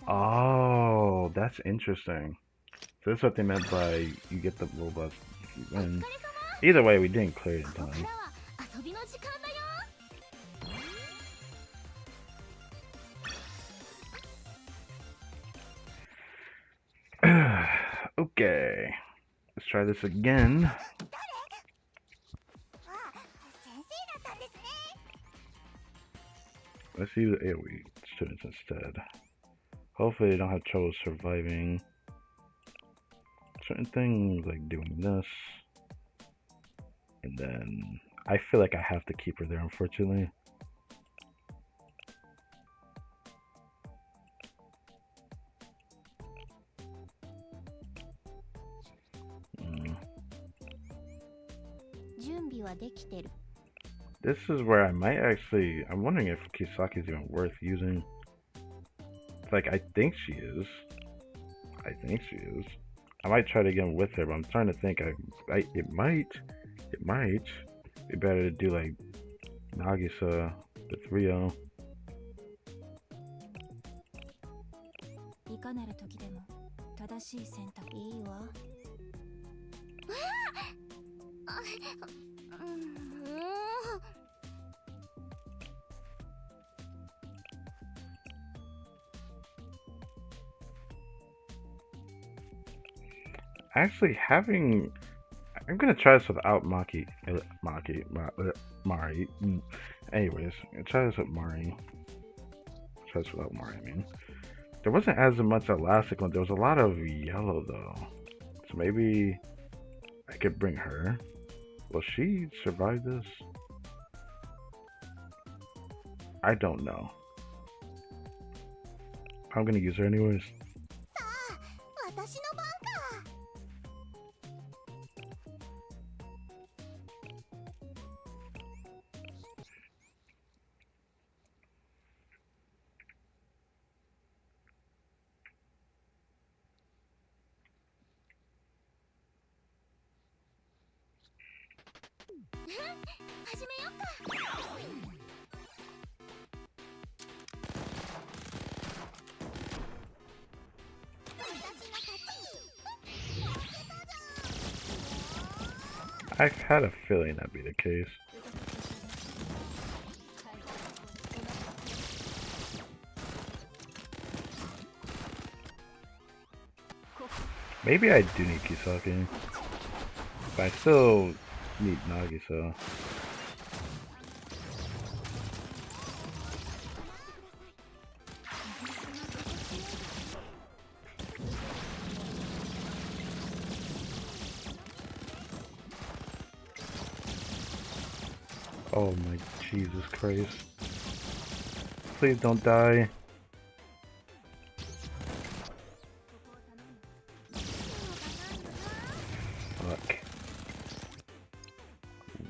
A: Oh, that's interesting. So that's what they meant by you get the robots. And either way, we didn't clear it in time. Okay, let's try this again. Let's use AoE students instead. Hopefully they don't have trouble surviving certain things, like doing this. And then I feel like I have to keep her there, unfortunately. This is where I might actually... I'm wondering if Kisaki is even worth using. Like, I think she is. I think she is. I might try it again with her, but I'm trying to think. It might be better to do like Nagisa, the 3-0. Actually, I'm gonna try this without Mari. Anyways, I'm gonna try this with Mari. Try this without Mari, I mean. There wasn't as much elastic one. There was a lot of yellow though. So maybe I could bring her. Will she survive this? I don't know. I'm gonna use her anyways.
C: さあ、私の番か。始めようか。私の勝ち。
A: I had a feeling that'd be the case. Maybe I do need Kisaki, but I still need Nagisa. Oh my Jesus Christ. Please don't die. Fuck.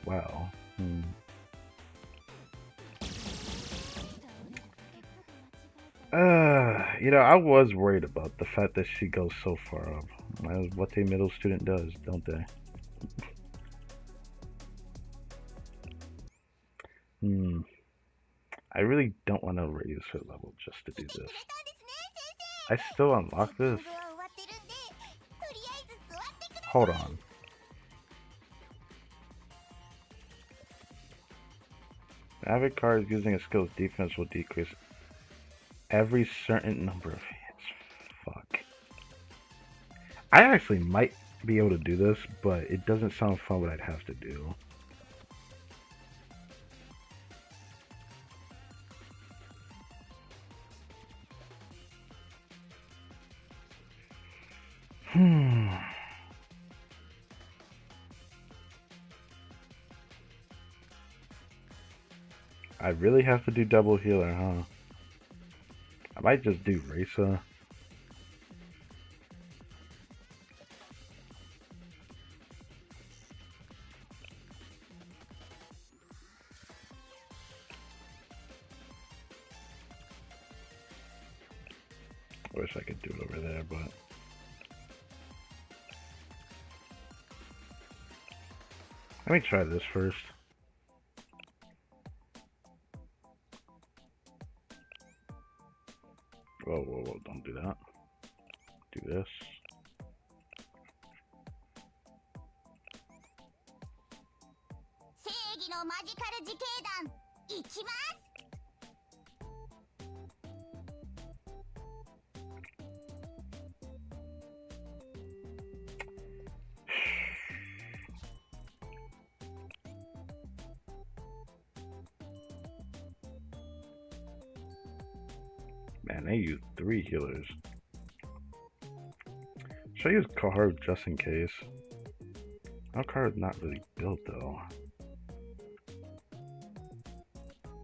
A: Wow. I was worried about the fact that she goes so far up. That's what a middle student does, don't they? I really don't want to raise her level just to do this. I still unlock this? Hold on. Avid cards using a skill's defense will decrease every certain number of hits. Fuck. I actually might be able to do this, but it doesn't sound fun what I'd have to do. I really have to do double healer, huh? I might just do Risa. I wish I could do it over there, but... Let me try this first. Whoa, whoa, whoa, don't do that. Do this. Man, they use 3 healers. Should I use Kaharu just in case? Our card is not really built though.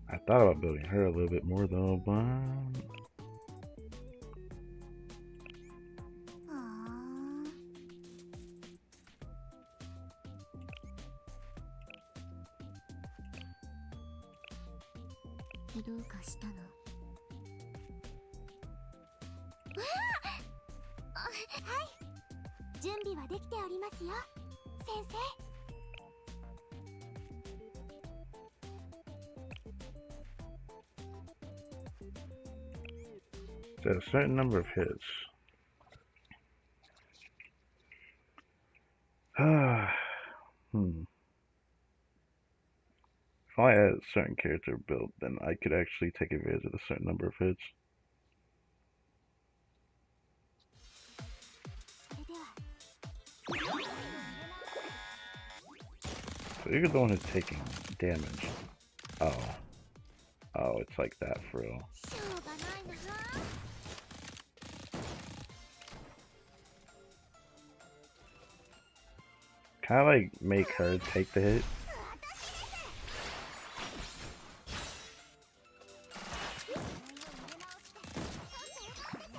A: I thought about building her a little bit more though, but... There's a certain number of hits. If I had a certain character built, then I could actually take advantage of a certain number of hits.
C: それでは
A: So you're the one who's taking damage. Oh. Oh, it's like that for real.
C: しょうがないな。
A: Kind of like make her take the hit.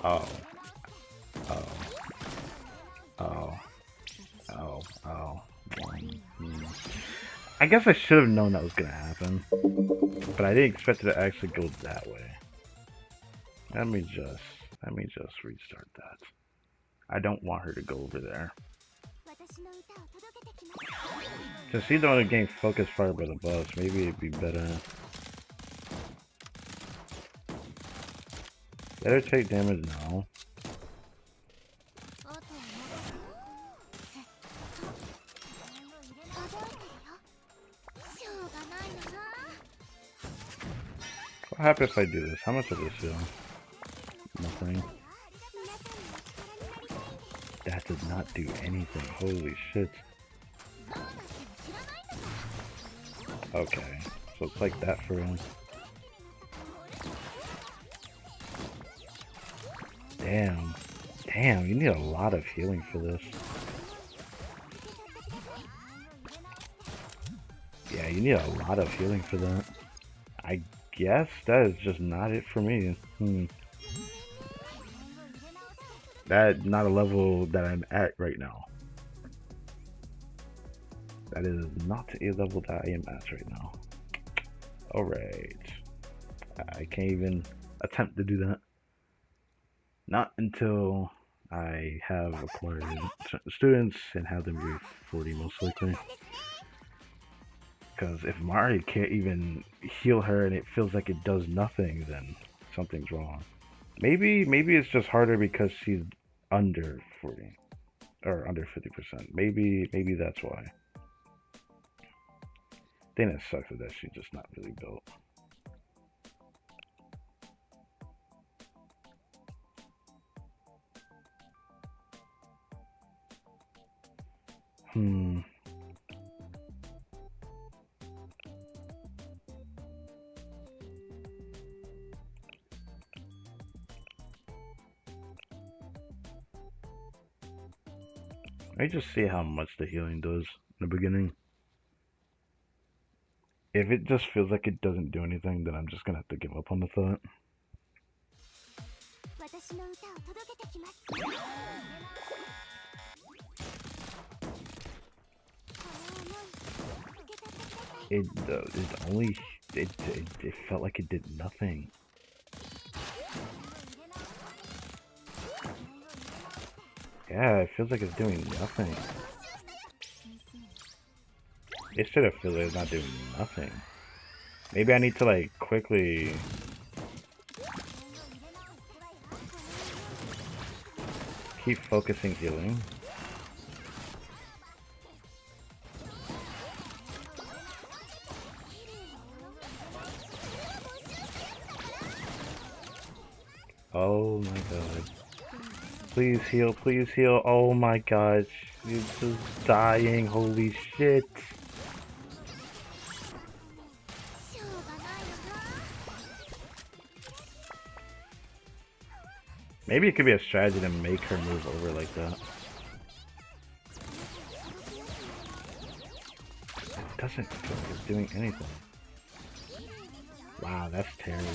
A: Oh. Oh. Oh. Oh. Oh. I guess I should have known that was gonna happen. But I didn't expect it to actually go that way. Let me just restart that. I don't want her to go over there.
C: 私の歌を届けてきます。
A: Since she's the one getting focus fire by the boss, maybe it'd be better. Let her take damage now.
C: あとはずっと届いてるよ。しょうがないな。
A: What happens if I do this? How much of this do? Nothing.
C: 皆さんの力になりたいんです。
A: That did not do anything. Holy shit.
C: どうなっても知らないんだから。
A: Okay. So it's like that for him. Damn. Damn, you need a lot of healing for this. Yeah, you need a lot of healing for that. I guess that is just not it for me. That's not a level that I'm at right now. That is not a level that I am at right now. Alright. I can't even attempt to do that. Not until I have acquired students and have them be 40 most likely. Because if Mari can't even heal her and it feels like it does nothing, then something's wrong. Maybe it's just harder because she's under 40 or under 50%. Maybe that's why. Then it sucks that she's just not really built. Let me just see how much the healing does in the beginning. If it just feels like it doesn't do anything, then I'm just gonna have to give up on the thought.
C: 私の歌を届けてきます。
A: It felt like it did nothing. Yeah, it feels like it's doing nothing. It should have felt like it's not doing nothing. Maybe I need to like quickly keep focusing healing. Oh my god. Please heal, please heal. Oh my god. She's just dying. Holy shit. Maybe it could be a strategy to make her move over like that. It doesn't feel like it's doing anything. Wow, that's terrible.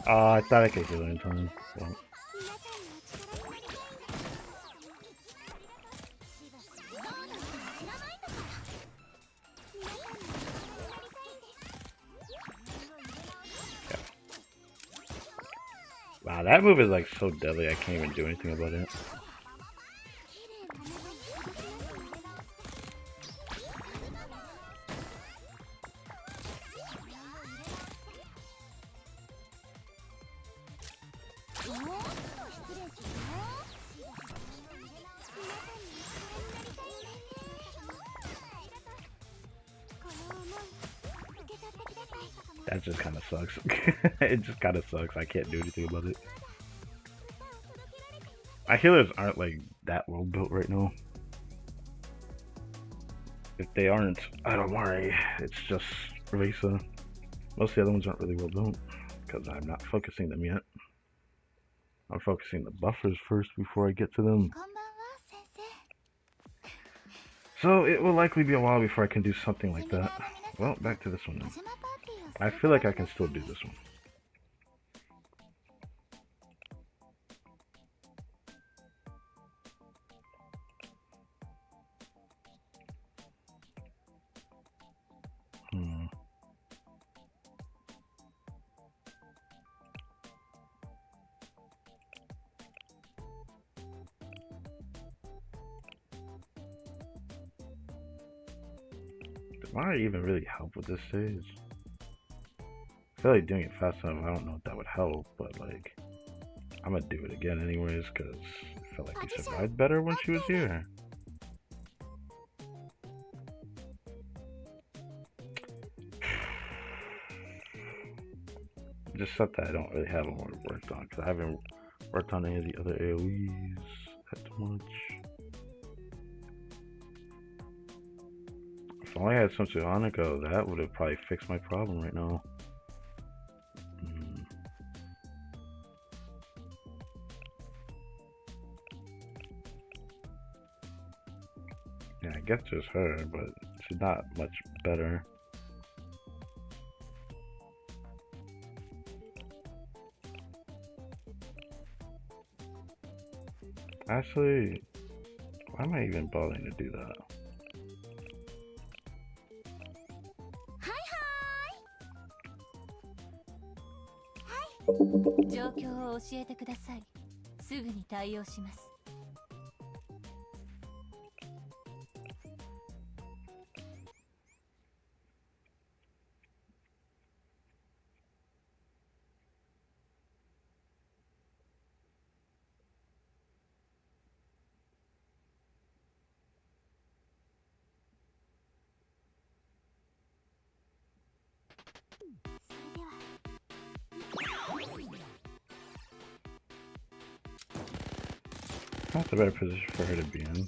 A: Oh, I thought I could heal in time. Well. Wow, that move is like so deadly, I can't even do anything about it. That just kind of sucks. It just kind of sucks. I can't do anything about it. My healers aren't like that well built right now. If they aren't, I don't worry. It's just Risa. Most of the other ones aren't really well built because I'm not focusing them yet. I'm focusing the buffers first before I get to them.
C: こんばんは先生
A: So it will likely be a while before I can do something
C: セ
A: like
C: ミナー
A: that.
C: の皆さ
A: Well,
C: んと
A: back to this one
C: パ
A: then.
C: ジャマパーティーをす
A: I
C: る
A: feel
C: つも
A: like
C: り
A: I
C: だ
A: can
C: った
A: still
C: ん
A: do
C: です
A: this one. Hmm. Might I even really help with this stage? I feel like doing it fast enough, I don't know if that would help, but like, I'm gonna do it again anyways, because I felt like we survived better when she was here. Just stuff that I don't really have a lot of work on, because I haven't worked on any of the other AoEs that much. If only I had some Suhanika, that would have probably fixed my problem right now. Yeah, I guess just her, but she's not much better. Actually, why am I even bothering to do that?
C: 状況を教えてくださいすぐに対応します
A: That's a better position for her to be in.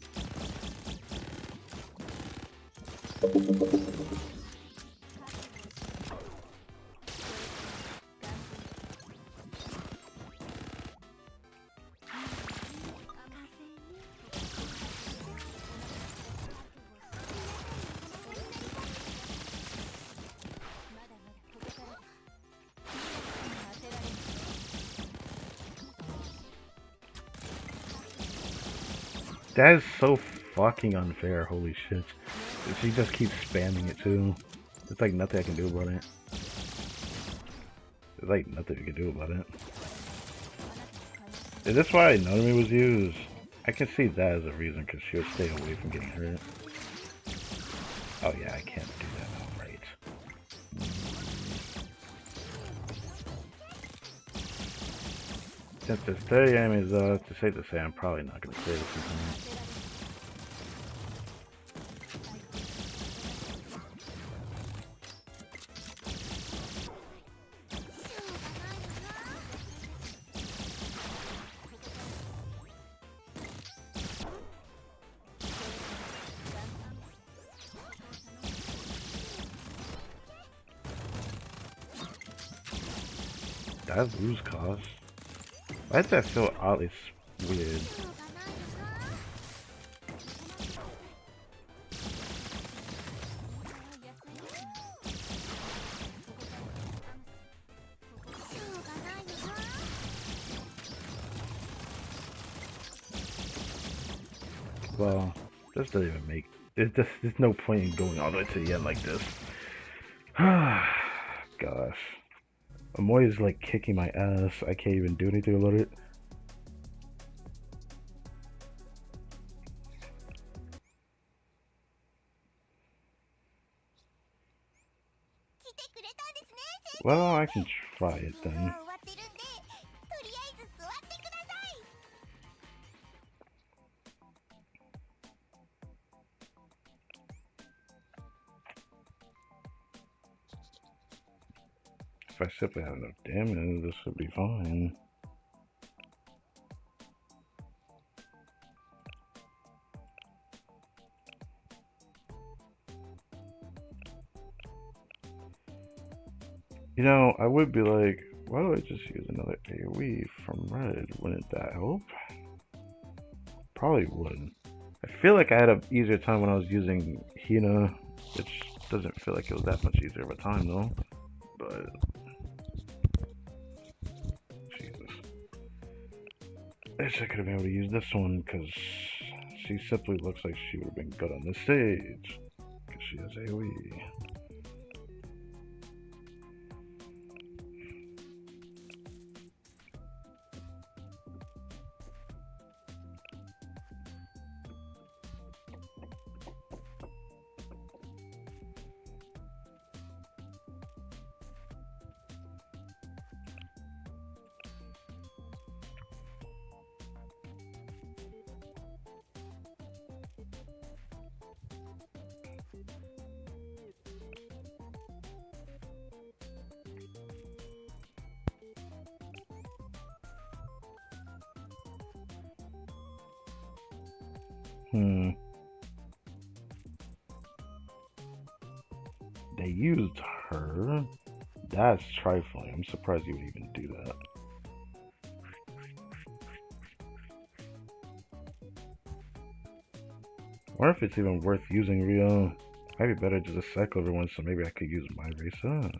A: That is so fucking unfair, holy shit. She just keeps spamming it too. There's like nothing I can do about it. There's like nothing you can do about it. Is this why Nanami was used? I can see that as a reason, because she would stay away from getting hurt. Oh yeah, I can't do that now, right. Since there's 30 enemies though, it's safe to say I'm probably not going to save this one. That's lose cost. Why does that feel oddly weird? Well, this doesn't even make. There's no point in going all the way to the end like this. Gosh. Amoy's like kicking my ass. I can't even do anything about it. Well, I can try it then. If I simply have enough damage, this should be fine. You know, I would be like, why do I just use another AoE from red? Wouldn't that help? Probably would. I feel like I had an easier time when I was using Hina, which doesn't feel like it was that much easier of a time though. But Jesus, I wish I could have been able to use this one because she simply looks like she would have been good on this stage because she has AoE. They used her? That's trifling. I'm surprised you would even do that. I wonder if it's even worth using Rio. Might be better to just cycle everyone so maybe I could use my racer.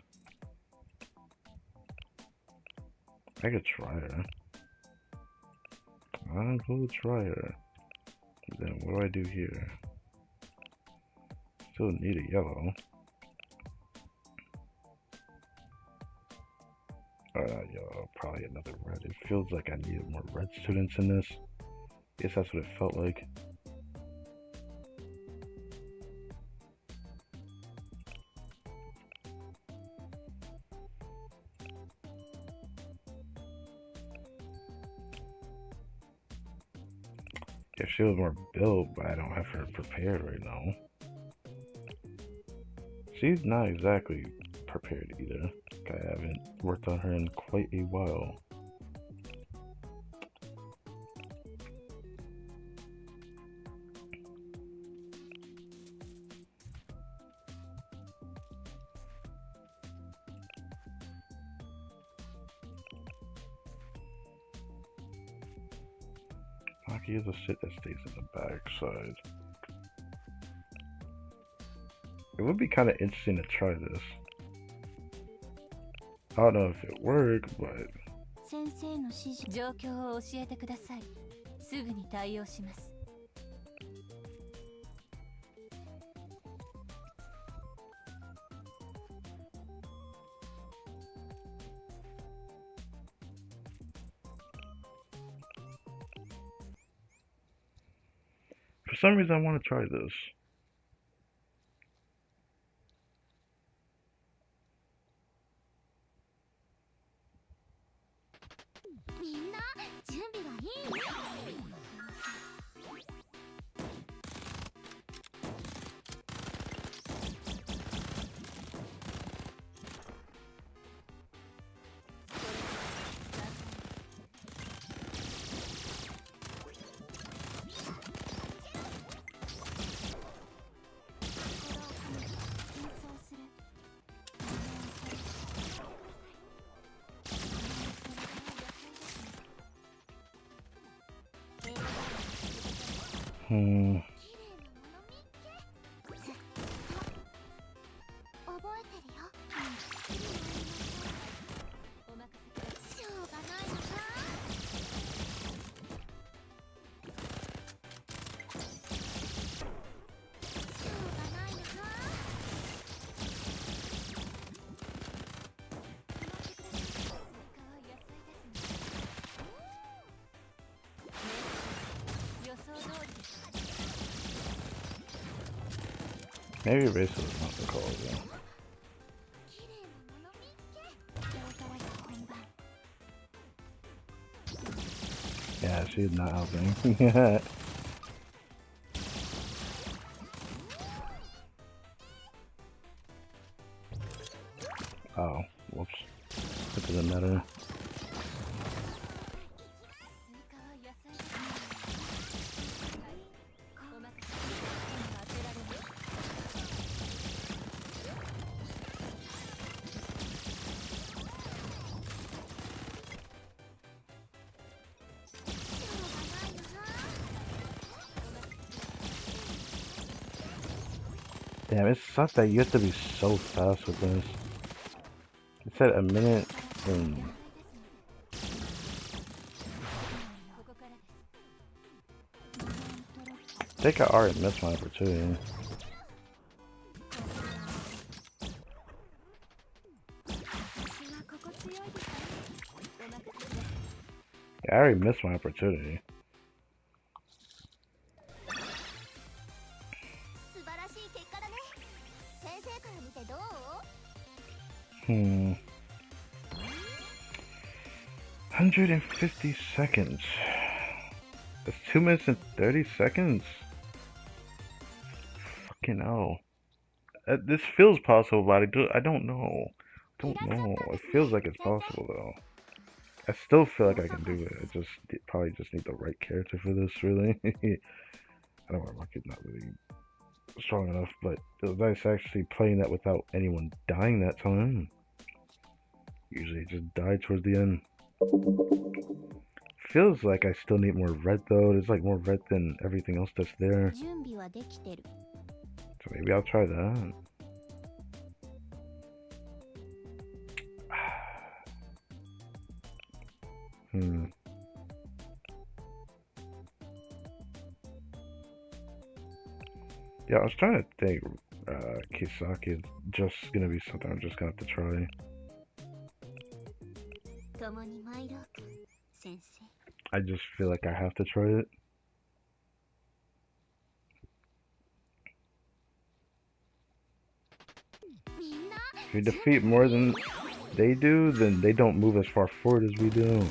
A: I could try her. I'm going to try her. Then what do I do here? Still need a yellow. Yellow, probably another red. It feels like I needed more red students in this. Guess that's what it felt like. If she was more built, but I don't have her prepared right now. She's not exactly prepared either. I haven't worked on her in quite a while. Hockey is a shit that stays in the backside. It would be kind of interesting to try this. I don't know if it worked, but
C: 先生の指示状況を教えてください。すぐに対応します。
A: for some reason I want to try this.
C: みんな準備はいい？
A: Hmm.
C: 覚えてるよ。お任せください。しょうがないのか。しょうがないのか。待ってください。スイカは野菜ですね。予想通りです。
A: Maybe racer is not the call though. Yeah, she's not helping. Oh, whoops. doesn't matter. Damn, it sucks that you have to be so fast with this. It said a minute and I think I already missed my opportunity. Yeah, I already missed my opportunity. Hmm. 150 seconds. That's 2 minutes and 30 seconds. Fucking hell. This feels possible, but I don't know. Don't know. It feels like it's possible though. I still feel like I can do it. I just probably just need the right character for this, really. I don't know, my kid's not really strong enough, but it was nice actually playing that without anyone dying that time. Usually it just died towards the end. Feels like I still need more red though. There's like more red than everything else that's there. So maybe I'll try that. Yeah, I was trying to think Kisaki is just gonna be something I'm just gonna have to try. I just feel like I have to try it. If you defeat more than they do, then they don't move as far forward as we do.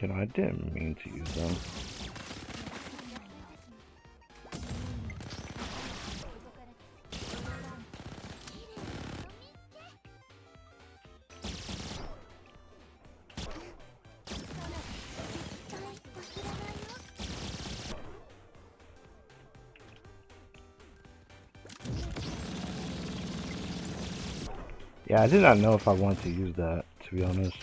A: You know, I didn't mean to use them. Yeah, I did not know if I wanted to use that, to be honest.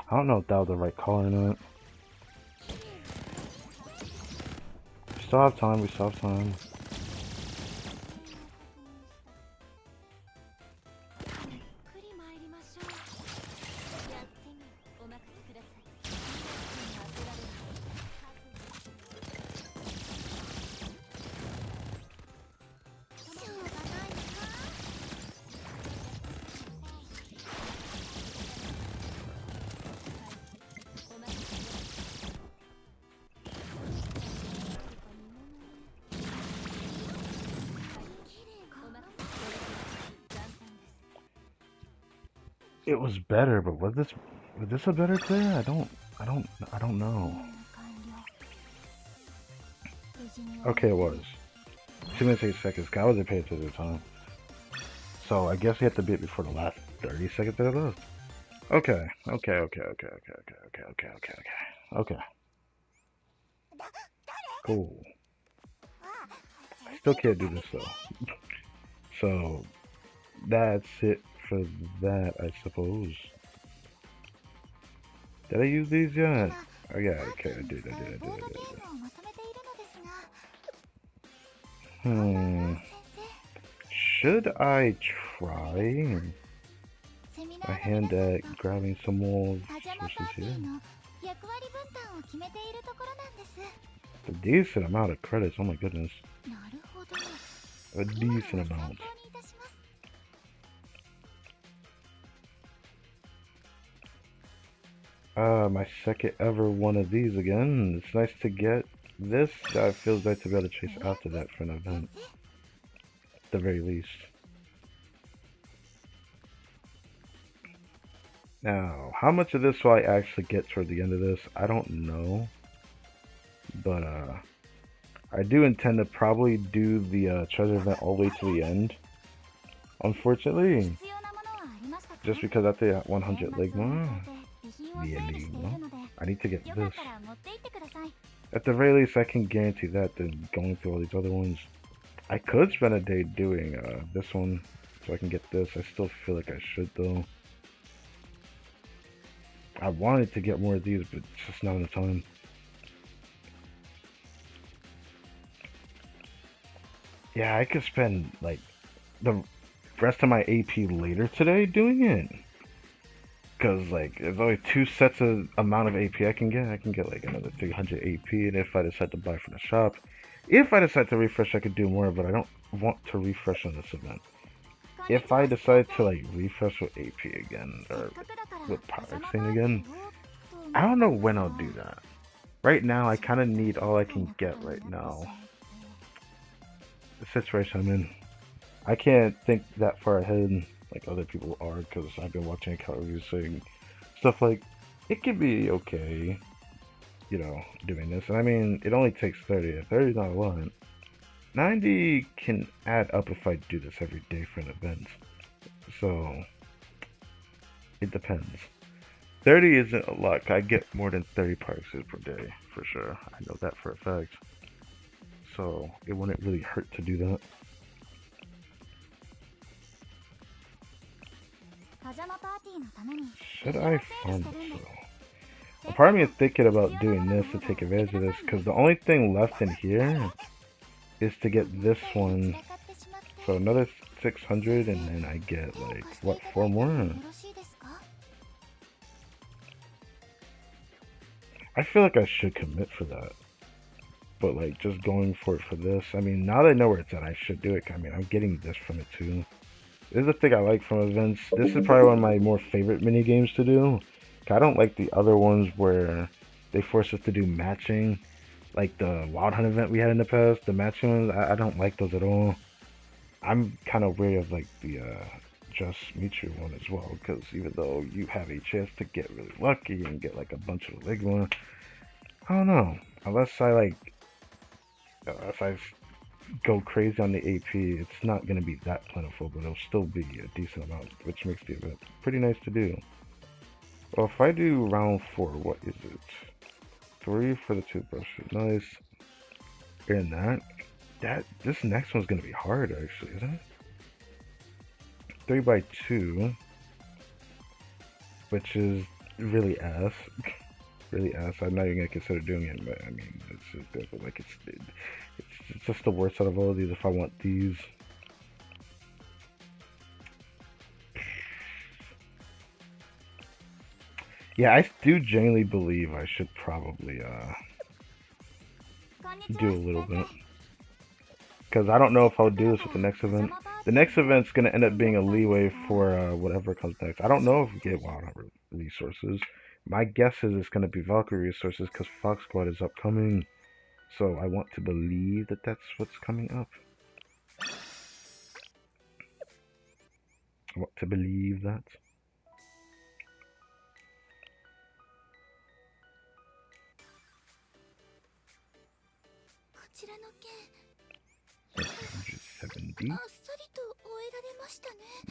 A: I don't know if that was the right call or not. We still have time, we still have time. It was better, but was this a better clear? I don't know. Okay, it was. 2 minutes 8 seconds. I wasn't paying attention to the time. So I guess we have to beat before the last 30 seconds that are left. Okay. Okay. Cool. I still can't do this though. So that's it for that, I suppose. Did I use these yet? Oh yeah, okay, I did. Should I try? my hand at grabbing some more
C: パジャマパ
A: resources
C: ーティ
A: here.
C: ーの役割分担を決めているところなんです。
A: A decent amount of credits, oh my goodness.
C: なるほど。
A: A
C: 今のは
A: decent
C: 参
A: amount.
C: 考にいたします。
A: My second ever one of these again. It's nice to get this. It feels nice to be able to chase after that for an event. At the very least. Now, how much of this will I actually get toward the end of this? I don't know. But, I do intend to probably do the treasure event all the way to the end. Unfortunately.
C: 必要なものはありましたか？
A: Just because at the 100
C: 年末を
A: Ligma,
C: 迎えて備品を整理しているので、
A: I need to get
C: よかっ
A: this.
C: たら持って行ってください。
A: At the very least, I can guarantee that than going through all these other ones. I could spend a day doing this one so I can get this. I still feel like I should though. I wanted to get more of these, but it's just not enough time. Yeah, I could spend like the rest of my AP later today doing it. Cause like there's only 2 sets of amount of AP I can get. I can get like another 300 AP, and if I decide to buy from the shop, if I decide to refresh, I could do more. But I don't want to refresh on this event. If I decide to like refresh with AP again or with Backseating again, I don't know when I'll do that. Right now, I kind of need all I can get right now. The situation I'm in, I can't think that far ahead like other people are, because I've been watching account reviews saying stuff like it could be okay, you know, doing this. And I mean, it only takes 30. 30 is not a lot. 90 can add up if I do this every day for an event. So it depends. 30 isn't a lot. I get more than 30 parks per day for sure. I know that for a fact. So it wouldn't really hurt to do that.
C: パジャマパーティーのために
A: Should I farm this though? A part of me is thinking about doing this to take advantage of this, because the only thing left in here is to get this one. So another 600, and then I get like, what, 4 more? I feel like I should commit for that. But like just going for it for this, I mean, now that I know where it's at, I should do it. I mean, I'm getting this from it too. This is the thing I like from events. This is probably one of my more favorite mini games to do. I don't like the other ones where they force us to do matching, like the Wild Hunt event we had in the past. The matching ones, I don't like those at all. I'm kind of wary of like the Just Meet You one as well, because even though you have a chance to get really lucky and get like a bunch of Ligma, I don't know. Unless I go crazy on the AP, it's not going to be that plentiful, but it'll still be a decent amount, which makes the event pretty nice to do. Well, if I do round 4, what is it? 3 for the toothbrushes, nice. And this next one's going to be hard actually, isn't it? 3 by 2, which is really ass. Really ass. I'm not even going to consider doing it, but I mean, it's just like it's just the worst out of all of these if I want these. Yeah, I do genuinely believe I should probably do a little bit. Because I don't know if I'll do this with the next event. The next event's going to end up being a leeway for whatever comes next. I don't know if we get Wild Hunt resources. My guess is it's going to be Valkyrie resources because Fox Squad is upcoming. So I want to believe that that's what's coming up. I want to believe that.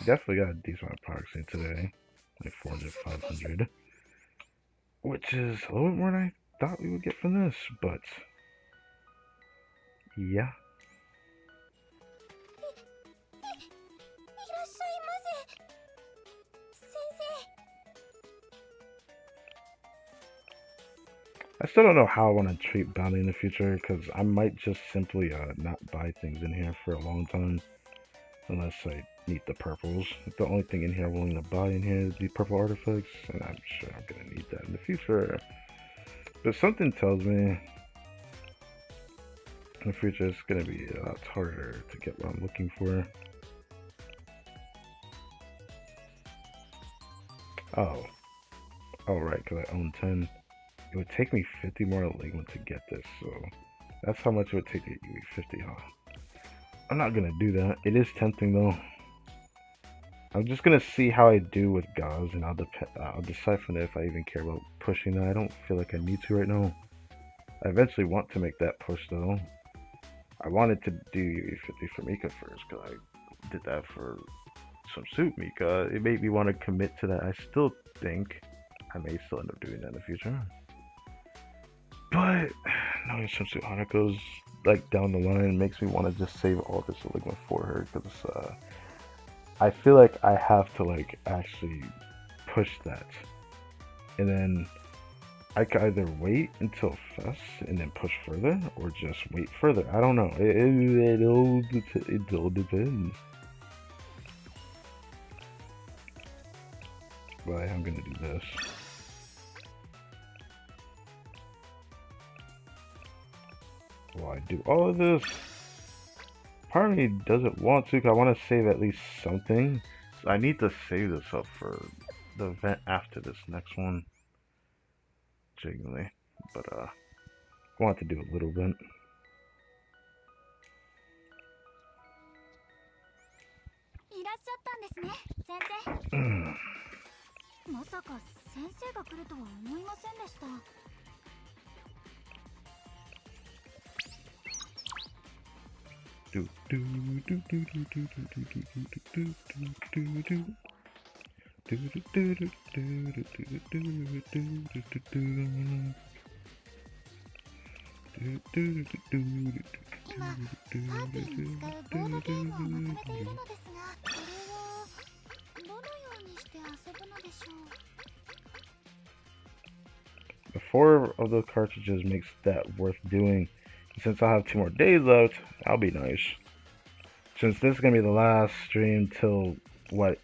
A: Definitely got a decent amount of products in today. Like 400, 500. Which is a little bit more than I thought we would get from this, but yeah. I still don't know how I want to treat bounty in the future, because I might just simply not buy things in here for a long time. Unless I need the purples. The only thing in here I'm willing to buy in here is the purple artifacts, and I'm sure I'm gonna need that in the future. But something tells me in the future it's gonna be a lot harder to get what I'm looking for. Oh. Oh, right, because I own 10. It would take me 50 more Ligma to get this, so that's how much it would take to give me 50, huh? I'm not gonna do that. It is tempting, though. I'm just gonna see how I do with Gauze, and I'll decide from there if I even care about pushing that. I don't feel like I need to right now. I eventually want to make that push, though. I wanted to do 50 for Mika first, because I did that for some suit Mika. It made me want to commit to that. I still think I may still end up doing that in the future. But knowing some suit Hanako's like down the line makes me want to just save all this Ligma for her, because I feel like I have to like actually push that, and then I could either wait until Fest and then push further, or just wait further. I don't know. It all depends. But I am gonna do this. Well, I do all of this. Part of me doesn't want to, because I want to save at least something. So I need to save this up for the event after this next one. Genuinely. But, I want to do a little bit.
C: いらっしゃったんですね、先生。まさか先生が来るとは思いませんでした。今、パーティーに使うボードゲームをまとめているのですが、これをどのようにして遊ぶのでしょう。
A: The 4 of those cartridges makes that worth doing. Since I have 2 more days left, I'll be nice. Since this is going to be the last stream till what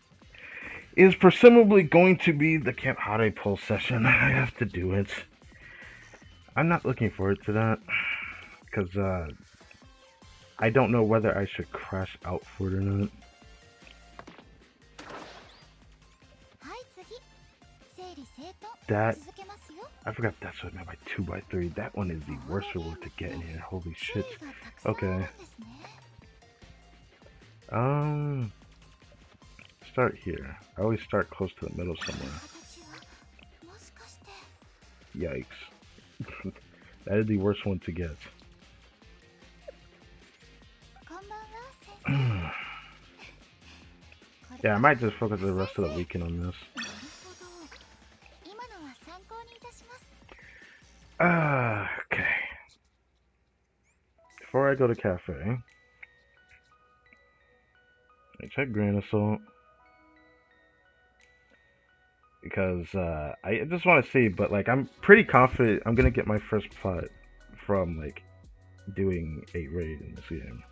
A: is presumably going to be the Camp Hare poll session, I have to do it. I'm not looking forward to that, because I don't know whether I should crash out for it or not. That, I forgot that's what I meant by 2x3. That one is the worst reward to get in here. Holy shit. Okay. Start here. I always start close to the middle somewhere. Yikes. That is the worst one to get. Yeah, I might just focus the rest of the weekend on this. Okay. Before I go to cafe, I check grain of salt. Because I just want to see, but like I'm pretty confident I'm gonna get my first pot from like doing 8 raid in this game.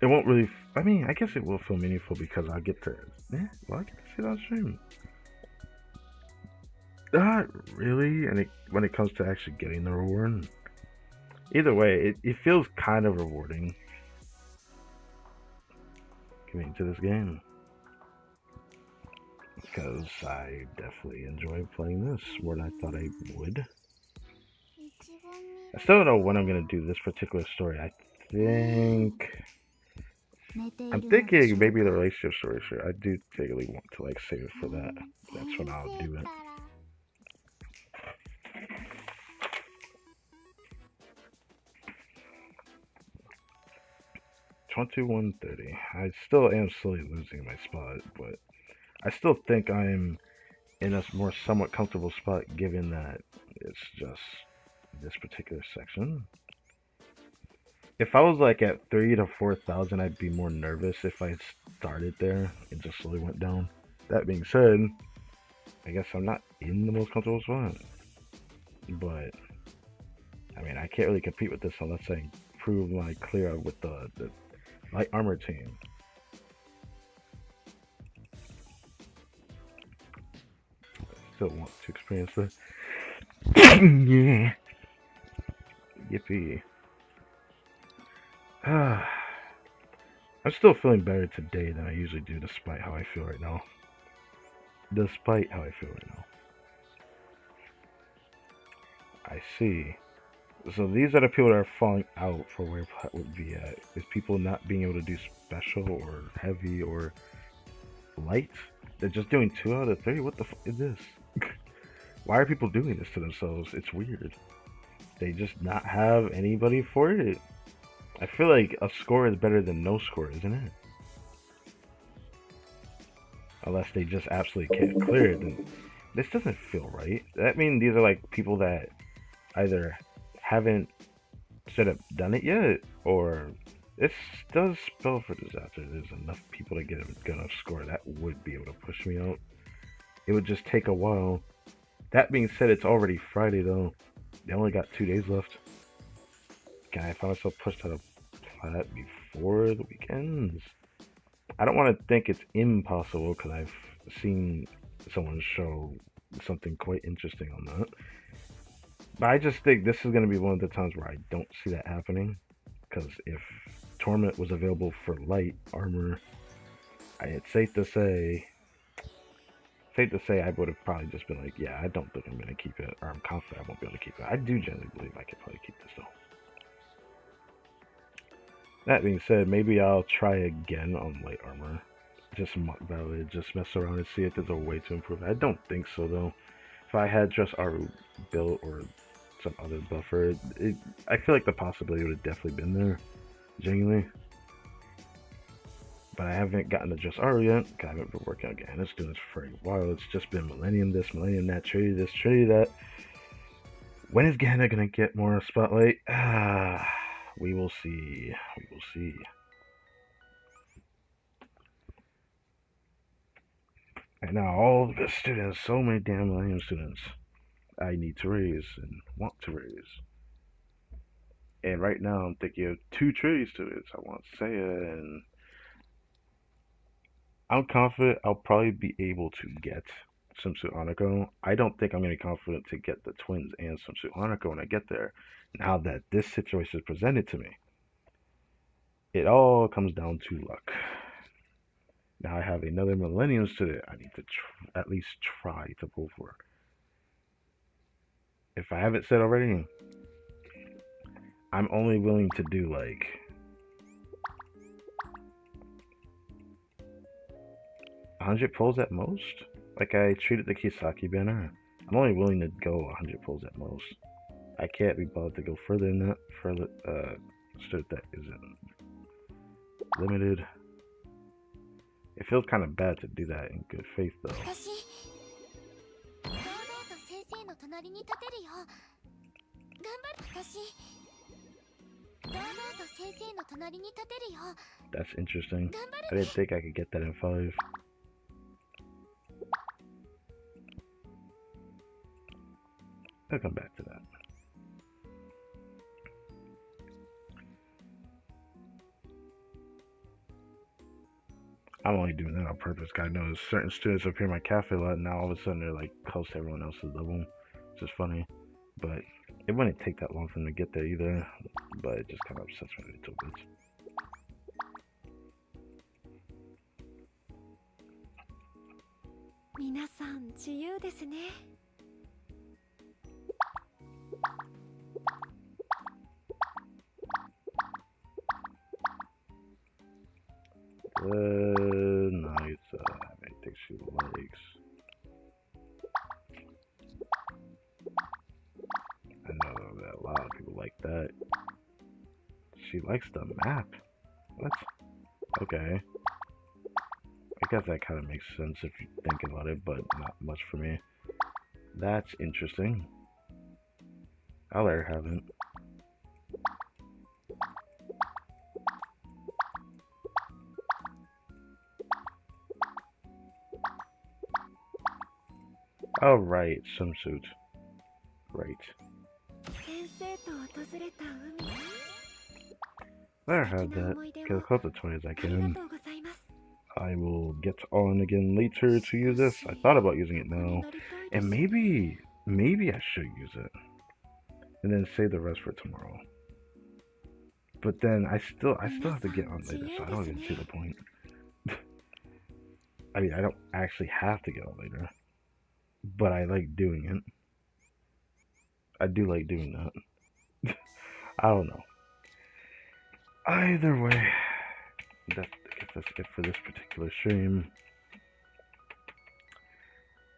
A: It won't really. I mean, I guess it will feel meaningful because I get to. Well, I get to see it on stream. Not really, and when it comes to actually getting the reward. Either way, it feels kind of rewarding coming to this game. Because I definitely enjoy playing this more than I thought I would. I still don't know when I'm going to do this particular story. I'm thinking maybe the relationship story. Sure, I do really want to like save it for that. That's when I'll do it. $21.30. I still am slowly losing my spot, but I still think I'm in a more somewhat comfortable spot given that it's just this particular section. If I was like at 3,000 to 4,000, I'd be more nervous if I started there and just slowly went down. That being said, I guess I'm not in the most comfortable spot. But, I mean, I can't really compete with this unless I prove my clear with the Light armor team. Still want to experience this. Yeah. Yippee. I'm still feeling better today than I usually do, despite how I feel right now. Despite how I feel right now. I see. So these are the people that are falling out for where Putt would be at. Is people not being able to do special or heavy or light? They're just doing 2 out of 3? What the fuck is this? Why are people doing this to themselves? It's weird. They just not have anybody for it. I feel like a score is better than no score, isn't it? Unless they just absolutely can't clear it, then this doesn't feel right. That means these are like people that either haven't straight up done it yet, or this does spell for disaster. There's enough people to get a good enough score that would be able to push me out. It would just take a while. That being said, it's already Friday though. They only got 2 days left. Can I find myself pushed out of plat before the weekends? I don't want to think it's impossible because I've seen someone show something quite interesting on that. But I just think this is going to be one of the times where I don't see that happening. Because if Torment was available for light armor, it's safe to say I would have probably just been like, yeah, I don't think I'm going to keep it. Or I'm confident I won't be able to keep it. I do generally believe I could probably keep this though. That being said, maybe I'll try again on light armor. Just mock battle it, just mess around and see if there's a way to improve it. I don't think so though. If I had just Aru built or some other buffer, I feel like the possibility would have definitely been there, genuinely. But I haven't gotten to just Aru yet. I haven't been working on getting this doing this for a while. It's just been Millennium this, Millennium that, Trinity this, Trinity that. When is Ganon gonna get more spotlight? We will see. We will see. And now all the students, so many damn Millennium students, I need to raise and want to raise. And right now I'm thinking of 2 Trinity students. I want to say it, and I'm confident I'll probably be able to get Swimsuit Hanako. I don't think I'm going to be confident to get the twins and Swimsuit Hanako when I get there. Now that this situation is presented to me, it all comes down to luck. Now I have another Millennium student I need to at least try to pull for. If I haven't said already, I'm only willing to do like 100 pulls at most. Like I treated the Kisaki banner. I'm only willing to go 100 pulls at most. I can't be bothered to go further than that. Further, student that isn't limited. It feels kind of bad to do that in good faith, though. That's interesting. I didn't think I could get that in 5. I'll come back to that. I'm only doing that on purpose. God knows certain students appear in my cafe a lot, and now all of a sudden they're like close to everyone else's level. It's just funny. But it wouldn't take that long for them to get there either. But it just kind of upsets me a little bit. Nice. It takes you legs. I know that a lot of people like that. She likes the map. What? Okay. I guess that kind of makes sense if you think about it, but not much for me. That's interesting. I'll let her have it. Oh, right, swimsuit. Right. Let her have that. Get as close to 20 as I can. I will get on again later to use this. I thought about using it now. And maybe I should use it. And then save the rest for tomorrow. But then I still have to get on later, so I don't even see the point. I mean, I don't actually have to get on later. But I like doing it. I do like doing that. I don't know. Either way, that's it for this particular stream.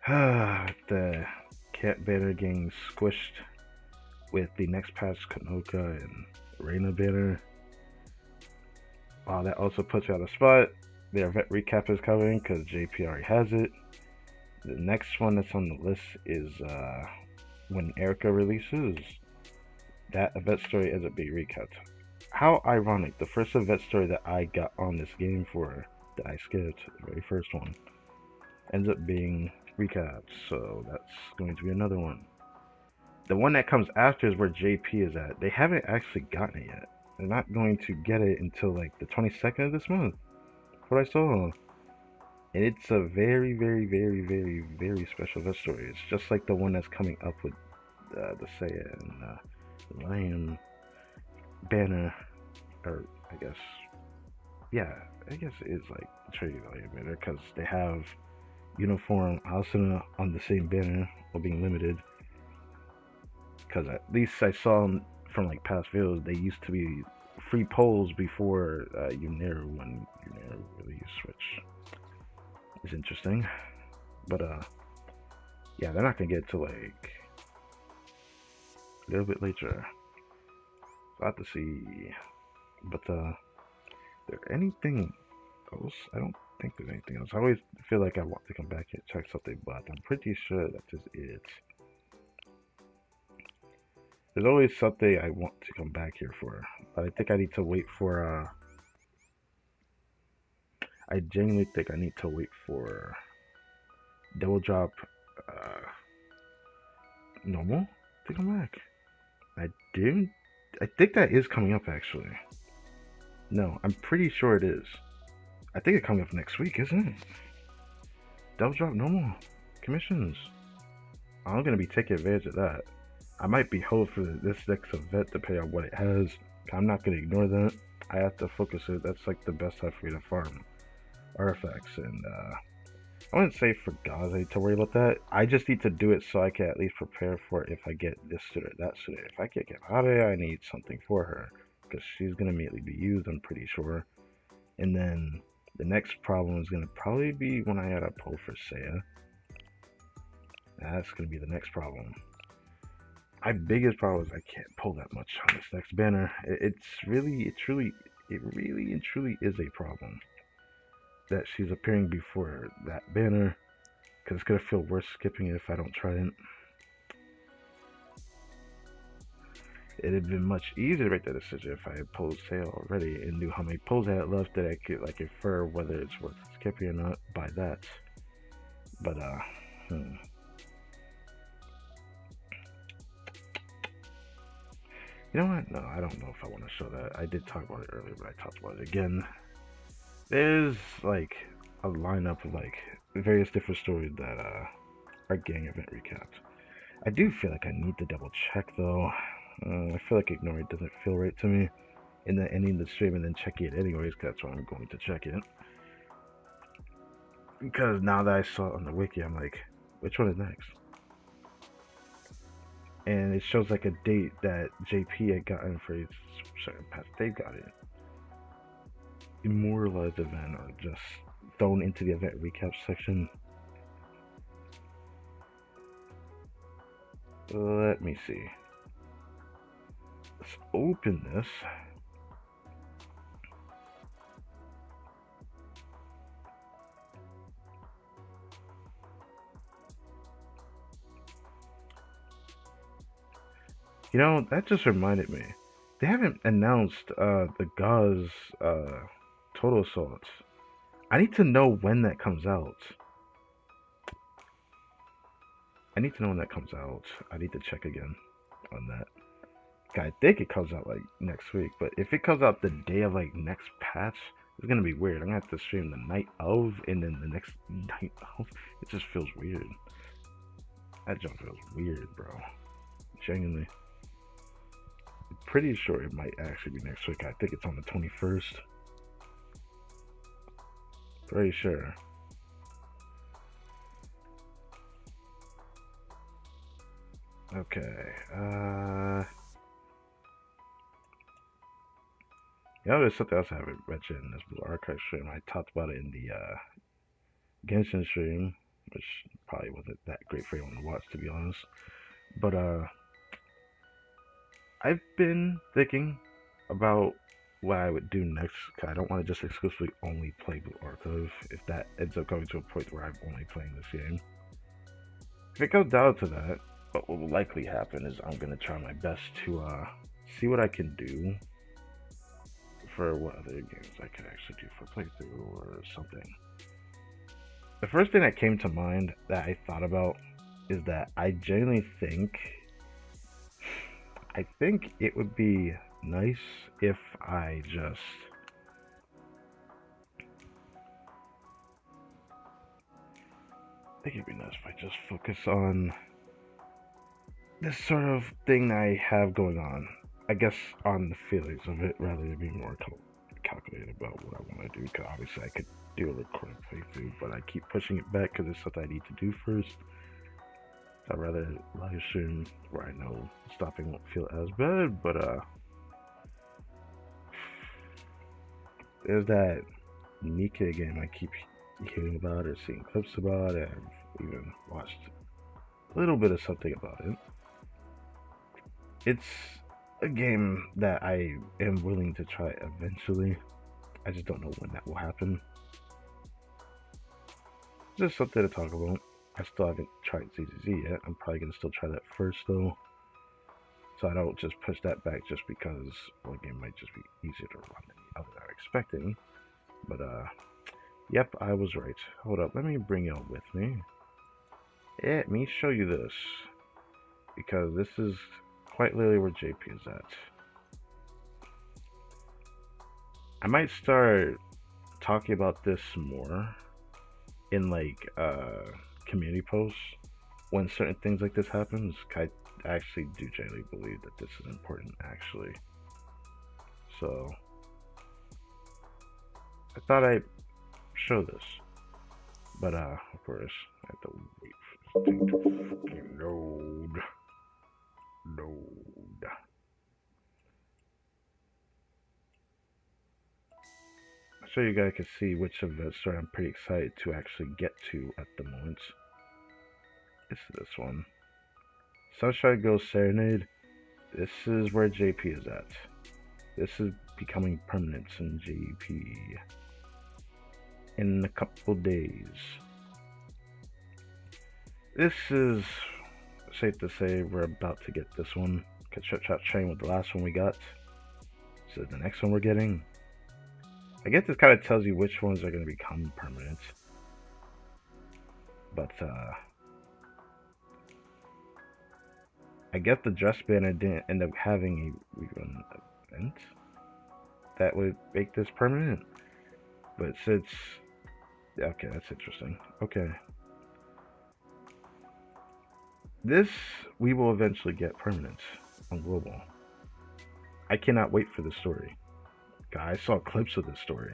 A: The cat banner getting squished with the next patch Kanoka and Reina banner. Wow, that also puts you on the spot. The event recap is coming because JP already has it. The next one that's on the list is when Erica releases. That event story ends up being recapped. How ironic, the first event story that I got on this game for, that I skipped, the very first one, ends up being recapped, so that's going to be another one. The one that comes after is where JP is at. They haven't actually gotten it yet. They're not going to get it until like the 22nd of this month. That's what I saw. And it's a very, very, very, very, very special event story. It's just like the one that's coming up with the Seiya and the Lion banner, or I guess, yeah, I guess it is like the Trinity Lion banner because they have uniform Asuna on the same banner while being limited. Because at least I saw from like past videos, they used to be free polls before Uneru when Uneru released, which is interesting. But yeah, they're not gonna get to like a little bit later. So I have to see. But there anything else? I don't think there's anything else. I always feel like I want to come back and check something, but I'm pretty sure that is it. There's always something I want to come back here for, but I think I need to wait for, I genuinely think I need to wait for Double Drop, Normal to come back. I think that is coming up actually. No, I'm pretty sure it is. I think it's coming up next week, isn't it? Double Drop Normal commissions. I'm gonna be taking advantage of that. I might be hold for this next event depending on what it has. I'm not going to ignore that. I have to focus it. That's like the best time for me to farm artifacts. And I wouldn't say for gods I need to worry about that. I just need to do it so I can at least prepare for it if I get this student, that student. If I can't get out of it, I need something for her. Because she's going to immediately be used, I'm pretty sure. And then the next problem is going to probably be when I add a pull for Seiya. That's going to be the next problem. My biggest problem is I can't pull that much on this next banner. It really and truly is a problem that she's appearing before that banner, because it's gonna feel worse skipping it if I don't try it. It'd have been much easier to make that decision if I had pulled sale already and knew how many pulls I had left that I could like infer whether it's worth skipping or not by that. But you know what? No, I don't know if I want to show that. I did talk about it earlier, but I talked about it again. There's like a lineup of like various different stories that are gang event recapped. I do feel like I need to double check though. I feel like ignoring it doesn't feel right to me. And then ending the stream and then checking it anyways, because that's why I'm going to check it. Because now that I saw it on the wiki, I'm like, which one is next? And it shows like a date that JP had gotten for his certain path. They've got it. Immortalized event or just thrown into the event recap section. Let me see. Let's open this. You know, that just reminded me. They haven't announced the Gauze Total Assault. I need to know when that comes out. I need to check again on that. I think it comes out like next week, but if it comes out the day of like next patch, it's gonna be weird. I'm gonna have to stream the night of and then the next night of. It just feels weird. That jump feels weird, bro. Genuinely. I'm pretty sure it might actually be next week. I think it's on the 21st. Pretty sure. Okay. Yeah, there's something else I haven't mentioned in this Blue Archive stream. I talked about it in the Genshin stream, which probably wasn't that great for anyone to watch, to be honest. But I've been thinking about what I would do next. Cause I don't want to just exclusively only play Blue Archive. If that ends up coming to a point where I'm only playing this game, if it goes down to that, what will likely happen is I'm gonna try my best to see what I can do for what other games I could actually do for playthrough or something. The first thing that came to mind that I thought about is that I genuinely think it would be nice if I just focus on this sort of thing that I have going on. I guess on the feelings of it rather than being more calculated about what I want to do. Because obviously I could do a recorded playthrough, but I keep pushing it back because it's something I need to do first. So I'd rather live stream where I know stopping won't feel as bad. But there's that Nika game I keep hearing about or seeing clips about, and I've even watched a little bit of something about it. It's a game that I am willing to try eventually. I just don't know when that will happen. Just something to talk about. I still haven't tried ZZZ yet. I'm probably going to still try that first though. So I don't just push that back just because one game might just be easier to run than the other I'm expecting. But yep, I was right. Hold up, let me bring y'all with me. Let me show you this. Because this is quite literally where JP is at. I might start talking about this more in like community posts when certain things like this happens. I actually do genuinely believe that this is important actually. So I thought I'd show this. But of course I have to wait for this thing to fucking load. So you guys can see which event story I'm pretty excited to actually get to at the moment. It's this one. Sunshine Girls Serenade. This is where JP is at. This is becoming permanent in JP. In a couple days. This is safe to say we're about to get this one. Chat train with the last one we got. So the next one we're getting. I guess this kind of tells you which ones are going to become permanent. But I guess the dress banner didn't end up having a rerun event that would make this permanent. But since okay, that's interesting. Okay. This we will eventually get permanent on global. I cannot wait for this story. I saw clips of this story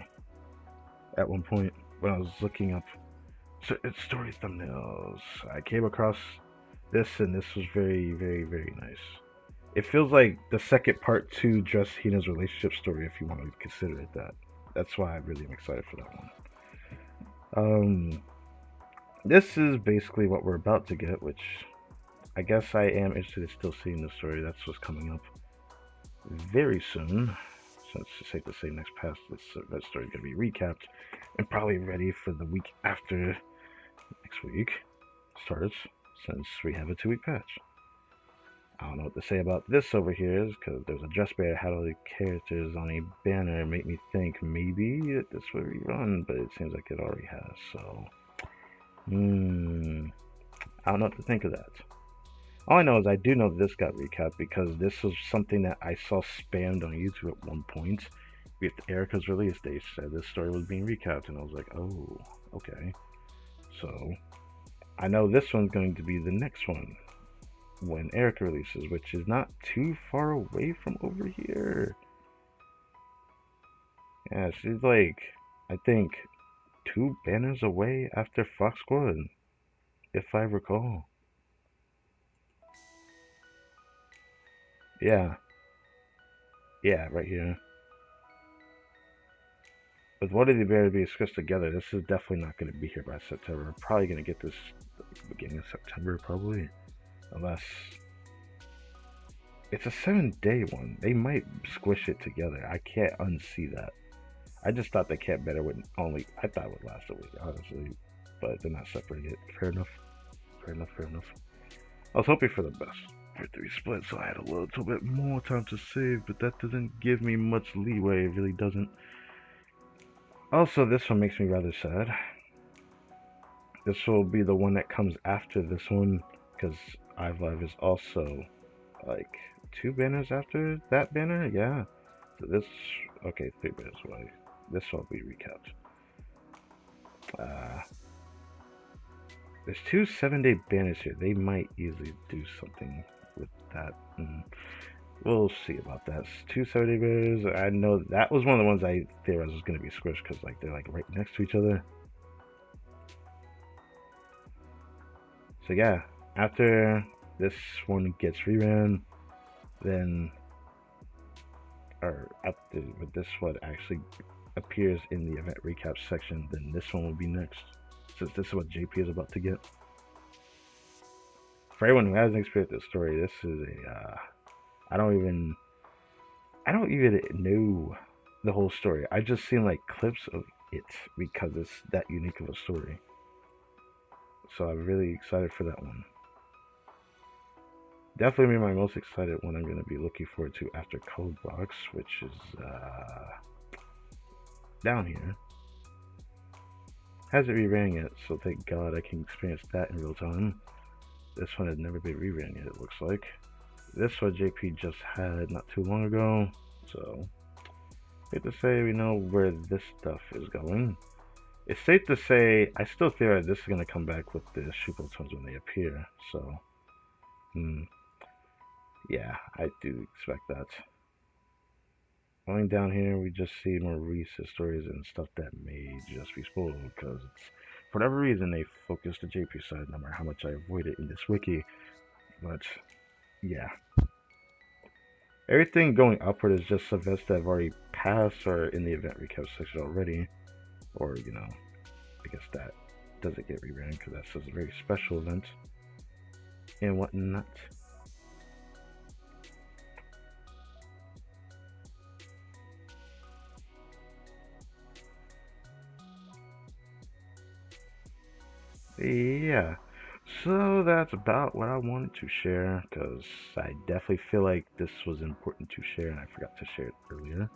A: at one point when I was looking up story thumbnails. I came across this and this was very, very, very nice. It feels like the second part to Dress Hina's relationship story if you want to consider it that. That's why I really am excited for that one. This is basically what we're about to get, which I guess I am interested in still seeing the story. That's what's coming up very soon. So it's safe to say next past that story is going to be recapped and probably ready for the week after next week starts, since we have a 2-week patch. I don't know what to say about this over here, because there's a dress banner had all the characters on a banner, make me think maybe this will rerun, but it seems like it already has. So I don't know what to think of that. All I know is I do know this got recapped because this was something that I saw spammed on YouTube at one point. With Erica's release, they said this story was being recapped, and I was like, oh, okay. So I know this one's going to be the next one when Erica releases, which is not too far away from over here. Yeah, she's like, I think, 2 banners away after Fox Squad, if I recall. Yeah, yeah, right here. With what did the bear be discussed together, this is definitely not going to be here by September. We're probably going to get this beginning of September, probably. Unless it's a 7-day one. They might squish it together. I can't unsee that. I just thought the cat better would only. I thought it would last a week, honestly. But they're not separating it. Fair enough. Fair enough. Fair enough. I was hoping for the best for 3 split, so I had a little bit more time to save, but that doesn't give me much leeway. It really doesn't. Also, this one makes me rather sad. This will be the one that comes after this one, because iLive is also like 2 banners after that banner. Yeah. So this, okay, 3 banners away. This will be recapped. There's 2 7-day banners here. They might easily do something with that. We'll see about that. 2 7-day banners. I know that was one of the ones I theorized was going to be squished because like they're like right next to each other. So yeah, after this one gets reran, then or after this one actually appears in the event recap section, then this one will be next. Since this is what JP is about to get. For anyone who hasn't experienced this story, this is a I don't even know the whole story. I just seen like clips of it because it's that unique of a story. So I'm really excited for that one. Definitely my most excited one I'm going to be looking forward to after Code Box, which is down here. Hasn't reran yet, so thank God I can experience that in real time. This one had never been reran yet, it looks like. This one JP just had not too long ago, so safe to say we know where this stuff is going. It's safe to say I still theorize this is going to come back with the Shupo twins when they appear, so yeah, I do expect that. Going down here, we just see more recent stories and stuff that may just be spoiled because for whatever reason they focused the JP side, no matter how much I avoid it in this wiki. But yeah, everything going upward is just events that have already passed or in the event recap section already, or you know, I guess that doesn't get reran because that's just a very special event and whatnot. Yeah, so that's about what I wanted to share because I definitely feel like this was important to share and I forgot to share it earlier.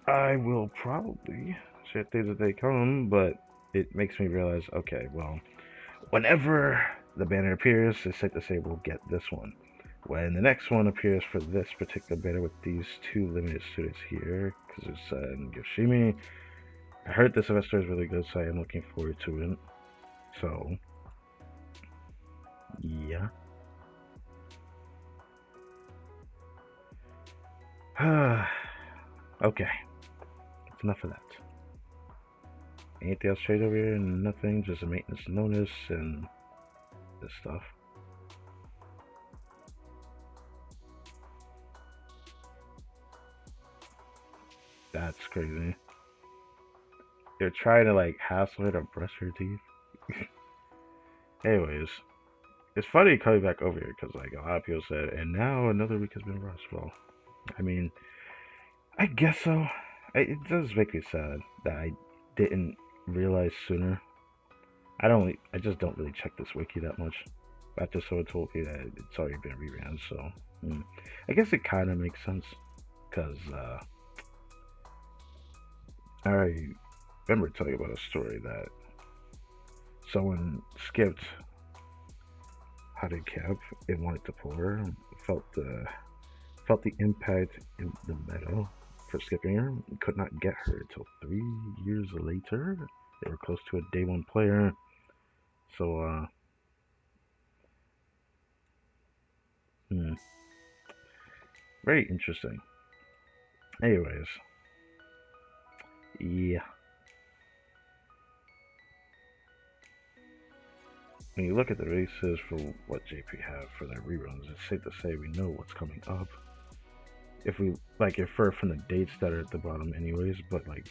A: I will probably share things as they come, but it makes me realize okay, well, whenever the banner appears, it's safe to say we'll get this one. When the next one appears for this particular banner with these 2 limited students here, because it's Yoshimi, I heard this semester is really good, so I am looking forward to it. So, yeah. Okay, that's enough of that. Anything else trade over here? Nothing, just a maintenance notice and this stuff. That's crazy. They're trying to like hassle her to brush her teeth. Anyways, it's funny coming back over here because like a lot of people said, and now another week has been rushed. Well, I mean, I guess so. It does make me sad that I didn't realize sooner. I just don't really check this wiki that much. After someone told me that it's already been reran, so I guess it kind of makes sense because I remember telling about a story that someone skipped hotted cap and wanted to pour. Felt the impact in the meadow for skipping her. Could not get her till 3 years later. They were close to a day one player. So hmm, very interesting. Anyways, yeah. When you look at the races for what JP have for their reruns, it's safe to say we know what's coming up. If we like infer from the dates that are at the bottom, anyways, but like,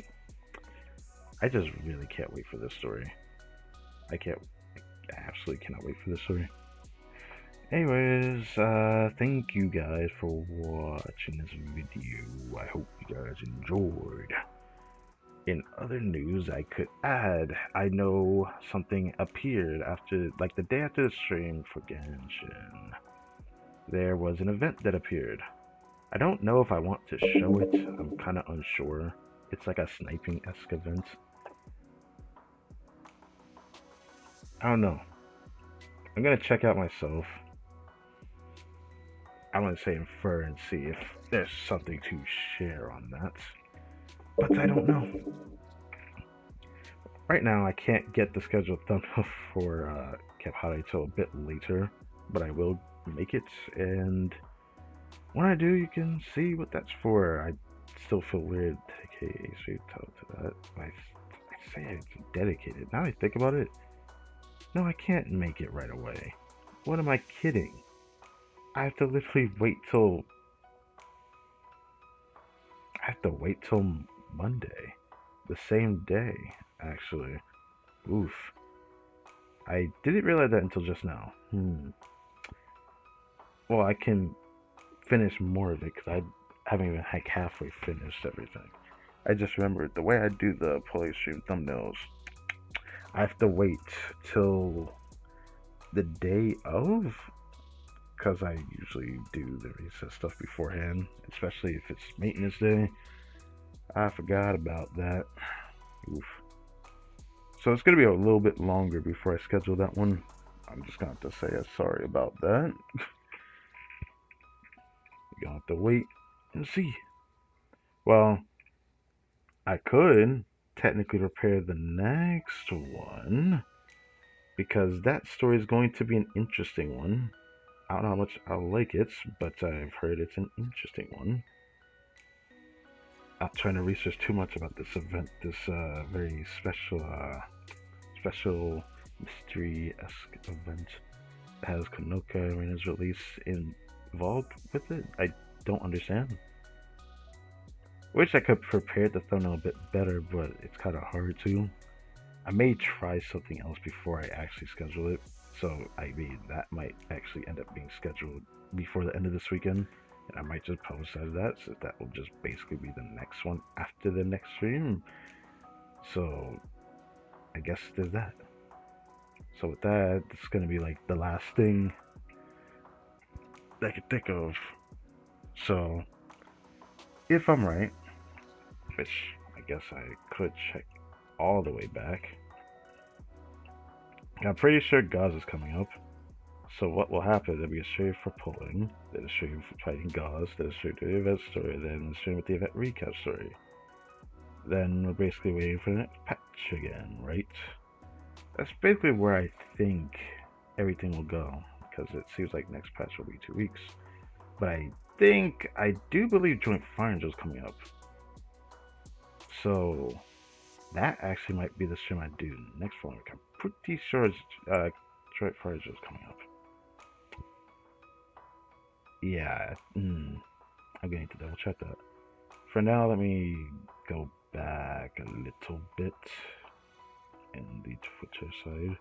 A: I just really can't wait for this story. I can't, I absolutely cannot wait for this story. Anyways, thank you guys for watching this video. I hope you guys enjoyed. In other news I could add, I know something appeared after, like the day after the stream for Genshin. There was an event that appeared. I don't know if I want to show it, I'm kinda unsure. It's like a sniping-esque event. I don't know. I'm gonna check out myself. I'm gonna say infer and see if there's something to share on that. But I don't know. Right now, I can't get the scheduled thumbnail for Camp Holiday till a bit later, but I will make it, and when I do, you can see what that's for. I still feel weird dedicating a stream title to that. I say it's dedicated. Now I think about it, no, I can't make it right away. What am I kidding? I have to literally wait till... I have to wait till Monday. The same day, actually. Oof. I didn't realize that until just now. Well, I can finish more of it because I haven't even like halfway finished everything. I just remembered the way I do the poly stream thumbnails. I have to wait till the day of, because I usually do the recess stuff beforehand, especially if it's maintenance day. I forgot about that. Oof. So it's going to be a little bit longer before I schedule that one. I'm just going to have to say sorry about that. You're going to have to wait and see. Well, I could technically prepare the next one, because that story is going to be an interesting one. I don't know how much I'll like it, but I've heard it's an interesting one. Not trying to research too much about this event, this very special mystery-esque event that has Konoka Arena's release involved with it. I don't understand. Wish I could prepare the thumbnail a bit better, but it's kind of hard to. I may try something else before I actually schedule it, so I mean that might actually end up being scheduled before the end of this weekend, and I might just publicize that, so that will just basically be the next one after the next stream. So I guess there's that. So with that, it's gonna be like the last thing that I could think of. So if I'm right, which I guess I could check all the way back, I'm pretty sure Gauze is coming up. So what will happen, there'll be a stream for pulling, then a stream for fighting Gauze, then a stream to the event story, then a stream with the event recap story. Then we're basically waiting for the next patch again, right? That's basically where I think everything will go, because it seems like next patch will be 2 weeks. But I do believe Joint Fire Angel is coming up. So that actually might be the stream I do next following week. I'm pretty sure it's Joint Fire Angel is coming up. Yeah, I'm gonna need to double check that. For now, let me go back a little bit in the Twitter side.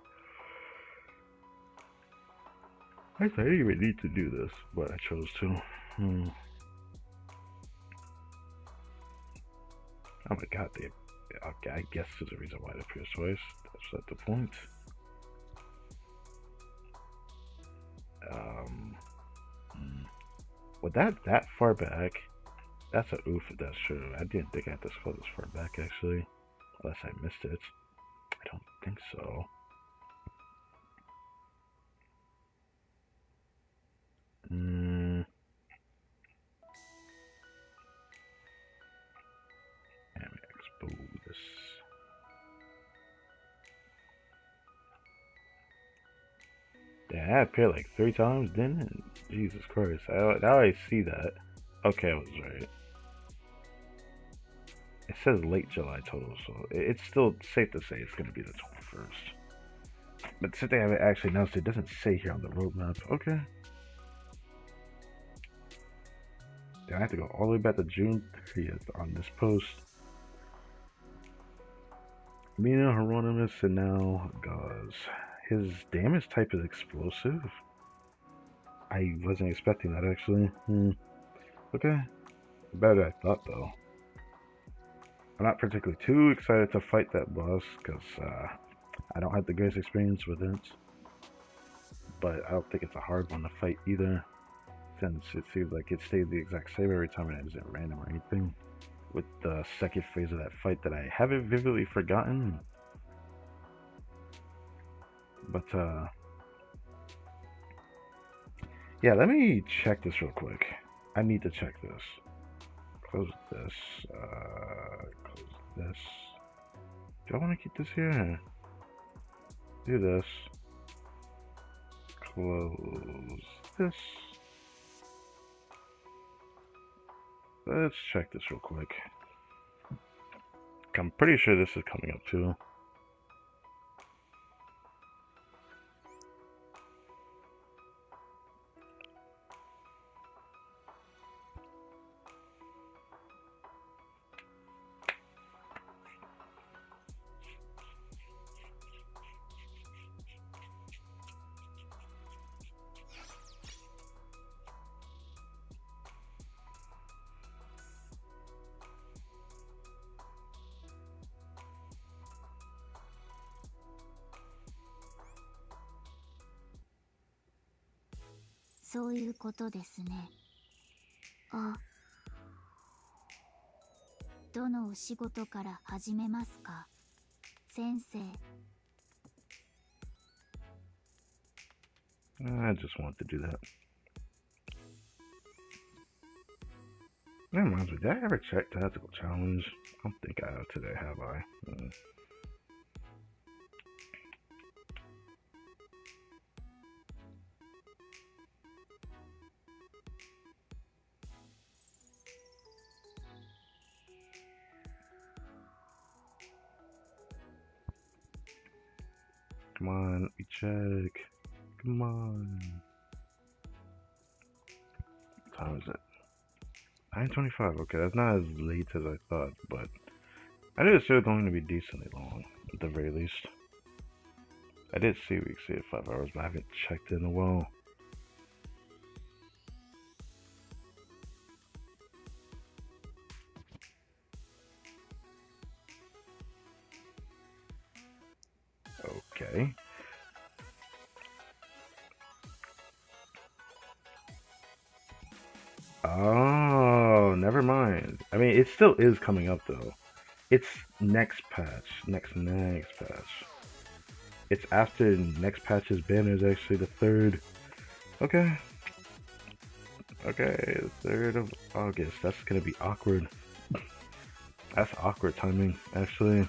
A: I didn't even need to do this, but I chose to. Oh my god, okay, I guess there's a reason why it appears twice. That's at the point. With that far back, that's a oof if that's true. I didn't think I had to scroll this far back actually, unless I missed it. I don't think so. Yeah, I appeared like 3 times, didn't it? Jesus Christ. Now I see that. Okay, I was right. It says late July total, so it's still safe to say it's going to be the 21st. But since they haven't actually announced it, it doesn't say here on the roadmap. Okay. Then I have to go all the way back to June 30th on this post. Mina Hieronymus and now Gauze. His damage type is explosive. I wasn't expecting that actually. Okay. Better than I thought though. I'm not particularly too excited to fight that boss because I don't have the greatest experience with it. But I don't think it's a hard one to fight either, since it seems like it stayed the exact same every time and it isn't random or anything. With the second phase of that fight that I haven't vividly forgotten. But yeah, let me check this real quick. I need to check this. Close this. Close this. Do I want to keep this here? Do this. Close this. Let's check this real quick. I'm pretty sure this is coming up too.
C: そういうことですね。あ、どのお仕事から始めますか、先生。
A: I just want to do that. That reminds me, did I ever check Tactical Challenge? I don't think I have today, have I? Come on, let me check. Come on. What time is it? 9:25. Okay, that's not as late as I thought, but I knew it's still going to be decently long, at the very least. I did see we exceeded 5 hours, but I haven't checked in a while. Okay. Oh, never mind. I mean, it still is coming up though. It's next patch. Next patch. It's after next patch's banner is actually the 3rd. Okay. Okay, the 3rd of August. That's gonna be awkward. That's awkward timing, actually.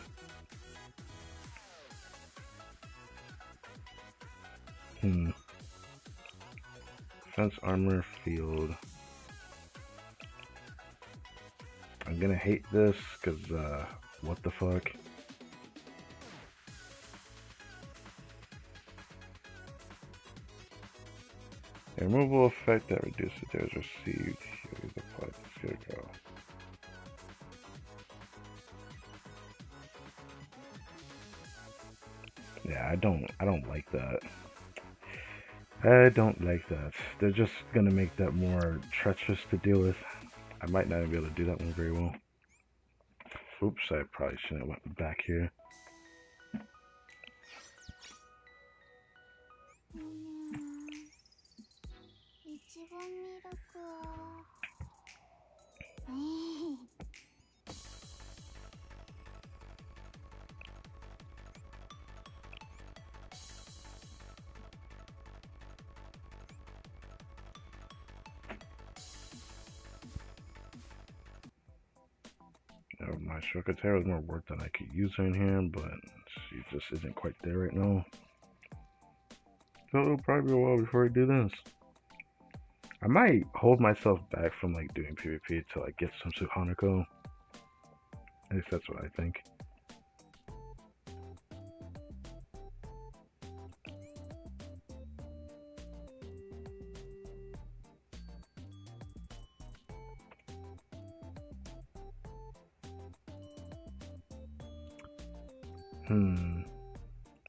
A: Defense armor field. I'm gonna hate this, cause, what the fuck? A removal effect that reduces damage received. Here's applied to Scarecrow. Yeah, I don't like that. I don't like that. They're just gonna make that more treacherous to deal with. I might not even be able to do that one very well. Oops, I probably shouldn't have went back here. My Shokatera was more work than I could use her in here, but she just isn't quite there right now. so it'll probably be a while before I do this. I might hold myself back from like doing PvP till I get some Suhanako. At least that's what I think.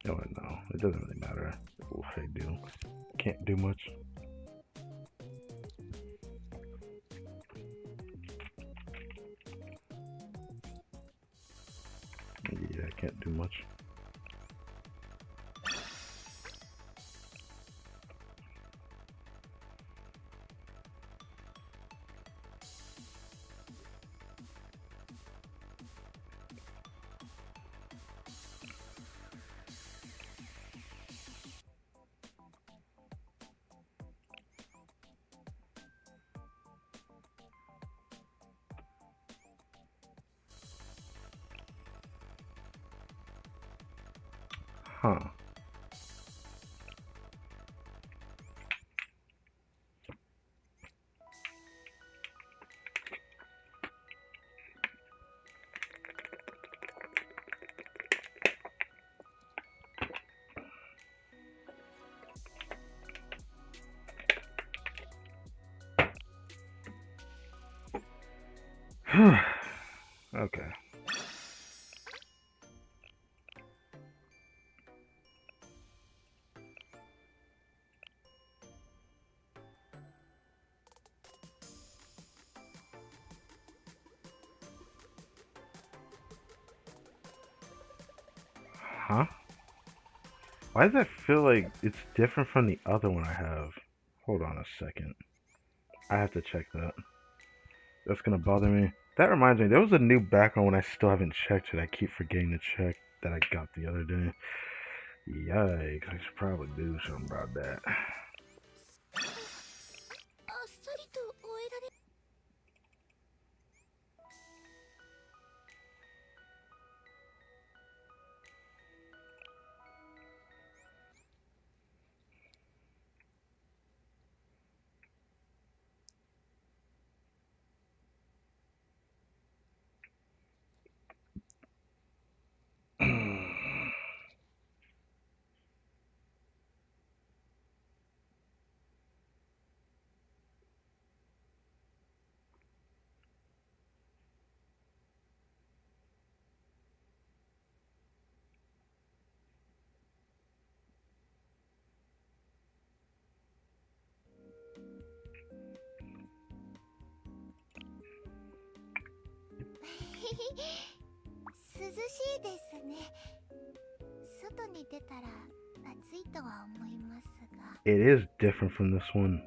A: Oh no, it doesn't really matter what I do. Can't do much. Yeah, I can't do much. Huh. Okay. Huh? Why does that feel like it's different from the other one I have? Hold on a second. I have to check that. That's gonna bother me. That reminds me, there was a new background when I still haven't checked it. I keep forgetting to check that I got the other day. Yikes, I should probably do something about that.
C: あっさりと終えられ 涼しいですね。外に出たら暑いとは思いますが。
A: It is different from this one.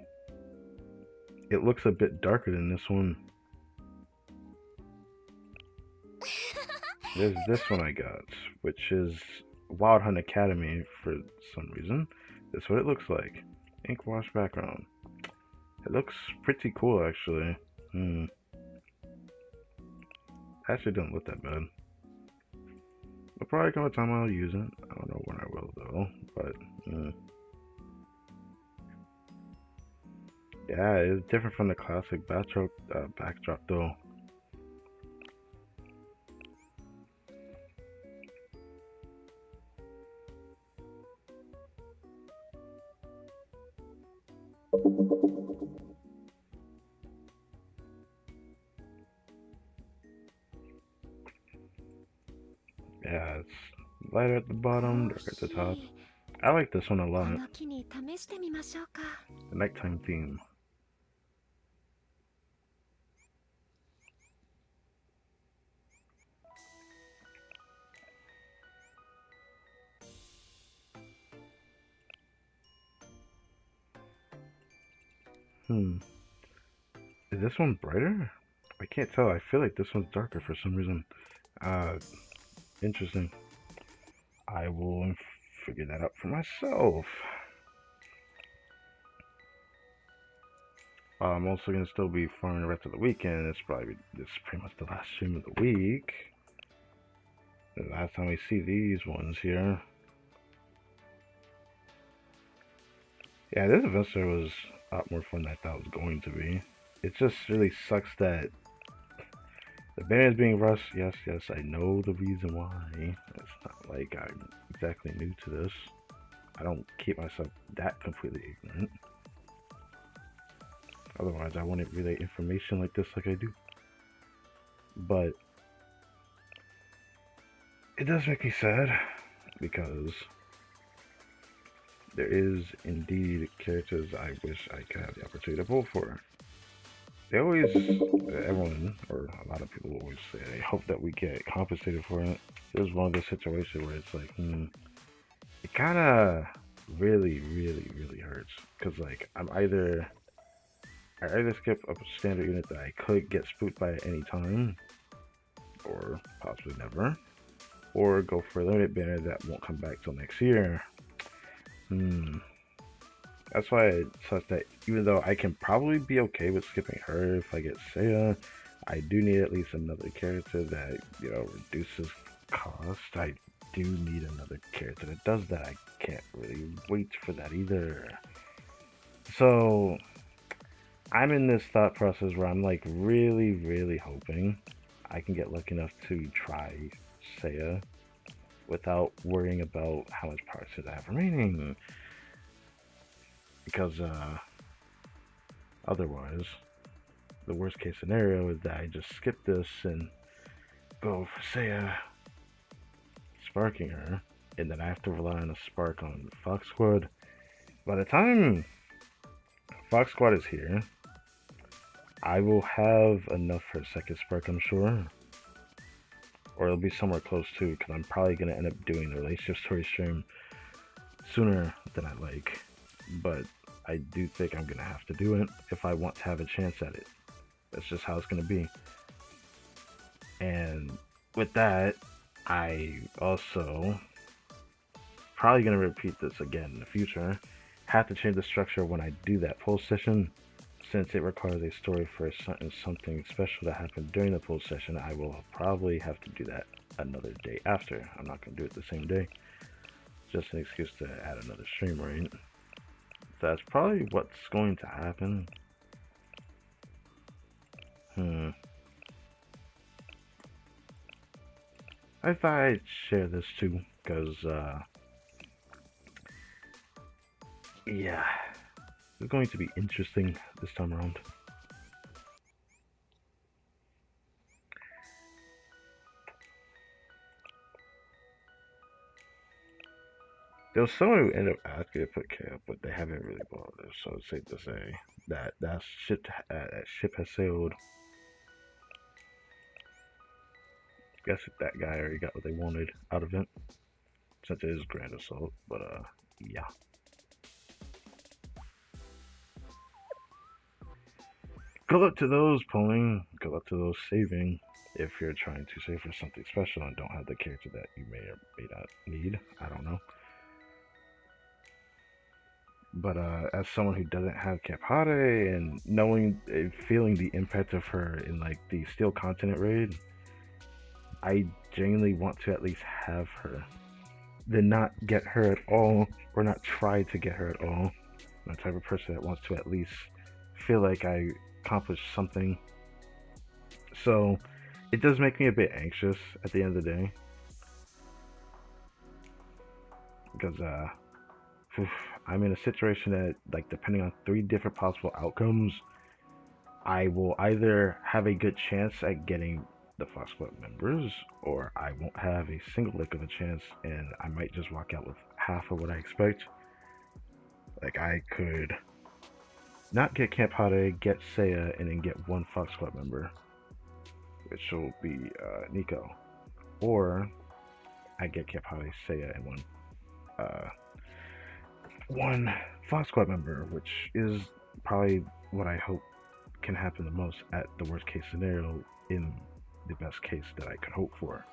A: It looks a bit darker than this one. There's this one I got, which is Wild Hunt Academy for some reason. That's what it looks like. Ink wash background. It looks pretty cool actually. Actually doesn't look that bad. There'll probably come a time I'll use it. I don't know when I will though, but yeah, it's different from the classic backdrop though. Yeah, it's lighter at the bottom, darker at the top. I like this one a
C: こ
A: lot.
C: の木に試してみましょうか。
A: The nighttime theme. Is this one brighter? I can't tell. I feel like this one's darker for some reason. Interesting. I will figure that out for myself. I'm also gonna still be farming the rest of the weekend. This is pretty much the last stream of the week. The last time we see these ones here. Yeah, this adventure was a lot more fun than I thought it was going to be. It just really sucks that the band is being rushed. Yes, yes, I know the reason why. It's not like I'm exactly new to this. I don't keep myself that completely ignorant. Otherwise, I wouldn't relay information like this like I do. But it does make me sad because there is indeed characters I wish I could have the opportunity to vote for. They always, everyone, or a lot of people always say they hope that we get compensated for it. This is one of those situations where it's like, it kind of really, really, really hurts. Because, like, I either skip a standard unit that I could get spooked by at any time, or possibly never, or go for a limited banner that won't come back till next year. That's why it sucks that even though I can probably be okay with skipping her if I get Seiya, I do need at least another character that, reduces cost. I do need another character that does that. I can't really wait for that either. So I'm in this thought process where I'm like really, really hoping I can get lucky enough to try Seiya without worrying about how much parts I have remaining. Because otherwise, the worst case scenario is that I just skip this and go for Seiya, sparking her, and then I have to rely on a spark on Fox Squad. By the time Fox Squad is here, I will have enough for a second spark, I'm sure. Or it'll be somewhere close to, because I'm probably going to end up doing the relationship story stream sooner than I like. But I do think I'm going to have to do it if I want to have a chance at it. That's just how it's going to be. And with that, I also probably going to repeat this again in the future. Have to change the structure when I do that poll session. Since it requires a story for something special that happened during the poll session, I will probably have to do that another day after. I'm not going to do it the same day. Just an excuse to add another stream, right? That's probably what's going to happen. I thought I'd share this too, because, yeah, it's going to be interesting this time around. There was someone who ended up asking to put camp, but they haven't really bothered, so it's safe to say that that ship has sailed. Guess that guy already got what they wanted out of it, since it is Grand Assault, but yeah. Good luck to those pulling, good luck to those saving, if you're trying to save for something special and don't have the character that you may or may not need, I don't know. But as someone who doesn't have Caphate and knowing, feeling the impact of her in like the Steel Continent raid, I genuinely want to at least have her. Then not get her at all, or not try to get her at all. I'm the type of person that wants to at least feel like I accomplished something. So it does make me a bit anxious at the end of the day. Because I'm in a situation that, like, depending on 3 different possible outcomes, I will either have a good chance at getting the Fox Club members, or I won't have a single lick of a chance, and I might just walk out with half of what I expect. Like, I could not get Camp Hade, get Seiya, and then get 1 Fox Club member, which will be Nico. Or I get Camp Hade, Seiya, and 1 Fox Club member, which is probably what I hope can happen the most at the worst case scenario in the best case that I could hope for.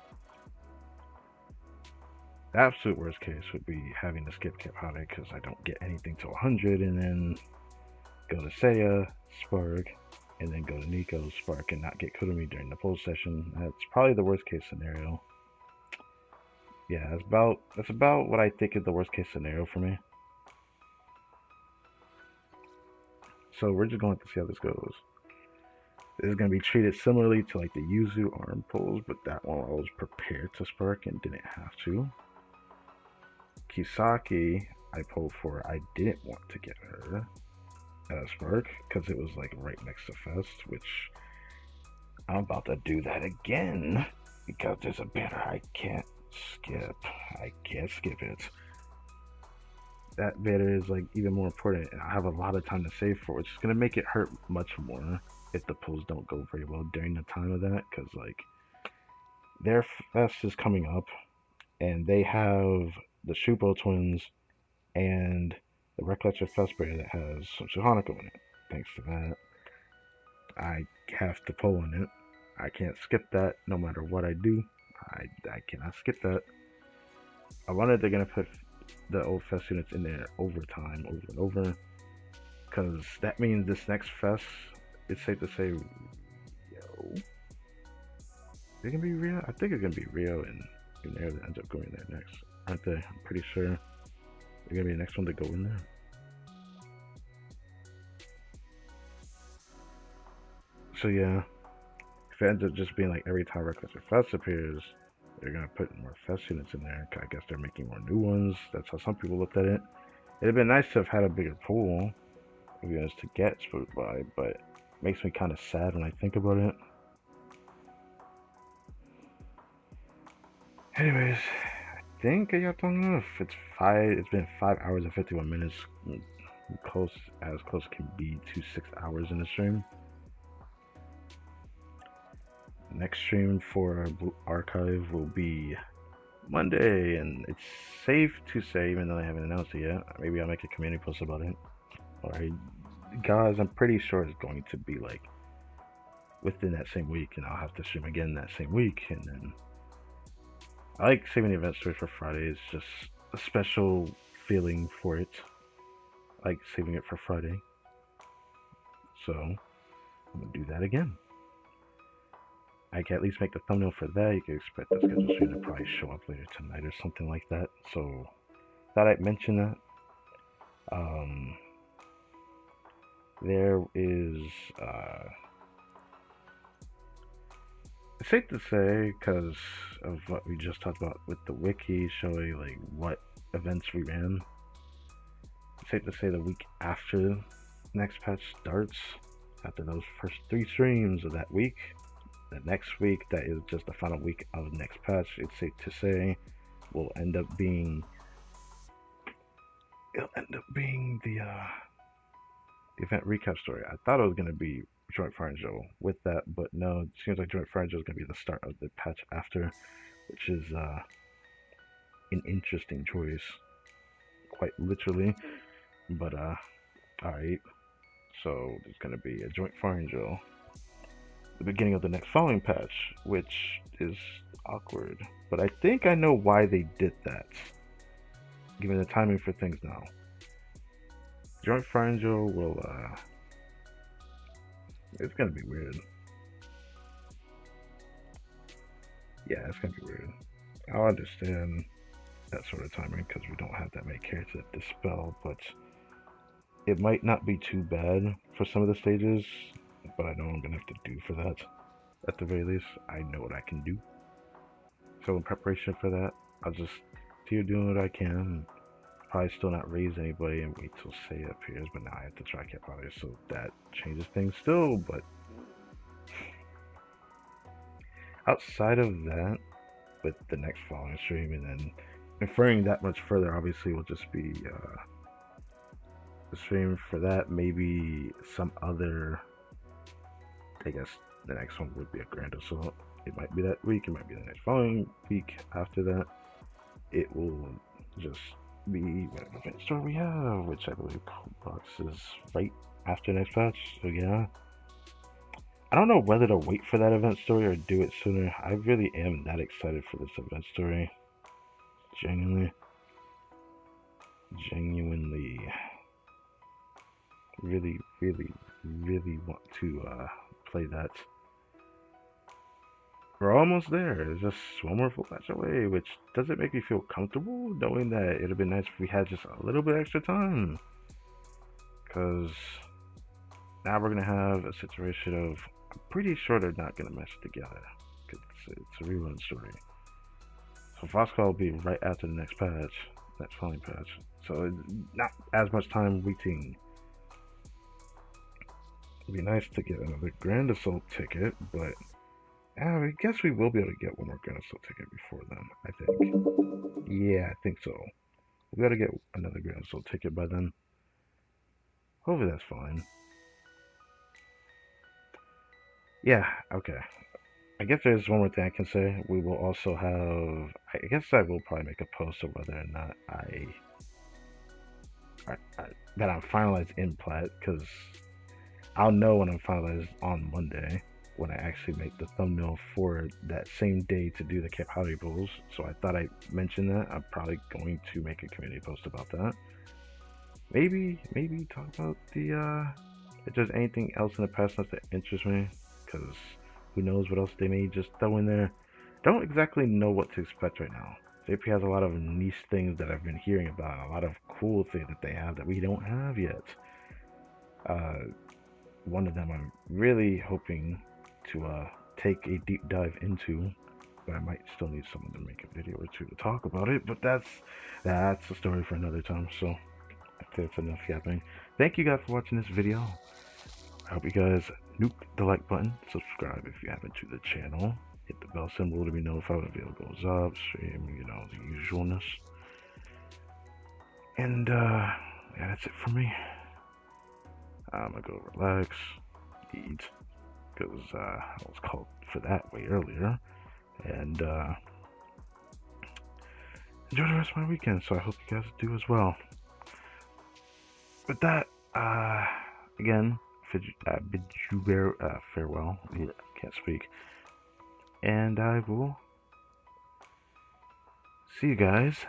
A: The absolute worst case would be having to skip Camp Hade because I don't get anything till 100 and then go to Seiya, Spark, and then go to Nico, Spark, and not get Kurumi during the poll session. That's probably the worst case scenario. Yeah, that's about what I think is the worst case scenario for me. So we're just going to see how this goes. This is going to be treated similarly to like the Yuzu arm pulls, but that one I was prepared to spark and didn't have to. Kisaki, I pulled for. I didn't want to get her at a spark because it was like right next to Fest, which I'm about to do that again because there's a banner I can't skip. I can't skip it. That banner is like even more important, and I have a lot of time to save for, which is gonna make it hurt much more if the pulls don't go very well during the time of that, because like their fest is coming up, and they have the Shupo twins and the Recollection Fest banner that has some Suhanako in it. Thanks to that, I have to pull on it. I can't skip that no matter what I do. I cannot skip that. I wonder they're gonna put the old fest units in there over time, over and over, because that means this next fest, it's safe to say, yo, they're gonna be Rio. I think it's gonna be Rio and Unero that ends up going there next, aren't they? I'm pretty sure they're gonna be the next one to go in there. So yeah, if it ends up just being like every time Reckless Fest appears, they're gonna put more Fest units in there. I guess they're making more new ones. That's how some people looked at it. It'd been nice to have had a bigger pool of units to get spooked by, but it makes me kind of sad when I think about it. Anyways, I think I got long enough. It's been 5 hours and 51 minutes, close as close can be to 6 hours in the stream. Next stream for Archive will be Monday, and it's safe to say, even though I haven't announced it yet, maybe I'll make a community post about it. Alright, guys, I'm pretty sure it's going to be like within that same week, and I'll have to stream again that same week. And then I like saving the event story for Friday. It's just a special feeling for it. I like saving it for Friday. So I'm gonna do that again. I can at least make the thumbnail for that. You can expect the schedule stream to probably show up later tonight or something like that. So thought I'd mention that. There is it's safe to say, because of what we just talked about with the wiki showing like what events we ran, it's safe to say the week after next patch starts, after those first 3 streams of that week, the next week that is just the final week of the next patch, it's safe to say will end up being the event recap story. I thought it was going to be Joint Fire and Joe with that, but no, it seems like Joint Fire and Joe is going to be the start of the patch after, which is an interesting choice, quite literally. But alright, so there's going to be a Joint Fire and Joe the beginning of the next following patch, which is awkward, but I think I know why they did that, given the timing for things now. Joint Fire and Joe will it's gonna be weird. Yeah, it's gonna be weird. I'll understand that sort of timing because we don't have that many characters at Dispel, but it might not be too bad for some of the stages, but I know I'm gonna have to do for that. At the very least, I know what I can do. So in preparation for that, I'll just keep doing what I can. Probably still not raise anybody and wait till Say appears, but now I have to try Cap out here, so that changes things still. But outside of that, with the next following stream, and then inferring that much further, obviously will just be the stream for that. Maybe some other. I guess the next one would be a Grand Assault. It might be that week. It might be the next following week after that. It will just be whatever event store we have, which I believe Box is right after next patch. So yeah, I don't know whether to wait for that event story or do it sooner. I really am that excited for this event story. Genuinely, really want to play that. We're almost there. It's just one more full match away, which doesn't make me feel comfortable knowing that it'd have been nice if we had just a little bit extra time. Because now we're gonna have a situation of, I'm pretty sure they're not gonna mess it together. 'Cause it's a rerun story. So Fosco will be right after the next patch, next following patch. So it's not as much time waiting. It'd be nice to get another Grand Assault ticket, but I guess we will be able to get one more Grand Assault ticket before then, I think. Yeah, I think so. We gotta get another Grand Assault ticket by then. Hopefully that's fine. Yeah, okay. I guess there's one more thing I can say. We will also have. I guess I will probably make a post of whether or not that I'm finalized in plat, because I'll know when I'm finalized on Monday when I actually make the thumbnail for that same day to do the Cape Holiday Bulls. So I thought I'd mention that. I'm probably going to make a community post about that. Maybe talk about the if there's anything else in the past that interests me, because who knows what else they may just throw in there. Don't exactly know what to expect right now. JP has a lot of niche things that I've been hearing about, a lot of cool things that they have that we don't have yet. One of them I'm really hoping to take a deep dive into, but I might still need someone to make a video or two to talk about it. But that's a story for another time. So I think it's enough yapping. Thank you guys for watching this video. I hope you guys nuke the like button, subscribe if you haven't to the channel, hit the bell symbol to be notified when a video goes up, stream, you know, the usualness. And yeah, that's it for me. I'm gonna go relax, eat, because I was called for that way earlier, and enjoy the rest of my weekend. So I hope you guys do as well. With that, again, bid you farewell. Can't speak. And I will see you guys